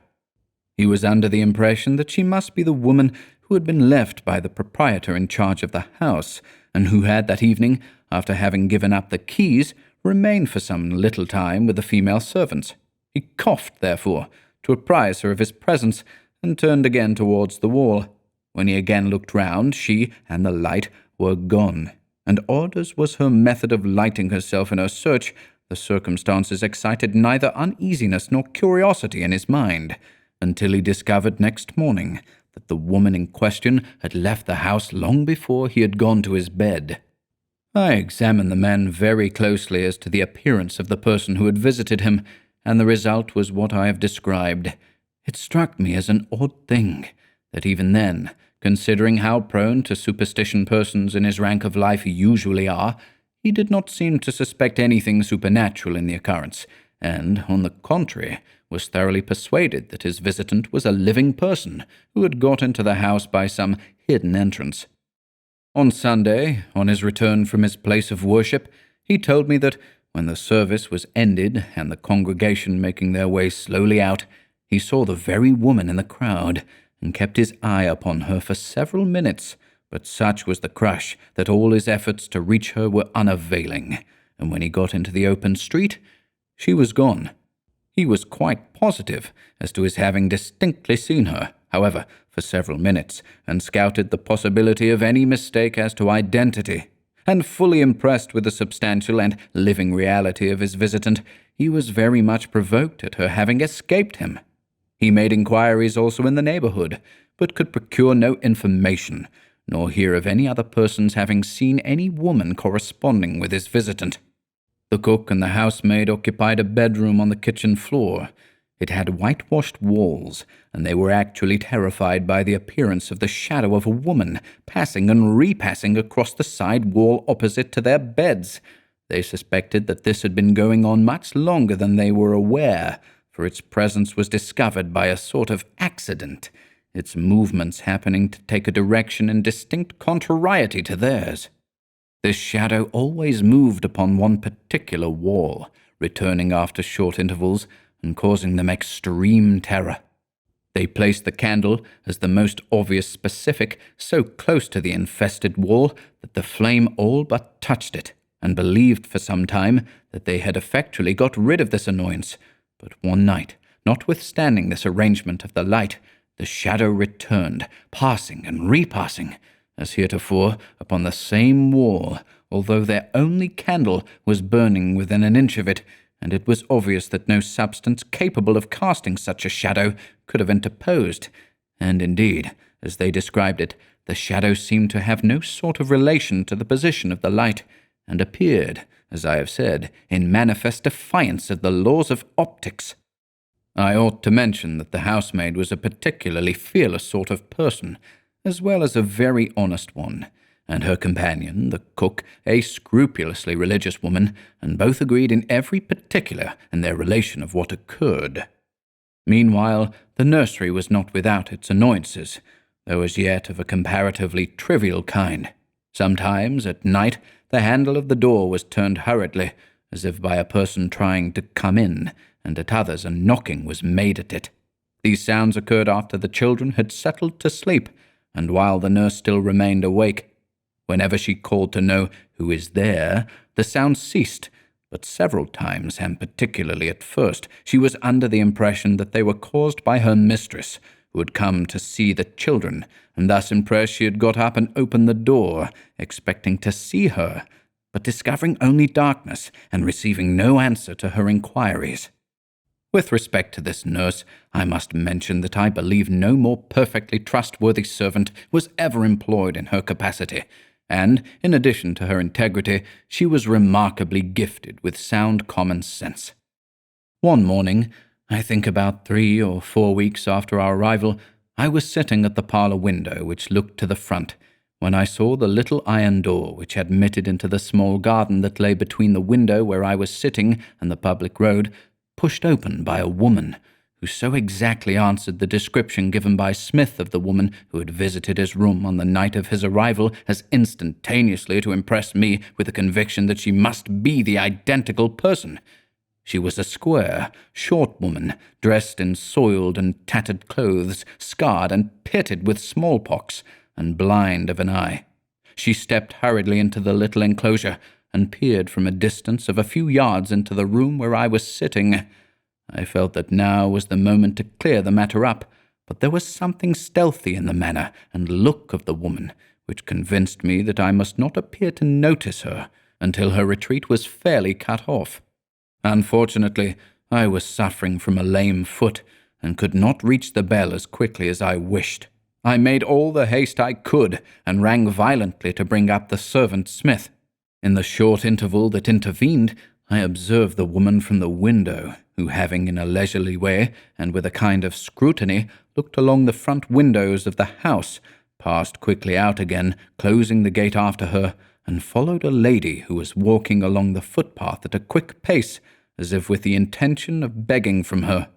He was under the impression that she must be the woman who had been left by the proprietor in charge of the house, and who had that evening, after having given up the keys, remained for some little time with the female servants. He coughed, therefore, to apprise her of his presence, and turned again towards the wall. When he again looked round, she and the light were gone, and odd as was her method of lighting herself in her search, the circumstances excited neither uneasiness nor curiosity in his mind, until he discovered next morning that the woman in question had left the house long before he had gone to his bed. I examined the man very closely as to the appearance of the person who had visited him, and the result was what I have described. It struck me as an odd thing that even then, considering how prone to superstition persons in his rank of life usually are, he did not seem to suspect anything supernatural in the occurrence, and, on the contrary, was thoroughly persuaded that his visitant was a living person who had got into the house by some hidden entrance. On Sunday, on his return from his place of worship, he told me that, When the service was ended and the congregation making their way slowly out, he saw the very woman in the crowd, and kept his eye upon her for several minutes, but such was the crush that all his efforts to reach her were unavailing, and when he got into the open street, she was gone. He was quite positive as to his having distinctly seen her, however, for several minutes, and scouted the possibility of any mistake as to identity. And fully impressed with the substantial and living reality of his visitant, he was very much provoked at her having escaped him. He made inquiries also in the neighborhood, but could procure no information, nor hear of any other persons having seen any woman corresponding with his visitant. The cook and the housemaid occupied a bedroom on the kitchen floor. It had whitewashed walls, and they were actually terrified by the appearance of the shadow of a woman passing and repassing across the side wall opposite to their beds. They suspected that this had been going on much longer than they were aware, for its presence was discovered by a sort of accident, its movements happening to take a direction in distinct contrariety to theirs. This shadow always moved upon one particular wall, returning after short intervals and causing them extreme terror. They placed the candle, as the most obvious specific, so close to the infested wall that the flame all but touched it, and believed for some time that they had effectually got rid of this annoyance. But one night, notwithstanding this arrangement of the light, the shadow returned, passing and repassing, as heretofore, upon the same wall, although their only candle was burning within an inch of it, and it was obvious that no substance capable of casting such a shadow could have interposed. And indeed, as they described it, the shadow seemed to have no sort of relation to the position of the light, and appeared, as I have said, in manifest defiance of the laws of optics. I ought to mention that the housemaid was a particularly fearless sort of person, as well as a very honest one, and her companion, the cook, a scrupulously religious woman, and both agreed in every particular in their relation of what occurred. Meanwhile, the nursery was not without its annoyances, though as yet of a comparatively trivial kind. Sometimes, at night, the handle of the door was turned hurriedly, as if by a person trying to come in, and at others a knocking was made at it. These sounds occurred after the children had settled to sleep, and while the nurse still remained awake. Whenever she called to know who is there, the sound ceased, but several times, and particularly at first, she was under the impression that they were caused by her mistress, who had come to see the children, and thus impressed she had got up and opened the door, expecting to see her, but discovering only darkness, and receiving no answer to her inquiries. With respect to this nurse, I must mention that I believe no more perfectly trustworthy servant was ever employed in her capacity, and, in addition to her integrity, she was remarkably gifted with sound common sense. One morning, I think about 3 or 4 weeks after our arrival, I was sitting at the parlour window which looked to the front, when I saw the little iron door which admitted into the small garden that lay between the window where I was sitting and the public road, pushed open by a woman, who so exactly answered the description given by Smith of the woman who had visited his room on the night of his arrival as instantaneously to impress me with the conviction that she must be the identical person. She was a square, short woman, dressed in soiled and tattered clothes, scarred and pitted with smallpox, and blind of an eye. She stepped hurriedly into the little enclosure, and peered from a distance of a few yards into the room where I was sitting. I felt that now was the moment to clear the matter up, but there was something stealthy in the manner and look of the woman, which convinced me that I must not appear to notice her until her retreat was fairly cut off. Unfortunately, I was suffering from a lame foot, and could not reach the bell as quickly as I wished. I made all the haste I could, and rang violently to bring up the servant Smith. In the short interval that intervened, I observed the woman from the window, who, having in a leisurely way, and with a kind of scrutiny, looked along the front windows of the house, passed quickly out again, closing the gate after her, and followed a lady who was walking along the footpath at a quick pace, as if with the intention of begging from her.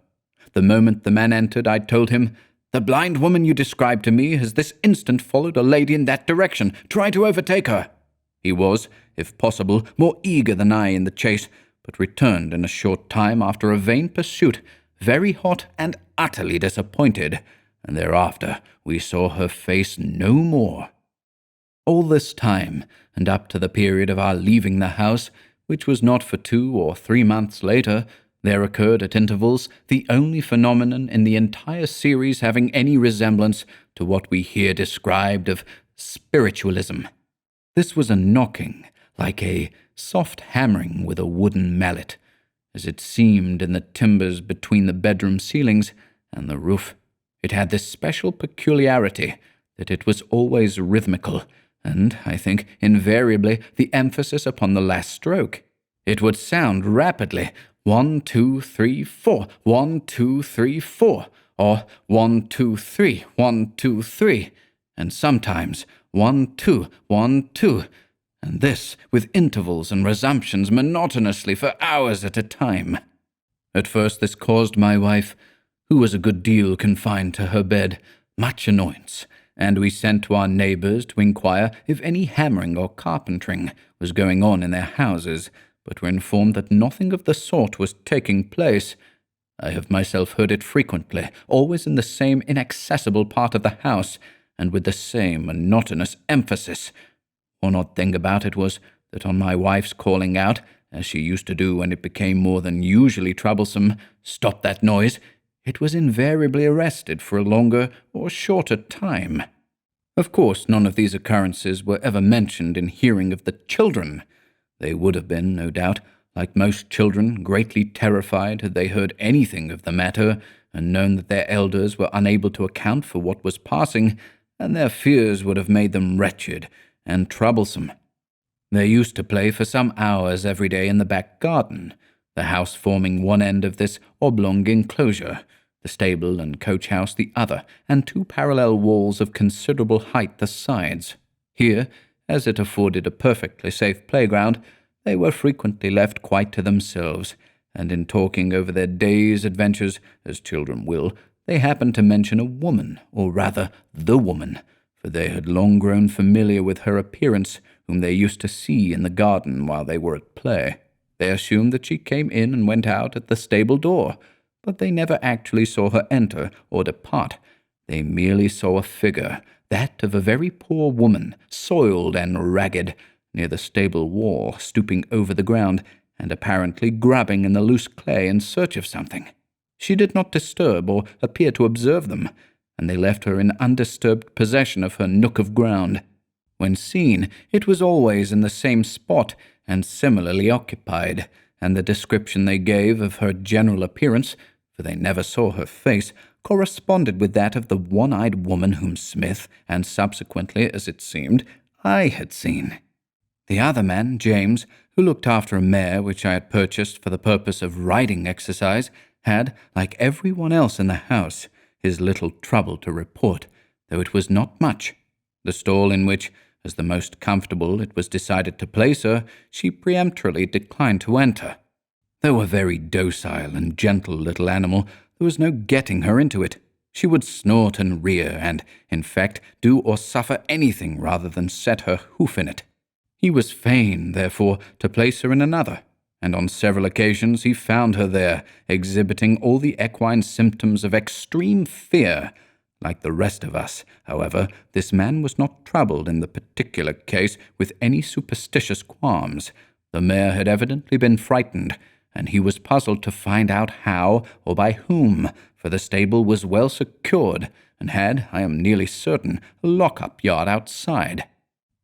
The moment the man entered, I told him, "The blind woman you described to me has this instant followed a lady in that direction. Try to overtake her." He was, if possible, more eager than I in the chase, but returned in a short time after a vain pursuit, very hot and utterly disappointed, and thereafter we saw her face no more. All this time, and up to the period of our leaving the house, which was not for 2 or 3 months later, there occurred at intervals the only phenomenon in the entire series having any resemblance to what we hear described of spiritualism. This was a knocking, like a soft hammering with a wooden mallet, as it seemed in the timbers between the bedroom ceilings and the roof. It had this special peculiarity that it was always rhythmical, and, I think, invariably the emphasis upon the last stroke. It would sound rapidly, 1, 2, 3, 4, 1, 2, 3, 4, or 1, 2, 3, 1, 2, 3, and sometimes 1, 2, 1, 2, and this with intervals and resumptions monotonously for hours at a time. At first this caused my wife, who was a good deal confined to her bed, much annoyance, and we sent to our neighbours to inquire if any hammering or carpentering was going on in their houses, but were informed that nothing of the sort was taking place. I have myself heard it frequently, always in the same inaccessible part of the house, and with the same monotonous emphasis. One odd thing about it was that on my wife's calling out, as she used to do when it became more than usually troublesome, "Stop that noise," it was invariably arrested for a longer or shorter time. Of course, none of these occurrences were ever mentioned in hearing of the children. They would have been, no doubt, like most children, greatly terrified had they heard anything of the matter, and known that their elders were unable to account for what was passing, and their fears would have made them wretched and troublesome. They used to play for some hours every day in the back garden, the house forming one end of this oblong enclosure, the stable and coach-house the other, and 2 parallel walls of considerable height the sides. Here, as it afforded a perfectly safe playground, they were frequently left quite to themselves, and in talking over their day's adventures, as children will, they happened to mention a woman, or rather the woman, for they had long grown familiar with her appearance, whom they used to see in the garden while they were at play. They assumed that she came in and went out at the stable door, but they never actually saw her enter or depart. They merely saw a figure, that of a very poor woman, soiled and ragged, near the stable wall, stooping over the ground, and apparently grubbing in the loose clay in search of something. She did not disturb or appear to observe them, and they left her in undisturbed possession of her nook of ground. When seen, it was always in the same spot, and similarly occupied, and the description they gave of her general appearance, for they never saw her face, corresponded with that of the one-eyed woman whom Smith, and subsequently, as it seemed, I had seen. The other man, James, who looked after a mare which I had purchased for the purpose of riding exercise, had, like every one else in the house, his little trouble to report, though it was not much. The stall in which, as the most comfortable, it was decided to place her, she peremptorily declined to enter. Though a very docile and gentle little animal, there was no getting her into it. She would snort and rear, and, in fact, do or suffer anything rather than set her hoof in it. He was fain, therefore, to place her in another, and on several occasions he found her there, exhibiting all the equine symptoms of extreme fear. Like the rest of us, however, this man was not troubled in the particular case with any superstitious qualms. The mare had evidently been frightened, and he was puzzled to find out how or by whom, for the stable was well secured, and had, I am nearly certain, a lock-up yard outside.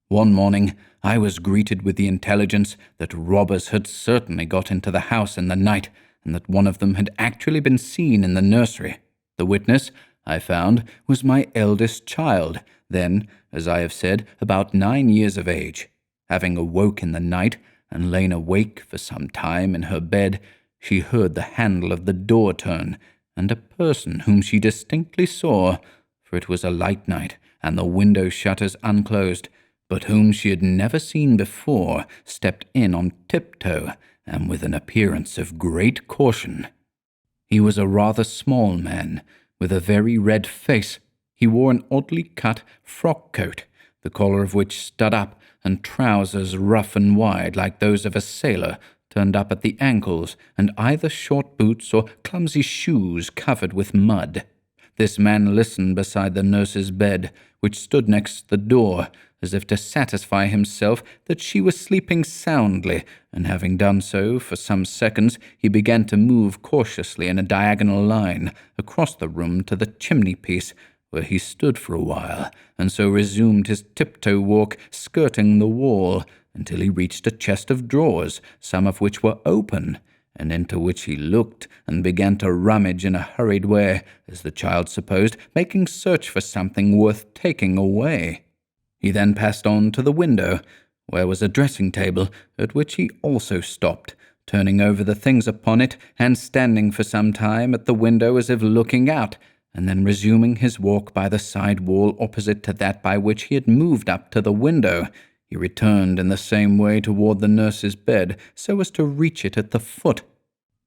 One morning I was greeted with the intelligence that robbers had certainly got into the house in the night, and that one of them had actually been seen in the nursery. The witness, I found, was my eldest child, then, as I have said, about 9 years of age. Having awoke in the night, and lain awake for some time in her bed, she heard the handle of the door turn, and a person whom she distinctly saw, for it was a light night, and the window shutters unclosed, but whom she had never seen before, stepped in on tiptoe, and with an appearance of great caution. He was a rather small man, with a very red face. He wore an oddly cut frock-coat, the collar of which stood up, and trousers rough and wide like those of a sailor, turned up at the ankles, and either short boots or clumsy shoes covered with mud. This man listened beside the nurse's bed, which stood next the door, as if to satisfy himself that she was sleeping soundly, and having done so for some seconds, he began to move cautiously in a diagonal line across the room to the chimney-piece, where he stood for a while, and so resumed his tiptoe walk, skirting the wall, until he reached a chest of drawers, some of which were open, and into which he looked and began to rummage in a hurried way, as the child supposed, making search for something worth taking away. He then passed on to the window, where was a dressing-table, at which he also stopped, turning over the things upon it, and standing for some time at the window as if looking out, and then resuming his walk by the side wall opposite to that by which he had moved up to the window. He returned in the same way toward the nurse's bed, so as to reach it at the foot.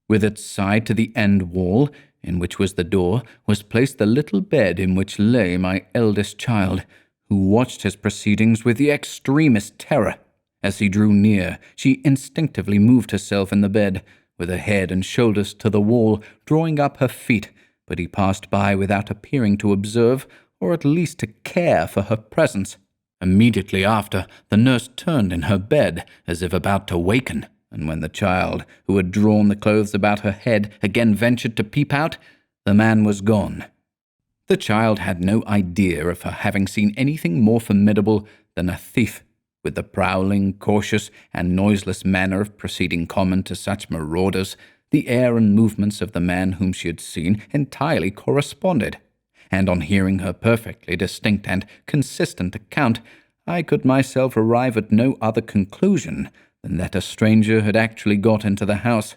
With its side to the end wall, in which was the door, was placed the little bed in which lay my eldest child, who watched his proceedings with the extremest terror. As he drew near, she instinctively moved herself in the bed, with her head and shoulders to the wall, drawing up her feet, but he passed by without appearing to observe, or at least to care for her presence. Immediately after, the nurse turned in her bed, as if about to waken, and when the child, who had drawn the clothes about her head, again ventured to peep out, the man was gone. The child had no idea of her having seen anything more formidable than a thief, with the prowling, cautious, and noiseless manner of proceeding common to such marauders. The air and movements of the man whom she had seen entirely corresponded, and on hearing her perfectly distinct and consistent account, I could myself arrive at no other conclusion than that a stranger had actually got into the house.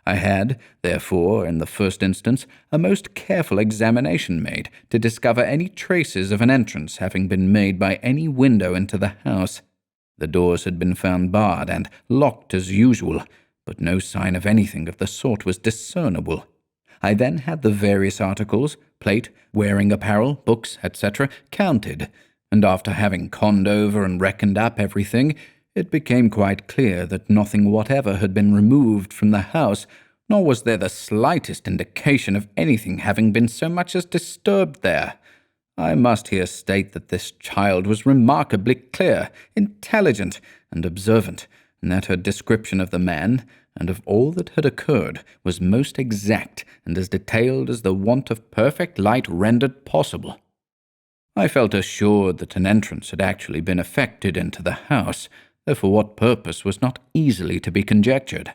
I had, therefore, in the first instance, a most careful examination made to discover any traces of an entrance having been made by any window into the house. The doors had been found barred and locked as usual, but no sign of anything of the sort was discernible. I then had the various articles, plate, wearing apparel, books, etc., counted, and after having conned over and reckoned up everything, it became quite clear that nothing whatever had been removed from the house, nor was there the slightest indication of anything having been so much as disturbed there. I must here state that this child was remarkably clear, intelligent, and observant, and that her description of the man, and of all that had occurred, was most exact and as detailed as the want of perfect light rendered possible. I felt assured that an entrance had actually been effected into the house, though for what purpose was not easily to be conjectured.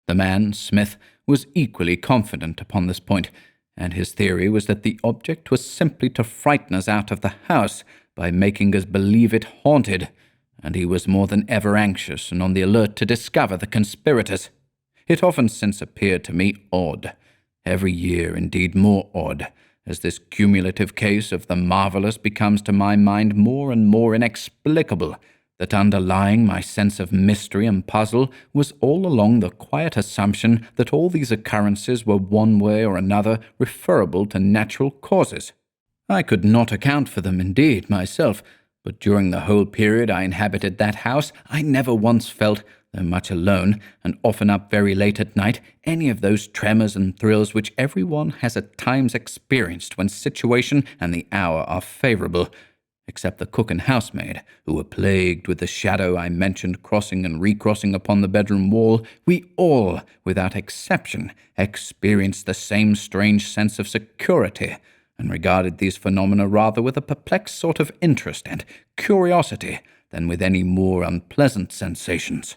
The man, Smith, was equally confident upon this point, and his theory was that the object was simply to frighten us out of the house by making us believe it haunted, and he was more than ever anxious and on the alert to discover the conspirators. It often since appeared to me odd, every year indeed more odd, as this cumulative case of the marvelous becomes to my mind more and more inexplicable, that underlying my sense of mystery and puzzle was all along the quiet assumption that all these occurrences were one way or another referable to natural causes. I could not account for them, indeed, myself, but during the whole period I inhabited that house, I never once felt, though much alone, and often up very late at night, any of those tremors and thrills which every one has at times experienced when situation and the hour are favorable, except the cook and housemaid, who were plagued with the shadow I mentioned crossing and recrossing upon the bedroom wall. We all, without exception, experienced the same strange sense of security, and regarded these phenomena rather with a perplexed sort of interest and curiosity than with any more unpleasant sensations.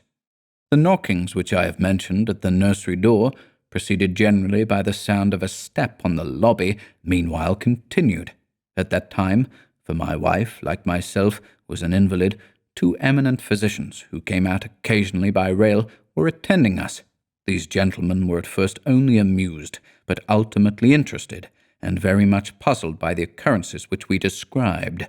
The knockings which I have mentioned at the nursery door, preceded generally by the sound of a step on the lobby, meanwhile continued. At that time, for my wife, like myself, was an invalid, 2 eminent physicians, who came out occasionally by rail, were attending us. These gentlemen were at first only amused, but ultimately interested, and very much puzzled by the occurrences which we described.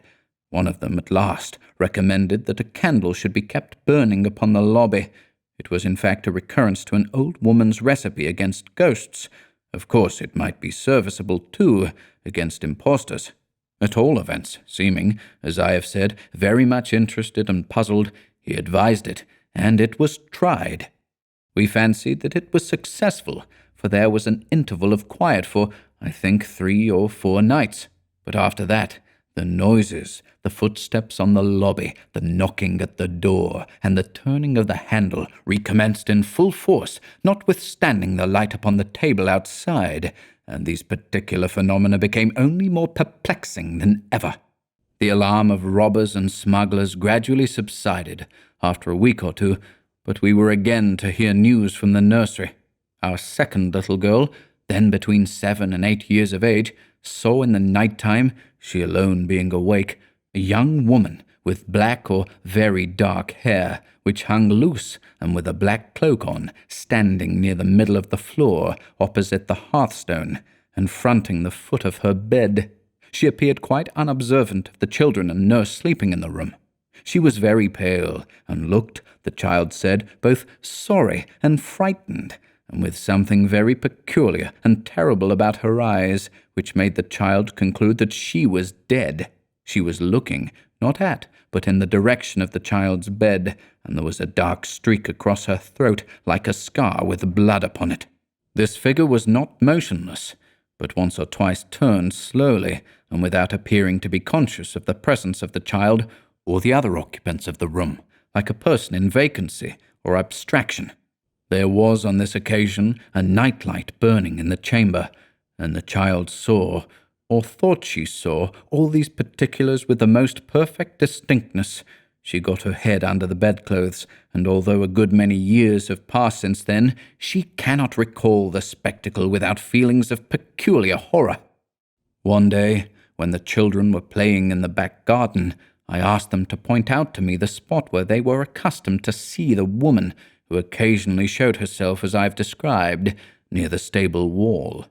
One of them at last recommended that a candle should be kept burning upon the lobby. It was in fact a recurrence to an old woman's recipe against ghosts. Of course it might be serviceable, too, against impostors. At all events, seeming, as I have said, very much interested and puzzled, he advised it, and it was tried. We fancied that it was successful, for there was an interval of quiet for, I think, 3 or 4 nights. But after that, the noises, the footsteps on the lobby, the knocking at the door, and the turning of the handle recommenced in full force, notwithstanding the light upon the table outside, and these particular phenomena became only more perplexing than ever. The alarm of robbers and smugglers gradually subsided after a week or two, but we were again to hear news from the nursery. Our second little girl, then between 7 and 8 years of age, saw in the night time, she alone being awake, a young woman with black or very dark hair, which hung loose and with a black cloak on, standing near the middle of the floor, opposite the hearthstone, and fronting the foot of her bed. She appeared quite unobservant of the children and nurse sleeping in the room. She was very pale, and looked, the child said, both sorry and frightened, and with something very peculiar and terrible about her eyes, which made the child conclude that she was dead. She was looking, not at, but in the direction of the child's bed, and there was a dark streak across her throat, like a scar with blood upon it. This figure was not motionless, but once or twice turned slowly, and without appearing to be conscious of the presence of the child or the other occupants of the room, like a person in vacancy or abstraction. There was on this occasion a night-light burning in the chamber, and the child saw, or thought she saw, all these particulars with the most perfect distinctness. She got her head under the bedclothes, and although a good many years have passed since then, she cannot recall the spectacle without feelings of peculiar horror. One day, when the children were playing in the back garden, I asked them to point out to me the spot where they were accustomed to see the woman who occasionally showed herself as I have described, near the stable wall.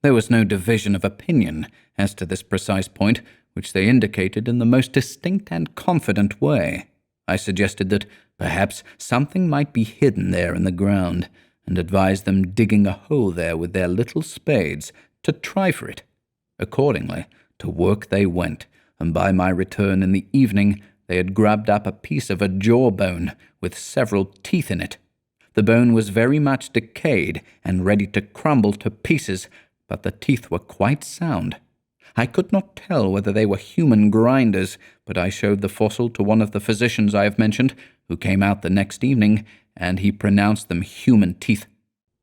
There was no division of opinion as to this precise point, which they indicated in the most distinct and confident way. I suggested that perhaps something might be hidden there in the ground, and advised them digging a hole there with their little spades to try for it. Accordingly, to work they went, and by my return in the evening they had grubbed up a piece of a jawbone with several teeth in it. The bone was very much decayed and ready to crumble to pieces, but the teeth were quite sound. I could not tell whether they were human grinders, but I showed the fossil to one of the physicians I have mentioned, who came out the next evening, and he pronounced them human teeth.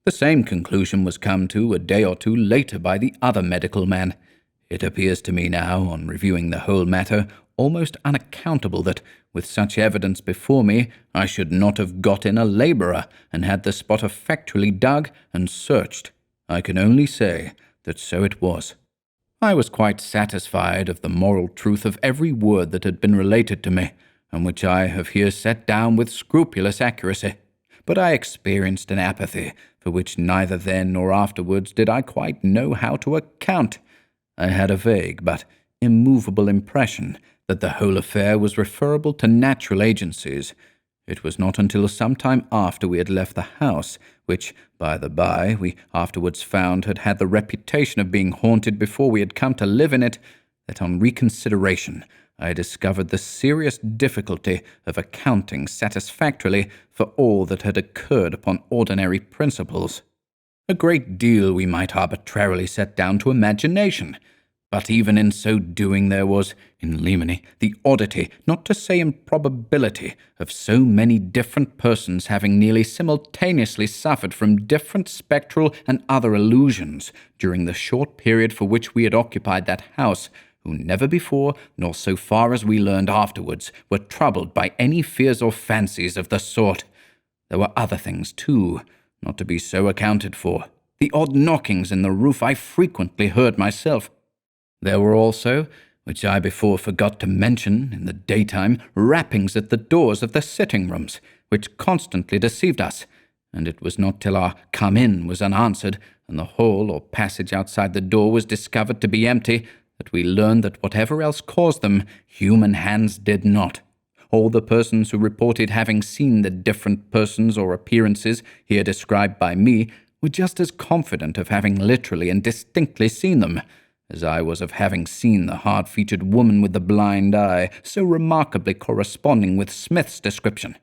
The same conclusion was come to a day or two later by the other medical man. It appears to me now, on reviewing the whole matter, almost unaccountable that, with such evidence before me, I should not have got in a labourer and had the spot effectually dug and searched. I can only say that so it was. I was quite satisfied of the moral truth of every word that had been related to me, and which I have here set down with scrupulous accuracy. But I experienced an apathy, for which neither then nor afterwards did I quite know how to account. I had a vague but immovable impression that the whole affair was referable to natural agencies. It was not until some time after we had left the house, which, by the by, we afterwards found had the reputation of being haunted before we had come to live in it, that on reconsideration I discovered the serious difficulty of accounting satisfactorily for all that had occurred upon ordinary principles. A great deal we might arbitrarily set down to imagination, but even in so doing there was, in Lemony, the oddity, not to say improbability, of so many different persons having nearly simultaneously suffered from different spectral and other illusions during the short period for which we had occupied that house, who never before, nor so far as we learned afterwards, were troubled by any fears or fancies of the sort. There were other things, too, not to be so accounted for. The odd knockings in the roof I frequently heard myself. There were also, which I before forgot to mention, in the daytime, rappings at the doors of the sitting-rooms, which constantly deceived us, and it was not till our come-in was unanswered, and the hall or passage outside the door was discovered to be empty, that we learned that whatever else caused them, human hands did not. All the persons who reported having seen the different persons or appearances here described by me were just as confident of having literally and distinctly seen them, as I was of having seen the hard-featured woman with the blind eye, so remarkably corresponding with Smith's description.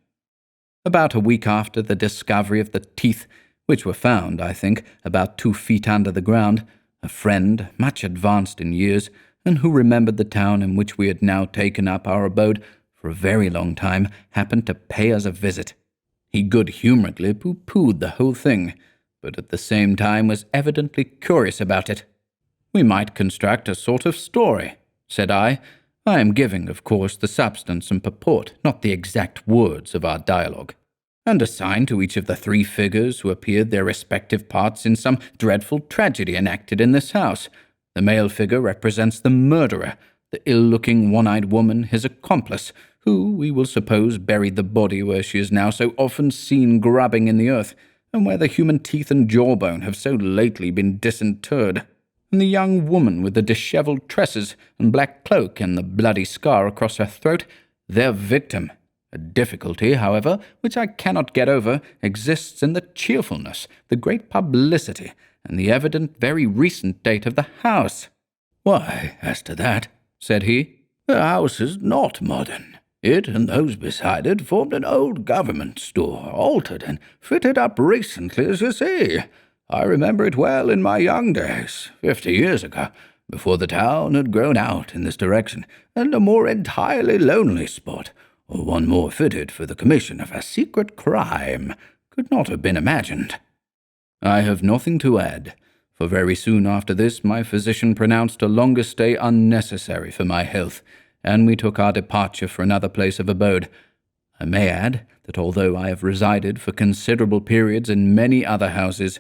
About a week after the discovery of the teeth, which were found, I think, about 2 feet under the ground, a friend, much advanced in years, and who remembered the town in which we had now taken up our abode for a very long time, happened to pay us a visit. He good-humouredly pooh-poohed the whole thing, but at the same time was evidently curious about it. "We might construct a sort of story," said I. "I am giving, of course, the substance and purport, not the exact words of our dialogue, and assign to each of the 3 figures who appeared their respective parts in some dreadful tragedy enacted in this house. The male figure represents the murderer, the ill-looking, one-eyed woman his accomplice, who, we will suppose, buried the body where she is now so often seen grubbing in the earth, and where the human teeth and jawbone have so lately been disinterred, and the young woman with the dishevelled tresses and black cloak and the bloody scar across her throat, their victim. A difficulty, however, which I cannot get over, exists in the cheerfulness, the great publicity, and the evident very recent date of the house." "Why, as to that," said he, "the house is not modern. It and those beside it formed an old government store, altered and fitted up recently, as you see. I remember it well in my young days, 50 years ago, before the town had grown out in this direction, and a more entirely lonely spot, or one more fitted for the commission of a secret crime, could not have been imagined." I have nothing to add, for very soon after this my physician pronounced a longer stay unnecessary for my health, and we took our departure for another place of abode. I may add that although I have resided for considerable periods in many other houses,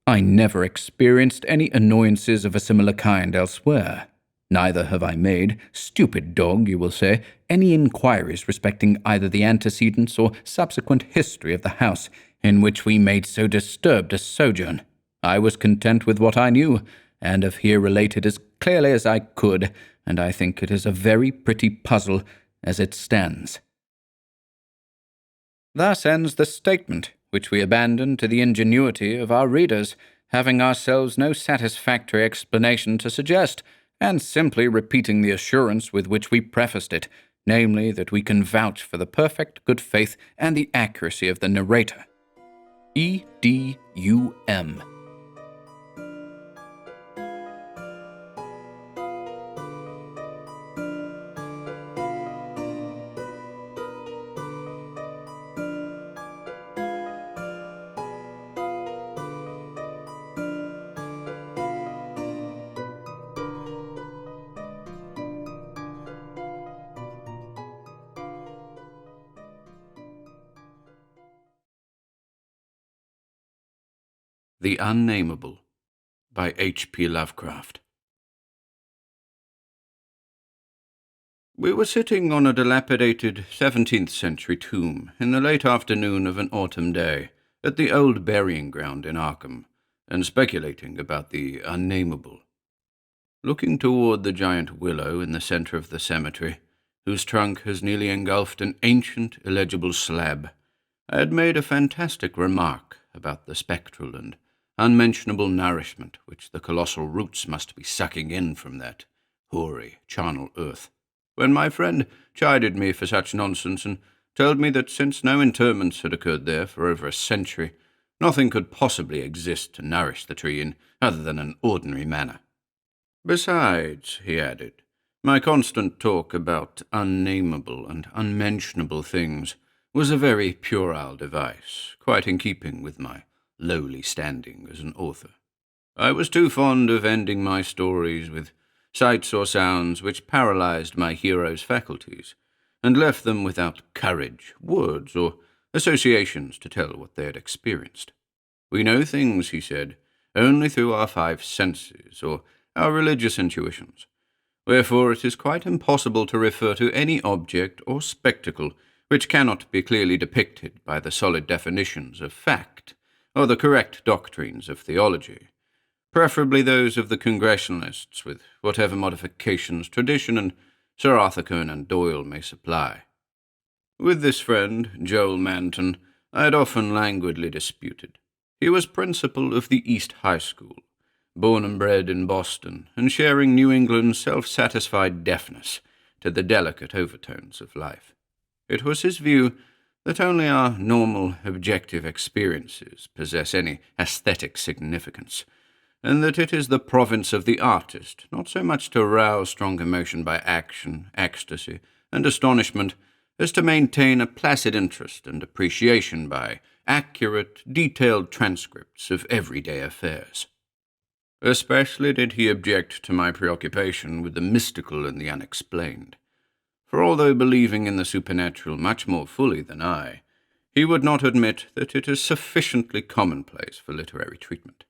I never experienced any annoyances of a similar kind elsewhere. Neither have I made, stupid dog, you will say, any inquiries respecting either the antecedents or subsequent history of the house in which we made so disturbed a sojourn. I was content with what I knew, and have here related as clearly as I could, and I think it is a very pretty puzzle as it stands. Thus ends the statement, which we abandon to the ingenuity of our readers, having ourselves no satisfactory explanation to suggest, and simply repeating the assurance with which we prefaced it, namely that we can vouch for the perfect good faith and the accuracy of the narrator. E.D.U.M. The Unnamable by H.P. Lovecraft. We were sitting on a dilapidated 17th-century tomb in the late afternoon of an autumn day at the old burying ground in Arkham, and speculating about the Unnamable. Looking toward the giant willow in the center of the cemetery, whose trunk has nearly engulfed an ancient, illegible slab, I had made a fantastic remark about the spectral and unmentionable nourishment which the colossal roots must be sucking in from that hoary, charnel earth, when my friend chided me for such nonsense and told me that since no interments had occurred there for over a century, nothing could possibly exist to nourish the tree in other than an ordinary manner. Besides, he added, my constant talk about unnamable and unmentionable things was a very puerile device, quite in keeping with my lowly standing as an author. I was too fond of ending my stories with sights or sounds which paralyzed my hero's faculties, and left them without courage, words, or associations to tell what they had experienced. We know things, he said, only through our 5 senses, or our religious intuitions. Wherefore it is quite impossible to refer to any object or spectacle which cannot be clearly depicted by the solid definitions of fact, or the correct doctrines of theology, preferably those of the Congregationalists, with whatever modifications tradition and Sir Arthur Conan Doyle may supply. With this friend, Joel Manton, I had often languidly disputed. He was principal of the East High School, born and bred in Boston, and sharing New England's self-satisfied deafness to the delicate overtones of life. It was his view that only our normal, objective experiences possess any aesthetic significance, and that it is the province of the artist not so much to rouse strong emotion by action, ecstasy, and astonishment, as to maintain a placid interest and appreciation by accurate, detailed transcripts of everyday affairs. Especially did he object to my preoccupation with the mystical and the unexplained, for although believing in the supernatural much more fully than I, he would not admit that it is sufficiently commonplace for literary treatment.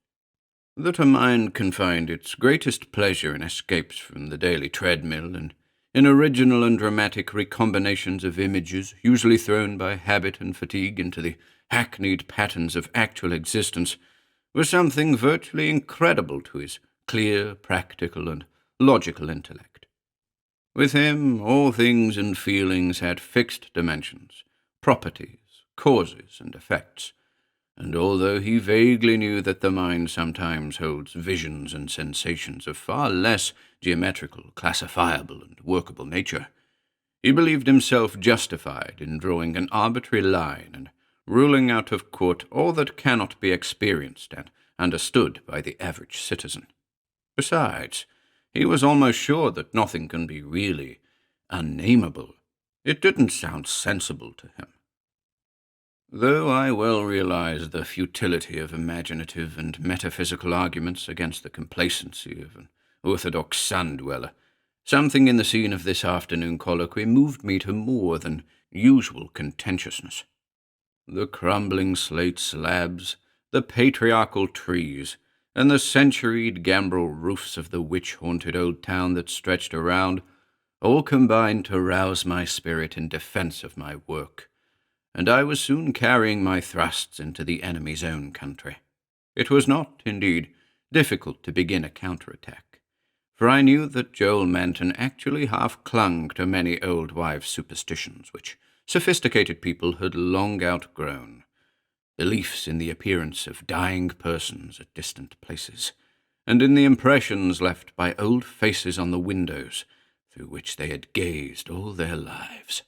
That a mind can find its greatest pleasure in escapes from the daily treadmill and in original and dramatic recombinations of images usually thrown by habit and fatigue into the hackneyed patterns of actual existence was something virtually incredible to his clear, practical, and logical intellect. With him, all things and feelings had fixed dimensions, properties, causes, and effects, and although he vaguely knew that the mind sometimes holds visions and sensations of far less geometrical, classifiable, and workable nature, he believed himself justified in drawing an arbitrary line and ruling out of court all that cannot be experienced and understood by the average citizen. Besides, he was almost sure that nothing can be really unnamable. It didn't sound sensible to him. Though I well realized the futility of imaginative and metaphysical arguments against the complacency of an orthodox sun-dweller, something in the scene of this afternoon colloquy moved me to more than usual contentiousness. The crumbling slate slabs, the patriarchal trees, and the centuried gambrel roofs of the witch-haunted old town that stretched around, all combined to rouse my spirit in defense of my work, and I was soon carrying my thrusts into the enemy's own country. It was not, indeed, difficult to begin a counterattack, for I knew that Joel Manton actually half clung to many old wives' superstitions which sophisticated people had long outgrown, beliefs in the appearance of dying persons at distant places, and in the impressions left by old faces on the windows through which they had gazed all their lives.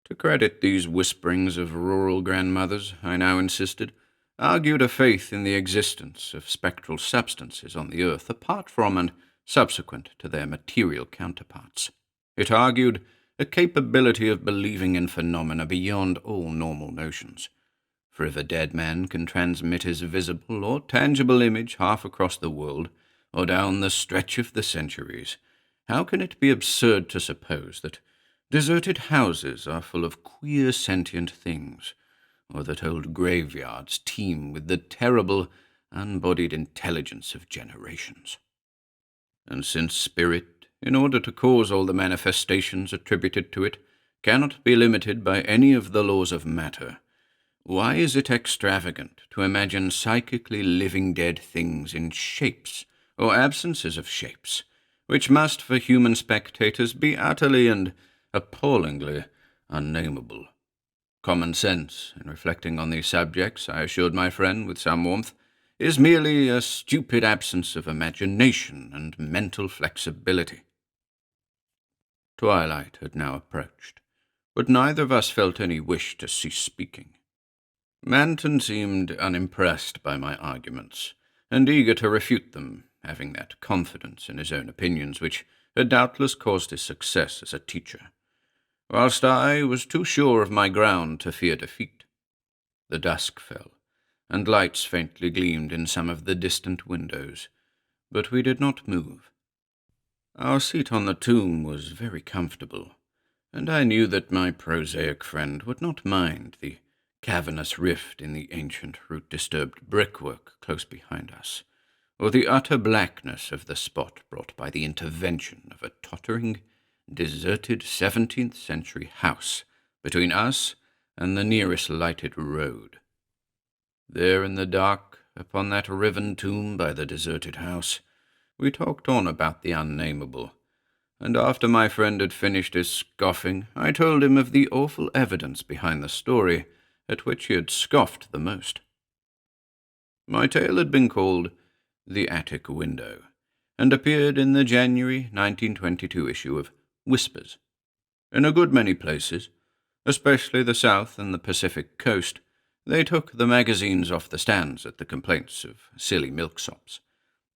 To credit these whisperings of rural grandmothers, I now insisted, argued a faith in the existence of spectral substances on the earth apart from and subsequent to their material counterparts. It argued a capability of believing in phenomena beyond all normal notions. For if a dead man can transmit his visible or tangible image half across the world, or down the stretch of the centuries, how can it be absurd to suppose that deserted houses are full of queer sentient things, or that old graveyards teem with the terrible, unbodied intelligence of generations? And since spirit, in order to cause all the manifestations attributed to it, cannot be limited by any of the laws of matter, why is it extravagant to imagine psychically living dead things in shapes, or absences of shapes, which must for human spectators be utterly and appallingly unnamable? Common sense, in reflecting on these subjects, I assured my friend with some warmth, is merely a stupid absence of imagination and mental flexibility. Twilight had now approached, but neither of us felt any wish to cease speaking. Manton seemed unimpressed by my arguments, and eager to refute them, having that confidence in his own opinions which had doubtless caused his success as a teacher, whilst I was too sure of my ground to fear defeat. The dusk fell, and lights faintly gleamed in some of the distant windows, but we did not move. Our seat on the tomb was very comfortable, and I knew that my prosaic friend would not mind the cavernous rift in the ancient root-disturbed brickwork close behind us, or the utter blackness of the spot brought by the intervention of a tottering, deserted 17th-century house between us and the nearest lighted road. There in the dark, upon that riven tomb by the deserted house, we talked on about the unnamable, and after my friend had finished his scoffing, I told him of the awful evidence behind the story at which he had scoffed the most. My tale had been called The Attic Window, and appeared in the January 1922 issue of Whispers. In a good many places, especially the South and the Pacific coast. They took the magazines off the stands at the complaints of silly milksops.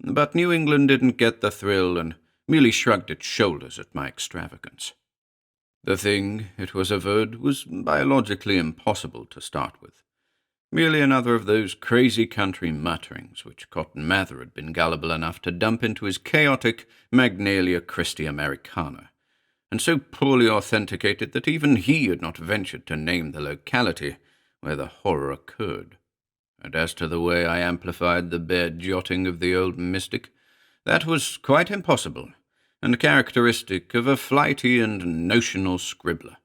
But New England didn't get the thrill and merely shrugged its shoulders at my extravagance. The thing, it was averred, was biologically impossible to start with. Merely another of those crazy country mutterings which Cotton Mather had been gullible enough to dump into his chaotic Magnalia Christi Americana, and so poorly authenticated that even he had not ventured to name the locality where the horror occurred. And as to the way I amplified the bare jotting of the old mystic, that was quite impossible, and characteristic of a flighty and notional scribbler.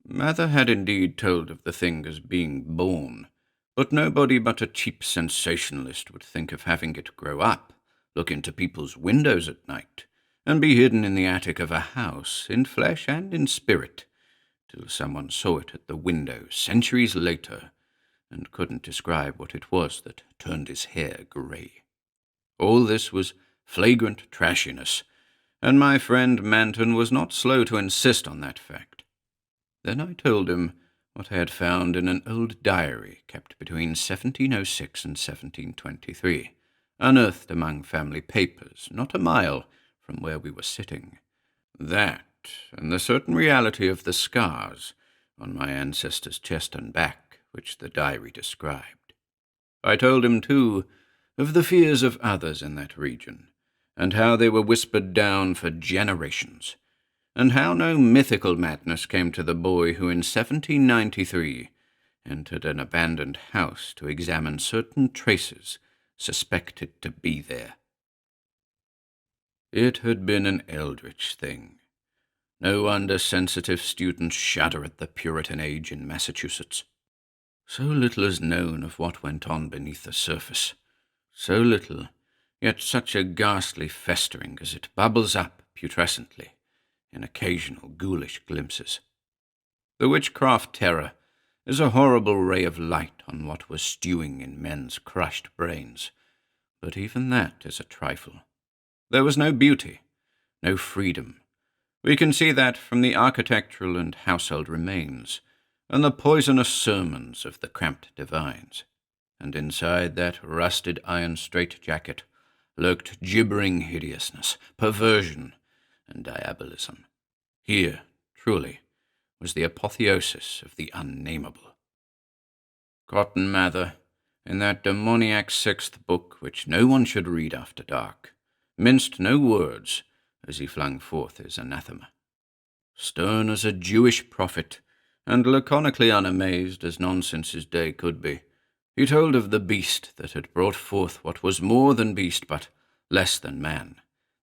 Mather had indeed told of the thing as being born, but nobody but a cheap sensationalist would think of having it grow up, look into people's windows at night, and be hidden in the attic of a house, in flesh and in spirit, till someone saw it at the window centuries later, and couldn't describe what it was that turned his hair grey. All this was flagrant trashiness, and my friend Manton was not slow to insist on that fact. Then I told him what I had found in an old diary kept between 1706 and 1723, unearthed among family papers, not a mile from where we were sitting. That, and the certain reality of the scars on my ancestor's chest and back, which the diary described. I told him, too, of the fears of others in that region, and how they were whispered down for generations, and how no mythical madness came to the boy who in 1793 entered an abandoned house to examine certain traces suspected to be there. It had been an eldritch thing. No wonder sensitive students shudder at the Puritan age in Massachusetts. So little is known of what went on beneath the surface. So little, yet such a ghastly festering as it bubbles up putrescently in occasional ghoulish glimpses. The witchcraft terror is a horrible ray of light on what was stewing in men's crushed brains, but even that is a trifle. There was no beauty, no freedom. We can see that from the architectural and household remains, and the poisonous sermons of the cramped divines. And inside that rusted iron straitjacket lurked gibbering hideousness, perversion, and diabolism. Here, truly, was the apotheosis of the unnamable. Cotton Mather, in that demoniac sixth book which no one should read after dark, minced no words as he flung forth his anathema. Stern as a Jewish prophet, and laconically unamazed as nonsense's day could be, he told of the beast that had brought forth what was more than beast but less than man,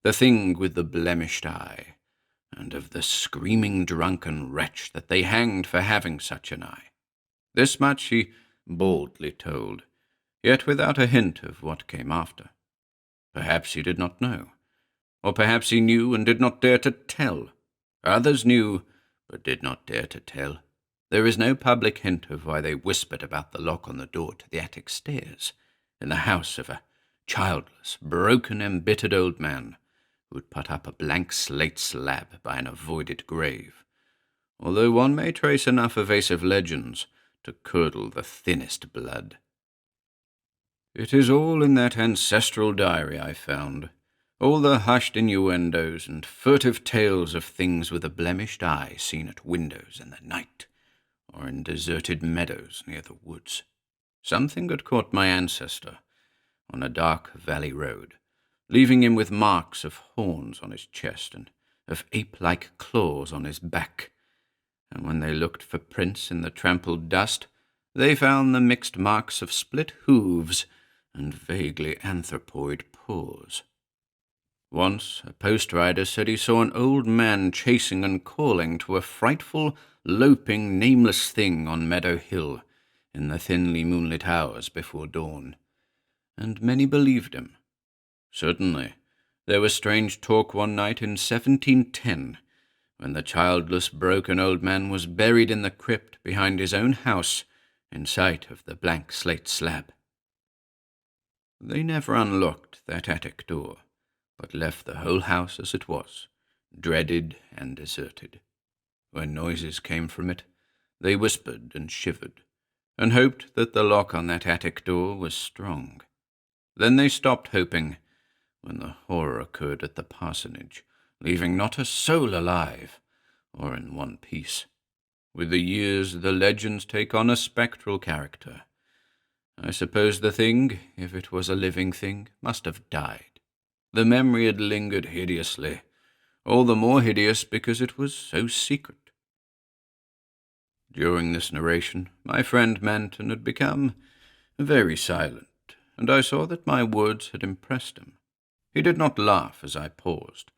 the thing with the blemished eye, and of the screaming drunken wretch that they hanged for having such an eye. This much he boldly told, yet without a hint of what came after. Perhaps he did not know, or perhaps he knew and did not dare to tell. Others knew, but did not dare to tell. There is no public hint of why they whispered about the lock on the door to the attic stairs, in the house of a childless, broken, embittered old man who would put up a blank slate slab by an avoided grave, although one may trace enough evasive legends to curdle the thinnest blood. It is all in that ancestral diary I found, all the hushed innuendos and furtive tales of things with a blemished eye seen at windows in the night, or in deserted meadows near the woods. Something had caught my ancestor on a dark valley road, leaving him with marks of horns on his chest and of ape-like claws on his back, and when they looked for prints in the trampled dust, they found the mixed marks of split hooves and vaguely anthropoid paws. Once a post-rider said he saw an old man chasing and calling to a frightful, loping, nameless thing on Meadow Hill in the thinly moonlit hours before dawn, and many believed him. Certainly, there was strange talk one night in 1710, when the childless, broken old man was buried in the crypt behind his own house in sight of the blank slate slab. They never unlocked that attic door, but left the whole house as it was, dreaded and deserted. When noises came from it, They whispered and shivered, and hoped that the lock on that attic door was strong. Then they stopped hoping when the horror occurred at the parsonage, leaving not a soul alive or in one piece. With the years, the legends take on a spectral character. I suppose the thing, if it was a living thing, must have died. The memory had lingered hideously, all the more hideous because it was so secret. During this narration, my friend Manton had become very silent, and I saw that my words had impressed him. He did not laugh as I paused,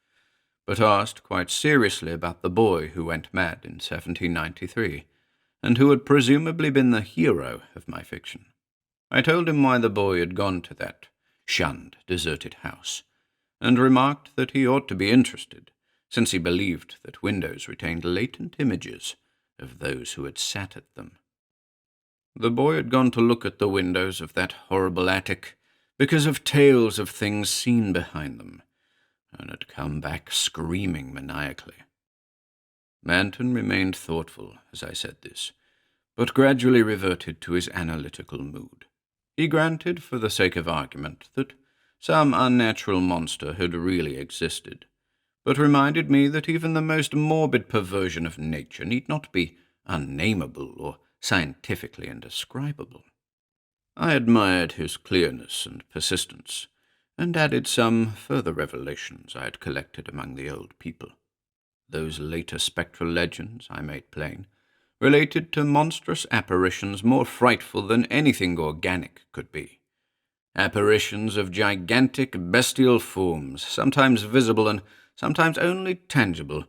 but asked quite seriously about the boy who went mad in 1793, and who had presumably been the hero of my fiction. I told him why the boy had gone to that shunned, deserted house, and remarked that he ought to be interested, since he believed that windows retained latent images of those who had sat at them. The boy had gone to look at the windows of that horrible attic because of tales of things seen behind them, and had come back screaming maniacally. Manton remained thoughtful as I said this, but gradually reverted to his analytical mood. He granted, for the sake of argument, that some unnatural monster had really existed, but reminded me that even the most morbid perversion of nature need not be unnamable or scientifically indescribable. I admired his clearness and persistence, and added some further revelations I had collected among the old people. Those later spectral legends, I made plain, related to monstrous apparitions more frightful than anything organic could be. Apparitions of gigantic bestial forms, sometimes visible and sometimes only tangible,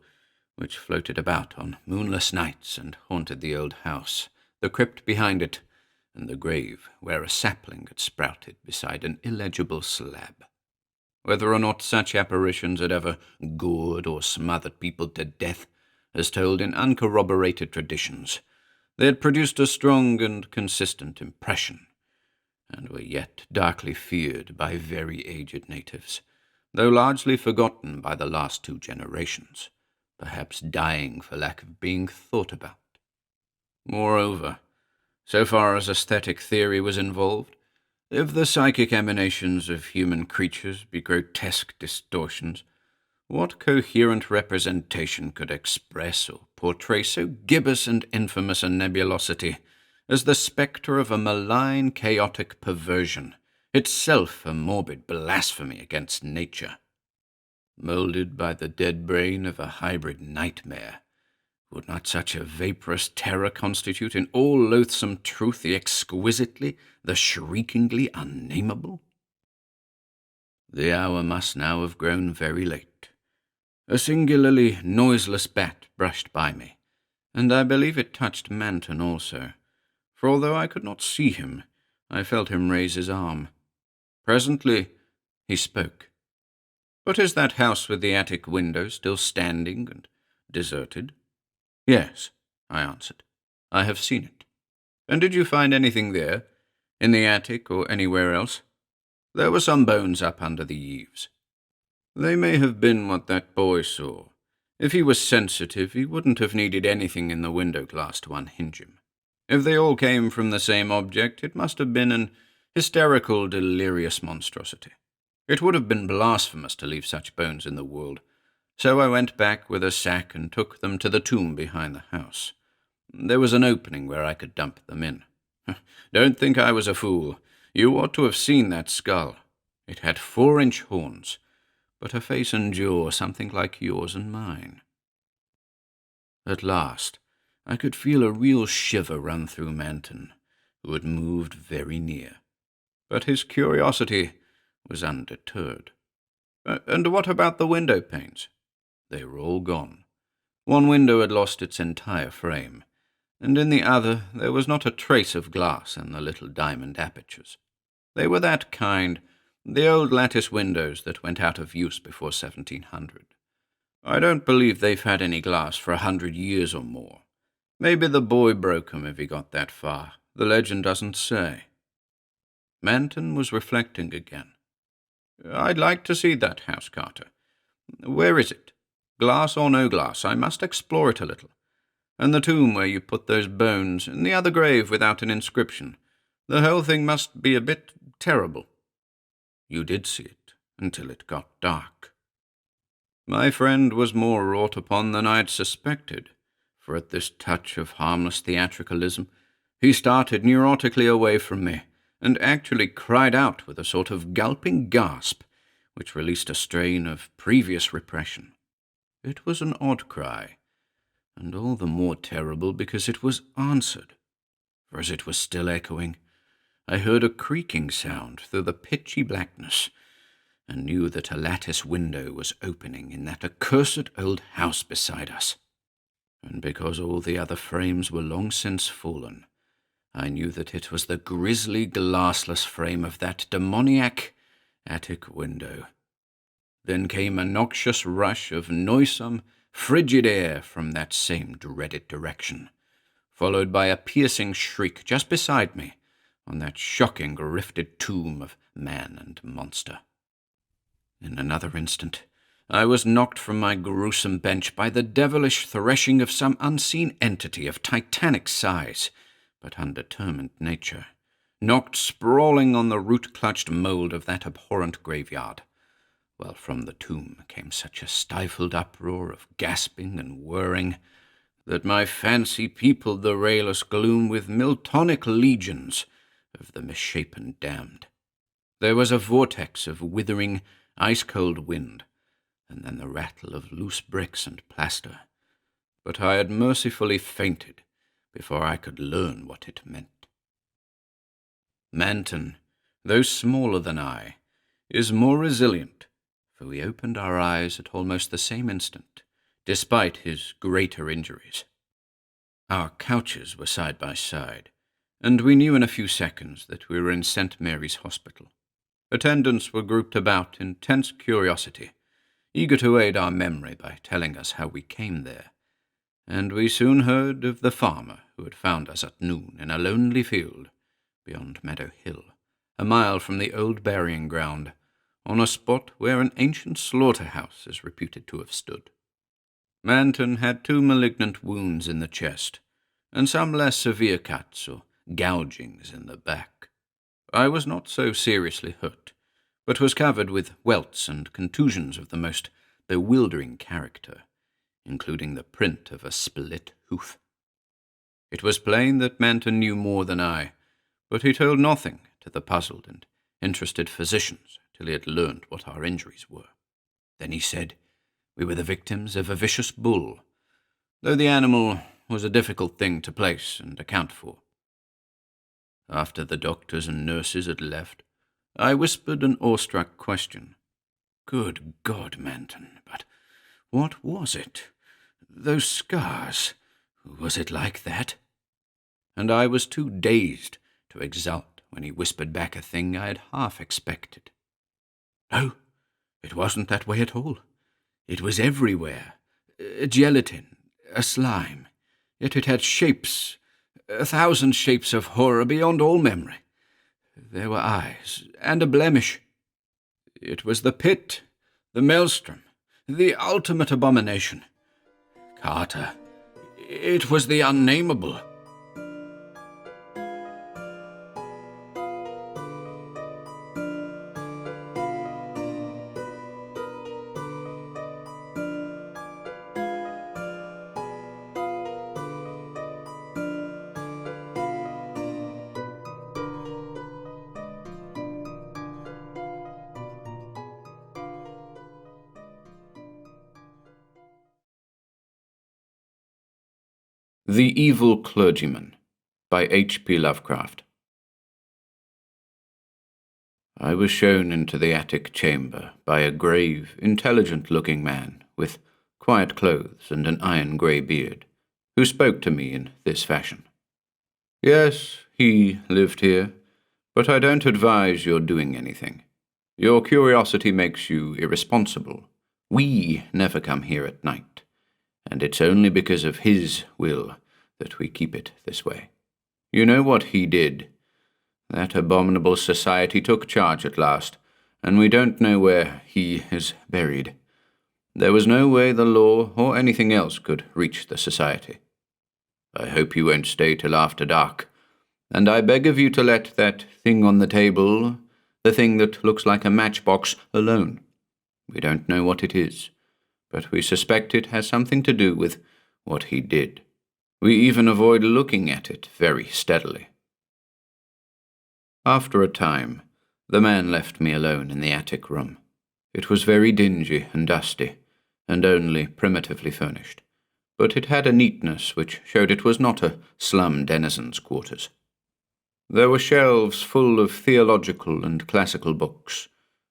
which floated about on moonless nights and haunted the old house, the crypt behind it, and the grave where a sapling had sprouted beside an illegible slab. Whether or not such apparitions had ever gored or smothered people to death, as told in uncorroborated traditions, they had produced a strong and consistent impression, and were yet darkly feared by very aged natives, though largely forgotten by the last 2 generations, perhaps dying for lack of being thought about. Moreover, so far as aesthetic theory was involved, if the psychic emanations of human creatures be grotesque distortions, what coherent representation could express or portray so gibbous and infamous a nebulosity as the spectre of a malign, chaotic perversion, itself a morbid blasphemy against nature? Moulded by the dead brain of a hybrid nightmare, would not such a vaporous terror constitute in all loathsome truth the exquisitely, the shriekingly unnamable? The hour must now have grown very late. A singularly noiseless bat brushed by me, and I believe it touched Manton also, for although I could not see him, I felt him raise his arm. Presently he spoke. "But is that house with the attic window still standing and deserted?" "Yes," I answered. "I have seen it." "And did you find anything there, in the attic or anywhere else?" "There were some bones up under the eaves." "They may have been what that boy saw. If he was sensitive, he wouldn't have needed anything in the window glass to unhinge him. If they all came from the same object, it must have been an hysterical, delirious monstrosity. It would have been blasphemous to leave such bones in the world, so I went back with a sack and took them to the tomb behind the house. There was an opening where I could dump them in. Don't think I was a fool. You ought to have seen that skull. It had 4-inch horns, but a face and jaw something like yours and mine." At last, I could feel a real shiver run through Manton, who had moved very near. But his curiosity was undeterred. "And what about the window panes?" They were all gone. One window had lost its entire frame, and in the other there was not a trace of glass in the little diamond apertures. They were that kind, the old lattice windows that went out of use before 1700. I don't believe they've had any glass for 100 years or more. Maybe the boy broke 'em if he got that far. The legend doesn't say." Manton was reflecting again. "I'd like to see that house, Carter. Where is it? Glass or no glass, I must explore it a little. And the tomb where you put those bones, and the other grave without an inscription. The whole thing must be a bit terrible." "You did see it, until it got dark." My friend was more wrought upon than I had suspected, for at this touch of harmless theatricalism, he started neurotically away from me, and actually cried out with a sort of gulping gasp, which released a strain of previous repression. It was an odd cry, and all the more terrible because it was answered, for as it was still echoing, I heard a creaking sound through the pitchy blackness, and knew that a lattice window was opening in that accursed old house beside us. And because all the other frames were long since fallen, I knew that it was the grisly glassless frame of that demoniac attic window. Then came a noxious rush of noisome, frigid air from that same dreaded direction, followed by a piercing shriek just beside me on that shocking rifted tomb of man and monster. In another instant, I was knocked from my gruesome bench by the devilish threshing of some unseen entity of titanic size, but undetermined nature, knocked sprawling on the root-clutched mould of that abhorrent graveyard, while from the tomb came such a stifled uproar of gasping and whirring that my fancy peopled the rayless gloom with Miltonic legions of the misshapen damned. There was a vortex of withering, ice-cold wind, and then the rattle of loose bricks and plaster, but I had mercifully fainted before I could learn what it meant. Manton, though smaller than I, is more resilient, for we opened our eyes at almost the same instant, despite his greater injuries. Our couches were side by side, and we knew in a few seconds that we were in St. Mary's Hospital. Attendants were grouped about in tense curiosity, eager to aid our memory by telling us how we came there, and we soon heard of the farmer who had found us at noon in a lonely field beyond Meadow Hill, a mile from the old burying ground, on a spot where an ancient slaughterhouse is reputed to have stood. Manton had 2 malignant wounds in the chest, and some less severe cuts or gougings in the back. I was not so seriously hurt, but was covered with welts and contusions of the most bewildering character, including the print of a split hoof. It was plain that Manton knew more than I, but he told nothing to the puzzled and interested physicians till he had learned what our injuries were. Then he said we were the victims of a vicious bull, though the animal was a difficult thing to place and account for. After the doctors and nurses had left, I whispered an awestruck question. "Good God, Manton, but what was it? Those scars, was it like that?" And I was too dazed to exult when he whispered back a thing I had half expected. "No, it wasn't that way at all. It was everywhere. A gelatin, a slime. Yet it had shapes, 1,000 shapes of horror beyond all memory. There were eyes, and a blemish. It was the pit, the maelstrom, the ultimate abomination. Carter, it was the Unnamable." The Evil Clergyman by H.P. Lovecraft. I was shown into the attic chamber by a grave, intelligent-looking man with quiet clothes and an iron-grey beard, who spoke to me in this fashion. "Yes, he lived here, but I don't advise your doing anything. Your curiosity makes you irresponsible. We never come here at night, and it's only because of his will that we keep it this way. You know what he did. That abominable society took charge at last, and we don't know where he is buried. There was no way the law or anything else could reach the society. I hope you won't stay till after dark, and I beg of you to let that thing on the table, the thing that looks like a matchbox, alone. We don't know what it is, but we suspect it has something to do with what he did. We even avoid looking at it very steadily." After a time, the man left me alone in the attic room. It was very dingy and dusty, and only primitively furnished, but it had a neatness which showed it was not a slum denizen's quarters. There were shelves full of theological and classical books,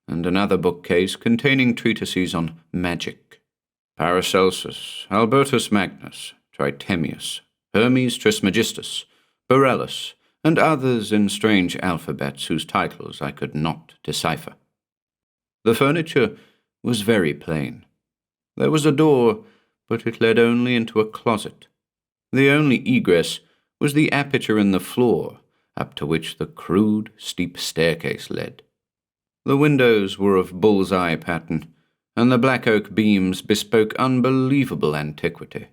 and another bookcase containing treatises on magic. Paracelsus, Albertus Magnus, Tritemius, Hermes Trismegistus, Borellus, and others in strange alphabets whose titles I could not decipher. The furniture was very plain. There was a door, but it led only into a closet. The only egress was the aperture in the floor, up to which the crude, steep staircase led. The windows were of bull's-eye pattern, and the black oak beams bespoke unbelievable antiquity.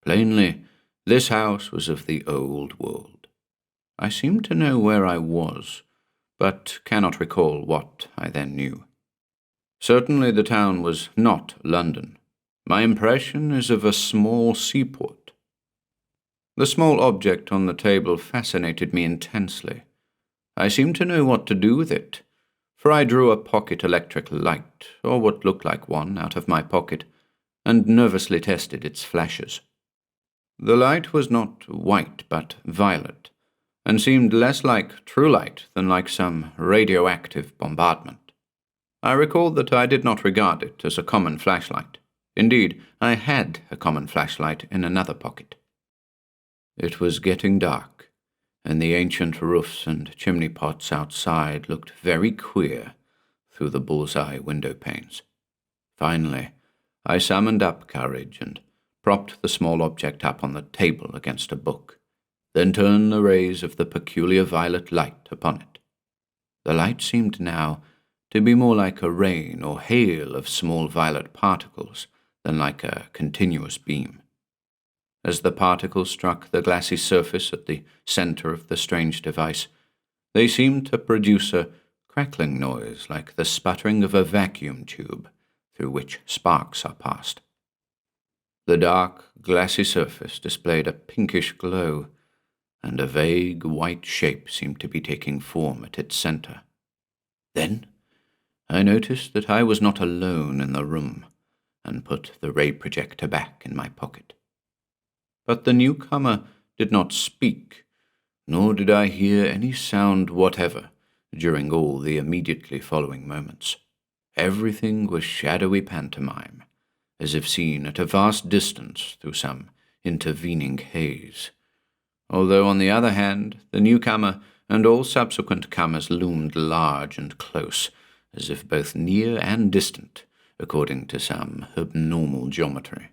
Plainly, this house was of the old world. I seemed to know where I was, but cannot recall what I then knew. Certainly the town was not London. My impression is of a small seaport. The small object on the table fascinated me intensely. I seemed to know what to do with it, for I drew a pocket electric light, or what looked like one, out of my pocket, and nervously tested its flashes. The light was not white but violet, and seemed less like true light than like some radioactive bombardment. I recalled that I did not regard it as a common flashlight. Indeed, I had a common flashlight in another pocket. It was getting dark, and the ancient roofs and chimney pots outside looked very queer through the bull's-eye window panes. Finally, I summoned up courage and propped the small object up on the table against a book, then turned the rays of the peculiar violet light upon it. The light seemed now to be more like a rain or hail of small violet particles than like a continuous beam. As the particles struck the glassy surface at the center of the strange device, they seemed to produce a crackling noise like the sputtering of a vacuum tube through which sparks are passed. The dark, glassy surface displayed a pinkish glow, and a vague white shape seemed to be taking form at its center. Then I noticed that I was not alone in the room, and put the ray projector back in my pocket. But the newcomer did not speak, nor did I hear any sound whatever during all the immediately following moments. Everything was shadowy pantomime, as if seen at a vast distance through some intervening haze, although on the other hand the newcomer and all subsequent comers loomed large and close, as if both near and distant, according to some abnormal geometry.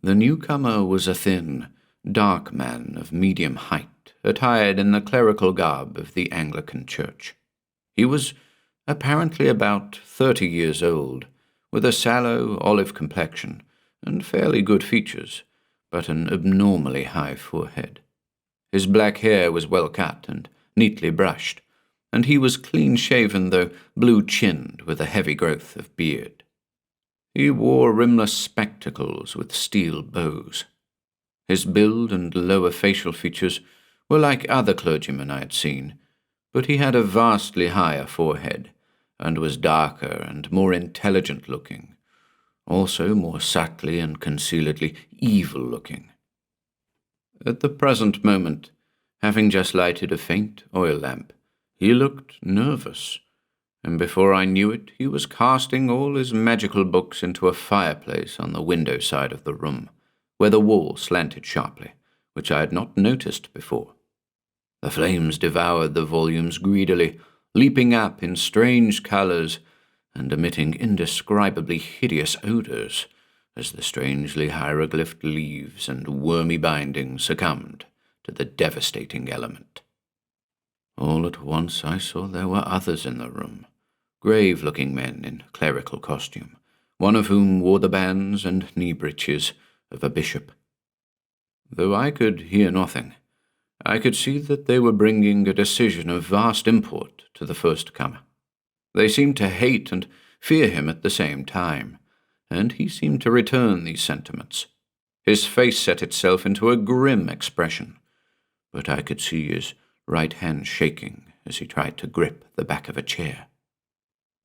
The newcomer was a thin, dark man of medium height, attired in the clerical garb of the Anglican Church. He was apparently about 30 years old, with a sallow, olive complexion and fairly good features, but an abnormally high forehead. His black hair was well cut and neatly brushed, and he was clean-shaven though blue-chinned with a heavy growth of beard. He wore rimless spectacles with steel bows. His build and lower facial features were like other clergymen I had seen, but he had a vastly higher forehead, and was darker and more intelligent-looking, also more subtly and concealedly evil-looking. At the present moment, having just lighted a faint oil lamp, he looked nervous, and before I knew it, he was casting all his magical books into a fireplace on the window side of the room, where the wall slanted sharply, which I had not noticed before. The flames devoured the volumes greedily, leaping up in strange colors and emitting indescribably hideous odors as the strangely hieroglyphed leaves and wormy bindings succumbed to the devastating element. All at once I saw there were others in the room, grave-looking men in clerical costume, one of whom wore the bands and knee breeches of a bishop. Though I could hear nothing, I could see that they were bringing a decision of vast import to the first comer. They seemed to hate and fear him at the same time, and he seemed to return these sentiments. His face set itself into a grim expression, but I could see his right hand shaking as he tried to grip the back of a chair.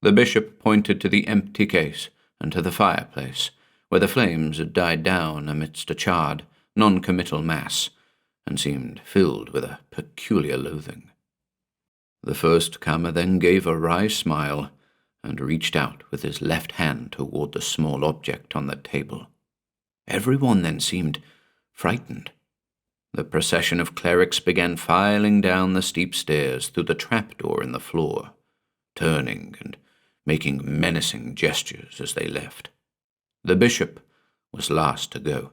The bishop pointed to the empty case and to the fireplace, where the flames had died down amidst a charred, non-committal mass, and seemed filled with a peculiar loathing. The first comer then gave a wry smile and reached out with his left hand toward the small object on the table. Everyone then seemed frightened. The procession of clerics began filing down the steep stairs through the trapdoor in the floor, turning and making menacing gestures as they left. The bishop was last to go.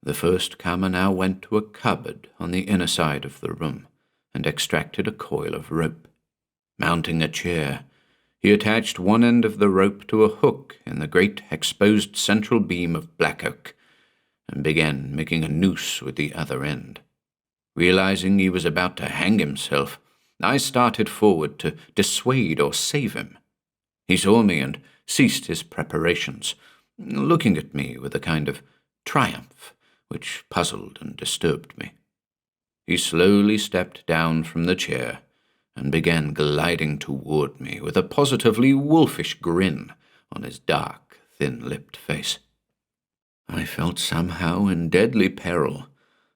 The first comer now went to a cupboard on the inner side of the room and extracted a coil of rope. Mounting a chair, he attached one end of the rope to a hook in the great exposed central beam of black oak and began making a noose with the other end. Realizing he was about to hang himself, I started forward to dissuade or save him. He saw me and ceased his preparations, looking at me with a kind of triumph which puzzled and disturbed me. He slowly stepped down from the chair and began gliding toward me with a positively wolfish grin on his dark, thin-lipped face. I felt somehow in deadly peril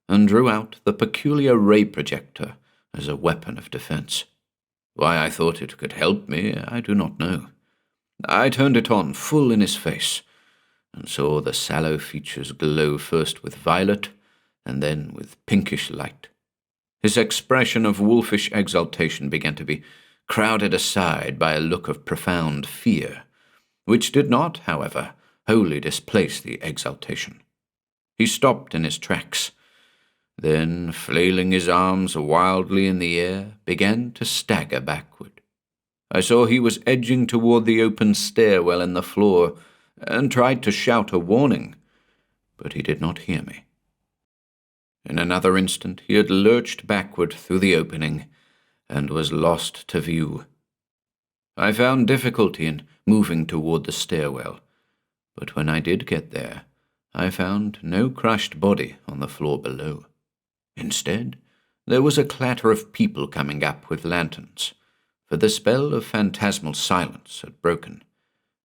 and drew out the peculiar ray projector as a weapon of defense. Why I thought it could help me, I do not know. I turned it on full in his face and saw the sallow features glow first with violet and then with pinkish light. His expression of wolfish exultation began to be crowded aside by a look of profound fear, which did not, however, wholly displace the exultation. He stopped in his tracks, then, flailing his arms wildly in the air, began to stagger backward. I saw he was edging toward the open stairwell in the floor and tried to shout a warning, but he did not hear me. In another instant he had lurched backward through the opening and was lost to view. I found difficulty in moving toward the stairwell, but when I did get there, I found no crushed body on the floor below. Instead, there was a clatter of people coming up with lanterns, for the spell of phantasmal silence had broken,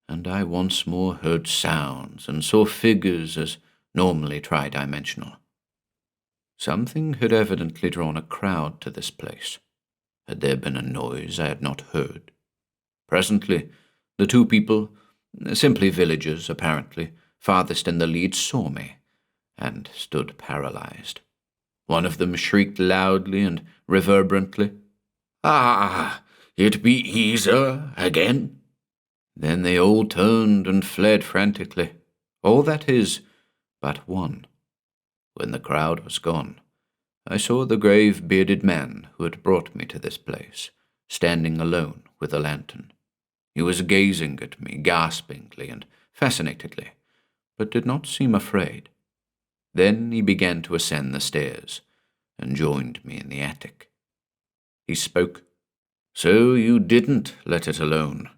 and I once more heard sounds and saw figures as normally tri-dimensional. Something had evidently drawn a crowd to this place. Had there been a noise I had not heard? Presently, the two people, simply villagers apparently, farthest in the lead, saw me, and stood paralyzed. One of them shrieked loudly and reverberantly, "Ah, it be Easer again!" Then they all turned and fled frantically, all that is, but one. When the crowd was gone, I saw the grave bearded man who had brought me to this place, standing alone with a lantern. He was gazing at me gaspingly and fascinatedly, but did not seem afraid. Then he began to ascend the stairs, and joined me in the attic. He spoke. "So you didn't let it alone.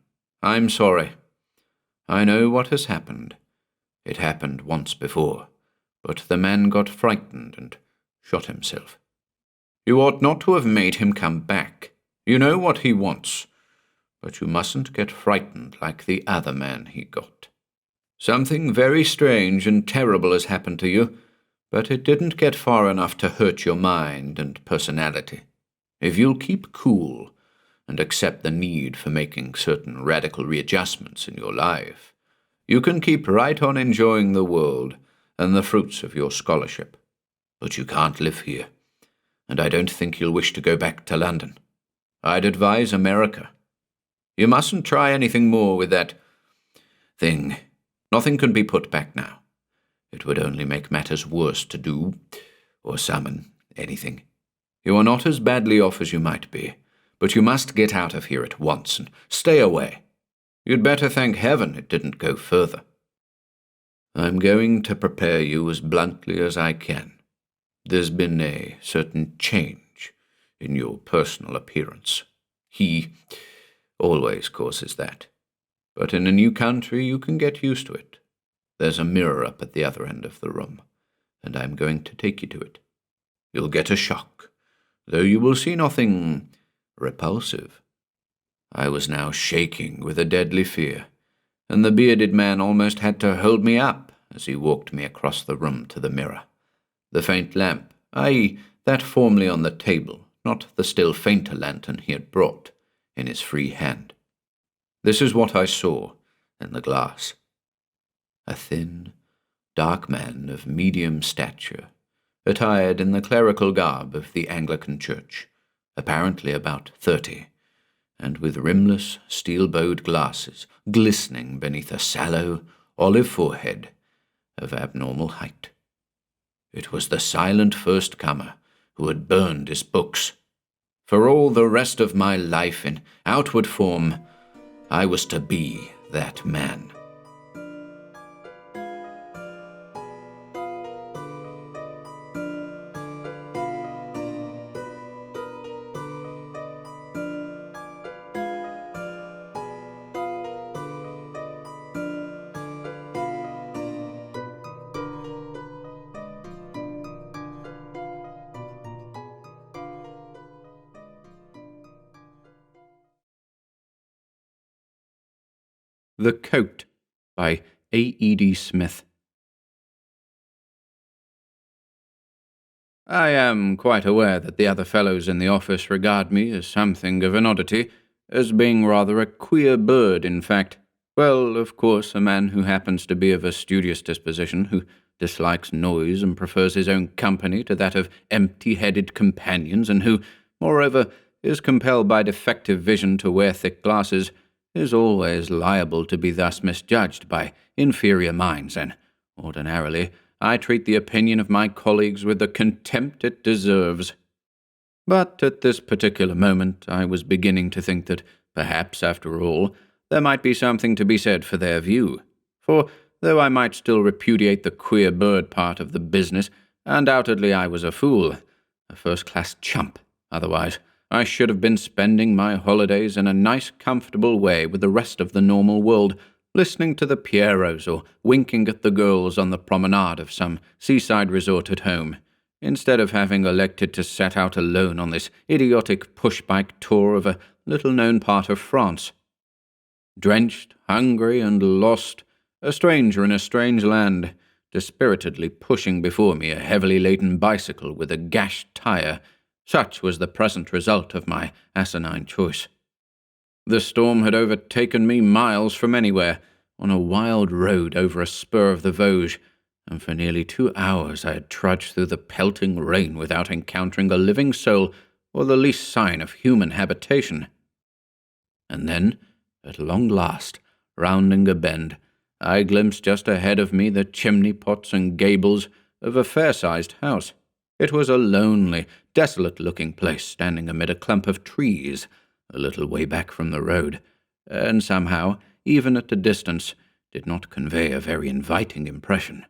I'm sorry. I know what has happened. It happened once before, but the man got frightened and shot himself. You ought not to have made him come back. You know what he wants, but you mustn't get frightened like the other man he got. Something very strange and terrible has happened to you, but it didn't get far enough to hurt your mind and personality. If you'll keep cool and accept the need for making certain radical readjustments in your life, you can keep right on enjoying the world and the fruits of your scholarship. But you can't live here, and I don't think you'll wish to go back to London. I'd advise America. You mustn't try anything more with that thing. Nothing can be put back now. It would only make matters worse to do, or summon, anything. You are not as badly off as you might be, but you must get out of here at once and stay away. You'd better thank heaven it didn't go further." I'm going to prepare you as bluntly as I can. There's been a certain change in your personal appearance. He always causes that. But in a new country you can get used to it. There's a mirror up at the other end of the room, and I'm going to take you to it. You'll get a shock, though you will see nothing repulsive. I was now shaking with a deadly fear, and the bearded man almost had to hold me up as he walked me across the room to the mirror. The faint lamp, i.e., that formerly on the table, not the still fainter lantern he had brought, in his free hand. This is what I saw in the glass. A thin, dark man of medium stature, attired in the clerical garb of the Anglican Church, apparently about 30, and with rimless, steel-bowed glasses glistening beneath a sallow, olive forehead of abnormal height. It was the silent first-comer who had burned his books. For all the rest of my life in outward form, I was to be that man. The Coat by A.E.D. Smith. I am quite aware that the other fellows in the office regard me as something of an oddity, as being rather a queer bird, in fact. Well, of course, a man who happens to be of a studious disposition, who dislikes noise and prefers his own company to that of empty-headed companions, and who, moreover, is compelled by defective vision to wear thick glasses, is always liable to be thus misjudged by inferior minds, and ordinarily I treat the opinion of my colleagues with the contempt it deserves. But at this particular moment I was beginning to think that perhaps, after all, there might be something to be said for their view, for though I might still repudiate the queer bird part of the business, undoubtedly I was a fool, a first-class chump, otherwise I should have been spending my holidays in a nice, comfortable way with the rest of the normal world, listening to the Pierrots or winking at the girls on the promenade of some seaside resort at home, instead of having elected to set out alone on this idiotic push-bike tour of a little-known part of France. Drenched, hungry, and lost, a stranger in a strange land, dispiritedly pushing before me a heavily laden bicycle with a gashed tire, such was the present result of my asinine choice. The storm had overtaken me miles from anywhere, on a wild road over a spur of the Vosges, and for nearly 2 hours I had trudged through the pelting rain without encountering a living soul or the least sign of human habitation. And then, at long last, rounding a bend, I glimpsed just ahead of me the chimney-pots and gables of a fair-sized house. It was a lonely, desolate-looking place standing amid a clump of trees, a little way back from the road, and somehow, even at a distance, did not convey a very inviting impression.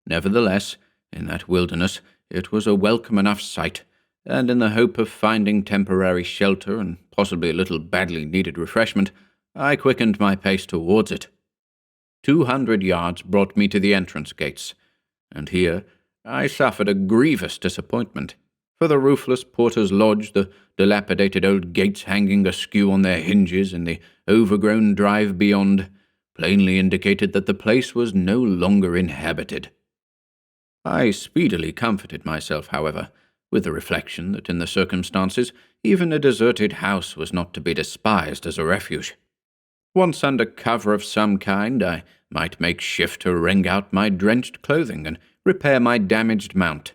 Nevertheless, in that wilderness, it was a welcome enough sight, and in the hope of finding temporary shelter and possibly a little badly needed refreshment, I quickened my pace towards it. 200 yards brought me to the entrance gates, and here I suffered a grievous disappointment, for the roofless porter's lodge, the dilapidated old gates hanging askew on their hinges in the overgrown drive beyond, plainly indicated that the place was no longer inhabited. I speedily comforted myself, however, with the reflection that in the circumstances even a deserted house was not to be despised as a refuge. Once under cover of some kind, I might make shift to wring out my drenched clothing and repair my damaged mount,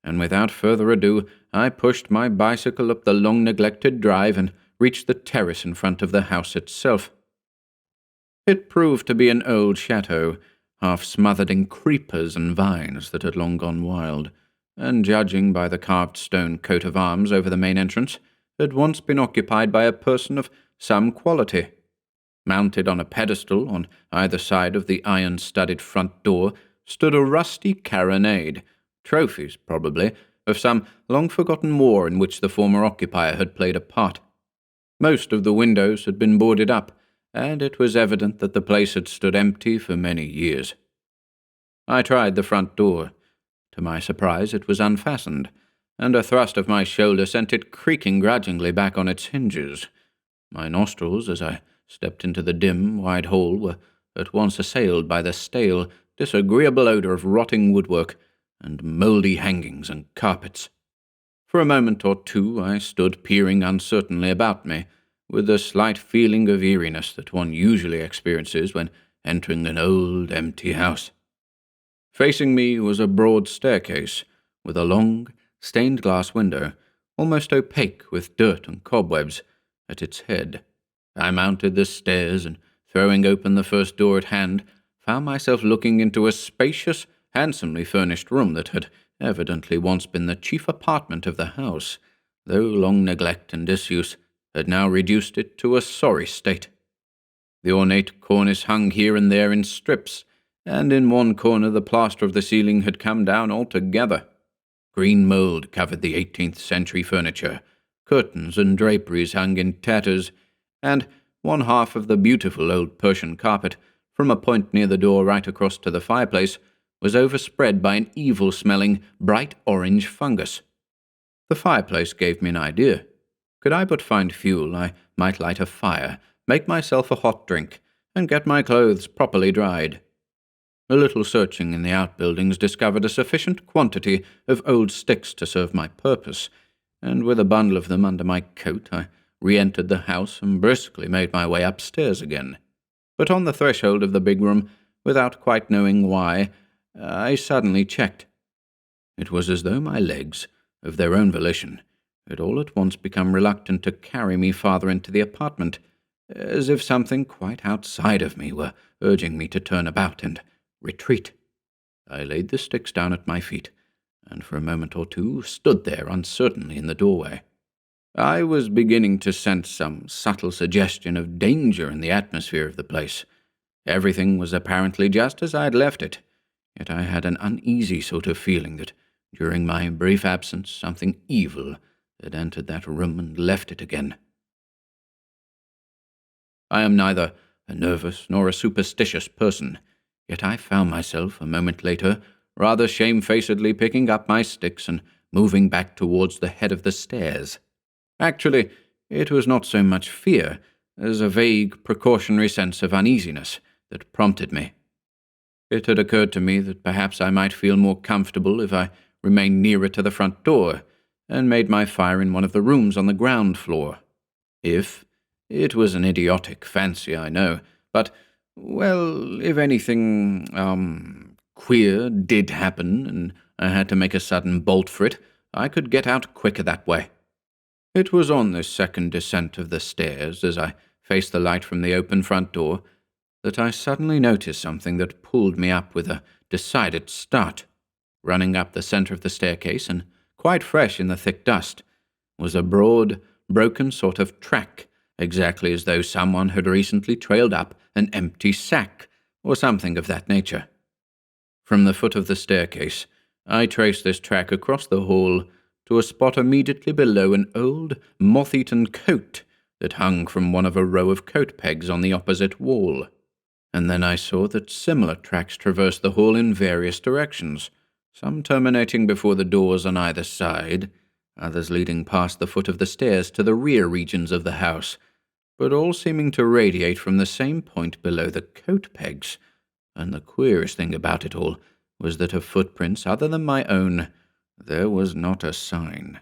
and without further ado I pushed my bicycle up the long-neglected drive and reached the terrace in front of the house itself. It proved to be an old chateau, half smothered in creepers and vines that had long gone wild, and judging by the carved stone coat of arms over the main entrance, had once been occupied by a person of some quality. Mounted on a pedestal on either side of the iron-studded front door stood a rusty carronade, trophies, probably, of some long-forgotten war in which the former occupier had played a part. Most of the windows had been boarded up, and it was evident that the place had stood empty for many years. I tried the front door. To my surprise, it was unfastened, and a thrust of my shoulder sent it creaking grudgingly back on its hinges. My nostrils, as I stepped into the dim, wide hall, were at once assailed by the stale, disagreeable odour of rotting woodwork and mouldy hangings and carpets. For a moment or two I stood peering uncertainly about me, with the slight feeling of eeriness that one usually experiences when entering an old, empty house. Facing me was a broad staircase, with a long, stained-glass window, almost opaque with dirt and cobwebs, at its head. I mounted the stairs and, throwing open the first door at hand, found myself looking into a spacious, handsomely furnished room that had evidently once been the chief apartment of the house, though long neglect and disuse had now reduced it to a sorry state. The ornate cornice hung here and there in strips, and in one corner the plaster of the ceiling had come down altogether. Green mould covered the 18th-century furniture, curtains and draperies hung in tatters, and one half of the beautiful old Persian carpet, from a point near the door right across to the fireplace, was overspread by an evil-smelling, bright orange fungus. The fireplace gave me an idea. Could I but find fuel, I might light a fire, make myself a hot drink, and get my clothes properly dried. A little searching in the outbuildings discovered a sufficient quantity of old sticks to serve my purpose, and with a bundle of them under my coat I re-entered the house and briskly made my way upstairs again. But on the threshold of the big room, without quite knowing why, I suddenly checked. It was as though my legs, of their own volition, had all at once become reluctant to carry me farther into the apartment, as if something quite outside of me were urging me to turn about and retreat. I laid the sticks down at my feet, and for a moment or two stood there uncertainly in the doorway. I was beginning to sense some subtle suggestion of danger in the atmosphere of the place. Everything was apparently just as I had left it, yet I had an uneasy sort of feeling that during my brief absence something evil had entered that room and left it again. I am neither a nervous nor a superstitious person, yet I found myself, a moment later, rather shamefacedly picking up my sticks and moving back towards the head of the stairs. Actually, it was not so much fear as a vague, precautionary sense of uneasiness that prompted me. It had occurred to me that perhaps I might feel more comfortable if I remained nearer to the front door, and made my fire in one of the rooms on the ground floor. It was an idiotic fancy, I know, but, well, if anything, queer did happen, and I had to make a sudden bolt for it, I could get out quicker that way. It was on this second descent of the stairs, as I faced the light from the open front door, that I suddenly noticed something that pulled me up with a decided start. Running up the centre of the staircase, and quite fresh in the thick dust, was a broad, broken sort of track, exactly as though someone had recently trailed up an empty sack, or something of that nature. From the foot of the staircase, I traced this track across the hall to a spot immediately below an old, moth-eaten coat that hung from one of a row of coat pegs on the opposite wall. And then I saw that similar tracks traversed the hall in various directions, some terminating before the doors on either side, others leading past the foot of the stairs to the rear regions of the house, but all seeming to radiate from the same point below the coat pegs. And the queerest thing about it all was that of footprints other than my own there was not a sign.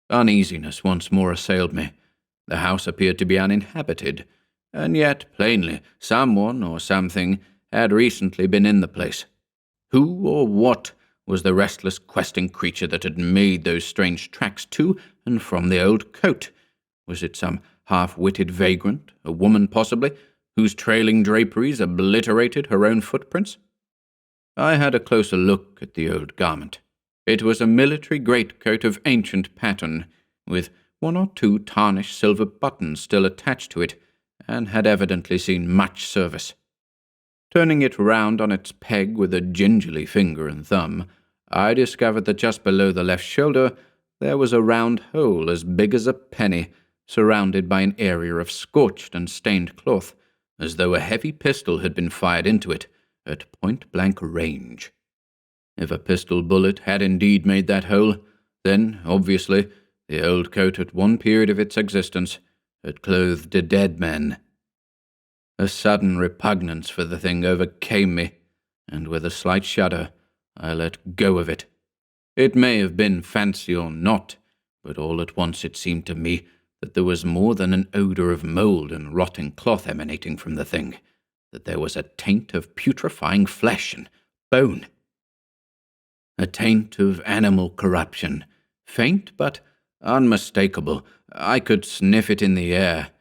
Uneasiness once more assailed me. The house appeared to be uninhabited, and yet, plainly, someone or something had recently been in the place. Who or what was the restless, questing creature that had made those strange tracks to and from the old coat? Was it some half-witted vagrant, a woman possibly, whose trailing draperies obliterated her own footprints? I had a closer look at the old garment. It was a military greatcoat of ancient pattern, with one or two tarnished silver buttons still attached to it, and had evidently seen much service. Turning it round on its peg with a gingerly finger and thumb, I discovered that just below the left shoulder there was a round hole as big as a penny, surrounded by an area of scorched and stained cloth, as though a heavy pistol had been fired into it at point-blank range. If a pistol bullet had indeed made that hole, then, obviously, the old coat at one period of its existence had clothed a dead man. A sudden repugnance for the thing overcame me, and with a slight shudder, I let go of it. It may have been fancy or not, but all at once it seemed to me that there was more than an odour of mould and rotting cloth emanating from the thing, that there was a taint of putrefying flesh and bone. A taint of animal corruption, faint but unmistakable. I could sniff it in the air,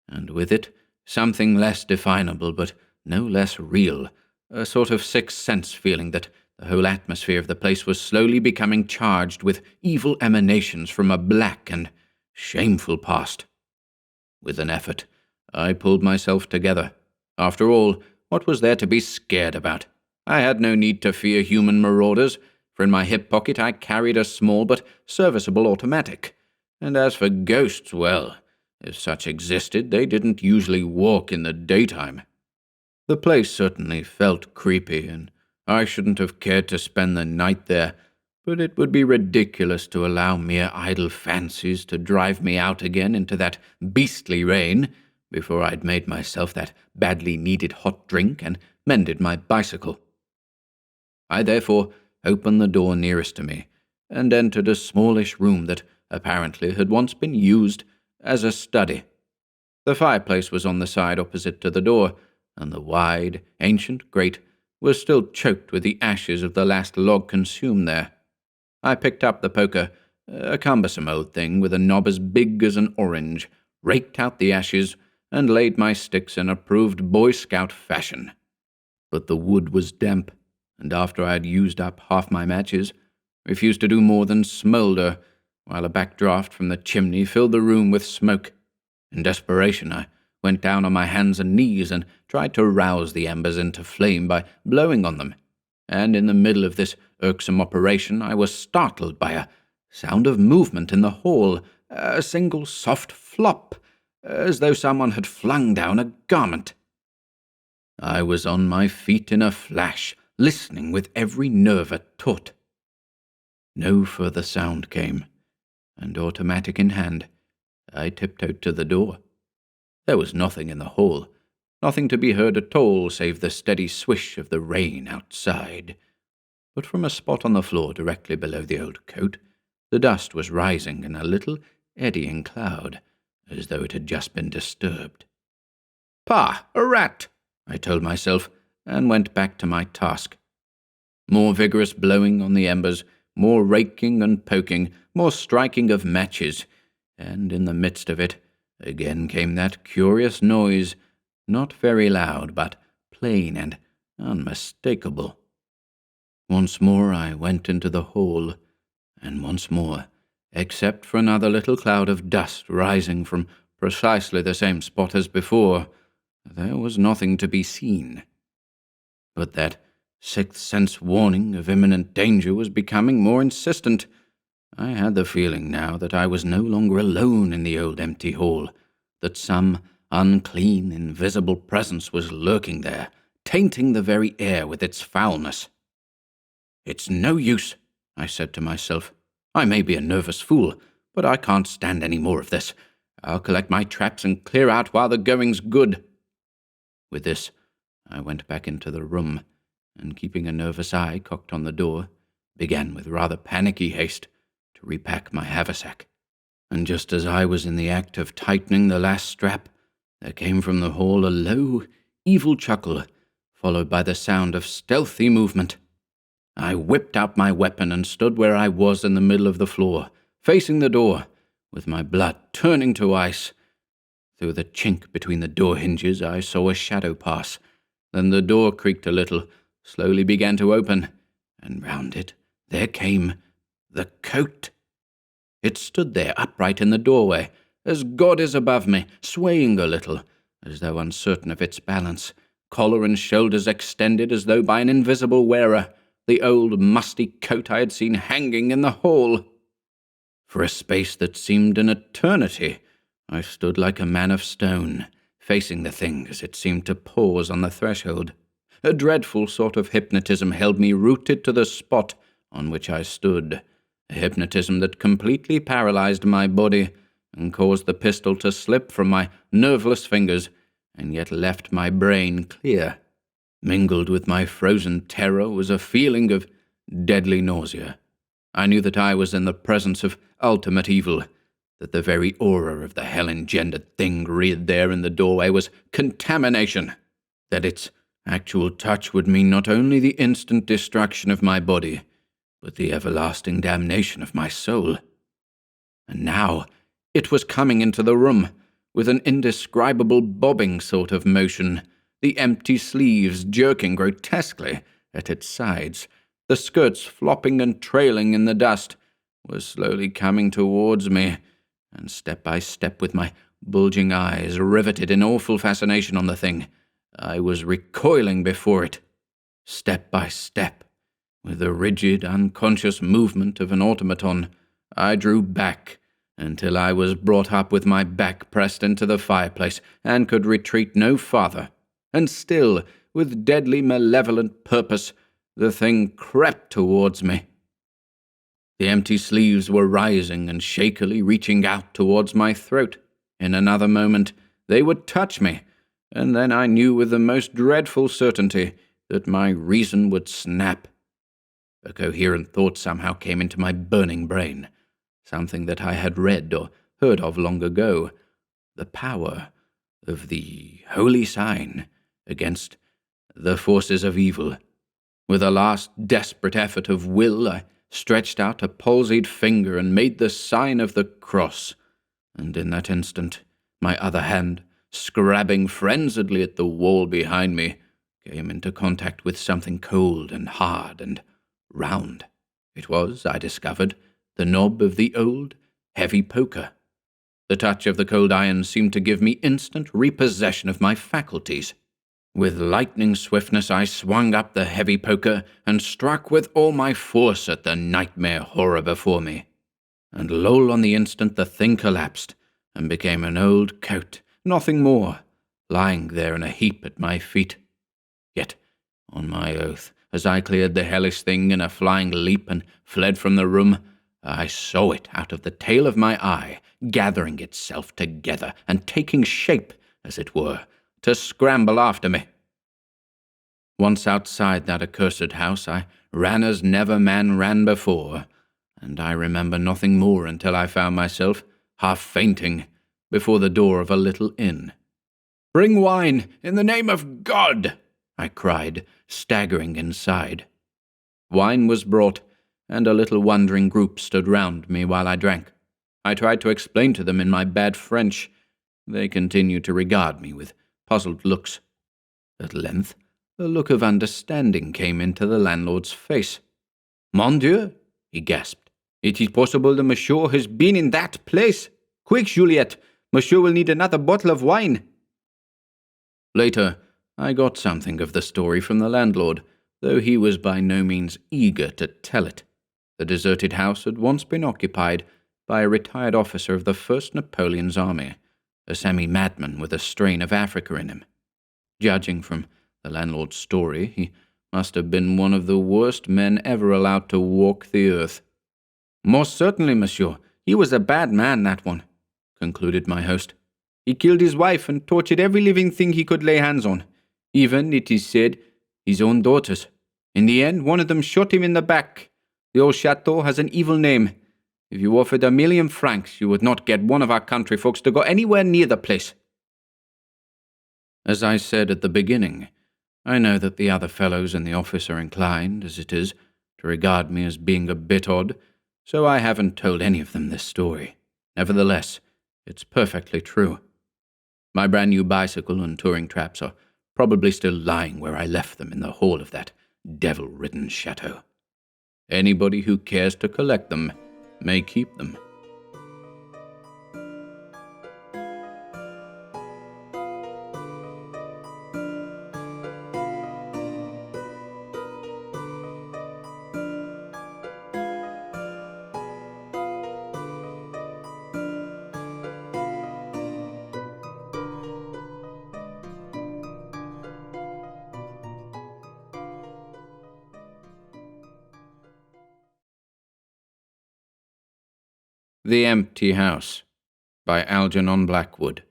and with it something less definable but no less real, a sort of sixth sense feeling that the whole atmosphere of the place was slowly becoming charged with evil emanations from a black and shameful past. With an effort, I pulled myself together. After all, what was there to be scared about? I had no need to fear human marauders, for in my hip pocket I carried a small but serviceable automatic. And as for ghosts, well, if such existed, they didn't usually walk in the daytime. The place certainly felt creepy, and I shouldn't have cared to spend the night there, but it would be ridiculous to allow mere idle fancies to drive me out again into that beastly rain before I'd made myself that badly needed hot drink and mended my bicycle. I therefore opened the door nearest to me and entered a smallish room that apparently had once been used as a study. The fireplace was on the side opposite to the door, and the wide, ancient grate was still choked with the ashes of the last log consumed there. I picked up the poker, a cumbersome old thing with a knob as big as an orange, raked out the ashes, and laid my sticks in approved Boy Scout fashion. But the wood was damp, and after I had used up half my matches, refused to do more than smoulder, while a backdraft from the chimney filled the room with smoke. In desperation, I went down on my hands and knees and tried to rouse the embers into flame by blowing on them, and in the middle of this irksome operation I was startled by a sound of movement in the hall, a single soft flop, as though someone had flung down a garment. I was on my feet in a flash, listening with every nerve taut. No further sound came, and automatic in hand, I tiptoed to the door. There was nothing in the hall, nothing to be heard at all save the steady swish of the rain outside. But from a spot on the floor directly below the old coat, the dust was rising in a little eddying cloud, as though it had just been disturbed. "Pah, a rat!" I told myself, and went back to my task. More vigorous blowing on the embers, more raking and poking, more striking of matches, and in the midst of it, again came that curious noise, not very loud, but plain and unmistakable. Once more I went into the hall, and once more, except for another little cloud of dust rising from precisely the same spot as before, there was nothing to be seen. But that sixth sense warning of imminent danger was becoming more insistent. I had the feeling now that I was no longer alone in the old empty hall, that some unclean, invisible presence was lurking there, tainting the very air with its foulness. "It's no use," I said to myself. "I may be a nervous fool, but I can't stand any more of this. I'll collect my traps and clear out while the going's good." With this, I went back into the room, and keeping a nervous eye cocked on the door, began with rather panicky haste to repack my haversack. And just as I was in the act of tightening the last strap, there came from the hall a low, evil chuckle, followed by the sound of stealthy movement. I whipped out my weapon and stood where I was in the middle of the floor, facing the door, with my blood turning to ice. Through the chink between the door hinges I saw a shadow pass. Then the door creaked a little, slowly began to open, and round it there came the coat. It stood there upright in the doorway, as God is above me, swaying a little, as though uncertain of its balance, collar and shoulders extended as though by an invisible wearer, the old musty coat I had seen hanging in the hall. For a space that seemed an eternity, I stood like a man of stone, facing the thing as it seemed to pause on the threshold. A dreadful sort of hypnotism held me rooted to the spot on which I stood, a hypnotism that completely paralyzed my body and caused the pistol to slip from my nerveless fingers, and yet left my brain clear. Mingled with my frozen terror was a feeling of deadly nausea. I knew that I was in the presence of ultimate evil, that the very aura of the hell-engendered thing reared there in the doorway was contamination, that its actual touch would mean not only the instant destruction of my body, but the everlasting damnation of my soul. And now it was coming into the room, with an indescribable bobbing sort of motion, the empty sleeves jerking grotesquely at its sides, the skirts flopping and trailing in the dust, was slowly coming towards me, and step by step, with my bulging eyes riveted in awful fascination on the thing, I was recoiling before it. Step by step, with the rigid, unconscious movement of an automaton, I drew back until I was brought up with my back pressed into the fireplace and could retreat no farther. And still, with deadly malevolent purpose, the thing crept towards me. The empty sleeves were rising and shakily reaching out towards my throat. In another moment, they would touch me, and then I knew with the most dreadful certainty that my reason would snap. A coherent thought somehow came into my burning brain, something that I had read or heard of long ago, the power of the holy sign against the forces of evil. With a last desperate effort of will, I stretched out a palsied finger and made the sign of the cross, and in that instant, my other hand, scrabbing frenziedly at the wall behind me, came into contact with something cold and hard and round. It was, I discovered, the knob of the old, heavy poker. The touch of the cold iron seemed to give me instant repossession of my faculties. With lightning swiftness I swung up the heavy poker and struck with all my force at the nightmare horror before me. And lo, on the instant the thing collapsed and became an old coat, nothing more, lying there in a heap at my feet. Yet, on my oath, as I cleared the hellish thing in a flying leap and fled from the room, I saw it out of the tail of my eye, gathering itself together and taking shape, as it were, to scramble after me. Once outside that accursed house, I ran as never man ran before, and I remember nothing more until I found myself, half fainting, before the door of a little inn. "Bring wine, in the name of God!" I cried, staggering inside. Wine was brought, and a little wondering group stood round me while I drank. I tried to explain to them in my bad French. They continued to regard me with puzzled looks. At length, a look of understanding came into the landlord's face. "Mon Dieu," he gasped, "it is possible that monsieur has been in that place. Quick, Juliet, monsieur will need another bottle of wine." Later, I got something of the story from the landlord, though he was by no means eager to tell it. The deserted house had once been occupied by a retired officer of the First Napoleon's army, a semi-madman with a strain of Africa in him. Judging from the landlord's story, he must have been one of the worst men ever allowed to walk the earth. "Most certainly, monsieur. He was a bad man, that one," concluded my host. "He killed his wife and tortured every living thing he could lay hands on, even, it is said, his own daughters. In the end, one of them shot him in the back. The old chateau has an evil name. If you offered 1,000,000 francs, you would not get one of our country folks to go anywhere near the place." As I said at the beginning, I know that the other fellows in the office are inclined, as it is, to regard me as being a bit odd, so I haven't told any of them this story. Nevertheless, it's perfectly true. My brand new bicycle and touring traps are probably still lying where I left them in the hall of that devil-ridden chateau. Anybody who cares to collect them may keep them. The Empty House by Algernon Blackwood.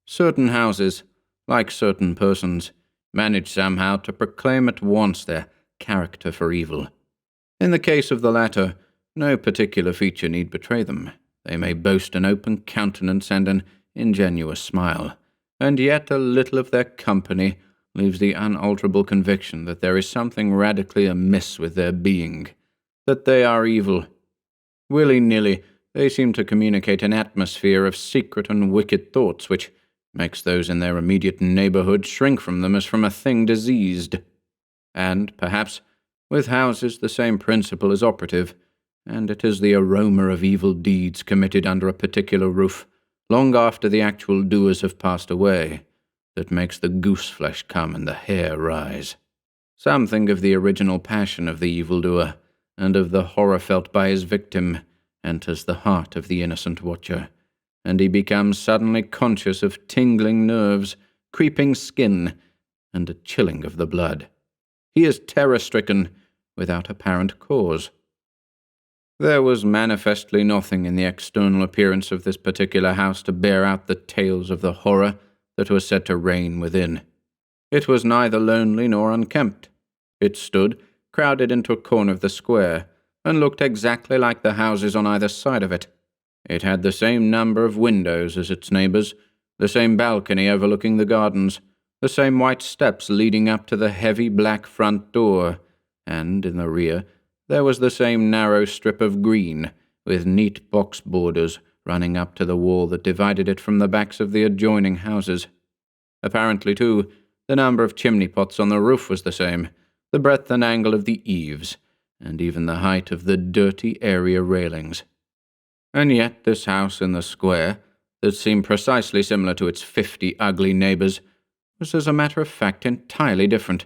Certain houses, like certain persons, manage somehow to proclaim at once their character for evil. In the case of the latter, no particular feature need betray them. They may boast an open countenance and an ingenuous smile, and yet a little of their company leaves the unalterable conviction that there is something radically amiss with their being, that they are evil. Willy-nilly, they seem to communicate an atmosphere of secret and wicked thoughts which makes those in their immediate neighborhood shrink from them as from a thing diseased. And, perhaps, with houses the same principle is operative, and it is the aroma of evil deeds committed under a particular roof, long after the actual doers have passed away, that makes the goose-flesh come and the hair rise. Something of the original passion of the evildoer, and of the horror felt by his victim, enters the heart of the innocent watcher, and he becomes suddenly conscious of tingling nerves, creeping skin, and a chilling of the blood. He is terror-stricken, without apparent cause. There was manifestly nothing in the external appearance of this particular house to bear out the tales of the horror that was said to reign within. It was neither lonely nor unkempt. It stood, crowded into a corner of the square, and looked exactly like the houses on either side of it. It had the same number of windows as its neighbours, the same balcony overlooking the gardens, the same white steps leading up to the heavy black front door, and, in the rear, there was the same narrow strip of green, with neat box borders running up to the wall that divided it from the backs of the adjoining houses. Apparently, too, the number of chimney-pots on the roof was the same, the breadth and angle of the eaves, and even the height of the dirty area railings. And yet this house in the square, that seemed precisely similar to its 50 ugly neighbours, was as a matter of fact entirely different,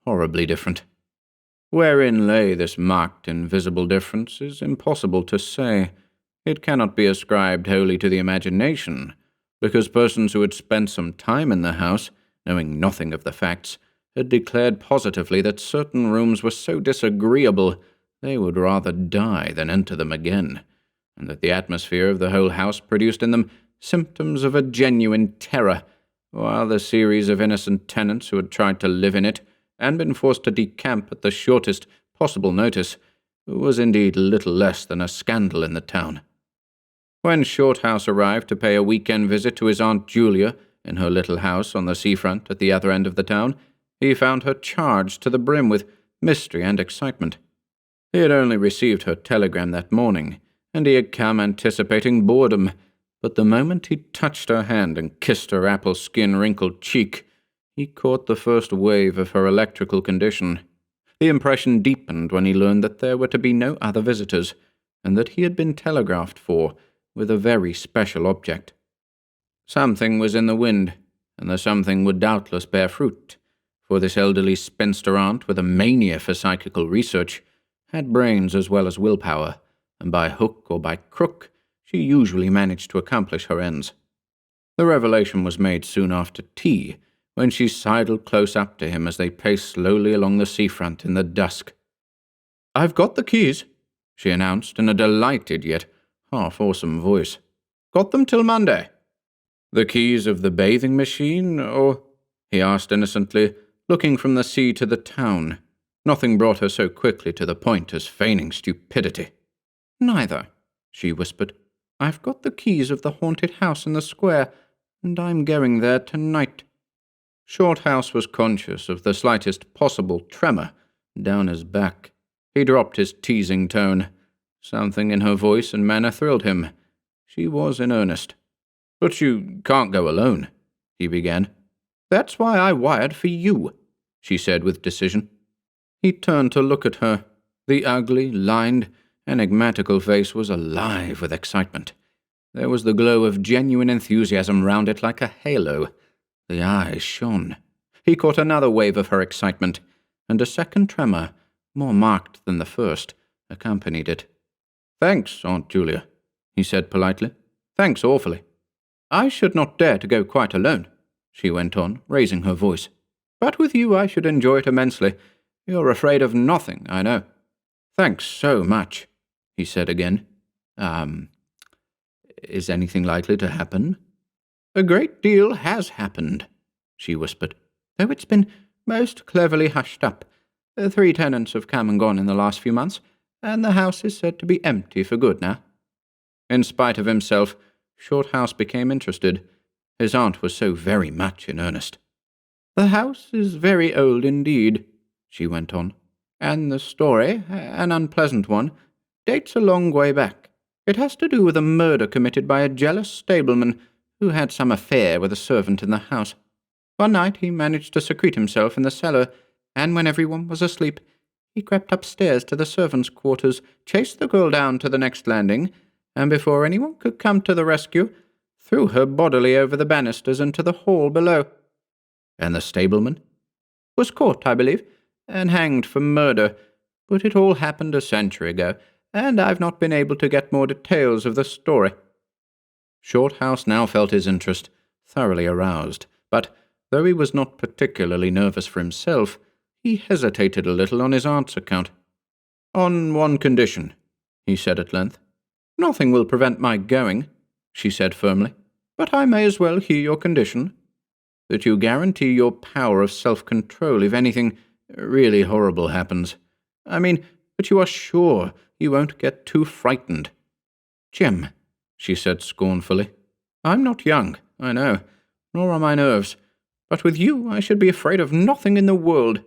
horribly different. Wherein lay this marked invisible difference is impossible to say. It cannot be ascribed wholly to the imagination, because persons who had spent some time in the house, knowing nothing of the facts, had declared positively that certain rooms were so disagreeable they would rather die than enter them again, and that the atmosphere of the whole house produced in them symptoms of a genuine terror, while the series of innocent tenants who had tried to live in it and been forced to decamp at the shortest possible notice was indeed little less than a scandal in the town. When Shorthouse arrived to pay a weekend visit to his Aunt Julia in her little house on the seafront at the other end of the town, he found her charged to the brim with mystery and excitement. He had only received her telegram that morning, and he had come anticipating boredom, but the moment he touched her hand and kissed her apple-skin-wrinkled cheek, he caught the first wave of her electrical condition. The impression deepened when he learned that there were to be no other visitors, and that he had been telegraphed for with a very special object. Something was in the wind, and the something would doubtless bear fruit, for this elderly spinster aunt with a mania for psychical research had brains as well as willpower, and by hook or by crook she usually managed to accomplish her ends. The revelation was made soon after tea, when she sidled close up to him as they paced slowly along the seafront in the dusk. "I've got the keys," she announced in a delighted yet half-awesome voice. "Got them till Monday." "The keys of the bathing machine, or—" he asked innocently, looking from the sea to the town. Nothing brought her so quickly to the point as feigning stupidity. "Neither," she whispered. "I've got the keys of the haunted house in the square, and I'm going there tonight." Shorthouse was conscious of the slightest possible tremor down his back. He dropped his teasing tone. Something in her voice and manner thrilled him. She was in earnest. "But you can't go alone," he began. "That's why I wired for you," she said with decision. He turned to look at her. The ugly, lined, enigmatical face was alive with excitement. There was the glow of genuine enthusiasm round it like a halo. The eyes shone. He caught another wave of her excitement, and a second tremor, more marked than the first, accompanied it. "Thanks, Aunt Julia," he said politely. "Thanks awfully." "I should not dare to go quite alone," she went on, raising her voice. "But with you I should enjoy it immensely. You're afraid of nothing, I know." "Thanks so much." he said again. Is anything likely to happen? A great deal has happened, she whispered, though it's been most cleverly hushed up. 3 tenants have come and gone in the last few months, and the house is said to be empty for good now. In spite of himself, Shorthouse became interested. His aunt was so very much in earnest. The house is very old indeed, she went on, and the story, an unpleasant one, dates a long way back. It has to do with a murder committed by a jealous stableman who had some affair with a servant in the house. One night he managed to secrete himself in the cellar, and when everyone was asleep, he crept upstairs to the servants' quarters, chased the girl down to the next landing, and before anyone could come to the rescue, threw her bodily over the banisters into the hall below. And the stableman? Was caught, I believe, and hanged for murder, but it all happened a century ago, and I've not been able to get more details of the story. Shorthouse now felt his interest thoroughly aroused, but though he was not particularly nervous for himself, he hesitated a little on his aunt's account. On one condition, he said at length. Nothing will prevent my going, she said firmly, but I may as well hear your condition. That you guarantee your power of self-control if anything really horrible happens. I mean, that you are sure you won't get too frightened. Jim, she said scornfully, I'm not young, I know, nor are my nerves, but with you I should be afraid of nothing in the world.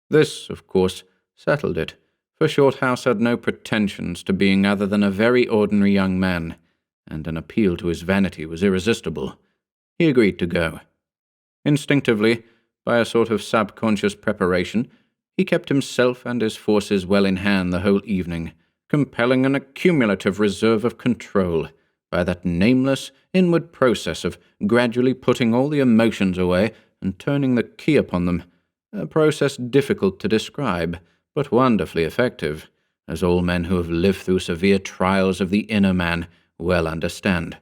This, of course, settled it, for Shorthouse had no pretensions to being other than a very ordinary young man, and an appeal to his vanity was irresistible. He agreed to go. Instinctively, by a sort of subconscious preparation, he kept himself and his forces well in hand the whole evening, compelling an accumulative reserve of control by that nameless inward process of gradually putting all the emotions away and turning the key upon them, a process difficult to describe, but wonderfully effective, as all men who have lived through severe trials of the inner man well understand.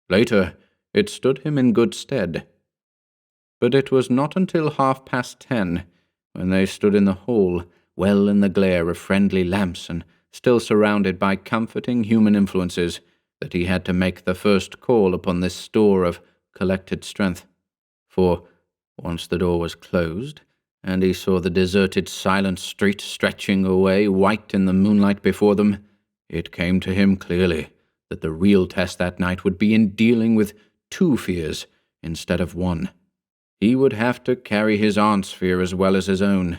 Later, it stood him in good stead. But it was not until 10:30, when they stood in the hall, well in the glare of friendly lamps and still surrounded by comforting human influences, that he had to make the first call upon this store of collected strength. For, once the door was closed, and he saw the deserted silent street stretching away white in the moonlight before them, it came to him clearly that the real test that night would be in dealing with 2 fears instead of 1. He would have to carry his aunt's fear as well as his own,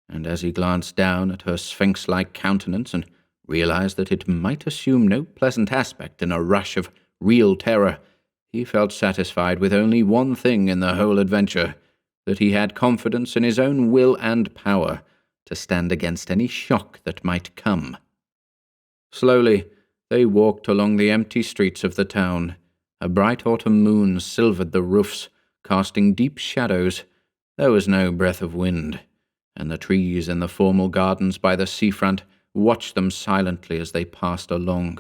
and as he glanced down at her sphinx-like countenance and realized that it might assume no pleasant aspect in a rush of real terror, he felt satisfied with only one thing in the whole adventure, that he had confidence in his own will and power to stand against any shock that might come. Slowly, they walked along the empty streets of the town. A bright autumn moon silvered the roofs, casting deep shadows. There was no breath of wind, and the trees in the formal gardens by the seafront watched them silently as they passed along.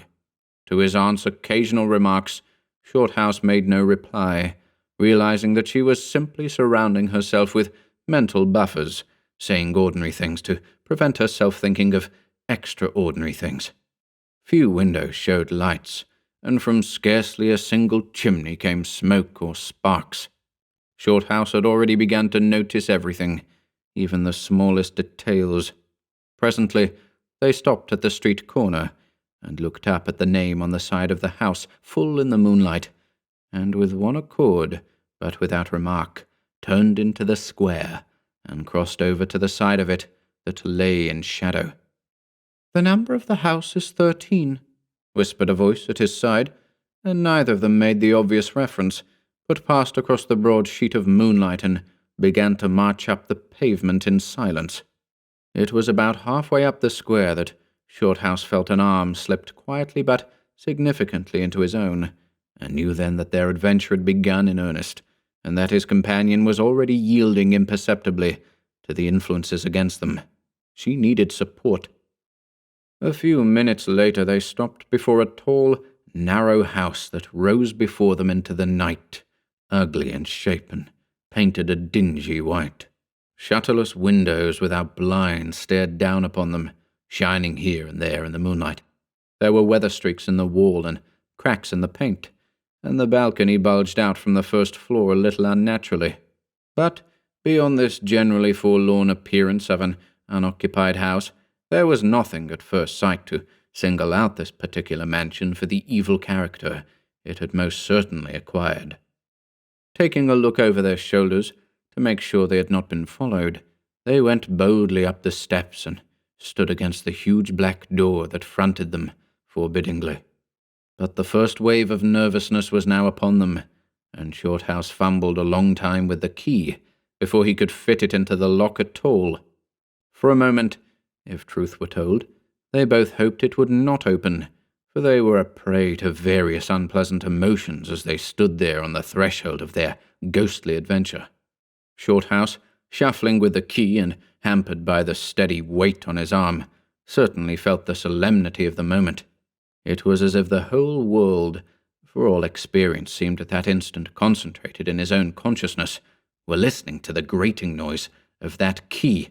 To his aunt's occasional remarks, Shorthouse made no reply, realizing that she was simply surrounding herself with mental buffers, saying ordinary things to prevent herself thinking of extraordinary things. Few windows showed lights, and from scarcely a single chimney came smoke or sparks. Shorthouse had already begun to notice everything, even the smallest details. Presently, they stopped at the street corner, and looked up at the name on the side of the house, full in the moonlight, and with one accord, but without remark, turned into the square, and crossed over to the side of it that lay in shadow. "The number of the house is 13, whispered a voice at his side, and neither of them made the obvious reference, but passed across the broad sheet of moonlight and began to march up the pavement in silence. It was about halfway up the square that Shorthouse felt an arm slipped quietly but significantly into his own, and knew then that their adventure had begun in earnest, and that his companion was already yielding imperceptibly to the influences against them. She needed support. A few minutes later they stopped before a tall, narrow house that rose before them into the night, ugly in shape and painted a dingy white. Shutterless windows without blinds stared down upon them, shining here and there in the moonlight. There were weather streaks in the wall and cracks in the paint, and the balcony bulged out from the first floor a little unnaturally. But beyond this generally forlorn appearance of an unoccupied house, there was nothing at first sight to single out this particular mansion for the evil character it had most certainly acquired. Taking a look over their shoulders to make sure they had not been followed, they went boldly up the steps and stood against the huge black door that fronted them forbiddingly. But the first wave of nervousness was now upon them, and Shorthouse fumbled a long time with the key before he could fit it into the lock at all. For a moment, if truth were told, they both hoped it would not open, for they were a prey to various unpleasant emotions as they stood there on the threshold of their ghostly adventure. Shorthouse, shuffling with the key and hampered by the steady weight on his arm, certainly felt the solemnity of the moment. It was as if the whole world, for all experience seemed at that instant concentrated in his own consciousness, were listening to the grating noise of that key.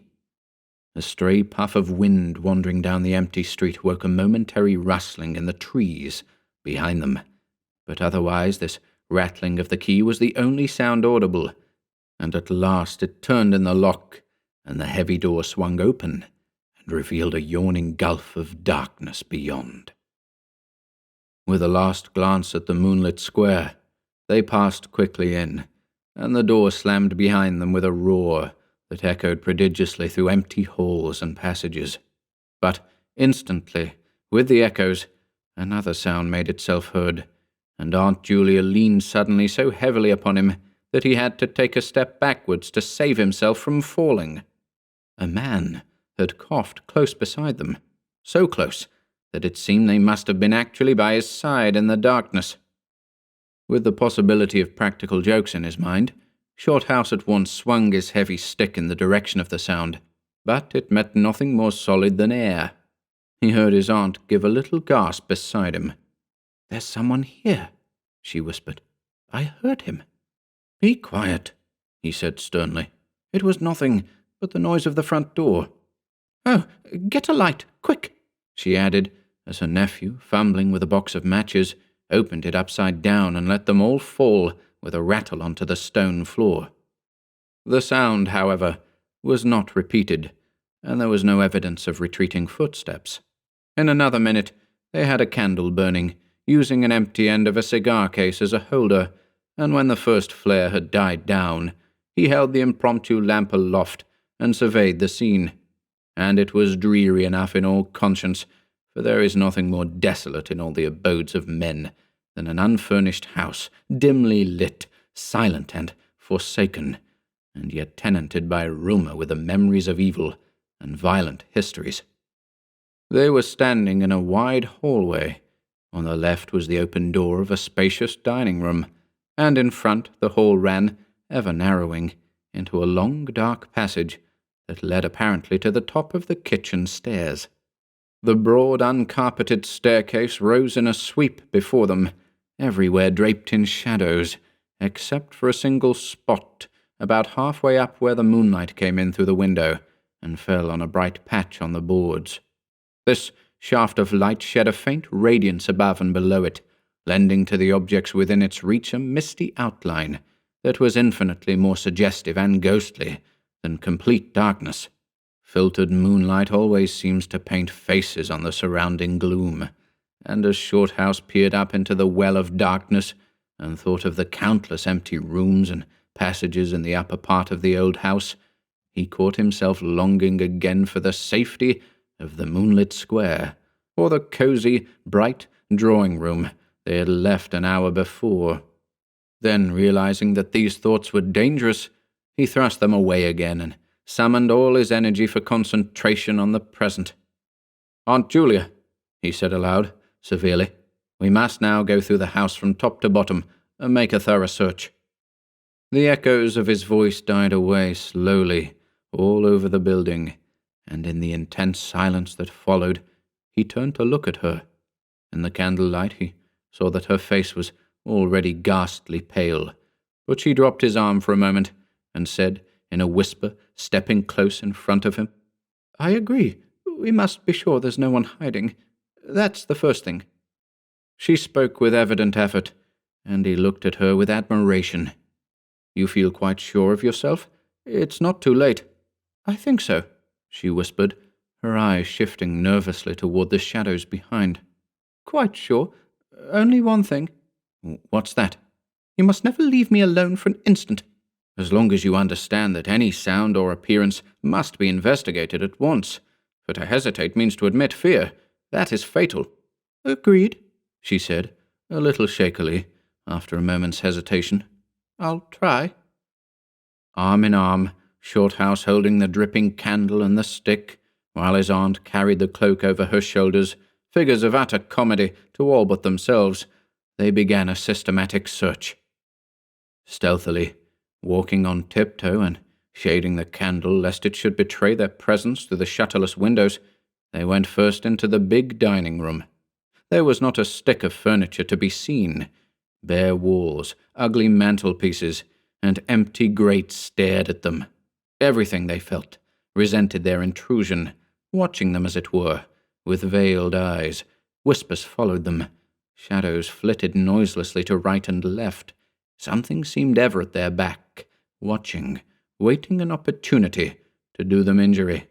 A stray puff of wind wandering down the empty street woke a momentary rustling in the trees behind them, but otherwise this rattling of the key was the only sound audible, and at last it turned in the lock, and the heavy door swung open and revealed a yawning gulf of darkness beyond. With a last glance at the moonlit square, they passed quickly in, and the door slammed behind them with a roar that echoed prodigiously through empty halls and passages. But instantly, with the echoes, another sound made itself heard, and Aunt Julia leaned suddenly so heavily upon him that he had to take a step backwards to save himself from falling. A man had coughed close beside them, so close that it seemed they must have been actually by his side in the darkness. With the possibility of practical jokes in his mind, Shorthouse at once swung his heavy stick in the direction of the sound, but it met nothing more solid than air. He heard his aunt give a little gasp beside him. "There's someone here," she whispered. "I heard him." "Be quiet," he said sternly. "It was nothing but the noise of the front door." "Oh, get a light, quick," she added, as her nephew, fumbling with a box of matches, opened it upside down and let them all fall with a rattle onto the stone floor. The sound, however, was not repeated, and there was no evidence of retreating footsteps. In another minute, they had a candle burning, using an empty end of a cigar case as a holder, and when the first flare had died down, he held the impromptu lamp aloft and surveyed the scene. And it was dreary enough in all conscience, for there is nothing more desolate in all the abodes of men than an unfurnished house, dimly lit, silent and forsaken, and yet tenanted by rumour with the memories of evil and violent histories. They were standing in a wide hallway. On the left was the open door of a spacious dining room, and in front the hall ran, ever narrowing, into a long dark passage that led apparently to the top of the kitchen stairs. The broad, uncarpeted staircase rose in a sweep before them, everywhere draped in shadows, except for a single spot about halfway up where the moonlight came in through the window and fell on a bright patch on the boards. This shaft of light shed a faint radiance above and below it, lending to the objects within its reach a misty outline that was infinitely more suggestive and ghostly than complete darkness. Filtered moonlight always seems to paint faces on the surrounding gloom, and as Shorthouse peered up into the well of darkness and thought of the countless empty rooms and passages in the upper part of the old house, he caught himself longing again for the safety of the moonlit square, or the cosy, bright drawing-room they had left an hour before. Then, realizing that these thoughts were dangerous, he thrust them away again and summoned all his energy for concentration on the present. "Aunt Julia," he said aloud, severely, "we must now go through the house from top to bottom and make a thorough search." The echoes of his voice died away slowly all over the building, and in the intense silence that followed, he turned to look at her. In the candlelight he saw that her face was already ghastly pale, but she dropped his arm for a moment and said, in a whisper, stepping close in front of him, "I agree. We must be sure there's no one hiding. That's the first thing." She spoke with evident effort, and he looked at her with admiration. "You feel quite sure of yourself? It's not too late." "I think so," she whispered, her eyes shifting nervously toward the shadows behind. "Quite sure. Only one thing." "What's that?" "You must never leave me alone for an instant." "As long as you understand that any sound or appearance must be investigated at once. For to hesitate means to admit fear. That is fatal." "Agreed," she said, a little shakily, after a moment's hesitation. "I'll try." Arm in arm, Shorthouse holding the dripping candle and the stick, while his aunt carried the cloak over her shoulders, figures of utter comedy to all but themselves, they began a systematic search. Stealthily, walking on tiptoe and shading the candle lest it should betray their presence through the shutterless windows, they went first into the big dining room. There was not a stick of furniture to be seen. Bare walls, ugly mantelpieces, and empty grates stared at them. Everything, they felt, resented their intrusion, watching them as it were, with veiled eyes. Whispers followed them. Shadows flitted noiselessly to right and left. Something seemed ever at their back, watching, waiting an opportunity to do them injury.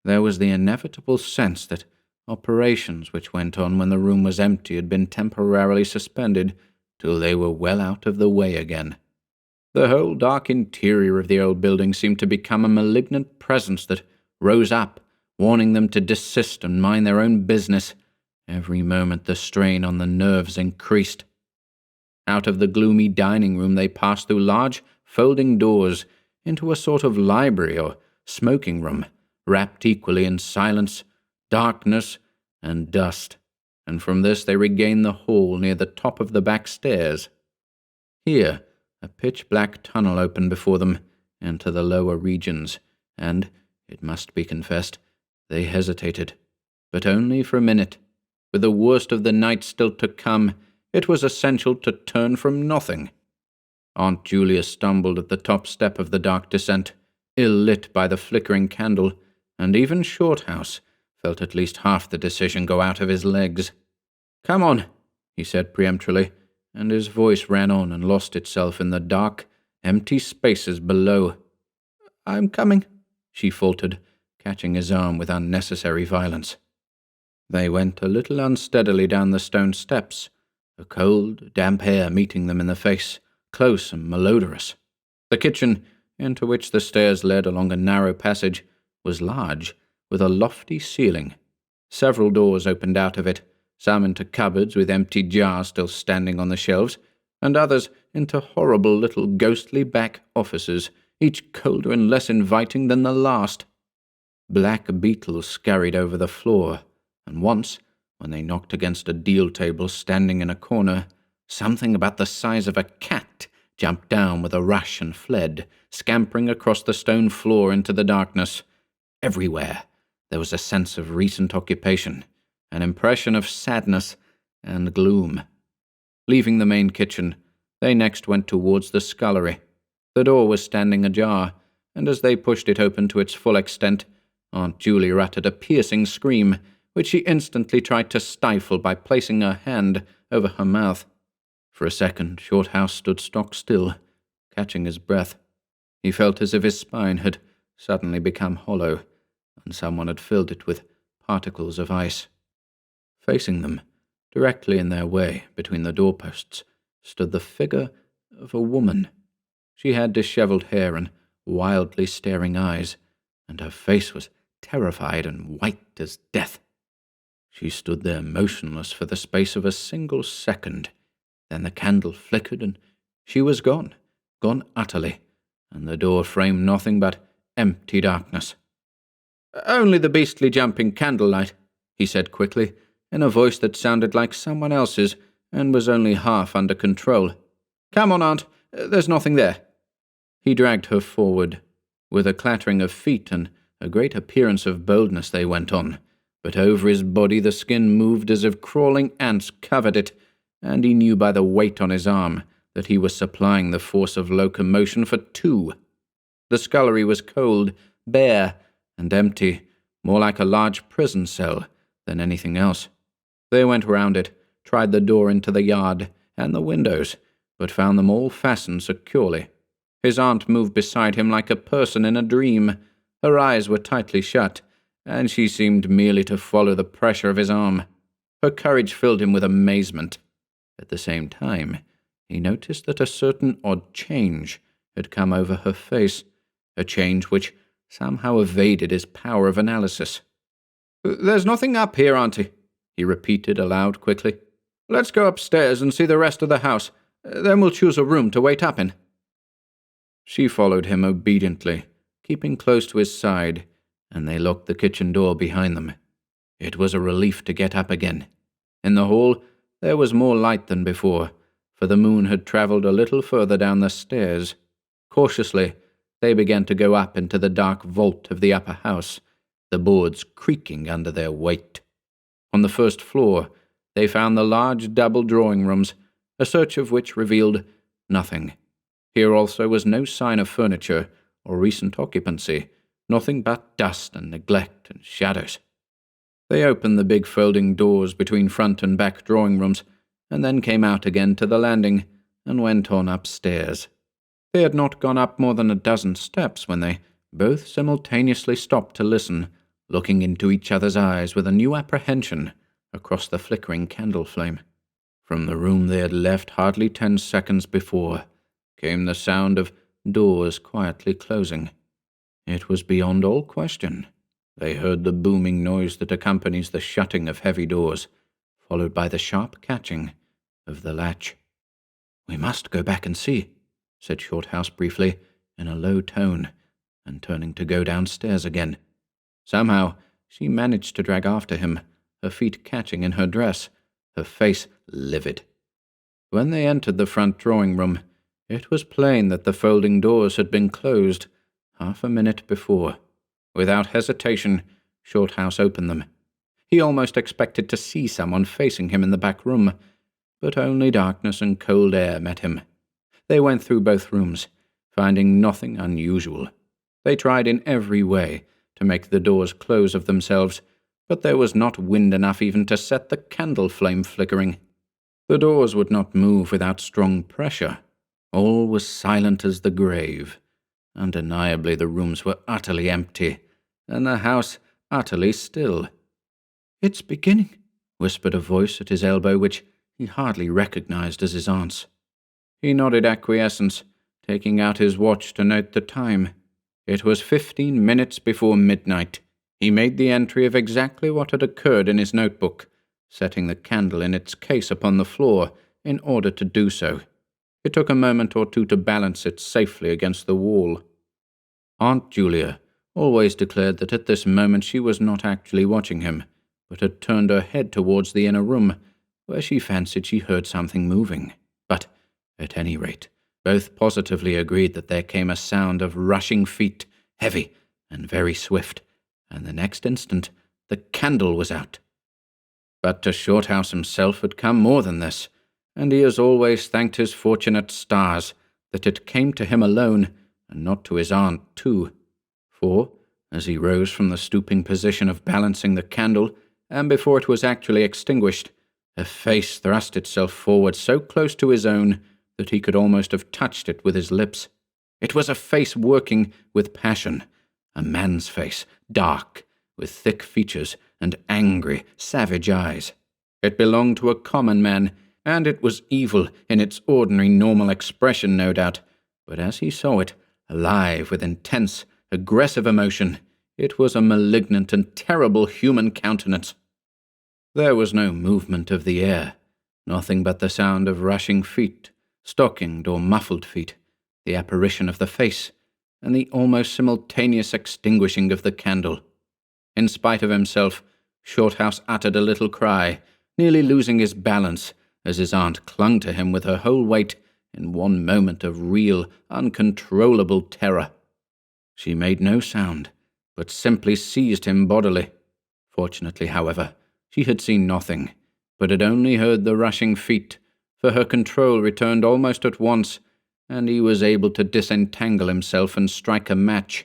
There was the inevitable sense that operations which went on when the room was empty had been temporarily suspended till they were well out of the way again. The whole dark interior of the old building seemed to become a malignant presence that rose up, warning them to desist and mind their own business. Every moment the strain on the nerves increased. Out of the gloomy dining room they passed through large folding doors into a sort of library or smoking room, wrapped equally in silence, darkness, and dust, and from this they regained the hall near the top of the back stairs. Here, a pitch-black tunnel opened before them into the lower regions, and, it must be confessed, they hesitated, but only for a minute. With the worst of the night still to come, it was essential to turn from nothing. Aunt Julia stumbled at the top step of the dark descent, ill-lit by the flickering candle, and even Shorthouse felt at least half the decision go out of his legs. "Come on," he said peremptorily, and his voice ran on and lost itself in the dark, empty spaces below. "I'm coming," she faltered, catching his arm with unnecessary violence. They went a little unsteadily down the stone steps, a cold, damp air meeting them in the face, close and malodorous. The kitchen, into which the stairs led along a narrow passage, was large, with a lofty ceiling. Several doors opened out of it, some into cupboards with empty jars still standing on the shelves, and others into horrible little ghostly back offices, each colder and less inviting than the last. Black beetles scurried over the floor, and once, when they knocked against a deal table standing in a corner, something about the size of a cat jumped down with a rush and fled, scampering across the stone floor into the darkness. Everywhere there was a sense of recent occupation, an impression of sadness and gloom. Leaving the main kitchen, they next went towards the scullery. The door was standing ajar, and as they pushed it open to its full extent, Aunt Julia uttered a piercing scream, which she instantly tried to stifle by placing her hand over her mouth. For a second, Shorthouse stood stock still, catching his breath. He felt as if his spine had suddenly become hollow, and someone had filled it with particles of ice. Facing them, directly in their way between the doorposts, stood the figure of a woman. She had dishevelled hair and wildly staring eyes, and her face was terrified and white as death. She stood there motionless for the space of a single second. Then the candle flickered, and she was gone utterly, and the door framed nothing but empty darkness. "Only the beastly jumping candlelight," he said quickly, in a voice that sounded like someone else's and was only half under control. "Come on, Aunt, there's nothing there." He dragged her forward. With a clattering of feet and a great appearance of boldness they went on, but over his body the skin moved as if crawling ants covered it, and he knew by the weight on his arm that he was supplying the force of locomotion for two. The scullery was cold, bare, and empty, more like a large prison cell than anything else. They went round it, tried the door into the yard and the windows, but found them all fastened securely. His aunt moved beside him like a person in a dream. Her eyes were tightly shut, and she seemed merely to follow the pressure of his arm. Her courage filled him with amazement. At the same time, he noticed that a certain odd change had come over her face, a change which somehow evaded his power of analysis. "There's nothing up here, Auntie," he repeated aloud quickly. "Let's go upstairs and see the rest of the house. Then we'll choose a room to wait up in." She followed him obediently, keeping close to his side, and they locked the kitchen door behind them. It was a relief to get up again. In the hall, there was more light than before, for the moon had travelled a little further down the stairs. Cautiously, they began to go up into the dark vault of the upper house, the boards creaking under their weight. On the first floor, they found the large double drawing rooms, a search of which revealed nothing. Here also was no sign of furniture or recent occupancy, nothing but dust and neglect and shadows. They opened the big folding doors between front and back drawing rooms, and then came out again to the landing and went on upstairs. They had not gone up more than a dozen steps when they both simultaneously stopped to listen, looking into each other's eyes with a new apprehension across the flickering candle flame. From the room they had left hardly 10 seconds before came the sound of doors quietly closing. It was beyond all question. They heard the booming noise that accompanies the shutting of heavy doors, followed by the sharp catching of the latch. "We must go back and see," said Shorthouse briefly, in a low tone, and turning to go downstairs again. Somehow she managed to drag after him, her feet catching in her dress, her face livid. When they entered the front drawing-room, it was plain that the folding doors had been closed half a minute before. Without hesitation, Shorthouse opened them. He almost expected to see someone facing him in the back room, but only darkness and cold air met him. They went through both rooms, finding nothing unusual. They tried in every way to make the doors close of themselves, but there was not wind enough even to set the candle flame flickering. The doors would not move without strong pressure. All was silent as the grave. Undeniably the rooms were utterly empty, and the house utterly still. "It's beginning," whispered a voice at his elbow which he hardly recognized as his aunt's. He nodded acquiescence, taking out his watch to note the time. It was 15 minutes before midnight. He made the entry of exactly what had occurred in his notebook, setting the candle in its case upon the floor in order to do so. It took a moment or two to balance it safely against the wall. Aunt Julia always declared that at this moment she was not actually watching him, but had turned her head towards the inner room, where she fancied she heard something moving. But, at any rate, both positively agreed that there came a sound of rushing feet, heavy and very swift, and the next instant the candle was out. But to Shorthouse himself had come more than this, and he has always thanked his fortunate stars that it came to him alone, and not to his aunt too. For, as he rose from the stooping position of balancing the candle, and before it was actually extinguished, a face thrust itself forward so close to his own that he could almost have touched it with his lips. It was a face working with passion, a man's face, dark, with thick features and angry, savage eyes. It belonged to a common man, and it was evil in its ordinary normal expression, no doubt, but as he saw it, alive with intense, aggressive emotion, it was a malignant and terrible human countenance. There was no movement of the air, nothing but the sound of rushing feet, stockinged or muffled feet, the apparition of the face, and the almost simultaneous extinguishing of the candle. In spite of himself, Shorthouse uttered a little cry, nearly losing his balance, as his aunt clung to him with her whole weight in one moment of real, uncontrollable terror. She made no sound, but simply seized him bodily. Fortunately, however, she had seen nothing, but had only heard the rushing feet, for her control returned almost at once, and he was able to disentangle himself and strike a match.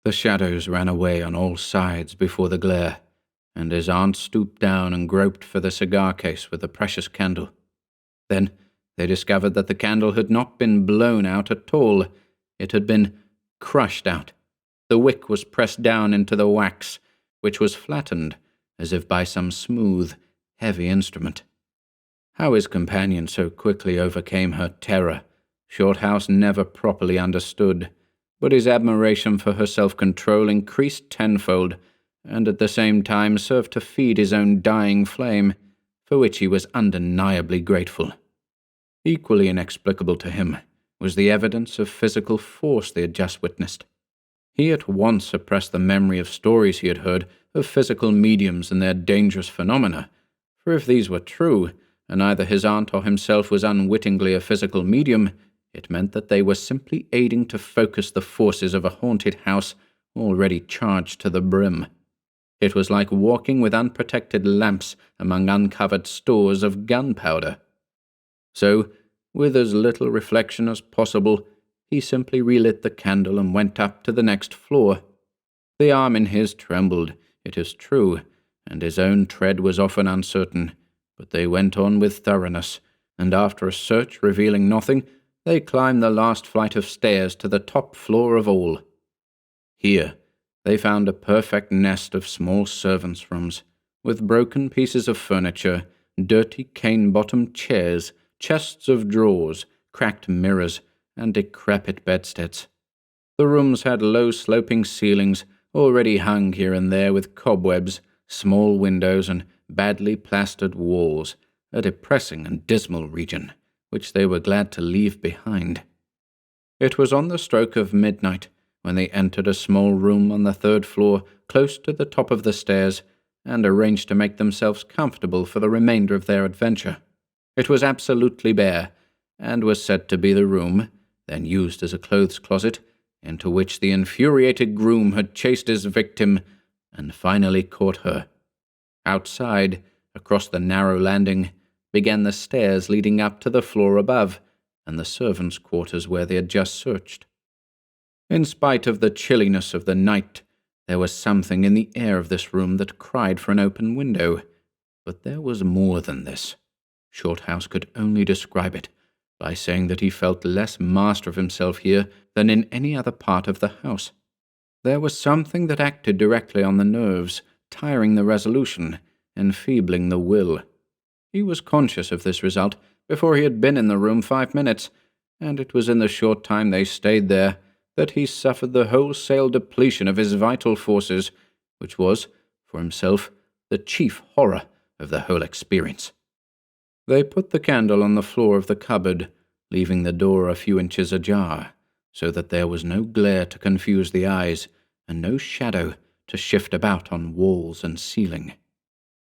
The shadows ran away on all sides before the glare, and his aunt stooped down and groped for the cigar case with the precious candle. Then they discovered that the candle had not been blown out at all. It had been crushed out. The wick was pressed down into the wax, which was flattened as if by some smooth, heavy instrument. How his companion so quickly overcame her terror, Shorthouse never properly understood, but his admiration for her self-control increased tenfold, and at the same time served to feed his own dying flame, for which he was undeniably grateful. Equally inexplicable to him was the evidence of physical force they had just witnessed. He at once suppressed the memory of stories he had heard of physical mediums and their dangerous phenomena, for if these were true, and either his aunt or himself was unwittingly a physical medium, it meant that they were simply aiding to focus the forces of a haunted house already charged to the brim. It was like walking with unprotected lamps among uncovered stores of gunpowder. So, with as little reflection as possible, he simply relit the candle and went up to the next floor. The arm in his trembled, it is true, and his own tread was often uncertain, but they went on with thoroughness, and after a search revealing nothing, they climbed the last flight of stairs to the top floor of all. Here, they found a perfect nest of small servants' rooms, with broken pieces of furniture, dirty cane-bottomed chairs, chests of drawers, cracked mirrors, and decrepit bedsteads. The rooms had low sloping ceilings, already hung here and there with cobwebs, small windows, and badly plastered walls, a depressing and dismal region, which they were glad to leave behind. It was on the stroke of midnight when they entered a small room on the third floor, close to the top of the stairs, and arranged to make themselves comfortable for the remainder of their adventure. It was absolutely bare, and was said to be the room, then used as a clothes closet, into which the infuriated groom had chased his victim and finally caught her. Outside, across the narrow landing, began the stairs leading up to the floor above, and the servants' quarters where they had just searched. In spite of the chilliness of the night, there was something in the air of this room that cried for an open window. But there was more than this. Shorthouse could only describe it by saying that he felt less master of himself here than in any other part of the house. There was something that acted directly on the nerves, tiring the resolution, enfeebling the will. He was conscious of this result before he had been in the room 5 minutes, and it was in the short time they stayed there that he suffered the wholesale depletion of his vital forces, which was, for himself, the chief horror of the whole experience. They put the candle on the floor of the cupboard, leaving the door a few inches ajar, so that there was no glare to confuse the eyes, and no shadow to shift about on walls and ceiling.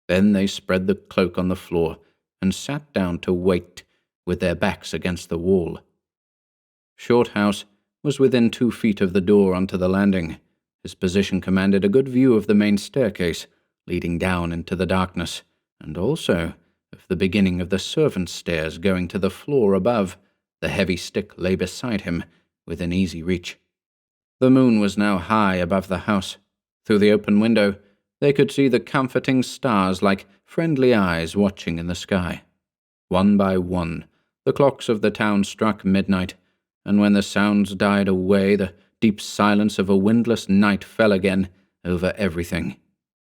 Then they spread the cloak on the floor and sat down to wait, with their backs against the wall. Shorthouse was within 2 feet of the door onto the landing. His position commanded a good view of the main staircase, leading down into the darkness, and also of the beginning of the servants' stairs going to the floor above. The heavy stick lay beside him, within easy reach. The moon was now high above the house. Through the open window, they could see the comforting stars like friendly eyes watching in the sky. One by one, the clocks of the town struck midnight, and when the sounds died away, the deep silence of a windless night fell again over everything.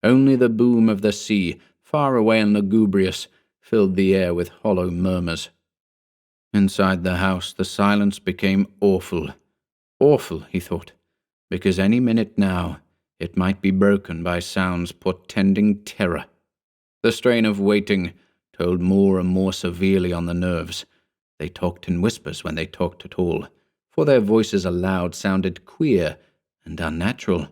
Only the boom of the sea, far away and lugubrious, filled the air with hollow murmurs. Inside the house, the silence became awful. Awful, he thought, because any minute now it might be broken by sounds portending terror. The strain of waiting told more and more severely on the nerves. They talked in whispers when they talked at all, for their voices aloud sounded queer and unnatural.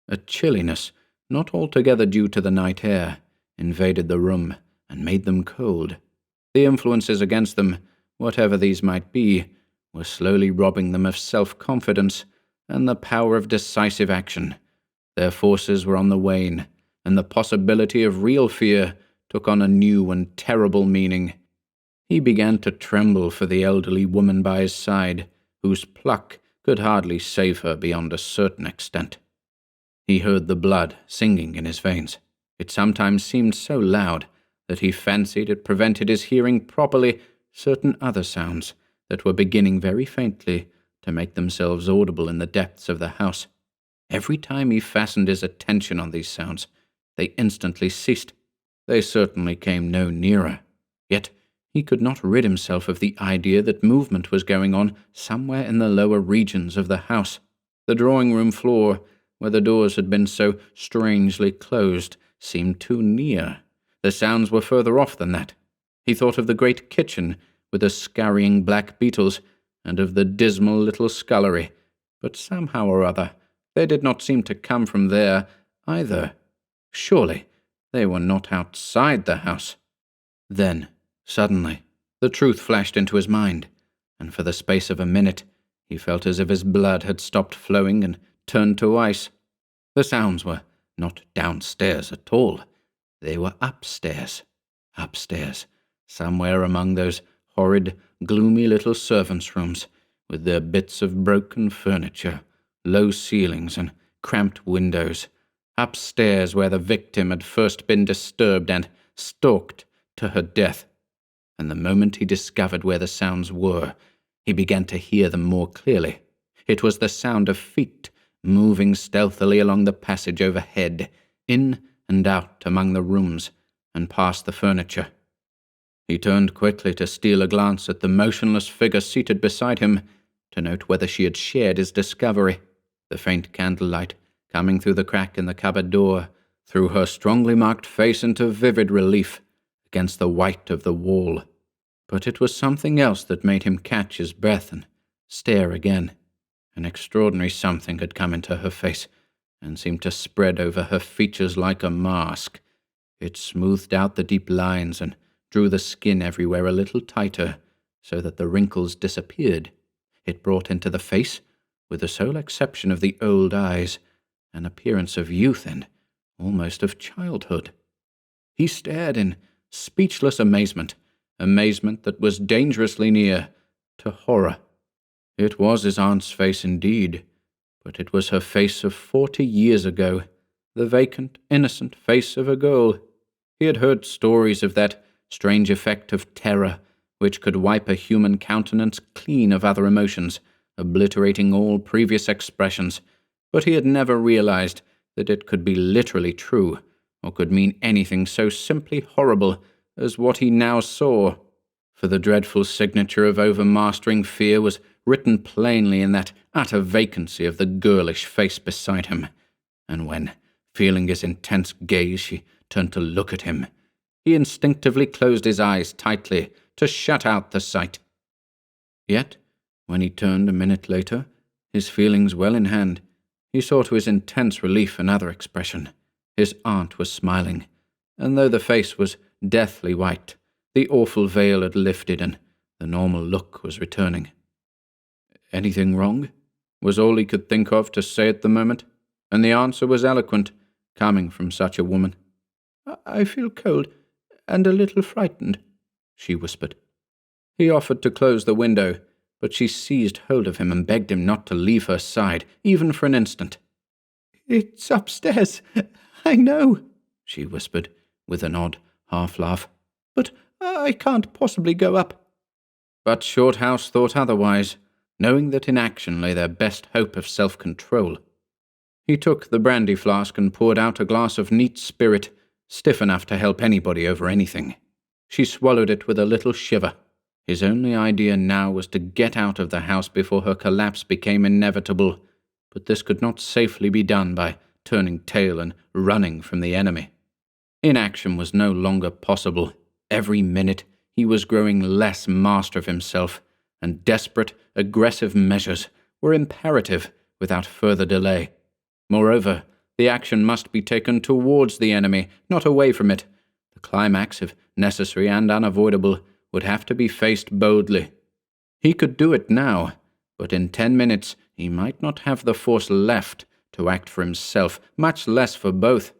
A chilliness, not altogether due to the night air, invaded the room and made them cold. The influences against them, whatever these might be, were slowly robbing them of self-confidence and the power of decisive action. Their forces were on the wane, and the possibility of real fear took on a new and terrible meaning. He began to tremble for the elderly woman by his side, whose pluck could hardly save her beyond a certain extent. He heard the blood singing in his veins. It sometimes seemed so loud that he fancied it prevented his hearing properly certain other sounds that were beginning very faintly to make themselves audible in the depths of the house. Every time he fastened his attention on these sounds, they instantly ceased. They certainly came no nearer. Yet he could not rid himself of the idea that movement was going on somewhere in the lower regions of the house. The drawing-room floor, where the doors had been so strangely closed, seemed too near. The sounds were further off than that. He thought of the great kitchen, with the scurrying black beetles, and of the dismal little scullery, but somehow or other they did not seem to come from there either. Surely they were not outside the house. Then, suddenly, the truth flashed into his mind, and for the space of a minute he felt as if his blood had stopped flowing and turned to ice. The sounds were not downstairs at all. They were upstairs, somewhere among those horrid, gloomy little servants' rooms, with their bits of broken furniture, low ceilings, and cramped windows, upstairs where the victim had first been disturbed and stalked to her death. And the moment he discovered where the sounds were, he began to hear them more clearly. It was the sound of feet moving stealthily along the passage overhead, in and out among the rooms, and past the furniture. He turned quickly to steal a glance at the motionless figure seated beside him, to note whether she had shared his discovery. The faint candlelight, coming through the crack in the cupboard door, threw her strongly marked face into vivid relief against the white of the wall. But it was something else that made him catch his breath and stare again. An extraordinary something had come into her face, and seemed to spread over her features like a mask. It smoothed out the deep lines and drew the skin everywhere a little tighter, so that the wrinkles disappeared. It brought into the face, with the sole exception of the old eyes, an appearance of youth and almost of childhood. He stared in speechless amazement that was dangerously near to horror. It was his aunt's face indeed, but it was her face of 40 years ago, the vacant, innocent face of a girl. He had heard stories of that strange effect of terror which could wipe a human countenance clean of other emotions, obliterating all previous expressions, but he had never realized that it could be literally true, or could mean anything so simply horrible as what he now saw. For the dreadful signature of overmastering fear was written plainly in that utter vacancy of the girlish face beside him, and when, feeling his intense gaze, she turned to look at him, he instinctively closed his eyes tightly to shut out the sight. Yet, when he turned a minute later, his feelings well in hand, he saw to his intense relief another expression. His aunt was smiling, and though the face was deathly white, the awful veil had lifted and the normal look was returning. Anything wrong? Was all he could think of to say at the moment, and the answer was eloquent, coming from such a woman. "I feel cold and a little frightened," she whispered. He offered to close the window, but she seized hold of him and begged him not to leave her side, even for an instant. "It's upstairs, I know," she whispered, with an odd half-laugh. "But I can't possibly go up." But Shorthouse thought otherwise, knowing that in action lay their best hope of self-control. He took the brandy flask and poured out a glass of neat spirit, stiff enough to help anybody over anything. She swallowed it with a little shiver. His only idea now was to get out of the house before her collapse became inevitable, but this could not safely be done by turning tail and running from the enemy. Inaction was no longer possible. Every minute he was growing less master of himself, and desperate, aggressive measures were imperative without further delay. Moreover, the action must be taken towards the enemy, not away from it. The climax, if necessary and unavoidable, would have to be faced boldly. He could do it now, but in 10 minutes he might not have the force left to act for himself, much less for both.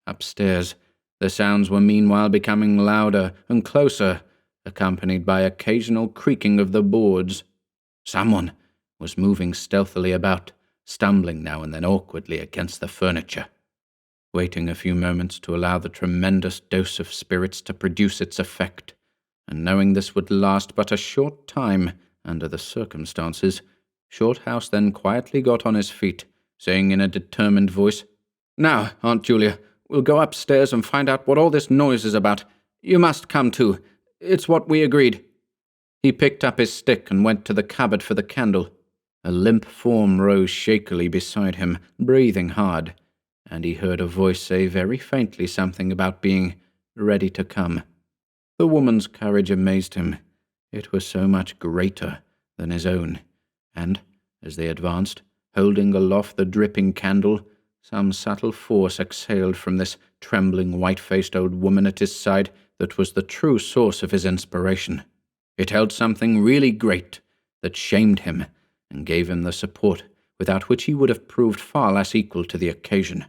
Upstairs, the sounds were meanwhile becoming louder and closer, accompanied by occasional creaking of the boards. Someone was moving stealthily about, stumbling now and then awkwardly against the furniture. Waiting a few moments to allow the tremendous dose of spirits to produce its effect, and knowing this would last but a short time under the circumstances, Shorthouse then quietly got on his feet, saying in a determined voice, "Now, Aunt Julia, we'll go upstairs and find out what all this noise is about. You must come too. It's what we agreed." He picked up his stick and went to the cupboard for the candle. A limp form rose shakily beside him, breathing hard, and he heard a voice say very faintly something about being ready to come. The woman's courage amazed him. It was so much greater than his own, and, as they advanced, holding aloft the dripping candle, some subtle force exhaled from this trembling, white-faced old woman at his side that was the true source of his inspiration. It held something really great that shamed him and gave him the support without which he would have proved far less equal to the occasion.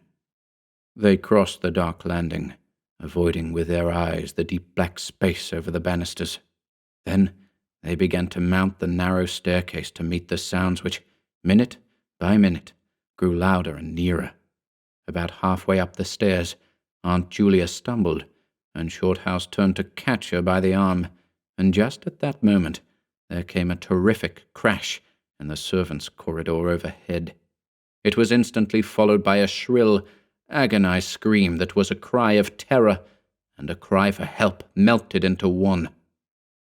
They crossed the dark landing, avoiding with their eyes the deep black space over the banisters. Then they began to mount the narrow staircase to meet the sounds which, minute by minute, grew louder and nearer. About halfway up the stairs, Aunt Julia stumbled, and Shorthouse turned to catch her by the arm, and just at that moment there came a terrific crash in the servants' corridor overhead. It was instantly followed by a shrill, agonized scream that was a cry of terror and a cry for help melted into one.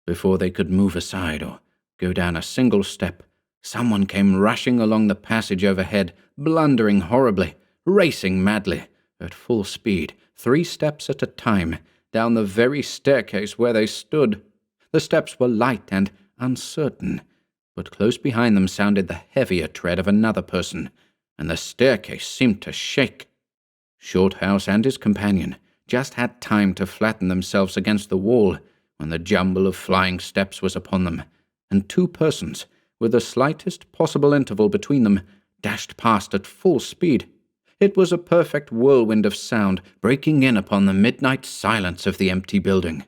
Before they could move aside or go down a single step, someone came rushing along the passage overhead, blundering horribly, racing madly, at full speed, 3 steps at a time, down the very staircase where they stood. The steps were light and uncertain, but close behind them sounded the heavier tread of another person, and the staircase seemed to shake. Shorthouse and his companion just had time to flatten themselves against the wall when the jumble of flying steps was upon them, and 2 persons, with the slightest possible interval between them, dashed past at full speed. It was a perfect whirlwind of sound breaking in upon the midnight silence of the empty building.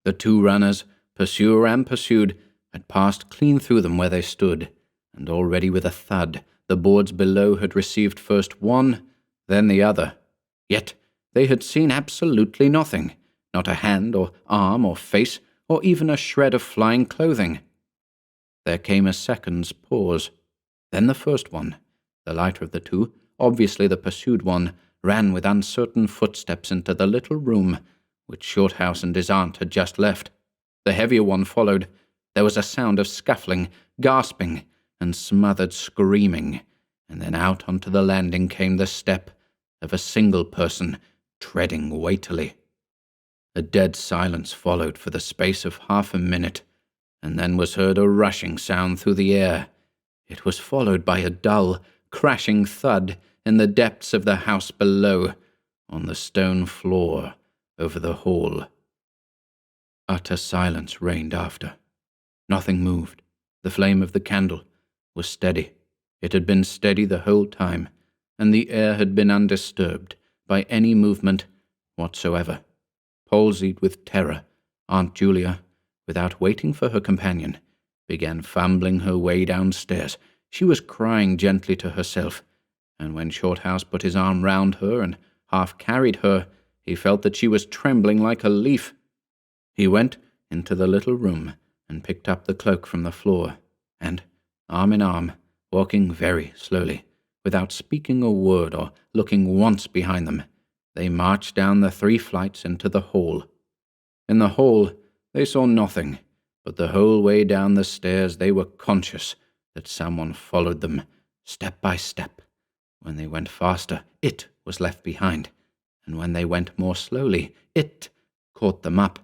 The 2 runners, pursuer and pursued, had passed clean through them where they stood, and already with a thud the boards below had received first one, then the other. Yet they had seen absolutely nothing, not a hand or arm or face, or even a shred of flying clothing. There came a second's pause. Then the first one, the lighter of the 2, obviously the pursued one, ran with uncertain footsteps into the little room which Shorthouse and his aunt had just left. The heavier one followed. There was a sound of scuffling, gasping, and smothered screaming, and then out onto the landing came the step of a single person, treading weightily. A dead silence followed for the space of half a minute, and then was heard a rushing sound through the air. It was followed by a dull, crashing thud in the depths of the house below, on the stone floor over the hall. Utter silence reigned after. Nothing moved. The flame of the candle was steady. It had been steady the whole time, and the air had been undisturbed by any movement whatsoever. Palsied with terror, Aunt Julia, without waiting for her companion, began fumbling her way downstairs. She was crying gently to herself, and when Shorthouse put his arm round her and half carried her, he felt that she was trembling like a leaf. He went into the little room and picked up the cloak from the floor, and, arm in arm, walking very slowly, without speaking a word or looking once behind them, they marched down the 3 flights into the hall. In the hall they saw nothing, but the whole way down the stairs they were conscious that someone followed them, step by step. When they went faster, it was left behind, and when they went more slowly, it caught them up.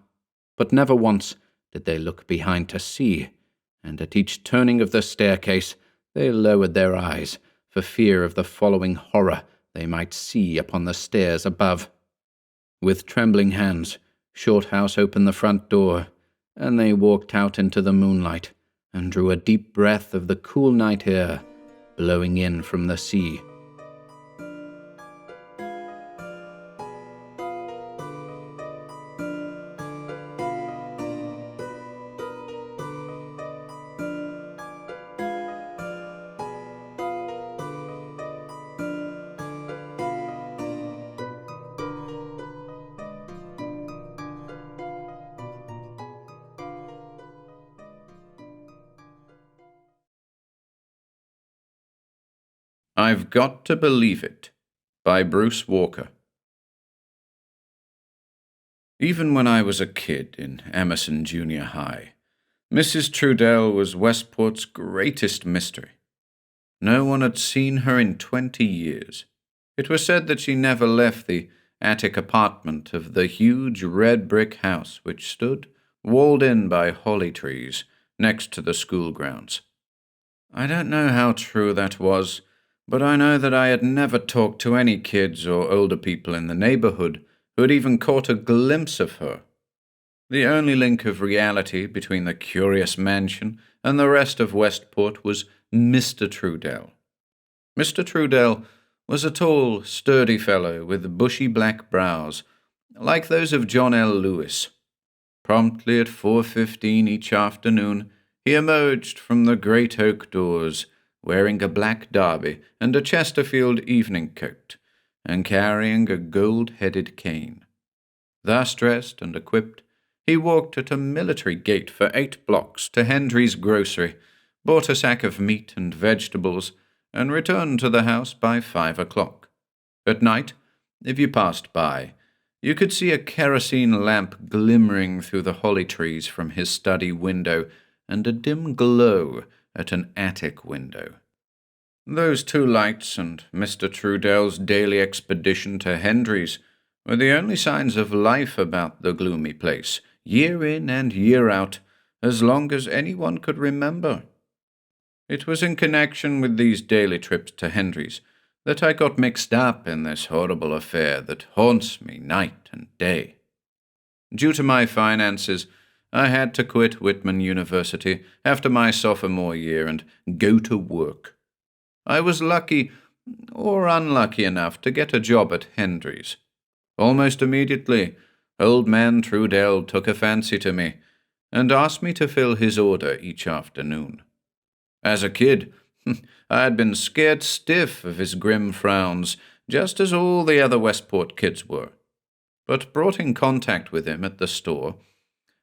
But never once did they look behind to see, and at each turning of the staircase they lowered their eyes for fear of the following horror they might see upon the stairs above. With trembling hands, Shorthouse opened the front door, and they walked out into the moonlight and drew a deep breath of the cool night air blowing in from the sea. I've Got to Believe It by Bruce Walker. Even when I was a kid in Emerson Junior High, Mrs. Trudell was Westport's greatest mystery. No one had seen her in 20 years. It was said that she never left the attic apartment of the huge red brick house which stood, walled in by holly trees, next to the school grounds. I don't know how true that was, but I know that I had never talked to any kids or older people in the neighborhood who had even caught a glimpse of her. The only link of reality between the curious mansion and the rest of Westport was Mr. Trudell. Mr. Trudell was a tall, sturdy fellow with bushy black brows, like those of John L. Lewis. Promptly at 4:15 each afternoon, he emerged from the great oak doors, wearing a black derby and a Chesterfield evening coat, and carrying a gold-headed cane. Thus dressed and equipped, he walked at a military gait for 8 blocks to Hendry's grocery, bought a sack of meat and vegetables, and returned to the house by 5 o'clock. At night, if you passed by, you could see a kerosene lamp glimmering through the holly trees from his study window and a dim glow at an attic window. Those 2 lights and Mr. Trudell's daily expedition to Hendry's were the only signs of life about the gloomy place, year in and year out, as long as anyone could remember. It was in connection with these daily trips to Hendry's that I got mixed up in this horrible affair that haunts me night and day. Due to my finances, I had to quit Whitman University after my sophomore year and go to work. I was lucky or unlucky enough to get a job at Hendry's. Almost immediately, old man Trudell took a fancy to me and asked me to fill his order each afternoon. As a kid, I had been scared stiff of his grim frowns, just as all the other Westport kids were. But brought in contact with him at the store,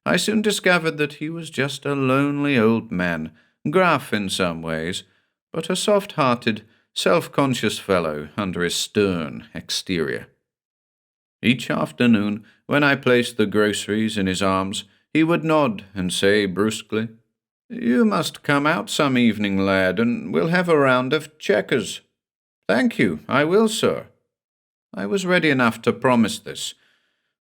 I soon discovered that he was just a lonely old man, gruff in some ways, but a soft-hearted, self-conscious fellow under his stern exterior. Each afternoon, when I placed the groceries in his arms, he would nod and say brusquely, "You must come out some evening, lad, and we'll have a round of checkers." "Thank you, I will, sir." I was ready enough to promise this,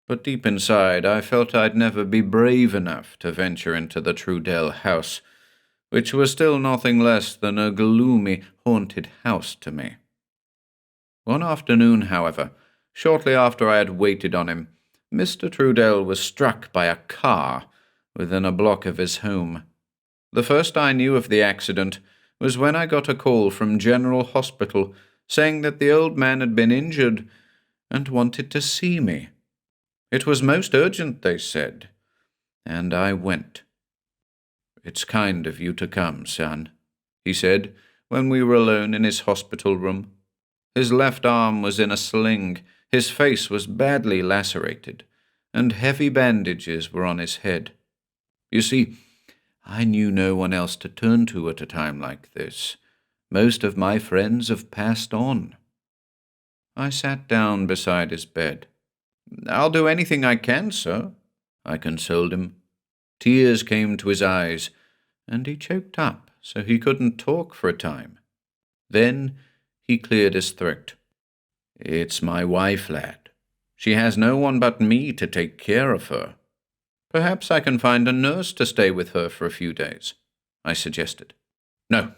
but deep inside I felt I'd never be brave enough to venture into the Trudell house, which was still nothing less than a gloomy, haunted house to me. One afternoon, however, shortly after I had waited on him, Mr. Trudell was struck by a car within a block of his home. The first I knew of the accident was when I got a call from General Hospital saying that the old man had been injured and wanted to see me. It was most urgent, they said, and I went. "It's kind of you to come, son," he said when we were alone in his hospital room. His left arm was in a sling, his face was badly lacerated, and heavy bandages were on his head. You see, I knew no one else to turn to at a time like this. Most of my friends have passed on. I sat down beside his bed. "I'll do anything I can, sir," I consoled him. Tears came to his eyes, and he choked up so he couldn't talk for a time. Then he cleared his throat. "It's my wife, lad. She has no one but me to take care of her. Perhaps I can find a nurse to stay with her for a few days," I suggested. No.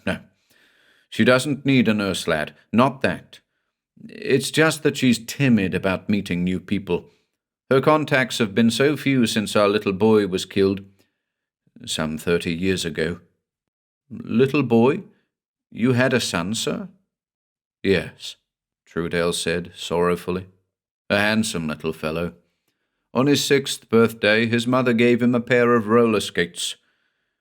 She doesn't need a nurse, lad. Not that. It's just that she's timid about meeting new people. Her contacts have been so few since our little boy was killed, some 30 years ago." "Little boy? You had a son, sir?" "Yes," Trudell said sorrowfully. "A handsome little fellow. On his 6th birthday, his mother gave him a pair of roller skates.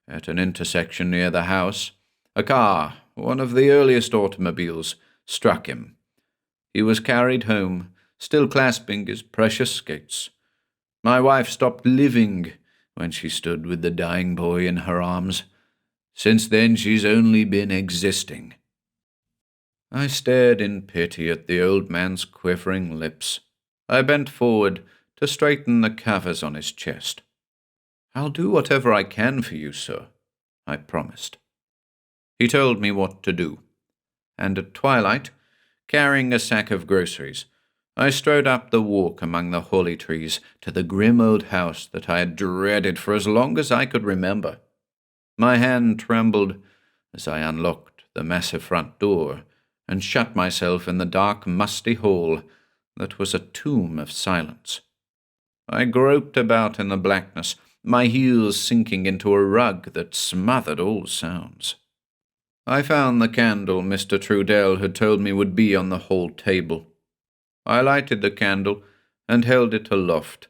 At an intersection near the house, a car, one of the earliest automobiles, struck him. He was carried home, still clasping his precious skates. My wife stopped living when she stood with the dying boy in her arms. Since then, she's only been existing." I stared in pity at the old man's quivering lips. I bent forward to straighten the covers on his chest. "I'll do whatever I can for you, sir," I promised. He told me what to do, and at twilight, carrying a sack of groceries, I strode up the walk among the holly trees to the grim old house that I had dreaded for as long as I could remember. My hand trembled as I unlocked the massive front door and shut myself in the dark, musty hall that was a tomb of silence. I groped about in the blackness, my heels sinking into a rug that smothered all sounds. I found the candle Mr. Trudell had told me would be on the hall table. I lighted the candle and held it aloft,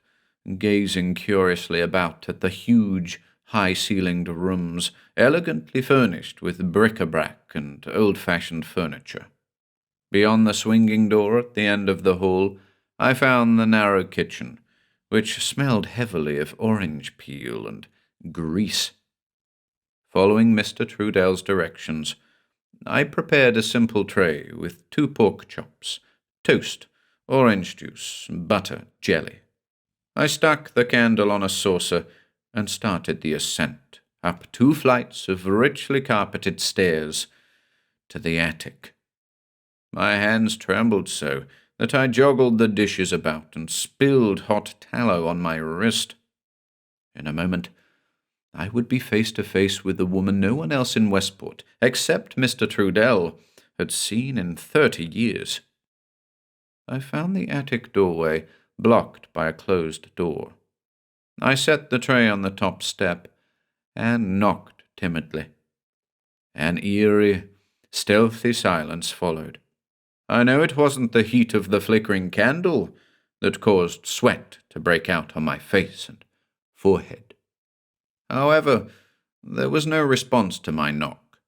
gazing curiously about at the huge, high-ceilinged rooms, elegantly furnished with bric-a-brac and old-fashioned furniture. Beyond the swinging door at the end of the hall, I found the narrow kitchen, which smelled heavily of orange peel and grease. Following Mr. Trudell's directions, I prepared a simple tray with 2 pork chops, toast, orange juice, butter, jelly. I stuck the candle on a saucer and started the ascent up 2 flights of richly carpeted stairs to the attic. My hands trembled so that I joggled the dishes about and spilled hot tallow on my wrist. In a moment, I would be face to face with the woman no one else in Westport, except Mr. Trudell, had seen in 30 years. I found the attic doorway blocked by a closed door. I set the tray on the top step and knocked timidly. An eerie, stealthy silence followed. I know it wasn't the heat of the flickering candle that caused sweat to break out on my face and forehead. However, there was no response to my knock.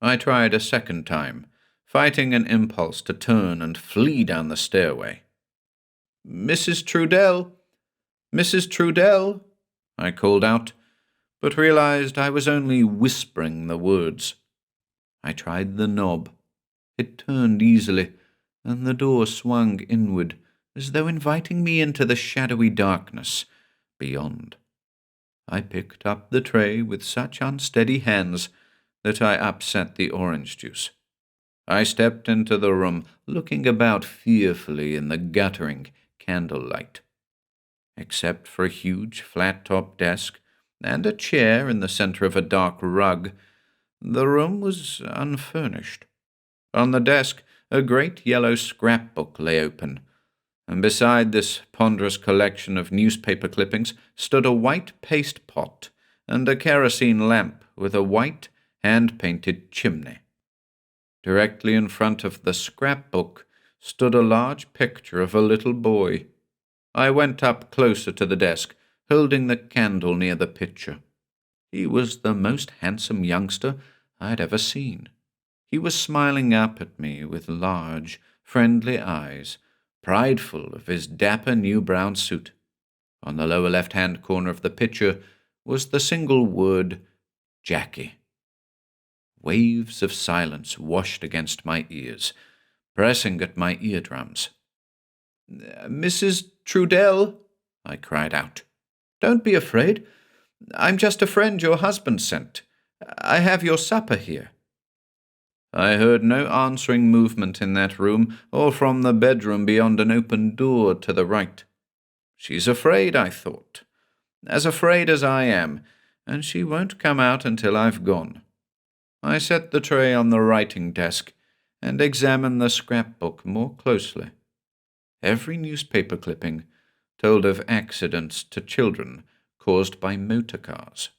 I tried a second time, fighting an impulse to turn and flee down the stairway. "Mrs. Trudell! Mrs. Trudell!" I called out, but realized I was only whispering the words. I tried the knob. It turned easily, and the door swung inward, as though inviting me into the shadowy darkness beyond. I picked up the tray with such unsteady hands that I upset the orange juice. I stepped into the room, looking about fearfully in the guttering candlelight. Except for a huge flat-top desk and a chair in the center of a dark rug, the room was unfurnished. On the desk, a great yellow scrapbook lay open, and beside this ponderous collection of newspaper clippings stood a white paste pot and a kerosene lamp with a white, hand-painted chimney. Directly in front of the scrapbook stood a large picture of a little boy. I went up closer to the desk, holding the candle near the picture. He was the most handsome youngster I had ever seen. He was smiling up at me with large, friendly eyes, prideful of his dapper new brown suit. On the lower left-hand corner of the picture was the single word, Jackie. Waves of silence washed against my ears, pressing at my eardrums. "Mrs. Trudell," I cried out, "don't be afraid. I'm just a friend your husband sent. I have your supper here." I heard no answering movement in that room or from the bedroom beyond an open door to the right. She's afraid, I thought. As afraid as I am, and she won't come out until I've gone. I set the tray on the writing desk and examined the scrapbook more closely. Every newspaper clipping told of accidents to children caused by motor cars.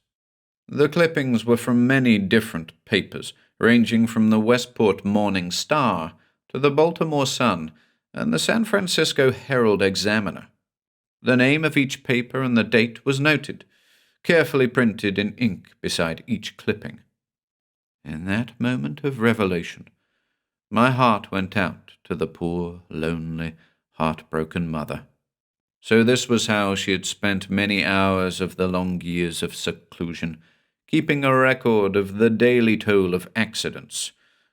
The clippings were from many different papers, ranging from the Westport Morning Star to the Baltimore Sun and the San Francisco Herald-Examiner. The name of each paper and the date was noted, carefully printed in ink beside each clipping. In that moment of revelation, my heart went out to the poor, lonely, heartbroken mother. So this was how she had spent many hours of the long years of seclusion, keeping a record of the daily toll of accidents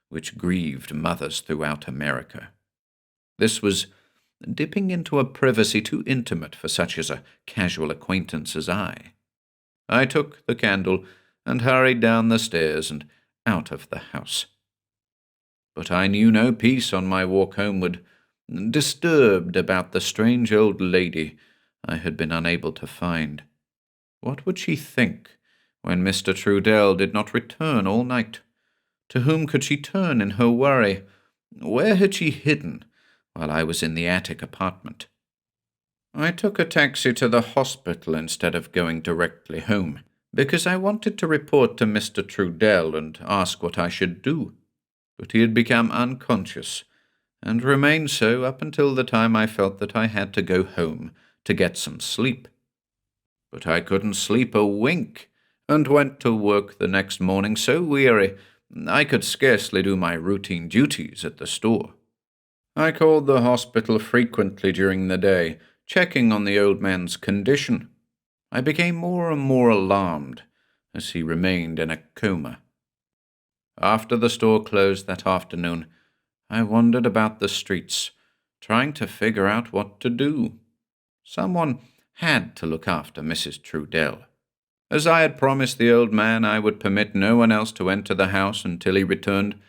which grieved mothers throughout America. This was dipping into a privacy too intimate for such as a casual acquaintance as I. I took the candle and hurried down the stairs and out of the house. But I knew no peace on my walk homeward, disturbed about the strange old lady I had been unable to find. What would she think when Mr. Trudell did not return all night? To whom could she turn in her worry? Where had she hidden while I was in the attic apartment? I took a taxi to the hospital instead of going directly home, because I wanted to report to Mr. Trudell and ask what I should do. But he had become unconscious, and remained so up until the time I felt that I had to go home to get some sleep. But I couldn't sleep a wink, and went to work the next morning so weary I could scarcely do my routine duties at the store. I called the hospital frequently during the day, checking on the old man's condition. I became more and more alarmed as he remained in a coma. After the store closed that afternoon, I wandered about the streets, trying to figure out what to do. Someone had to look after Mrs. Trudell. As I had promised the old man I would permit no one else to enter the house until he returned,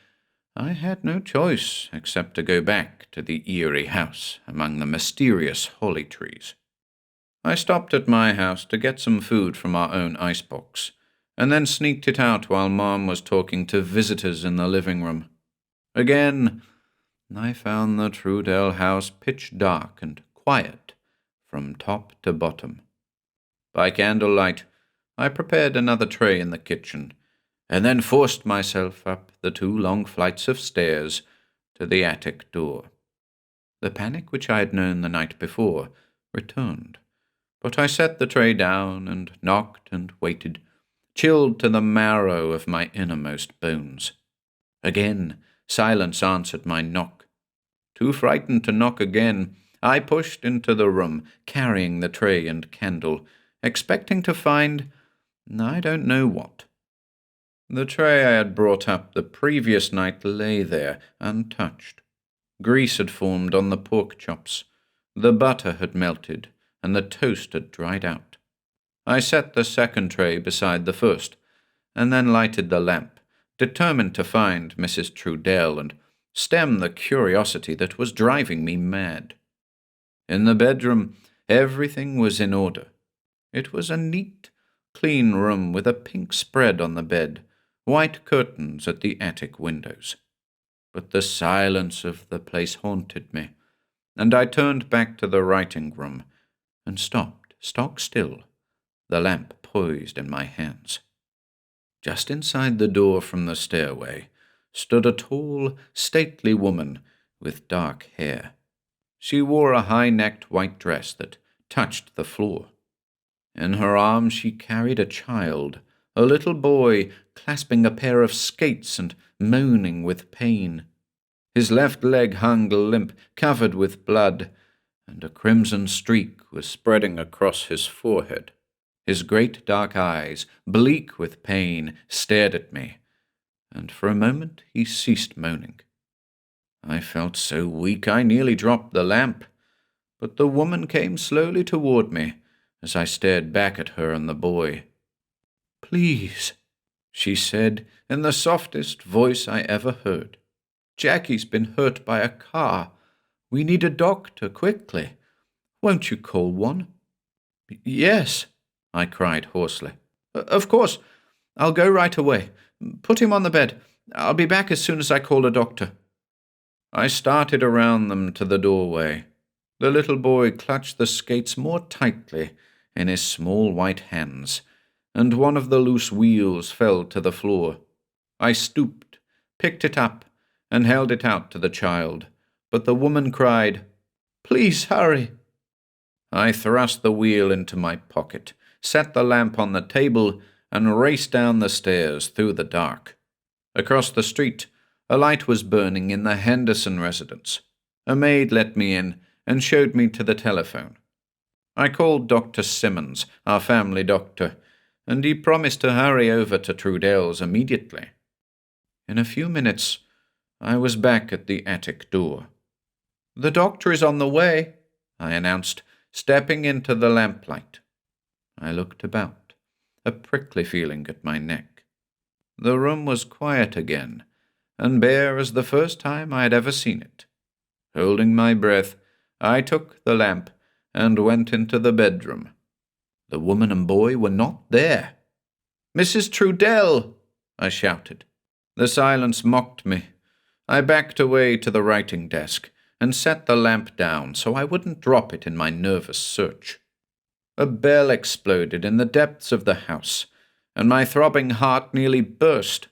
I had no choice except to go back to the eerie house among the mysterious holly trees. I stopped at my house to get some food from our own icebox, and then sneaked it out while Mom was talking to visitors in the living room. Again, I found the Trudell house pitch dark and quiet from top to bottom. By candlelight, I prepared another tray in the kitchen, and then forced myself up the 2 long flights of stairs to the attic door. The panic which I had known the night before returned, but I set the tray down and knocked and waited, chilled to the marrow of my innermost bones. Again, silence answered my knock. Too frightened to knock again, I pushed into the room, carrying the tray and candle, expecting to find I don't know what. The tray I had brought up the previous night lay there, untouched. Grease had formed on the pork chops, the butter had melted, and the toast had dried out. I set the second tray beside the first, and then lighted the lamp, determined to find Mrs. Trudell and stem the curiosity that was driving me mad. In the bedroom, everything was in order. It was a neat, clean room with a pink spread on the bed, white curtains at the attic windows. But the silence of the place haunted me, and I turned back to the writing room and stopped, stock still, the lamp poised in my hands. Just inside the door from the stairway stood a tall, stately woman with dark hair. She wore a high-necked white dress that touched the floor. In her arms she carried a child, a little boy clasping a pair of skates and moaning with pain. His left leg hung limp, covered with blood, and a crimson streak was spreading across his forehead. His great dark eyes, bleak with pain, stared at me, and for a moment he ceased moaning. I felt so weak I nearly dropped the lamp, but the woman came slowly toward me as I stared back at her and the boy. "Please," she said in the softest voice I ever heard. "Jackie's been hurt by a car. We need a doctor quickly. Won't you call one?" "Yes," I cried hoarsely. "Of course. I'll go right away. Put him on the bed. I'll be back as soon as I call a doctor." I started around them to the doorway. The little boy clutched the skates more tightly in his small white hands, and one of the loose wheels fell to the floor. I stooped, picked it up, and held it out to the child, but the woman cried, "Please hurry." I thrust the wheel into my pocket, set the lamp on the table, and raced down the stairs through the dark. Across the street, a light was burning in the Henderson residence. A maid let me in and showed me to the telephone. I called Dr. Simmons, our family doctor, and he promised to hurry over to Trudell's immediately. In a few minutes, I was back at the attic door. "The doctor is on the way," I announced, stepping into the lamplight. I looked about, a prickly feeling at my neck. The room was quiet again, and bare as the first time I had ever seen it. Holding my breath, I took the lamp and went into the bedroom. The woman and boy were not there. "Mrs. Trudell!" I shouted. The silence mocked me. I backed away to the writing desk and set the lamp down so I wouldn't drop it in my nervous search. A bell exploded in the depths of the house, and my throbbing heart nearly burst.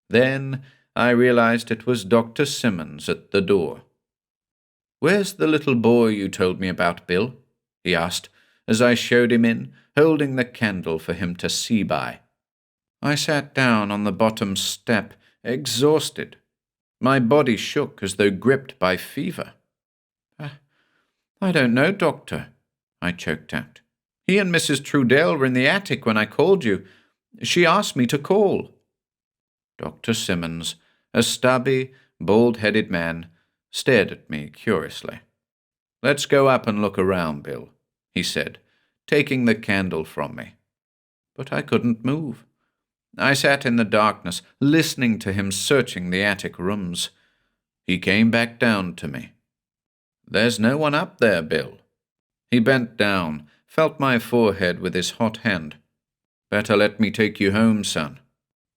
Then I realized it was Dr. Simmons at the door. "Where's the little boy you told me about, Bill?" he asked, as I showed him in, holding the candle for him to see by. I sat down on the bottom step, exhausted. My body shook as though gripped by fever. "I don't know, Doctor," I choked out. "He and Mrs. Trudell were in the attic when I called you. She asked me to call." Dr. Simmons, a stubby, bald-headed man, stared at me curiously. "Let's go up and look around, Bill," he said, taking the candle from me. But I couldn't move. I sat in the darkness, listening to him searching the attic rooms. He came back down to me. "There's no one up there, Bill." He bent down, felt my forehead with his hot hand. "Better let me take you home, son."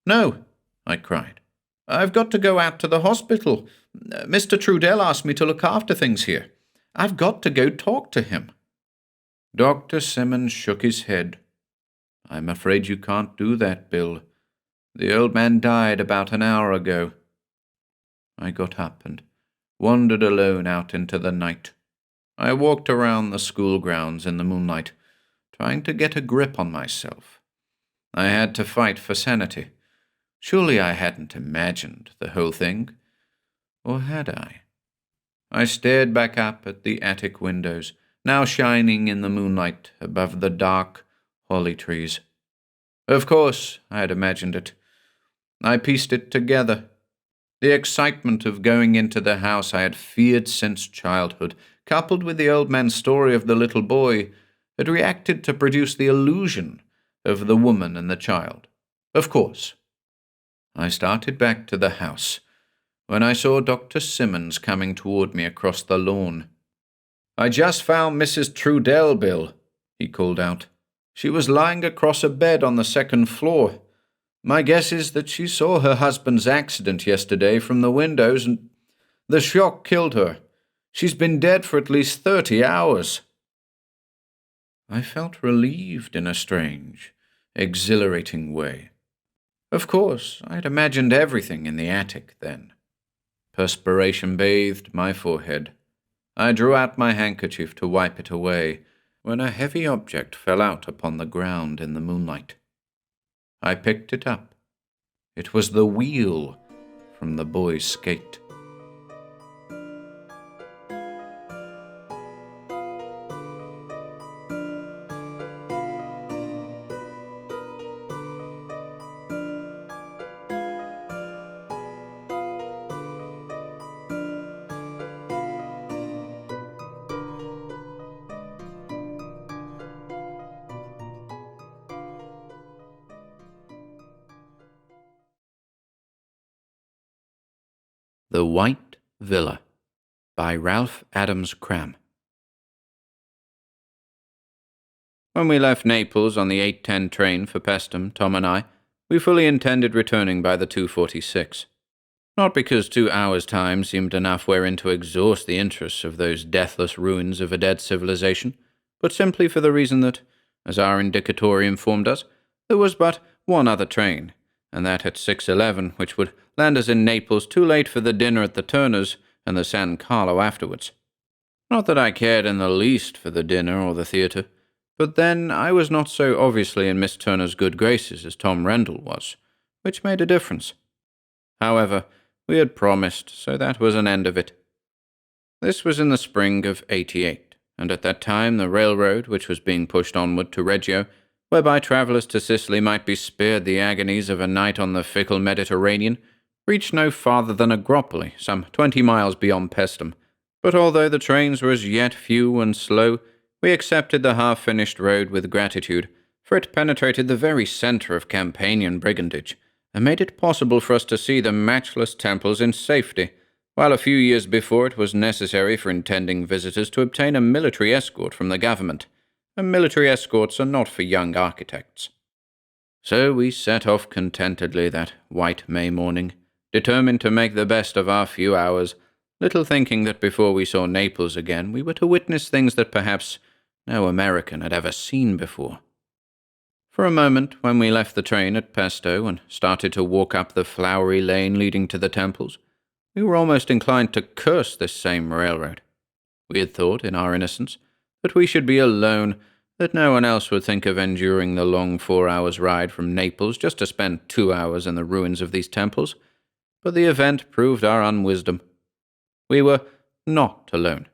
"No," I cried. "I've got to go out to the hospital. Mr. Trudell asked me to look after things here. I've got to go talk to him." Dr. Simmons shook his head. "I'm afraid you can't do that, Bill. The old man died about an hour ago." I got up and wandered alone out into the night. I walked around the school grounds in the moonlight, trying to get a grip on myself. I had to fight for sanity. Surely I hadn't imagined the whole thing. Or had I? I stared back up at the attic windows, now shining in the moonlight above the dark holly trees. Of course, I had imagined it. I pieced it together. The excitement of going into the house I had feared since childhood, coupled with the old man's story of the little boy, had reacted to produce the illusion of the woman and the child. Of course. I started back to the house when I saw Dr. Simmons coming toward me across the lawn. "I just found Mrs. Trudell, Bill," he called out. "She was lying across a bed on the second floor. My guess is that she saw her husband's accident yesterday from the windows, and the shock killed her. She's been dead for at least 30 hours. I felt relieved in a strange, exhilarating way. Of course, I'd imagined everything in the attic then. Perspiration bathed my forehead. I drew out my handkerchief to wipe it away, when a heavy object fell out upon the ground in the moonlight. I picked it up. It was the wheel from the boy's skate. The White Villa by Ralph Adams Cram. When we left Naples on the 8:10 train for Pestham, Tom and I, we fully intended returning by the 2:46. Not because 2 hours' time seemed enough wherein to exhaust the interests of those deathless ruins of a dead civilization, but simply for the reason that, as our indicatory informed us, there was but one other train, and that at 6:11, which would land us in Naples too late for the dinner at the Turners and the San Carlo afterwards. Not that I cared in the least for the dinner or the theatre, but then I was not so obviously in Miss Turner's good graces as Tom Rendell was, which made a difference. However, we had promised, so that was an end of it. This was in the spring of '88, and at that time the railroad, which was being pushed onward to Reggio, whereby travellers to Sicily might be spared the agonies of a night on the fickle Mediterranean, reached no farther than Agropoli, some 20 miles beyond Pestum. But although the trains were as yet few and slow, we accepted the half-finished road with gratitude, for it penetrated the very centre of Campanian brigandage, and made it possible for us to see the matchless temples in safety, while a few years before it was necessary for intending visitors to obtain a military escort from the government, and military escorts are not for young architects. So we set off contentedly that white May morning, determined to make the best of our few hours, little thinking that before we saw Naples again we were to witness things that perhaps no American had ever seen before. For a moment, when we left the train at Pesto and started to walk up the flowery lane leading to the temples, we were almost inclined to curse this same railroad. We had thought, in our innocence, that we should be alone, that no one else would think of enduring the long 4 hours' ride from Naples just to spend 2 hours in the ruins of these temples, but the event proved our unwisdom. We were not alone.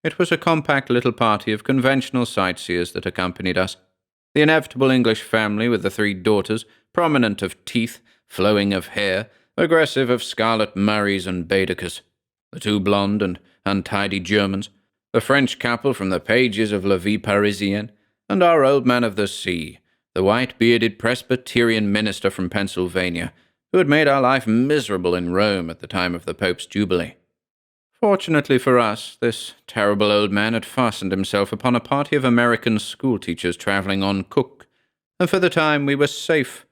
It was a compact little party of conventional sightseers that accompanied us. The inevitable English family with the 3 daughters, prominent of teeth, flowing of hair, aggressive of scarlet Murrays and Baedekers, the 2 blonde and untidy Germans, the French couple from the pages of La Vie Parisienne, and our old man of the sea, the white-bearded Presbyterian minister from Pennsylvania, who had made our life miserable in Rome at the time of the Pope's Jubilee. Fortunately for us, this terrible old man had fastened himself upon a party of American schoolteachers travelling on Cook, and for the time we were safe,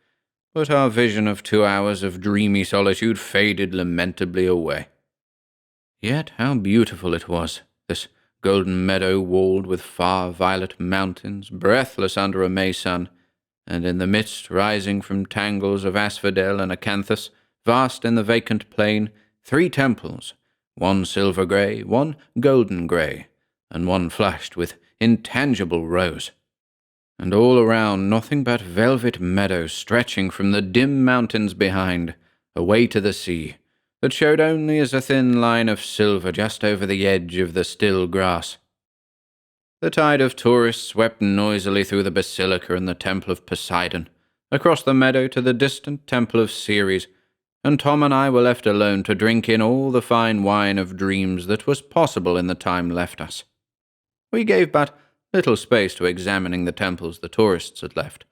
but our vision of 2 hours of dreamy solitude faded lamentably away. Yet how beautiful it was, this golden meadow walled with far violet mountains, breathless under a May sun, and in the midst, rising from tangles of asphodel and acanthus, vast in the vacant plain, 3 temples, one silver grey, one golden grey, and one flushed with intangible rose. And all around nothing but velvet meadows stretching from the dim mountains behind, away to the sea, that showed only as a thin line of silver just over the edge of the still grass. The tide of tourists swept noisily through the Basilica and the Temple of Poseidon, across the meadow to the distant Temple of Ceres, and Tom and I were left alone to drink in all the fine wine of dreams that was possible in the time left us. We gave but little space to examining the temples the tourists had left,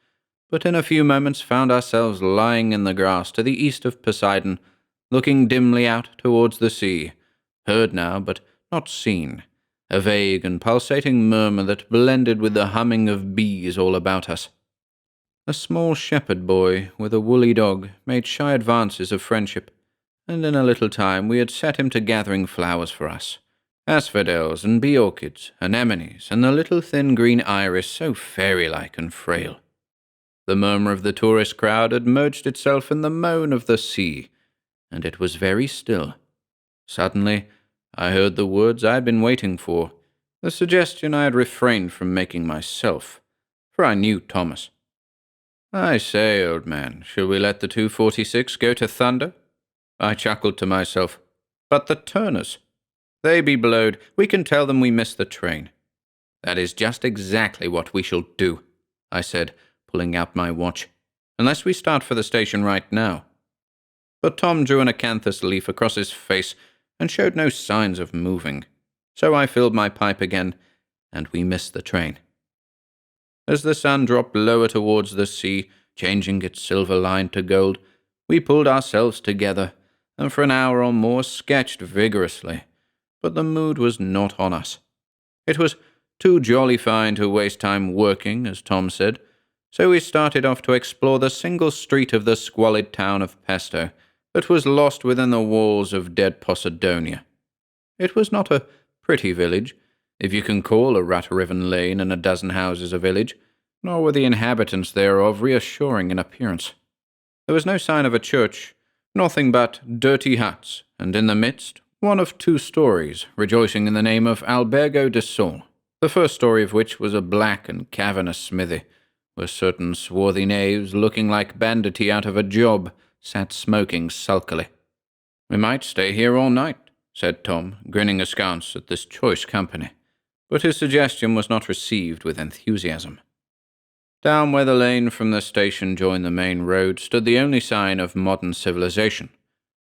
but in a few moments found ourselves lying in the grass to the east of Poseidon, looking dimly out towards the sea, heard now but not seen, a vague and pulsating murmur that blended with the humming of bees all about us. A small shepherd boy with a woolly dog made shy advances of friendship, and in a little time we had set him to gathering flowers for us, asphodels and bee orchids, anemones, and the little thin green iris so fairy-like and frail. The murmur of the tourist crowd had merged itself in the moan of the sea, and it was very still. Suddenly, I heard the words I had been waiting for, the suggestion I had refrained from making myself, for I knew Thomas. "I say, old man, shall we let the 246 go to thunder?" I chuckled to myself. "But the Turners? They be blowed. We can tell them we missed the train." "That is just exactly what we shall do," I said, pulling out my watch, "unless we start for the station right now." But Tom drew an acanthus leaf across his face and showed no signs of moving, so I filled my pipe again, and we missed the train. As the sun dropped lower towards the sea, changing its silver line to gold, we pulled ourselves together, and for an hour or more sketched vigorously, but the mood was not on us. It was too jolly fine to waste time working, as Tom said, so we started off to explore the single street of the squalid town of Pesto that was lost within the walls of dead Posidonia. It was not a pretty village, if you can call a rut-riven lane and a dozen houses a village, nor were the inhabitants thereof reassuring in appearance. There was no sign of a church, nothing but dirty huts, and in the midst, one of 2 stories, rejoicing in the name of Albergo de Sol, the first story of which was a black and cavernous smithy, where certain swarthy knaves, looking like banditti out of a job, sat smoking sulkily. "We might stay here all night," said Tom, grinning askance at this choice company, but his suggestion was not received with enthusiasm. Down where the lane from the station joined the main road stood the only sign of modern civilization,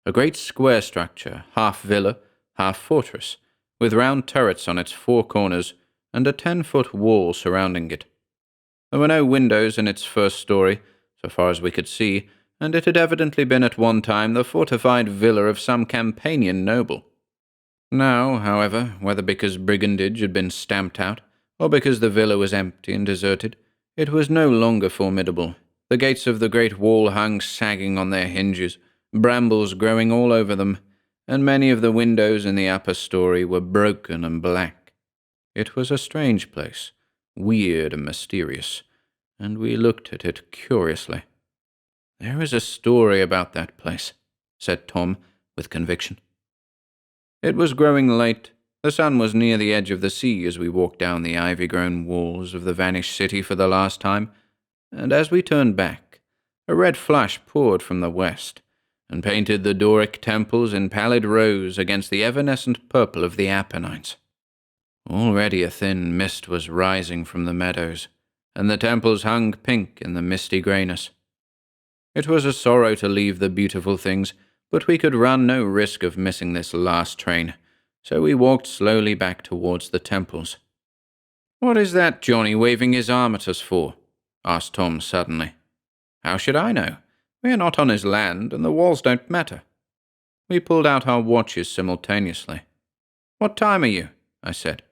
A great square structure, half villa, half fortress, with round turrets on its four corners and a 10-foot wall surrounding it. There were no windows in its first story, so far as we could see, and it had evidently been at one time the fortified villa of some Campanian noble. Now, however, whether because brigandage had been stamped out, or because the villa was empty and deserted, it was no longer formidable. The gates of the great wall hung sagging on their hinges, brambles growing all over them, and many of the windows in the upper story were broken and black. It was a strange place, weird and mysterious, and we looked at it curiously. "There is a story about that place," said Tom with conviction. It was growing late. The sun was near the edge of the sea as we walked down the ivy-grown walls of the vanished city for the last time, and as we turned back, a red flush poured from the west and painted the Doric temples in pallid rose against the evanescent purple of the Apennines. Already a thin mist was rising from the meadows, and the temples hung pink in the misty greyness. It was a sorrow to leave the beautiful things, but we could run no risk of missing this last train, so we walked slowly back towards the temples. "What is that Johnny waving his arm at us for?" asked Tom suddenly. "How should I know? We are not on his land, and the walls don't matter." We pulled out our watches simultaneously. "What time are you?" I said.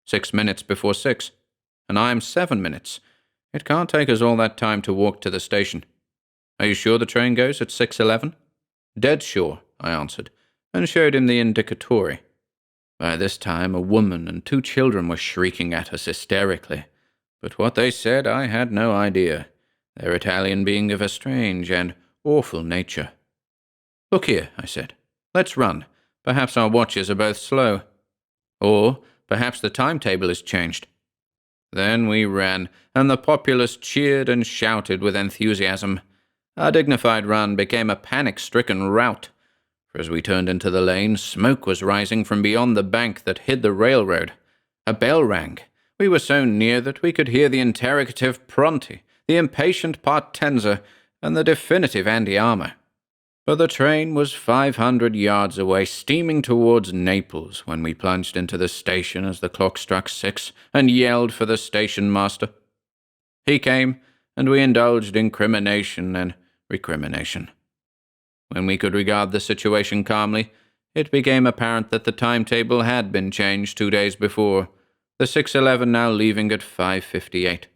6 minutes before 6. And I am 7 minutes. It can't take us all that time to walk to the station. Are you sure the train goes at 6:11? "Dead sure," I answered, and showed him the indicatory. By this time a woman and 2 children were shrieking at us hysterically, but what they said I had no idea, their Italian being of a strange and awful nature. "Look here," I said. "Let's run. Perhaps our watches are both slow. Or perhaps the timetable has changed." Then we ran, and the populace cheered and shouted with enthusiasm. Our dignified run became a panic-stricken rout, for as we turned into the lane, smoke was rising from beyond the bank that hid the railroad. A bell rang. We were so near that we could hear the interrogative pronti, the impatient partenza, and the definitive andiamo. But the train was 500 yards away, steaming towards Naples, when we plunged into the station as the clock struck 6 and yelled for the station master. He came, and we indulged in crimination and recrimination. When we could regard the situation calmly, it became apparent that the timetable had been changed 2 days before, the 6:11 now leaving at 5:58.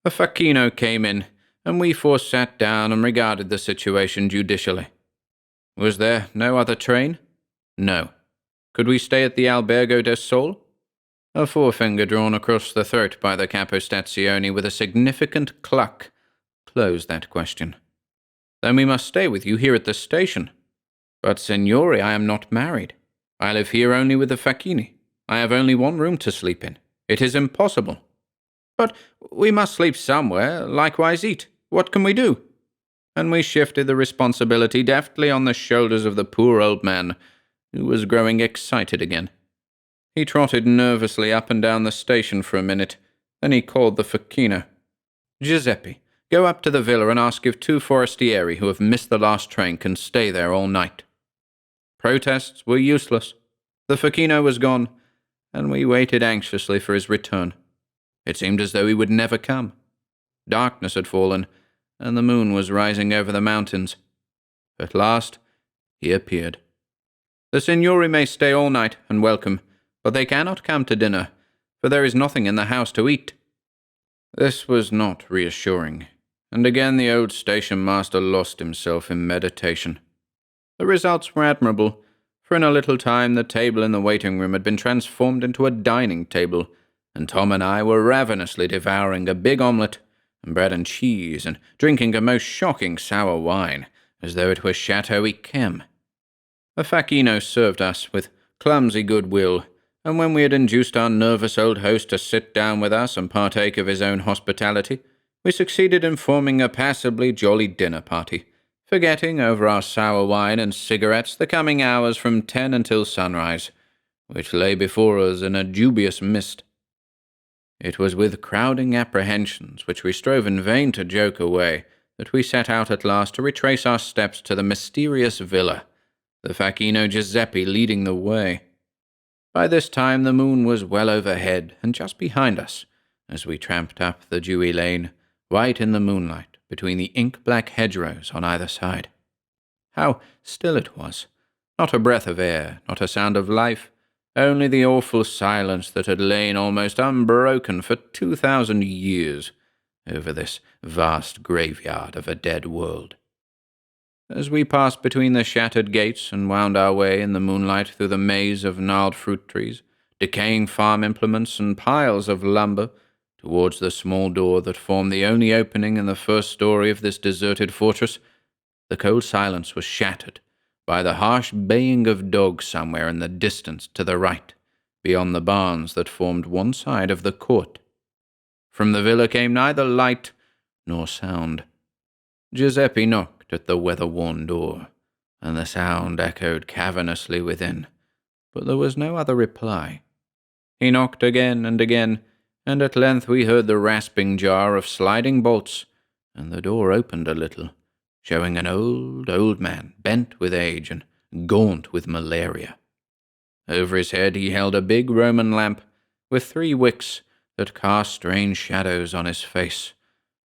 A facchino came in, and we 4 sat down and regarded the situation judicially. Was there no other train? No. Could we stay at the Albergo del Sol? A forefinger drawn across the throat by the capostazione with a significant cluck closed that question. "Then we must stay with you here at the station." "But, signore, I am not married. I live here only with the facchini. I have only 1 room to sleep in. It is impossible." "But we must sleep somewhere, likewise eat. What can we do?" And we shifted the responsibility deftly on the shoulders of the poor old man, who was growing excited again. He trotted nervously up and down the station for a minute, then he called the facchino. "Giuseppe, go up to the villa and ask if 2 forestieri who have missed the last train can stay there all night." Protests were useless. The facchino was gone, and we waited anxiously for his return. It seemed as though he would never come. Darkness had fallen, and the moon was rising over the mountains. At last, he appeared. "The signori may stay all night, and welcome, but they cannot come to dinner, for there is nothing in the house to eat." This was not reassuring, and again the old station-master lost himself in meditation. The results were admirable, for in a little time the table in the waiting-room had been transformed into a dining table, and Tom and I were ravenously devouring a big omelette, and bread and cheese, and drinking a most shocking sour wine, as though it were Chateau Yquem. The facchino served us with clumsy goodwill, and when we had induced our nervous old host to sit down with us and partake of his own hospitality, we succeeded in forming a passably jolly dinner party, forgetting over our sour wine and cigarettes the coming hours from 10 until sunrise, which lay before us in a dubious mist. It was with crowding apprehensions, which we strove in vain to joke away, that we set out at last to retrace our steps to the mysterious villa the facchino Giuseppe leading the way. By this time the moon was well overhead and just behind us, as we tramped up the dewy lane, white in the moonlight, between the ink-black hedgerows on either side. How still it was! Not a breath of air, not a sound of life, only the awful silence that had lain almost unbroken for 2,000 years over this vast graveyard of a dead world. As we passed between the shattered gates and wound our way in the moonlight through the maze of gnarled fruit trees, decaying farm implements, and piles of lumber, towards the small door that formed the only opening in the first story of this deserted fortress, the cold silence was shattered by the harsh baying of dogs somewhere in the distance to the right, beyond the barns that formed one side of the court. From the villa came neither light nor sound. Giuseppe knocked at the weather-worn door, and the sound echoed cavernously within, but there was no other reply. He knocked again and again, and at length we heard the rasping jar of sliding bolts, and the door opened a little, showing an old man, bent with age and gaunt with malaria. Over his head he held a big Roman lamp with 3 wicks that cast strange shadows on his face,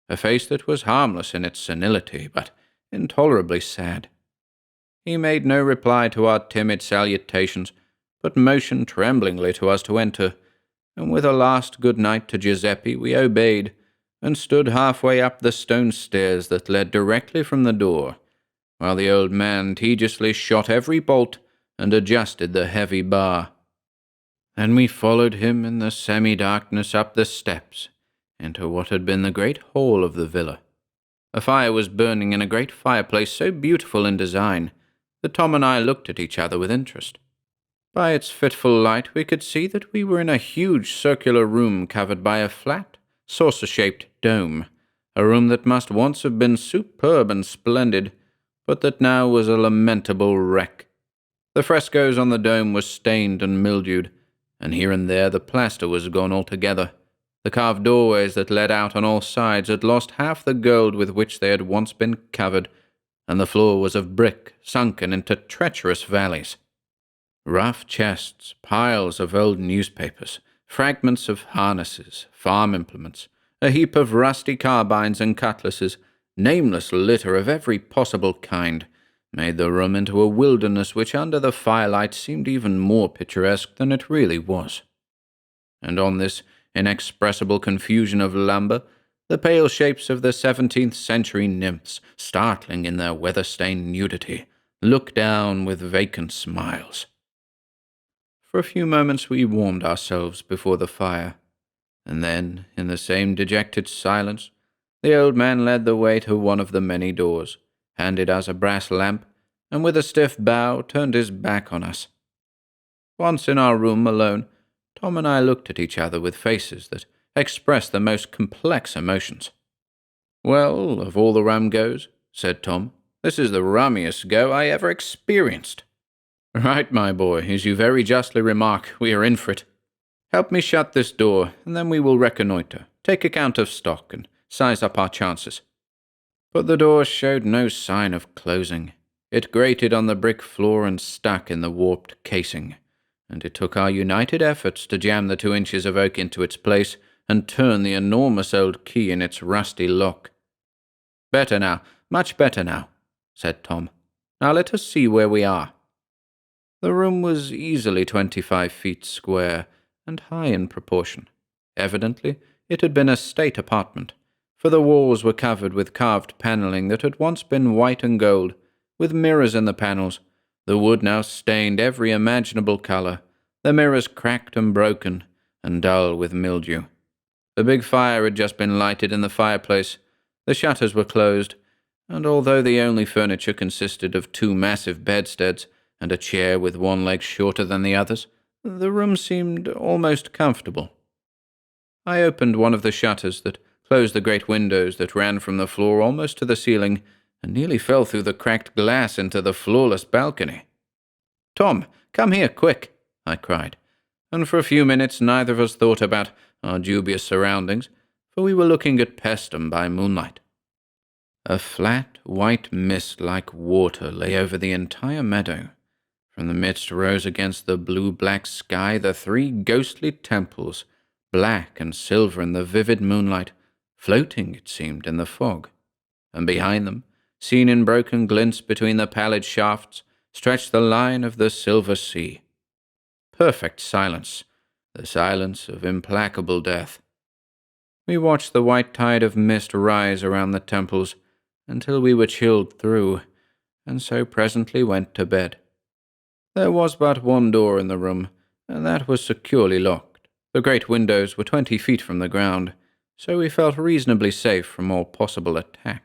a face that was harmless in its senility, but intolerably sad. He made no reply to our timid salutations, but motioned tremblingly to us to enter, and with a last good night to Giuseppe we obeyed, and stood halfway up the stone stairs that led directly from the door, while the old man tediously shot every bolt and adjusted the heavy bar. Then we followed him in the semi-darkness up the steps, into what had been the great hall of the villa. A fire was burning in a great fireplace so beautiful in design that Tom and I looked at each other with interest. By its fitful light we could see that we were in a huge circular room covered by a flat, saucer-shaped dome, a room that must once have been superb and splendid, but that now was a lamentable wreck. The frescoes on the dome were stained and mildewed, and here and there the plaster was gone altogether. The carved doorways that led out on all sides had lost half the gold with which they had once been covered, and the floor was of brick, sunken into treacherous valleys. Rough chests, piles of old newspapers, fragments of harnesses, farm implements, a heap of rusty carbines and cutlasses, nameless litter of every possible kind, made the room into a wilderness which under the firelight seemed even more picturesque than it really was. And on this inexpressible confusion of lumber, the pale shapes of the 17th century nymphs, startling in their weather-stained nudity, looked down with vacant smiles. For a few moments we warmed ourselves before the fire, and then, in the same dejected silence, the old man led the way to one of the many doors, handed us a brass lamp, and with a stiff bow turned his back on us. Once in our room alone, Tom and I looked at each other with faces that expressed the most complex emotions. "Well, of all the rum goes," said Tom, "this is the rummiest go I ever experienced." "Right, my boy, as you very justly remark, we are in for it. Help me shut this door, and then we will reconnoitre, take account of stock, and size up our chances." But the door showed no sign of closing. It grated on the brick floor and stuck in the warped casing, and it took our united efforts to jam the 2 inches of oak into its place and turn the enormous old key in its rusty lock. "Better now, much better now," said Tom. "Now let us see where we are." The room was easily 25 feet square, and high in proportion. Evidently, it had been a state apartment, for the walls were covered with carved panelling that had once been white and gold, with mirrors in the panels, the wood now stained every imaginable colour, the mirrors cracked and broken, and dull with mildew. The big fire had just been lighted in the fireplace, the shutters were closed, and although the only furniture consisted of 2 massive bedsteads and a chair with one leg shorter than the others, the room seemed almost comfortable. I opened one of the shutters that closed the great windows that ran from the floor almost to the ceiling, and nearly fell through the cracked glass into the floorless balcony. "Tom, come here, quick!" I cried, and for a few minutes neither of us thought about our dubious surroundings, for we were looking at Pestham by moonlight. A flat, white mist like water lay over the entire meadow, From the midst rose against the blue-black sky the three ghostly temples, black and silver in the vivid moonlight, floating, it seemed, in the fog. And behind them, seen in broken glints between the pallid shafts, stretched the line of the silver sea. Perfect silence, the silence of implacable death. We watched the white tide of mist rise around the temples until we were chilled through, and so presently went to bed. There was but one door in the room, and that was securely locked. The great windows were 20 feet from the ground, so we felt reasonably safe from all possible attack.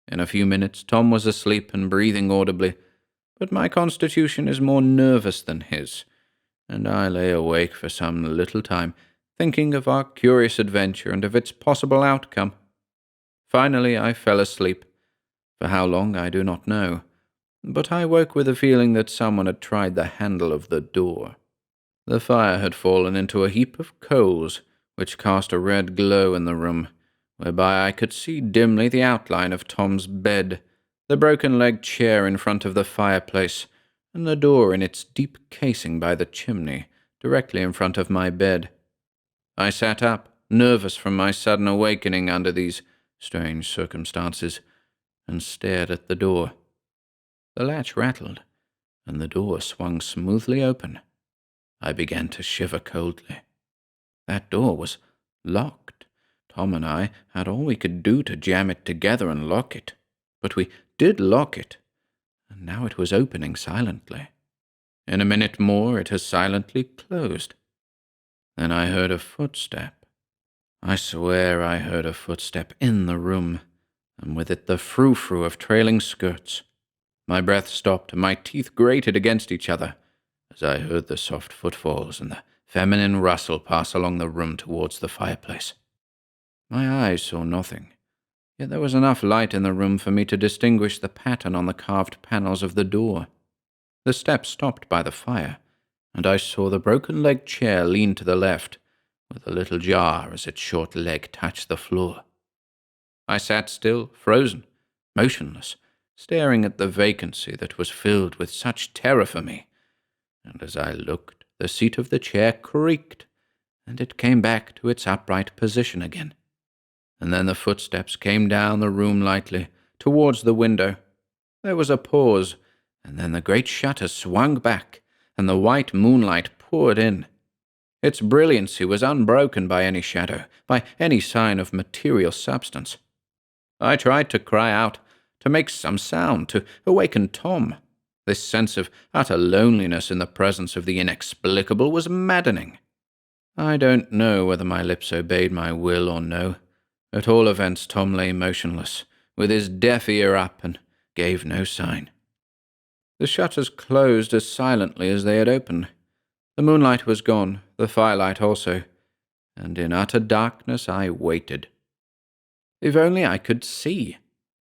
In a few minutes Tom was asleep and breathing audibly, but my constitution is more nervous than his, and I lay awake for some little time, thinking of our curious adventure and of its possible outcome. Finally I fell asleep. For how long I do not know, but I woke with a feeling that someone had tried the handle of the door. The fire had fallen into a heap of coals, which cast a red glow in the room, whereby I could see dimly the outline of Tom's bed, the broken-legged chair in front of the fireplace, and the door in its deep casing by the chimney, directly in front of my bed. I sat up, nervous from my sudden awakening under these strange circumstances, and stared at the door. The latch rattled, and the door swung smoothly open. I began to shiver coldly. That door was locked. Tom and I had all we could do to jam it together and lock it. But we did lock it, and now it was opening silently. In a minute more it has silently closed. Then I heard a footstep. I swear I heard a footstep in the room, and with it the frou-frou of trailing skirts. My breath stopped, and my teeth grated against each other, as I heard the soft footfalls and the feminine rustle pass along the room towards the fireplace. My eyes saw nothing, yet there was enough light in the room for me to distinguish the pattern on the carved panels of the door. The steps stopped by the fire, and I saw the broken-legged chair lean to the left, with a little jar as its short leg touched the floor. I sat still, frozen, motionless, staring at the vacancy that was filled with such terror for me, and as I looked, the seat of the chair creaked, and it came back to its upright position again. And then the footsteps came down the room lightly, towards the window. There was a pause, and then the great shutter swung back, and the white moonlight poured in. Its brilliancy was unbroken by any shadow, by any sign of material substance. I tried to cry out, to make some sound, to awaken Tom. This sense of utter loneliness in the presence of the inexplicable was maddening. I don't know whether my lips obeyed my will or no. At all events, Tom lay motionless, with his deaf ear up, and gave no sign. The shutters closed as silently as they had opened. The moonlight was gone, the firelight also, and in utter darkness I waited. If only I could see.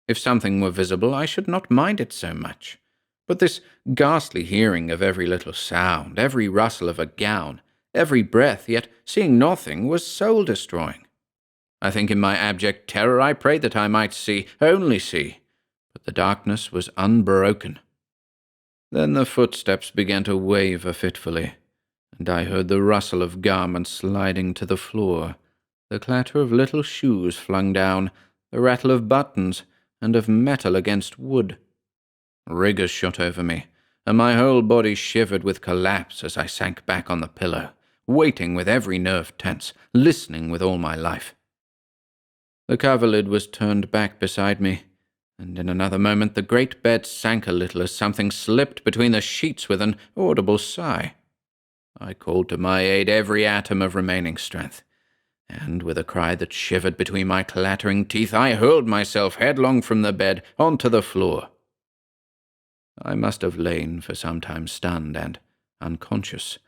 If something were visible, I should not mind it so much. But this ghastly hearing of every little sound, every rustle of a gown, every breath, yet seeing nothing, was soul-destroying. I think in my abject terror I prayed that I might see, only see, but the darkness was unbroken. Then the footsteps began to waver fitfully, and I heard the rustle of garments sliding to the floor, the clatter of little shoes flung down, the rattle of buttons, and of metal against wood. Rigour shot over me, and my whole body shivered with collapse as I sank back on the pillow, waiting with every nerve tense, listening with all my life. The coverlid was turned back beside me, and in another moment the great bed sank a little as something slipped between the sheets with an audible sigh. I called to my aid every atom of remaining strength, and with a cry that shivered between my clattering teeth, I hurled myself headlong from the bed onto the floor. I must have lain for some time stunned and unconscious,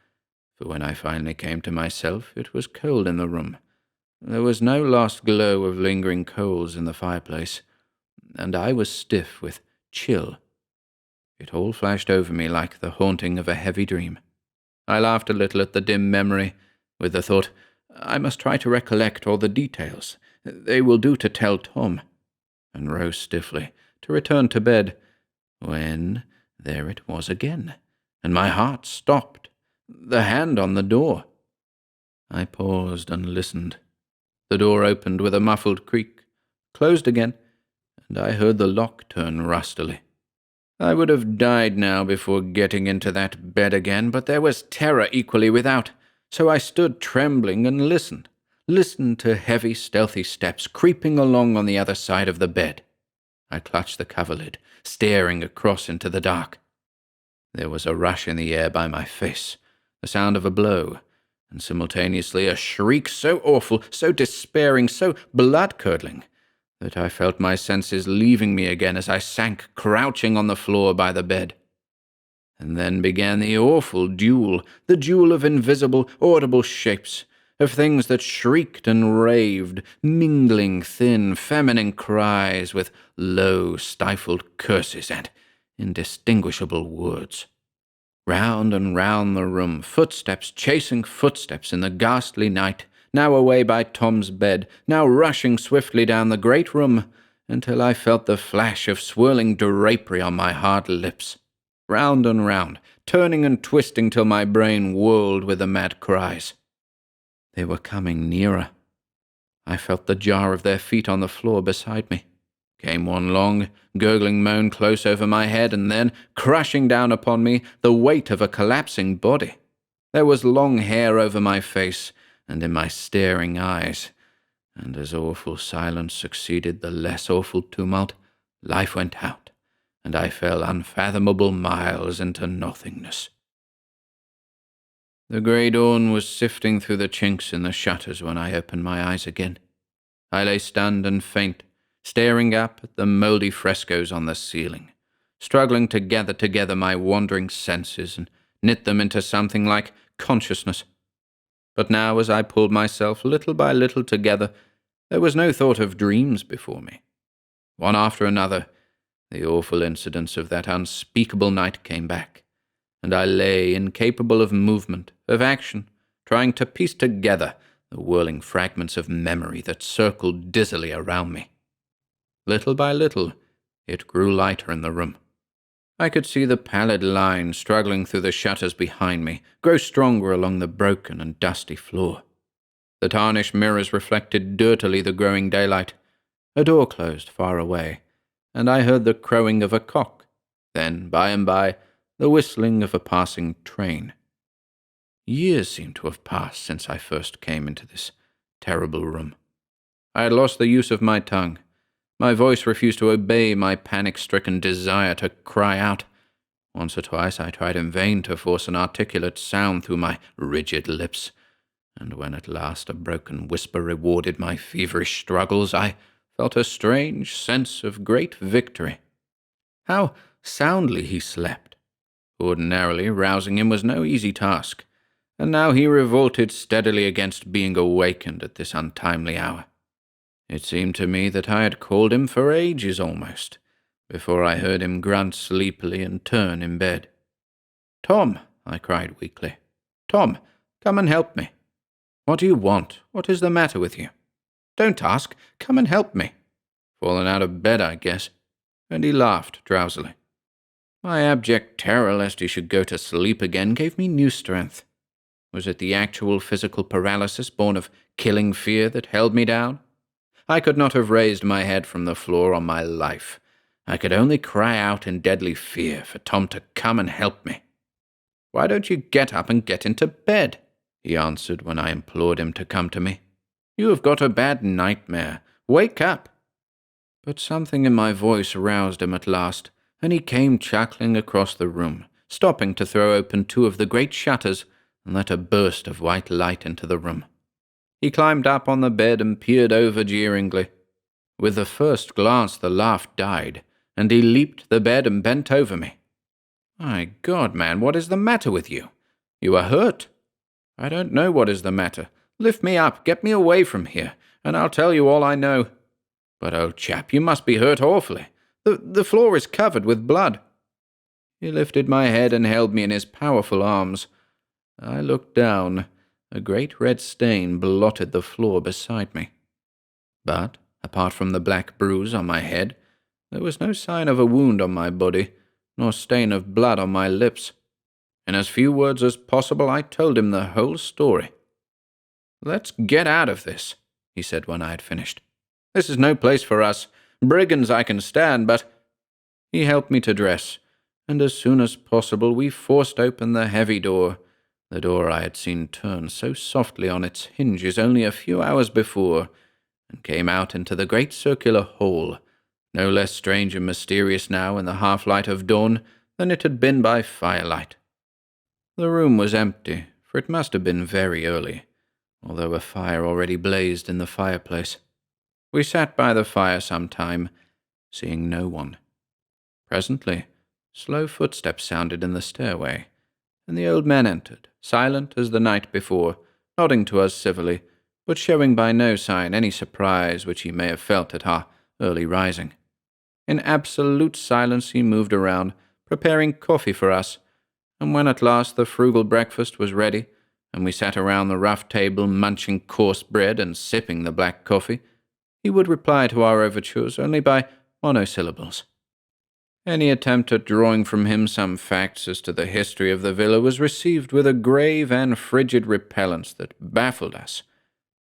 for when I finally came to myself it was cold in the room. There was no last glow of lingering coals in the fireplace, and I was stiff with chill. It all flashed over me like the haunting of a heavy dream. I laughed a little at the dim memory, with the thought, I must try to recollect all the details. They will do to tell Tom, and rose stiffly to return to bed, when there it was again, and my heart stopped. The hand on the door. I paused and listened. The door opened with a muffled creak, closed again, and I heard the lock turn rustily. I would have died now before getting into that bed again, but there was terror equally without, so I stood trembling and listened to heavy, stealthy steps creeping along on the other side of the bed. I clutched the coverlid, staring across into the dark. There was a rush in the air by my face, the sound of a blow, and simultaneously a shriek so awful, so despairing, so blood-curdling, that I felt my senses leaving me again as I sank crouching on the floor by the bed. And then began the awful duel, the duel of invisible, audible shapes, of things that shrieked and raved, mingling thin, feminine cries with low, stifled curses and indistinguishable words. Round and round the room, footsteps chasing footsteps in the ghastly night, now away by Tom's bed, now rushing swiftly down the great room, until I felt the flash of swirling drapery on my hard lips. Round and round, turning and twisting till my brain whirled with the mad cries. They were coming nearer. I felt the jar of their feet on the floor beside me. Came one long, gurgling moan close over my head, and then, crushing down upon me, the weight of a collapsing body. There was long hair over my face and in my staring eyes, and as awful silence succeeded the less awful tumult, life went out, and I fell unfathomable miles into nothingness. The grey dawn was sifting through the chinks in the shutters when I opened my eyes again. I lay stunned and faint, staring up at the mouldy frescoes on the ceiling, struggling to gather together my wandering senses and knit them into something like consciousness. But now, as I pulled myself little by little together, there was no thought of dreams before me. One after another, the awful incidents of that unspeakable night came back, and I lay incapable of movement, of action, trying to piece together the whirling fragments of memory that circled dizzily around me. Little by little, it grew lighter in the room. I could see the pallid line struggling through the shutters behind me, grow stronger along the broken and dusty floor. The tarnished mirrors reflected dirtily the growing daylight. A door closed far away, and I heard the crowing of a cock. Then, by and by, the whistling of a passing train. Years seemed to have passed since I first came into this terrible room. I had lost the use of my tongue. My voice refused to obey my panic-stricken desire to cry out. Once or twice I tried in vain to force an articulate sound through my rigid lips, and when at last a broken whisper rewarded my feverish struggles, I felt a strange sense of great victory. How soundly he slept! Ordinarily, rousing him was no easy task, and now he revolted steadily against being awakened at this untimely hour. It seemed to me that I had called him for ages almost, before I heard him grunt sleepily and turn in bed. "Tom," I cried weakly. "Tom, come and help me." "What do you want? What is the matter with you?" "Don't ask. Come and help me." "Fallen out of bed, I guess." And he laughed drowsily. My abject terror lest he should go to sleep again gave me new strength. Was it the actual physical paralysis born of killing fear that held me down? I could not have raised my head from the floor on my life. I could only cry out in deadly fear for Tom to come and help me. "Why don't you get up and get into bed?" he answered when I implored him to come to me. "You have got a bad nightmare. Wake up." But something in my voice roused him at last, and he came chuckling across the room, stopping to throw open two of the great shutters and let a burst of white light into the room. He climbed up on the bed and peered over jeeringly. With the first glance the laugh died, and he leaped the bed and bent over me. "My God, man, what is the matter with you? You are hurt." "I don't know what is the matter. Lift me up, get me away from here, and I'll tell you all I know." "But, old chap, you must be hurt awfully. The floor is covered with blood." He lifted my head and held me in his powerful arms. I looked down. A great red stain blotted the floor beside me. But, apart from the black bruise on my head, there was no sign of a wound on my body, nor stain of blood on my lips. In as few words as possible, I told him the whole story. "Let's get out of this," he said when I had finished. "This is no place for us. Brigands I can stand, but—" He helped me to dress, and as soon as possible we forced open the heavy door, the door I had seen turn so softly on its hinges only a few hours before, and came out into the great circular hall, no less strange and mysterious now in the half-light of dawn than it had been by firelight. The room was empty, for it must have been very early, although a fire already blazed in the fireplace. We sat by the fire some time, seeing no one. Presently, slow footsteps sounded in the stairway, and the old man entered, silent as the night before, nodding to us civilly, but showing by no sign any surprise which he may have felt at our early rising. In absolute silence he moved around, preparing coffee for us, and when at last the frugal breakfast was ready, and we sat around the rough table munching coarse bread and sipping the black coffee, he would reply to our overtures only by monosyllables. Any attempt at drawing from him some facts as to the history of the villa was received with a grave and frigid repellence that baffled us,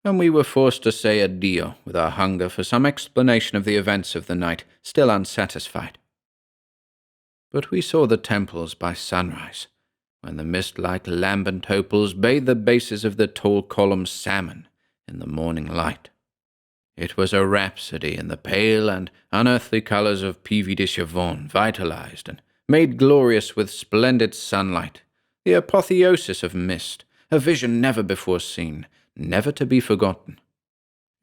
and we were forced to say addio with our hunger for some explanation of the events of the night, still unsatisfied. But we saw the temples by sunrise, when the mist-like lambent opals bathed the bases of the tall columns salmon in the morning light. It was a rhapsody in the pale and unearthly colours of Pieve de Chavon, vitalized and made glorious with splendid sunlight, the apotheosis of mist, a vision never before seen, never to be forgotten.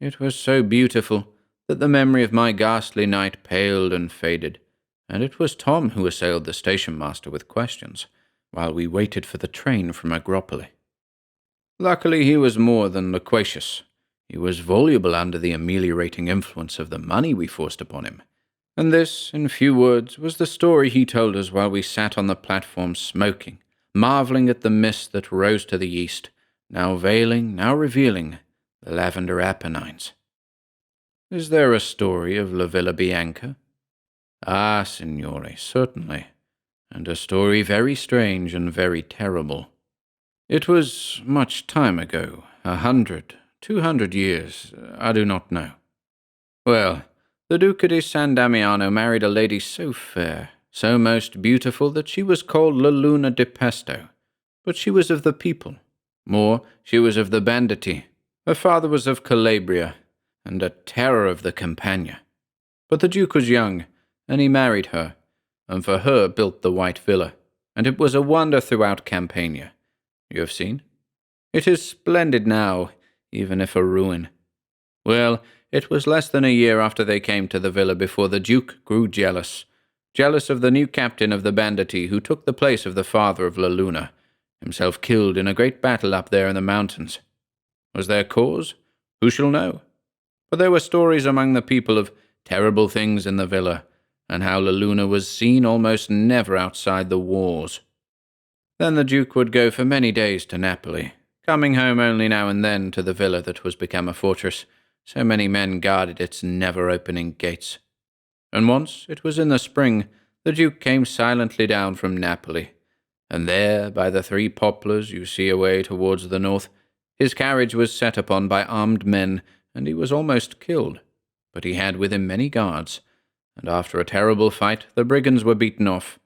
It was so beautiful that the memory of my ghastly night paled and faded, and it was Tom who assailed the station-master with questions, while we waited for the train from Agropoli. Luckily he was more than loquacious. He was voluble under the ameliorating influence of the money we forced upon him, and this, in few words, was the story he told us while we sat on the platform smoking, marvelling at the mist that rose to the east, now veiling, now revealing, the lavender Apennines. Is there a story of La Villa Bianca? Ah, signore, certainly, and a story very strange and very terrible. It was much time ago, 100, 200 years, I do not know. Well, the Duca di San Damiano married a lady so fair, so most beautiful, that she was called La Luna di Pesto, but she was of the people. More, she was of the banditti. Her father was of Calabria, and a terror of the Campagna. But the Duke was young, and he married her, and for her built the White Villa, and it was a wonder throughout Campania. You have seen? It is splendid now, even if a ruin. Well, it was less than a year after they came to the villa before the Duke grew jealous of the new captain of the banditti who took the place of the father of La Luna, himself killed in a great battle up there in the mountains. Was there cause? Who shall know? But there were stories among the people of terrible things in the villa, and how La Luna was seen almost never outside the walls. Then the Duke would go for many days to Napoli, coming home only now and then to the villa that was become a fortress. So many men guarded its never-opening gates. And once, it was in the spring, the Duke came silently down from Napoli, and there, by the 3 poplars you see away towards the north, his carriage was set upon by armed men, and he was almost killed. But he had with him many guards, and after a terrible fight the brigands were beaten off.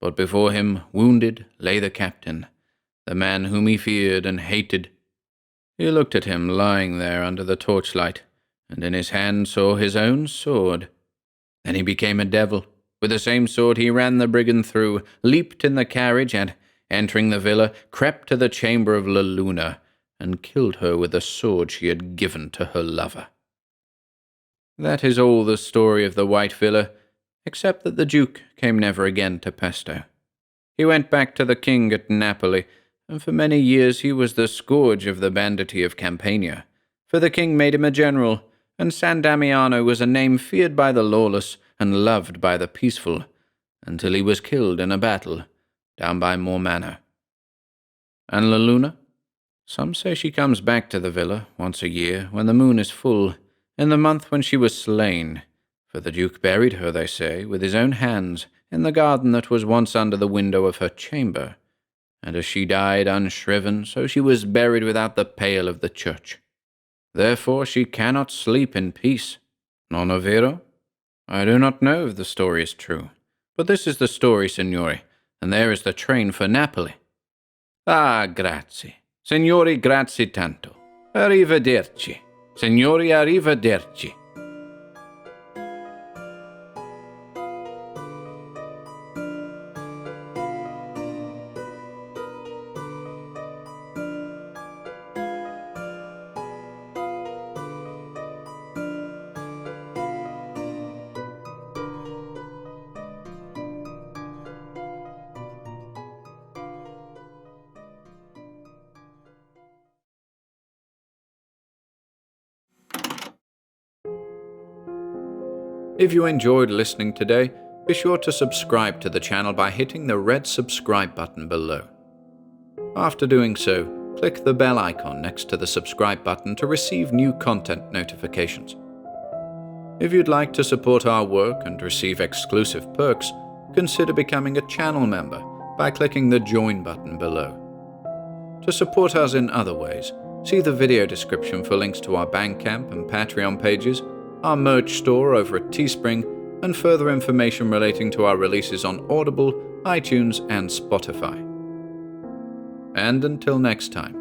But before him, wounded, lay the captain, the man whom he feared and hated. He looked at him lying there under the torchlight, and in his hand saw his own sword. Then he became a devil. With the same sword he ran the brigand through, leaped in the carriage, and, entering the villa, crept to the chamber of La Luna, and killed her with the sword she had given to her lover. That is all the story of the White Villa, except that the Duke came never again to Pesto. He went back to the king at Napoli, and for many years he was the scourge of the banditti of Campania, for the king made him a general, and San Damiano was a name feared by the lawless and loved by the peaceful, until he was killed in a battle down by Mormano. And La Luna? Some say she comes back to the villa once a year when the moon is full, in the month when she was slain, for the Duke buried her, they say, with his own hands in the garden that was once under the window of her chamber, and as she died unshriven, so she was buried without the pale of the church. Therefore she cannot sleep in peace. Non è vero? I do not know if the story is true, but this is the story, signori, and there is the train for Napoli. Ah, grazie. Signori, grazie tanto. Arrivederci. Signori, arrivederci. If you enjoyed listening today, be sure to subscribe to the channel by hitting the red subscribe button below. After doing so, click the bell icon next to the subscribe button to receive new content notifications. If you'd like to support our work and receive exclusive perks, consider becoming a channel member by clicking the join button below. To support us in other ways, see the video description for links to our Bandcamp and Patreon pages, our merch store over at Teespring, and further information relating to our releases on Audible, iTunes, and Spotify. And until next time,